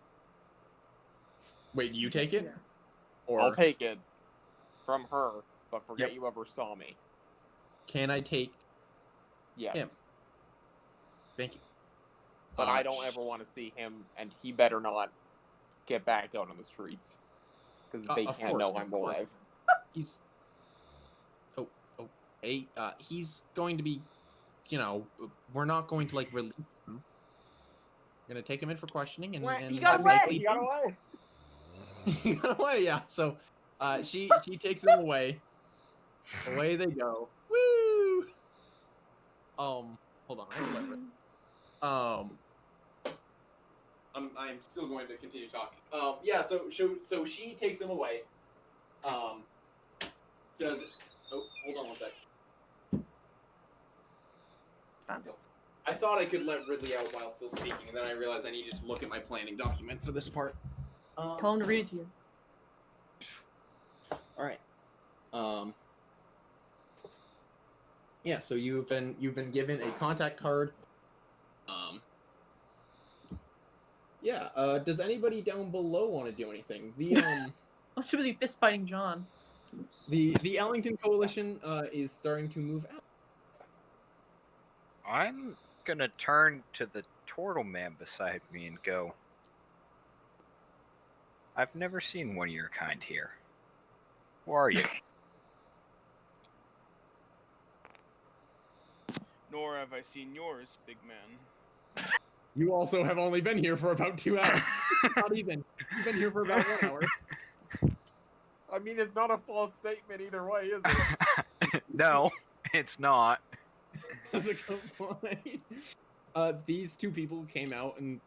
Wait, you take it? Yeah. Or I'll take it from her, but forget Yep. you ever saw me. can I take Yes. him? Thank you. But I don't ever want to see him, and he better not get back out on the streets. Because they Of can't course, know I'm of course. alive. He's he's going to be, we're not going to like release him. We're gonna take him in for questioning and, What? and He got and away! likely- He got away! He got away, yeah. So she takes him away. Away they go. Woo! Hold on, I have a letter. I'm still going to continue talking. Yeah, so she takes him away. Does hold on one sec. I thought I could let Ridley out while still speaking, and then I realized I needed to look at my planning document for this part. Tell him to read it to you. All right. Yeah. So you've been given a contact card. Yeah. Does anybody down below want to do anything? The I was too busy fist fighting John. the Ellington Coalition is starting to move out. I'm gonna turn to the turtle man beside me and go, I've never seen one of your kind here. Who are you? Nor have I seen yours, big man. You also have only been here for about 2 hours. Not even. You've been here for about 1 hour. I mean, it's not a false statement either way, is it? No, it's not. That's a good point. These two people came out and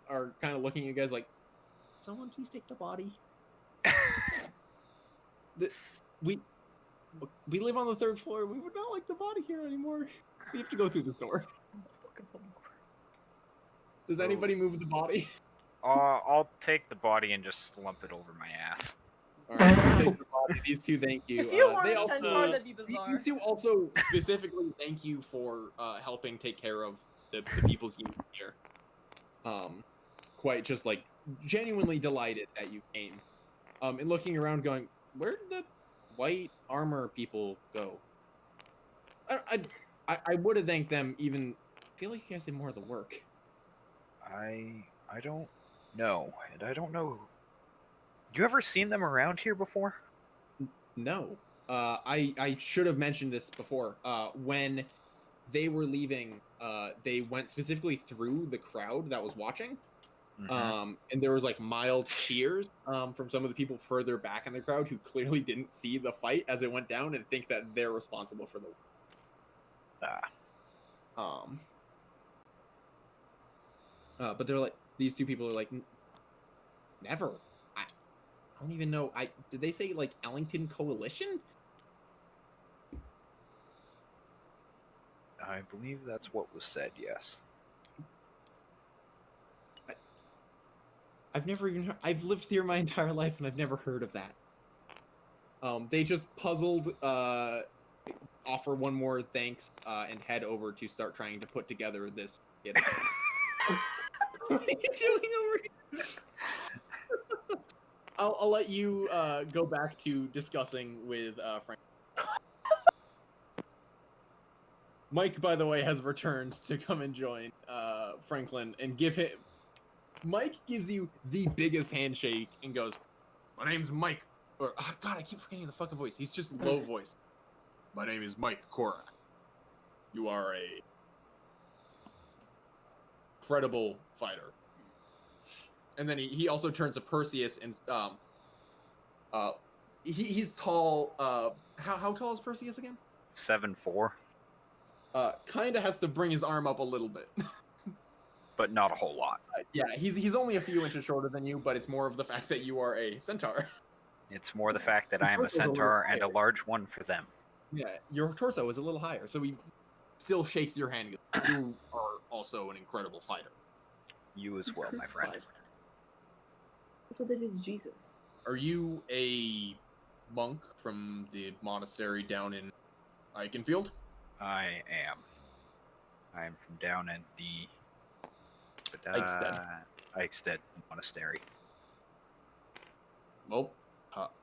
are kind of looking at you guys like, someone please take the body. We live on the 3rd floor. We would not like the body here anymore. We have to go through this door. Does anybody move the body? I'll take the body and just slump it over my ass. All right, take the body. These two thank you. If you weren't they a also, centaur, that'd be bizarre. These two also specifically thank you for helping take care of the people's unit here. Quite just like genuinely delighted that you came. And looking around going, where did the white armor people go? I would have thanked them even. I feel like you guys did more of the work. I don't know, and I don't know. You ever seen them around here before? No. I should have mentioned this before. When they were leaving, they went specifically through the crowd that was watching. And there was like mild cheers from some of the people further back in the crowd who clearly didn't see the fight as it went down and think that they're responsible for the but they're like, these two people are like, never. I don't even know. Did they say like Ellington Coalition? I believe that's what was said, yes. I've never even heard, I've lived here my entire life and I've never heard of that. They just puzzled, offer one more thanks, and head over to start trying to put together this. What are you doing over here? I'll let you go back to discussing with Frank. Mike, by the way, has returned to come and join Franklin and give him. Mike gives you the biggest handshake and goes, "My name's Mike." Or God, I keep forgetting the fucking voice. He's just low voice. "My name is Mike Korak. You are a credible fighter." And then he also turns to Perceus and he's tall. How tall is Perceus again? 7'4", Kinda has to bring his arm up a little bit. but not a whole lot. Yeah, he's only a few inches shorter than you, but it's more of the fact that you are a centaur. It's more the fact that I am a centaur and a large one for them. Yeah, your torso is a little higher, so he still shakes your hand. You are also an incredible fighter. You as well, my friend. That's what they did to Jesus. Are you a monk from the monastery down in Eichenfield? I am. I am from down at the Eichstätt Monastery. Well,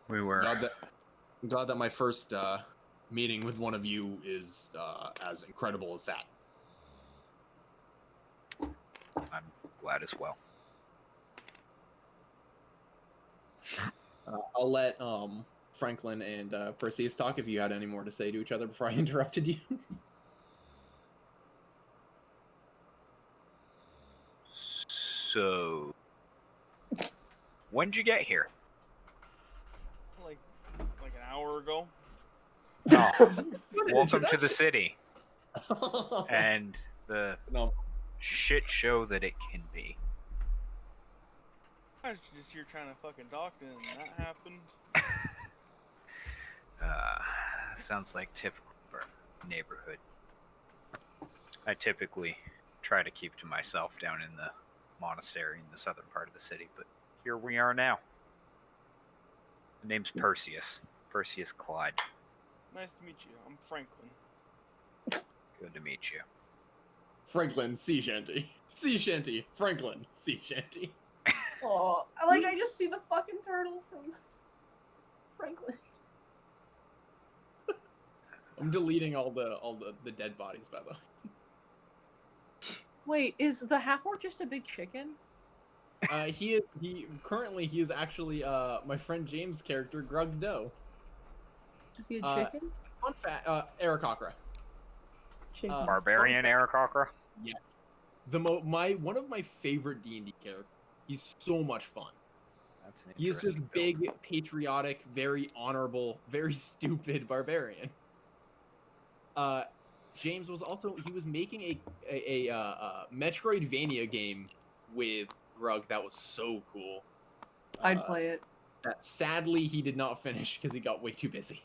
We were. I'm glad that my first meeting with one of you is as incredible as that. I'm glad as well. I'll let Franklin and Perseus talk if you had any more to say to each other before I interrupted you. So, when did you get here? Like an hour ago. Oh, welcome to the city and the shit show that it can be. I was just here trying to fucking talk to him, and that happened. Sounds like typical neighborhood. I typically try to keep to myself down in the monastery in the southern part of the city, but here we are now. The name's Perceus. Perceus Clyde. Nice to meet you. I'm Franklin. Good to meet you. Franklin Seashanty. Seashanty. Franklin Seashanty. Oh, I just see the fucking turtle from Franklin. I'm deleting all the dead bodies, by the way. Wait, is the half-orc just a big chicken? He is actually my friend James' character, Grug Doe. Is he a chicken? Fun fact, Aarakocra. Chicken. Barbarian Aarakocra? Yes. One of my favorite D&D characters. He's so much fun. That's an He is just interesting build. big, patriotic, very honorable, very stupid barbarian. James was making a Metroidvania game with Grug that was so cool. I'd play it. That sadly he did not finish because he got way too busy.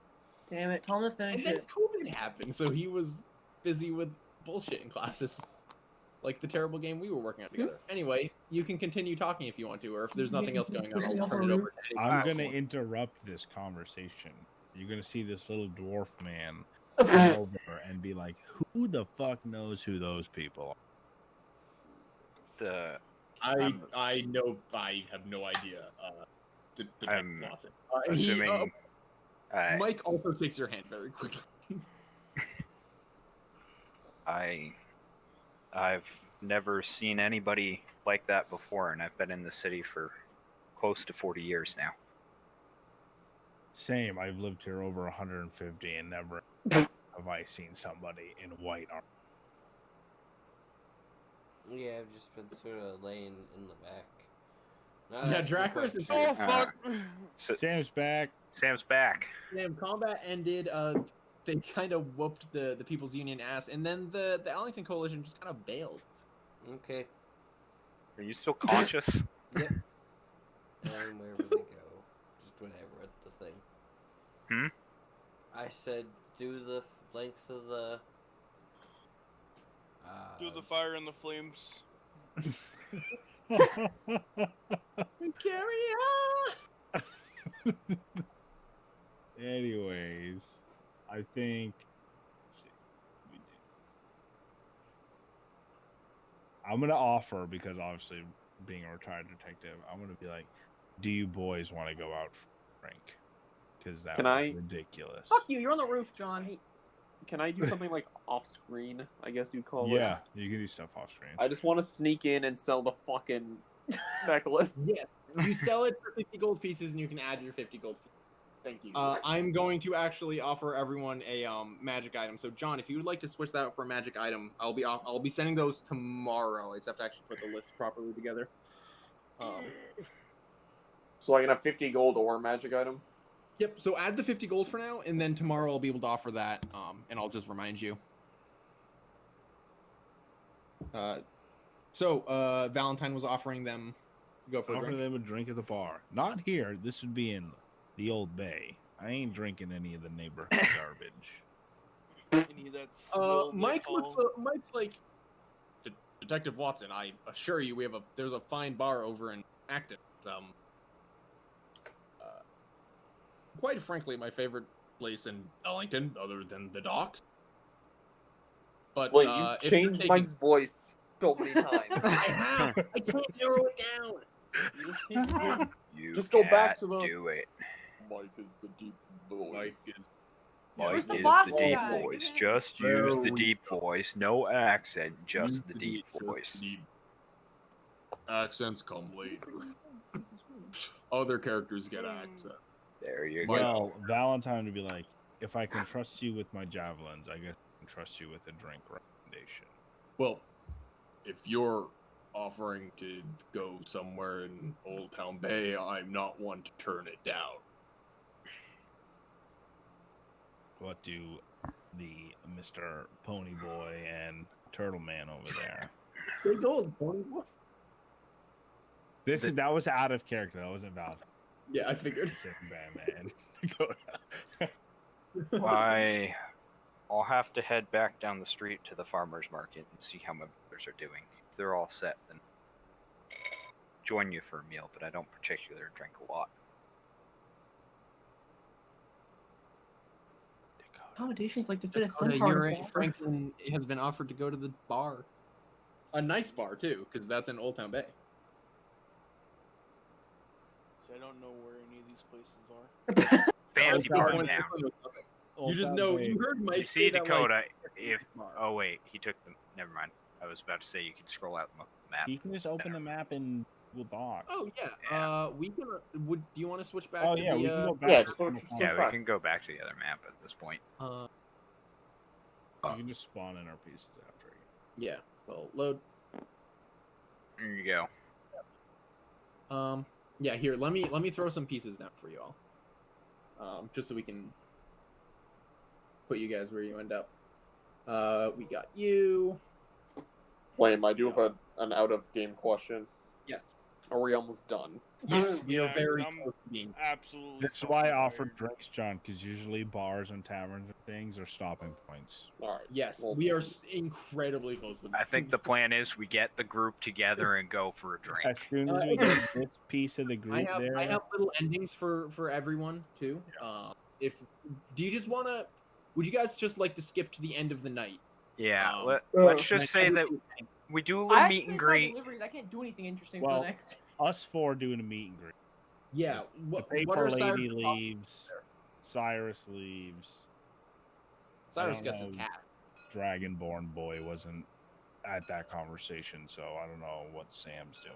Damn it, tell him to finish And then it. COVID happened, so he was busy with bullshit in classes. Like the terrible game we were working on together. Anyway, you can continue talking if you want to, or if there's nothing else going on, I'll turn it over to I'm anyone gonna else. interrupt this conversation. You're gonna see this little dwarf man come over and be like, "Who the fuck knows who those people are?" I know. I have no idea. I'm Watson. assuming Mike also shakes your hand very quickly. I've never seen anybody like that before, and I've been in the city for close to 40 years now. Same. I've lived here over 150 and never have I seen somebody in white armor. Yeah, I've just been sort of laying in the back. Yeah, Drakorus is. Oh fuck! Sam's back. Sam's back. Damn, combat ended. They kind of whooped the People's Union ass, and then the Arlington Coalition just kind of bailed. Okay. Are you still conscious? Yep. And wherever they go, just whenever at the thing. Hmm? I said, do the lengths of the. Do the fire and the flames. Carry on. Anyways, I think. Let's see. I'm gonna offer, because obviously being a retired detective, I'm gonna be like, "Do you boys want to go out for a drink?" Because that was ridiculous. Fuck you, you're on the roof, John. Can I do something like off screen? I guess you'd call it. Yeah, you can do stuff off screen. I just want to sneak in and sell the fucking necklace. Yes, you sell it for 50 gold pieces, and you can add your 50 gold pieces. Thank you. I'm going to actually offer everyone a magic item. So, John, if you would like to switch that out for a magic item, I'll be sending those tomorrow. I just have to actually put the list properly together. So I can have 50 gold or a magic item? Yep. So add the 50 gold for now, and then tomorrow I'll be able to offer that. And I'll just remind you. So Valentine was offering them go for a Offer drink. them a drink at the bar. Not here. This would be in the Old Bay. I ain't drinking any of the neighborhood garbage. Any of that swill they Mike's call. like, Detective Watson, I assure you, there's a fine bar over in Acton. Quite frankly, my favorite place in Ellington, other than the docks. But Wait, you've if you're changed taking- Mike's voice so many times. I have. I can't narrow it down. You Just go back can't to the- do it. Mike is the deep voice. Mike Where's is the the boss deep guy? voice. Give me- Just There use the we deep voice. No accent. Just the deep voice. Accents come later. Other characters get accents. There you go. Well, Valentine would be like, if I can trust you with my javelins, I guess I can trust you with a drink recommendation. Well, if you're offering to go somewhere in Old Town Bay, I'm not one to turn it down. What do the Mr. Ponyboy and Turtle Man over there? They go Pony Boy. That was out of character. That wasn't Valentine. Yeah, I figured. Batman. I'll have to head back down the street to the farmer's market and see how my brother others are doing. If they're all set, then join you for a meal, but I don't particularly drink a lot. Accommodations like to fit a Dakota, centaur. you're in right. a bar. Franklin has been offered to go to the bar. A nice bar, too, because that's in Old Town Bay. See, I don't know where any of these places are. Fancy bar in town. You just know, you heard Mike You see say that, Dakota, like, if... Oh, wait, he took the... Never mind. I was about to say you can scroll out the map. You can just open the map in Google Docs. Oh, yeah. Yeah. We can... Do you want to switch back Oh, to yeah, the... we can go back. Yeah, to just Google switch Docs. Yeah, we back. can go back to the other map at this point. You can just spawn in our pieces after. Yeah. Well, load. There you go. Yeah, here, let me throw some pieces down for you all. Just so we can put you guys where you end up. We got you. Lame, I do have an out-of-game question. Yes. Are we almost done? Yes, we are Yeah, very I'm close to being... Absolutely. That's why I fucking offered tired. drinks, John, because usually bars and taverns and things are stopping points. Alright. Yes, well, we are incredibly close to I think the plan is we get the group together and go for a drink. As soon as we get this piece of the I group have there, I have little endings for everyone too. If do you just want to? Would you guys just like to skip to the end of the night? Yeah, Um, let's just say that we do a little I meet and finished my greet. deliveries. I can't do anything interesting for Well, the next. us four doing a meet and greet. Yeah. The What paper are lady Cyrus? leaves. Cyrus leaves. Cyrus I don't gets his know. cat. Dragonborn boy wasn't at that conversation, so I don't know what Sam's doing.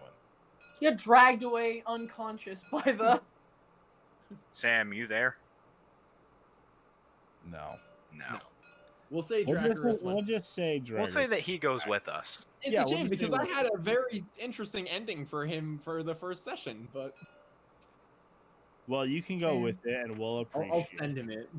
He got dragged away unconscious by the. Sam, you there? No. No. We'll say We'll Drakorus just, went. we'll just say Dragon. We'll say that he goes with us. It's yeah, a we'll shame just because say I we'll- had a very interesting ending for him for the first session, but Well, you can go Damn. with it, and we'll appreciate. I'll send him it.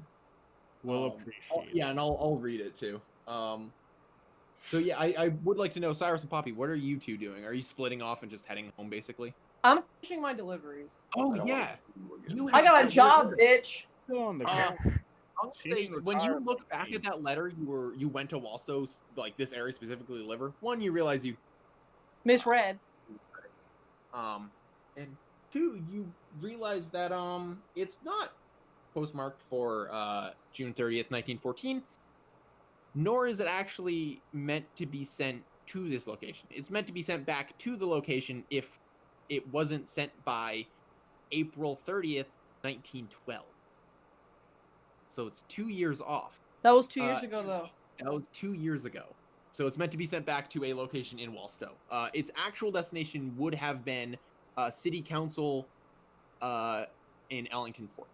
We'll Um, appreciate. Yeah, and I'll read it too. So yeah, I would like to know, Cyrus and Poppy, what are you two doing? Are you splitting off and just heading home, basically? I'm finishing my deliveries. Oh I don't yeah, wanna- you I got a have- job, bitch. Still on the Uh, ground. I'll She's say when you retired look from back the at that letter, you went to Walsto's, like this area specifically, liver. One, you realize you, Misread. and two, you realize that it's not postmarked for June 30th, 1914, nor is it actually meant to be sent to this location. It's meant to be sent back to the location if it wasn't sent by April 30th, 1912. So it's 2 years off. That was 2 years ago, though. That was 2 years ago. So it's meant to be sent back to a location in Walstow. Its actual destination would have been City Council in Ellington Port.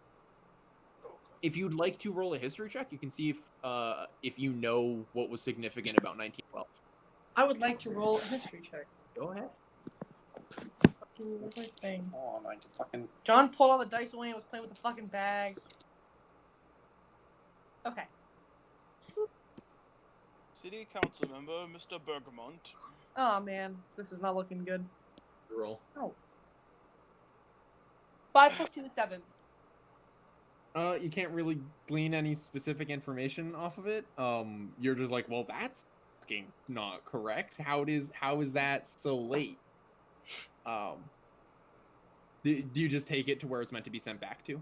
If you'd like to roll a history check, you can see if you know what was significant about 1912. I would like to roll a history check. Go ahead. Fucking, where's my thing? Hold on, I can fucking... John pulled all the dice away and was playing with the fucking bag. Okay. City Council member, Mr. Bergamont. Oh man, this is not looking good. Roll. 5 + 2 is 7. You can't really glean any specific information off of it. You're just like, well, that's fucking not correct. How is that so late? Do you just take it to where it's meant to be sent back to?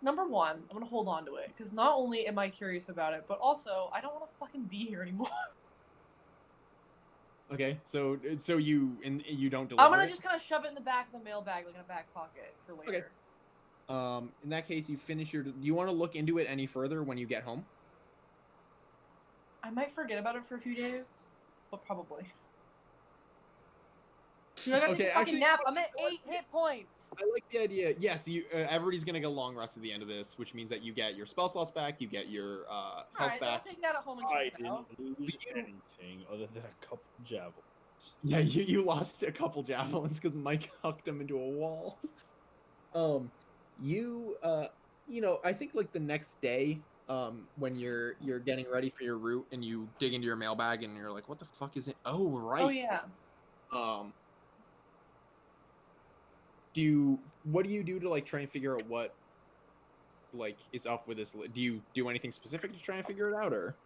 Number one, I'm gonna hold on to it because not only am I curious about it, but also I don't want to fucking be here anymore. Okay, so you don't deliver I'm gonna it? just kind of shove it in the back of the mail bag, like in a back pocket for later. In that case, you finish your. Do you want to look into it any further when you get home? I might forget about it for a few days, but probably. Dude, I gotta Okay, take a fucking actually, nap. I'm at 8 hit points. I like the idea. Yes, you. Everybody's gonna get a long rest at the end of this, which means that you get your spell slots back, you get your health Alright, I'll back. take that at home and I check it out. didn't lose anything other than a couple javelins. Yeah, you lost a couple javelins because Mike hucked them into a wall. I think like the next day, when you're getting ready for your route and you dig into your mailbag and you're like, what the fuck is it? Oh right. Oh yeah. What do you do to like try and figure out what like is up with this? Do you do anything specific to try and figure it out, or?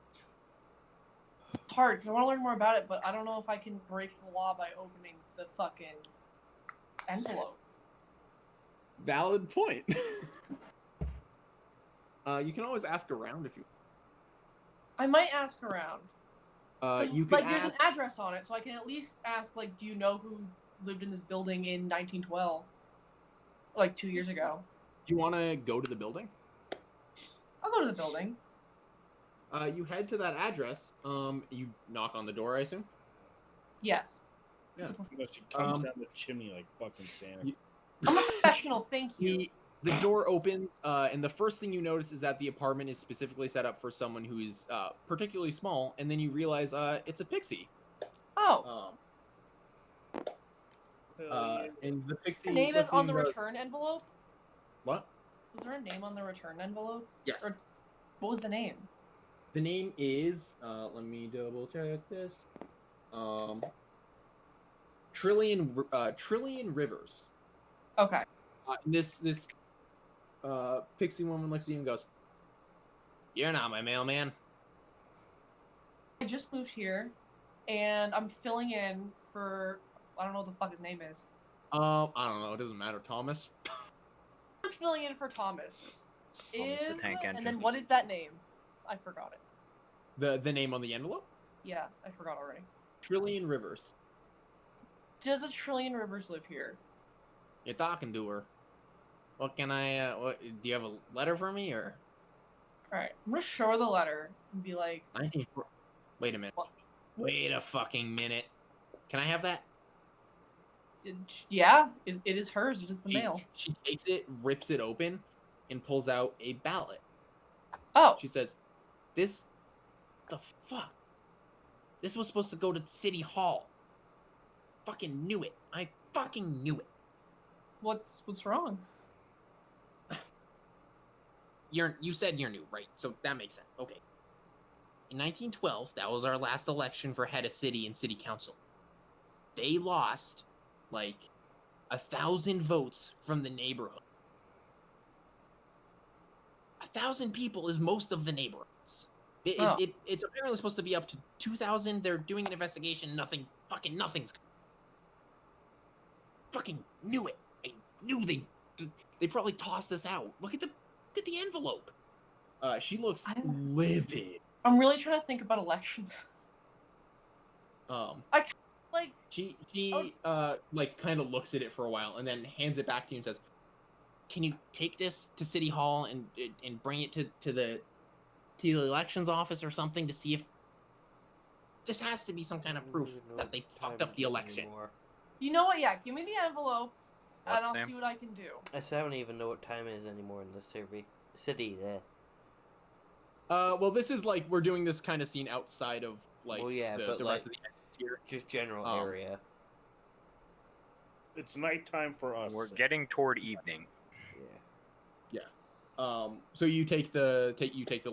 hard because I want to learn more about it, but I don't know if I can break the law by opening the fucking envelope. Valid point. You can always ask around if you. I might ask around. You can like, ask. there's an address on it, so I can at least ask, like, do you know who lived in this building in 1912? Like, 2 years ago. Do you want to go to the building? I'll go to the building. You head to that address. You knock on the door, I assume? Yes. Yeah. She comes down the chimney like fucking Santa. I'm a professional, thank you. The door opens, and the first thing you notice is that the apartment is specifically set up for someone who is particularly small, and then you realize it's a pixie. Oh. And the pixie... The name is on the return envelope? What? Was there a name on the return envelope? Yes. Or what was the name? The name is, let me double check this. Trillion Rivers. Okay. This pixie woman looks at you and goes, "You're not my mailman." I just moved here, and I'm filling in for, I don't know what the fuck his name is. I don't know. It doesn't matter. Thomas. I'm filling in for Thomas. Thomas the Tank Engine. And then what is that name? I forgot it. The name on the envelope? Yeah, I forgot already. Trillion Rivers. Does a Trillion Rivers live here? You're talking to her. What can I, what, do you have a letter for me, or? Alright, I'm gonna show her the letter and be like... Wait a minute. What? Wait a fucking minute. Can I have that? Yeah, it is hers. It is the mail. She takes it, rips it open, and pulls out a ballot. Oh. She says, "This, the fuck? This was supposed to go to City Hall. Fucking knew it. I fucking knew it." What's wrong? You said you're new, right? So that makes sense. Okay. In 1912, that was our last election for head of city and city council. They lost, like, 1,000 votes from the neighborhood. 1,000 people is most of the neighborhoods. It's apparently supposed to be up to 2,000. They're doing an investigation. Nothing's. Fucking knew it. I knew they probably tossed this out. Look at the envelope. She looks livid. I'm really trying to think about elections. She like kind of looks at it for a while and then hands it back to you and says, "Can you take this to City Hall and bring it to the elections office or something to see if this has to be some kind of proof that they fucked up the election?" You know what? Yeah, give me the envelope, and I'll see what I can do. I don't even know what time it is anymore in the city there. Well, this is like we're doing this kind of scene outside of like the rest of the here. Just general area. It's nighttime for us. We're getting toward evening. Yeah. So you take the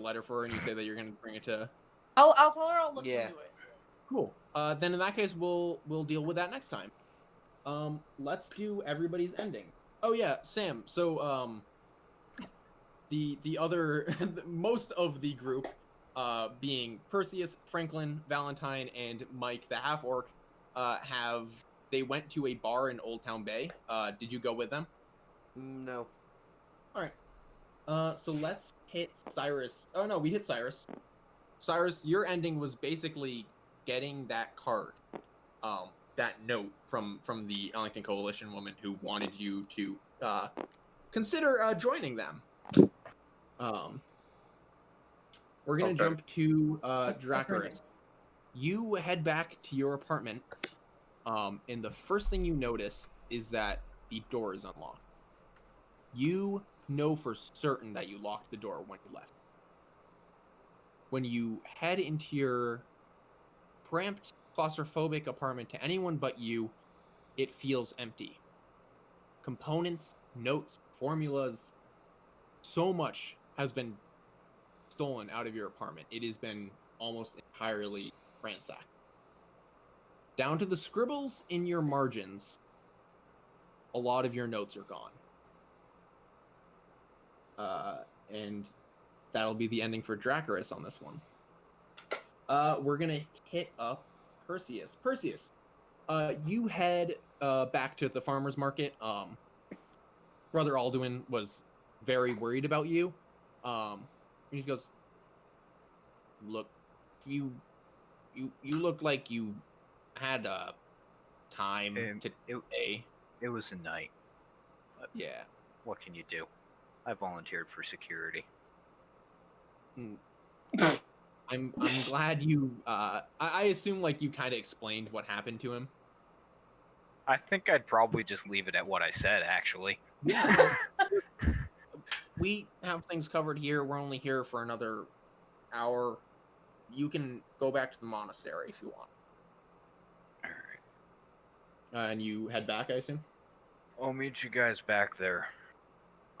letter for her and you say that you're gonna bring it to. I'll tell her I'll look into it. Cool. Then in that case, we'll deal with that next time. Let's do everybody's ending. Oh yeah, Sam. So the other most of the group, being Perceus, Franklin, Valentine, and Mike, the half orc, they went to a bar in Old Town Bay. Did you go with them? No. All right. So let's hit Cyrus. Oh no, we hit Cyrus. Cyrus, your ending was basically getting that card, that note from the Ellington Coalition woman who wanted you to consider joining them. We're gonna jump to Drakorus. You head back to your apartment, and the first thing you notice is that the door is unlocked. You know for certain that you locked the door when you left. When you head into your cramped, claustrophobic apartment, to anyone but you, it feels empty. Components, notes, formulas, so much has been stolen out of your apartment. It has been almost entirely ransacked. Down to the scribbles in your margins, a lot of your notes are gone. And that'll be the ending for Drakorus on this one. We're gonna hit up Perseus. Perseus, you head back to the farmer's market. Brother Alduin was very worried about you. And he goes, "Look, you look like you had time today." It was a night. But Yeah. what can you do? I volunteered for security. I'm glad you. I assume like you kind of explained what happened to him. I think I'd probably just leave it at what I said, actually. Yeah. We have things covered here. We're only here for another hour. You can go back to the monastery if you want. All right. And you head back, I assume? I'll meet you guys back there.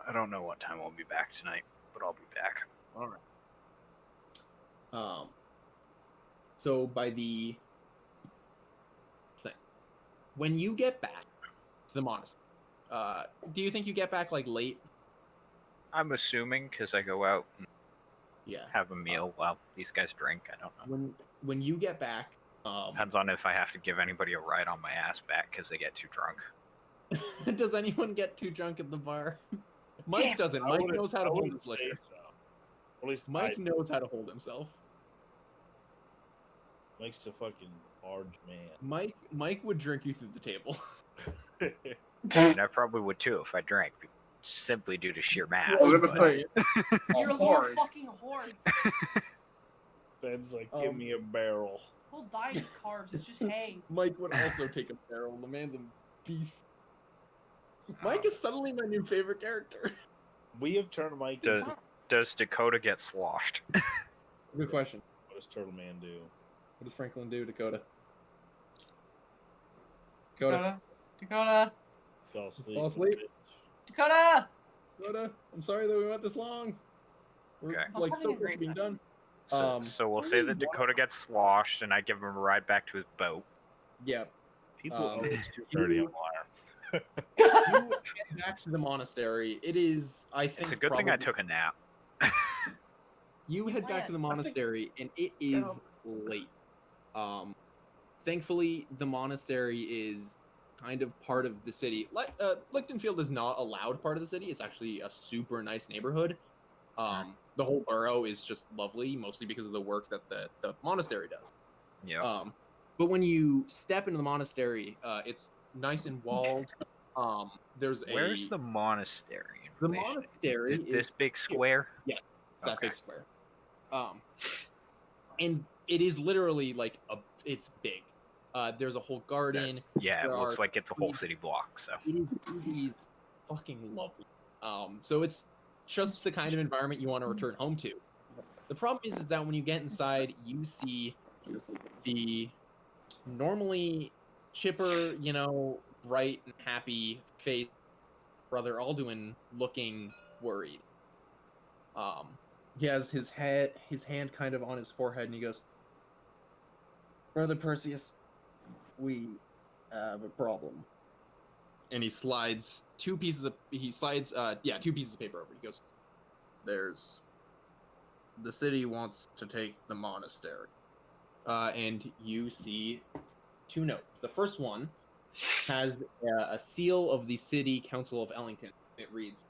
I don't know what time I'll be back tonight, but I'll be back. All right. So by the thing, when you get back to the monastery, do you think you get back like late? I'm assuming because I go out and have a meal while these guys drink. I don't know. When you get back, depends on if I have to give anybody a ride on my ass back because they get too drunk. Does anyone get too drunk at the bar? Mike doesn't. Mike knows how to hold his liquor. So. At least Mike knows how to hold himself. Mike's a fucking large man. Mike would drink you through the table. And I probably would too if I drank, simply due to sheer mass. You're a little fucking horse. Ben's like, give me a barrel. Whole diet is carbs. It's just hay. Mike would also take a barrel. The man's a beast. Mike is suddenly my new favorite character. We have turned Mike. Does Dakota get sloshed? Good question. What does Turtle Man do? What does Franklin do, Dakota? Dakota. Fell asleep. Fall asleep. Dakota. I'm sorry that we went this long. We're Okay. like so close to being done. So we'll say that Dakota gets sloshed, and I give him a ride back to his boat. Yeah. People, it's 2:30 on wire. You head back to the monastery. It is, I think, It's a good thing I took a nap. You head back to the monastery, and it is late. Thankfully, the monastery is kind of part of the city. Lichtenfield is not a loud part of the city. It's actually a super nice neighborhood. The whole borough is just lovely, mostly because of the work that the monastery does. Yeah. But when you step into the monastery, it's nice and walled. Where's the monastery? The monastery is this big square. Yeah, it's that big square. And it is literally like it's big. There's a whole garden. Yeah, it looks like it's a whole city block. So it is fucking lovely. So it's just the kind of environment you want to return home to. The problem is that when you get inside, you see the normally chipper, bright and happy face Brother Alduin looking worried. He has his hand kind of on his forehead, and he goes, "Brother Perseus, we have a problem." And he slides two pieces of paper over. He goes, the city wants to take the monastery. And you see two notes. The first one has a seal of the City Council of Ellington. It reads,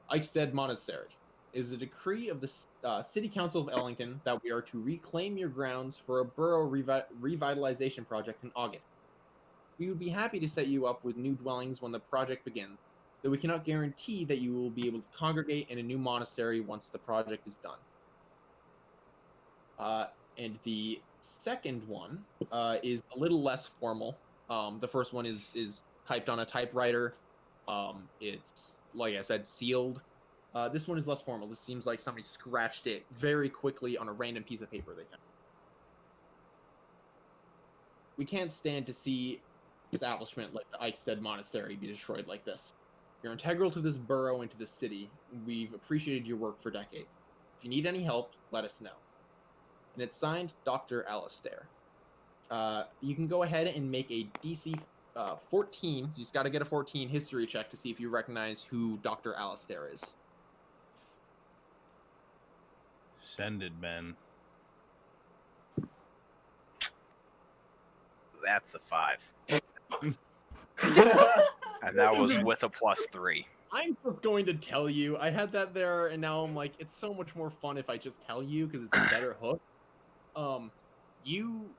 Eichstead Monastery. It is a decree of the City Council of Ellington that we are to reclaim your grounds for a borough revitalization project in August. We would be happy to set you up with new dwellings when the project begins, though we cannot guarantee that you will be able to congregate in a new monastery once the project is done. And the second one is a little less formal. The first one is typed on a typewriter. It's, like I said, sealed. This one is less formal. This seems like somebody scratched it very quickly on a random piece of paper they found. We can't stand to see establishment like the Eichstead Monastery be destroyed like this. You're integral to this borough and to this city. We've appreciated your work for decades. If you need any help, let us know. And it's signed Dr. Alistair. You can go ahead and make a DC 14. You just got to get a 14 history check to see if you recognize who Dr. Alistair is. Send it, Ben. That's a 5. And that was with a +3. I'm just going to tell you. I had that there, and now I'm like, it's so much more fun if I just tell you because it's a better hook. You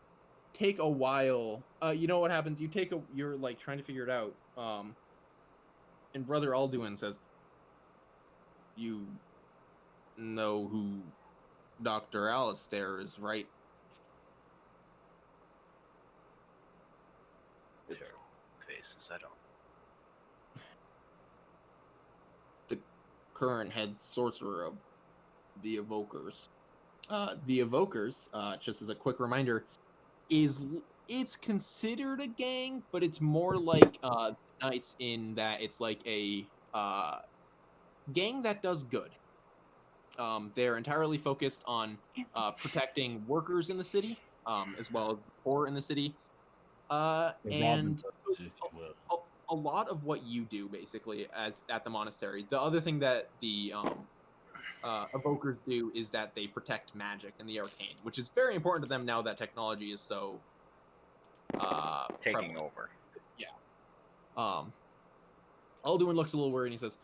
take a while. You know what happens? You're like trying to figure it out. And Brother Alduin says, "You know who Dr. Alistair is, right?" It's Faces, I don't. the current head sorcerer of the Evokers. The Evokers, just as a quick reminder, it's considered a gang, but it's more like Knights in that it's like a gang that does good. They're entirely focused on protecting workers in the city, as well as the poor in the city. And a lot of what you do, basically, as at the monastery. The other thing that the Evokers do is that they protect magic and the arcane, which is very important to them now that technology is so taking prevalent. over. Yeah. Alduin looks a little worried and he says,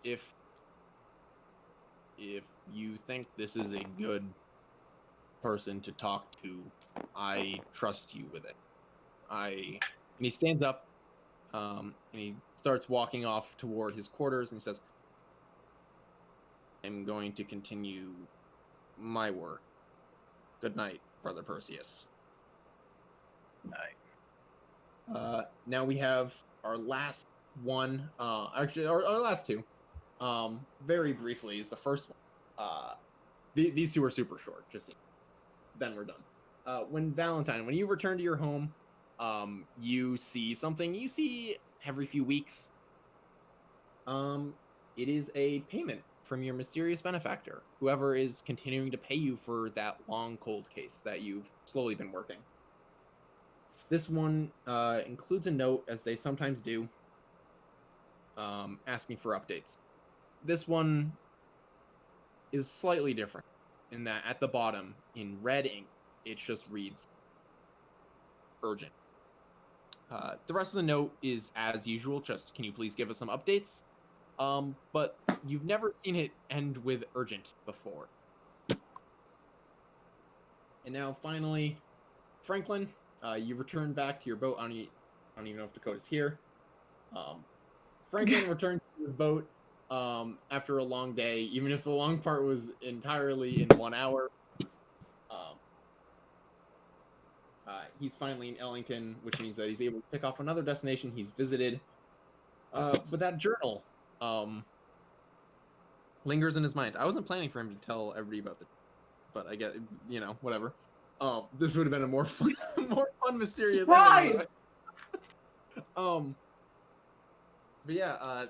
if you think this is a good person to talk to, I trust you with it. And he stands up, and he starts walking off toward his quarters, and he says, I'm going to continue my work. Good night, Brother Perceus. Night. Now we have our last one, actually our last two. Very briefly is the first one. These two are super short, just then we're done. When you return to your home, you see something you see every few weeks. It is a payment from your mysterious benefactor, whoever is continuing to pay you for that long cold case that you've slowly been working. This one includes a note, as they sometimes do, asking for updates. This one is slightly different in that at the bottom, in red ink, it just reads urgent. The rest of the note is as usual, just can you please give us some updates? But you've never seen it end with urgent before. And now finally, Franklin, you return back to your boat. I don't even know if Dakota's here. Franklin returns to his boat after a long day, even if the long part was entirely in 1 hour. He's finally in Ellington, which means that he's able to pick off another destination he's visited. But that journal lingers in his mind. I wasn't planning for him to tell everybody about it, but I get, whatever. This would have been a more fun, mysterious. Surprise! But yeah,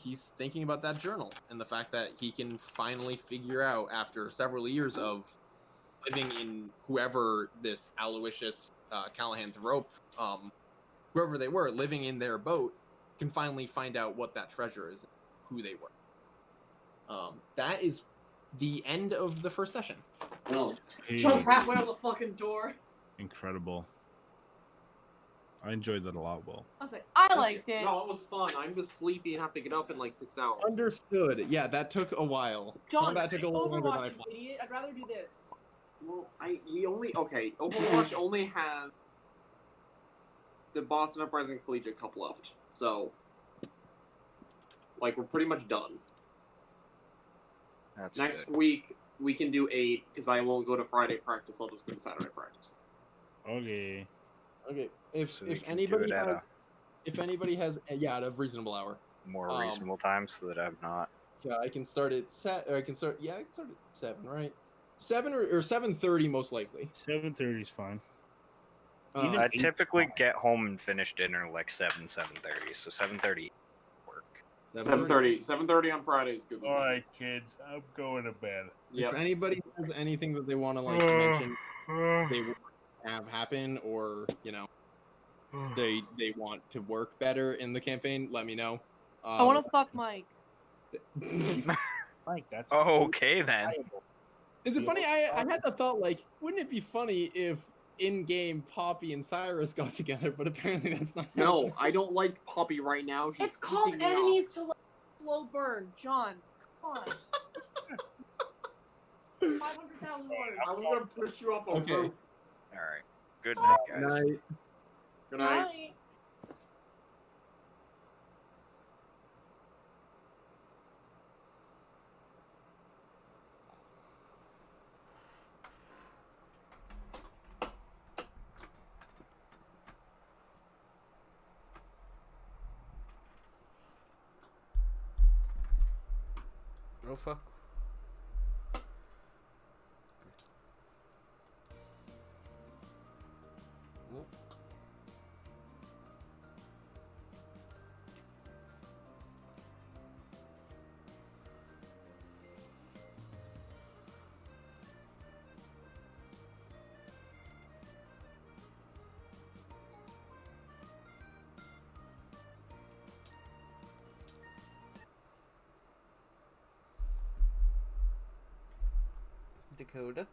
he's thinking about that journal and the fact that he can finally figure out, after several years of living in whoever this Aloysius Callahan Thrope, whoever they were, living in their boat, can finally find out what that treasure is, who they were. That is the end of the first session. Oh. Just halfway out the fucking door. Incredible. I enjoyed that a lot, Will. I was like, I liked it. No, it was fun. I'm just sleepy and have to get up in like 6 hours. Understood. Yeah, that took a while. John, Combat took a little longer than I Overwatch, thought. you idiot. I'd rather do this. Well, Overwatch only has the Boston Uprising Collegiate Cup left, so like we're pretty much done. That's Next good. week we can do 8 because I won't go to Friday practice. I'll just go to Saturday practice. Okay. Okay. If So we if can do anybody it at has, if anybody has, at a reasonable hour. more reasonable time so that I'm not. Yeah, I can start at I can start at 7, right? 7 or 7:30 most likely. 7:30 is fine. Um, I 8's typically fine. get home and finish dinner like 7:30, so 7:30 work. 7:30 on Friday is good. All right, kids, I'm going to bed. Yep. If anybody has anything that they want to like mention, they want to have happen, or they want to work better in the campaign, let me know. I want to fuck Mike. Mike, that's Okay then. Is it funny? I had the thought, like, wouldn't it be funny if in game Poppy and Cyrus got together, but apparently that's not. No, happening. I don't like Poppy right now. She's It's called pissing me off. enemies to slow burn, John. Come on. 500,000 words. I was gonna push you up a Okay. roof. All right. Good night, guys. Night. Good night. Night. Oh fuck. Whoop. Dakota.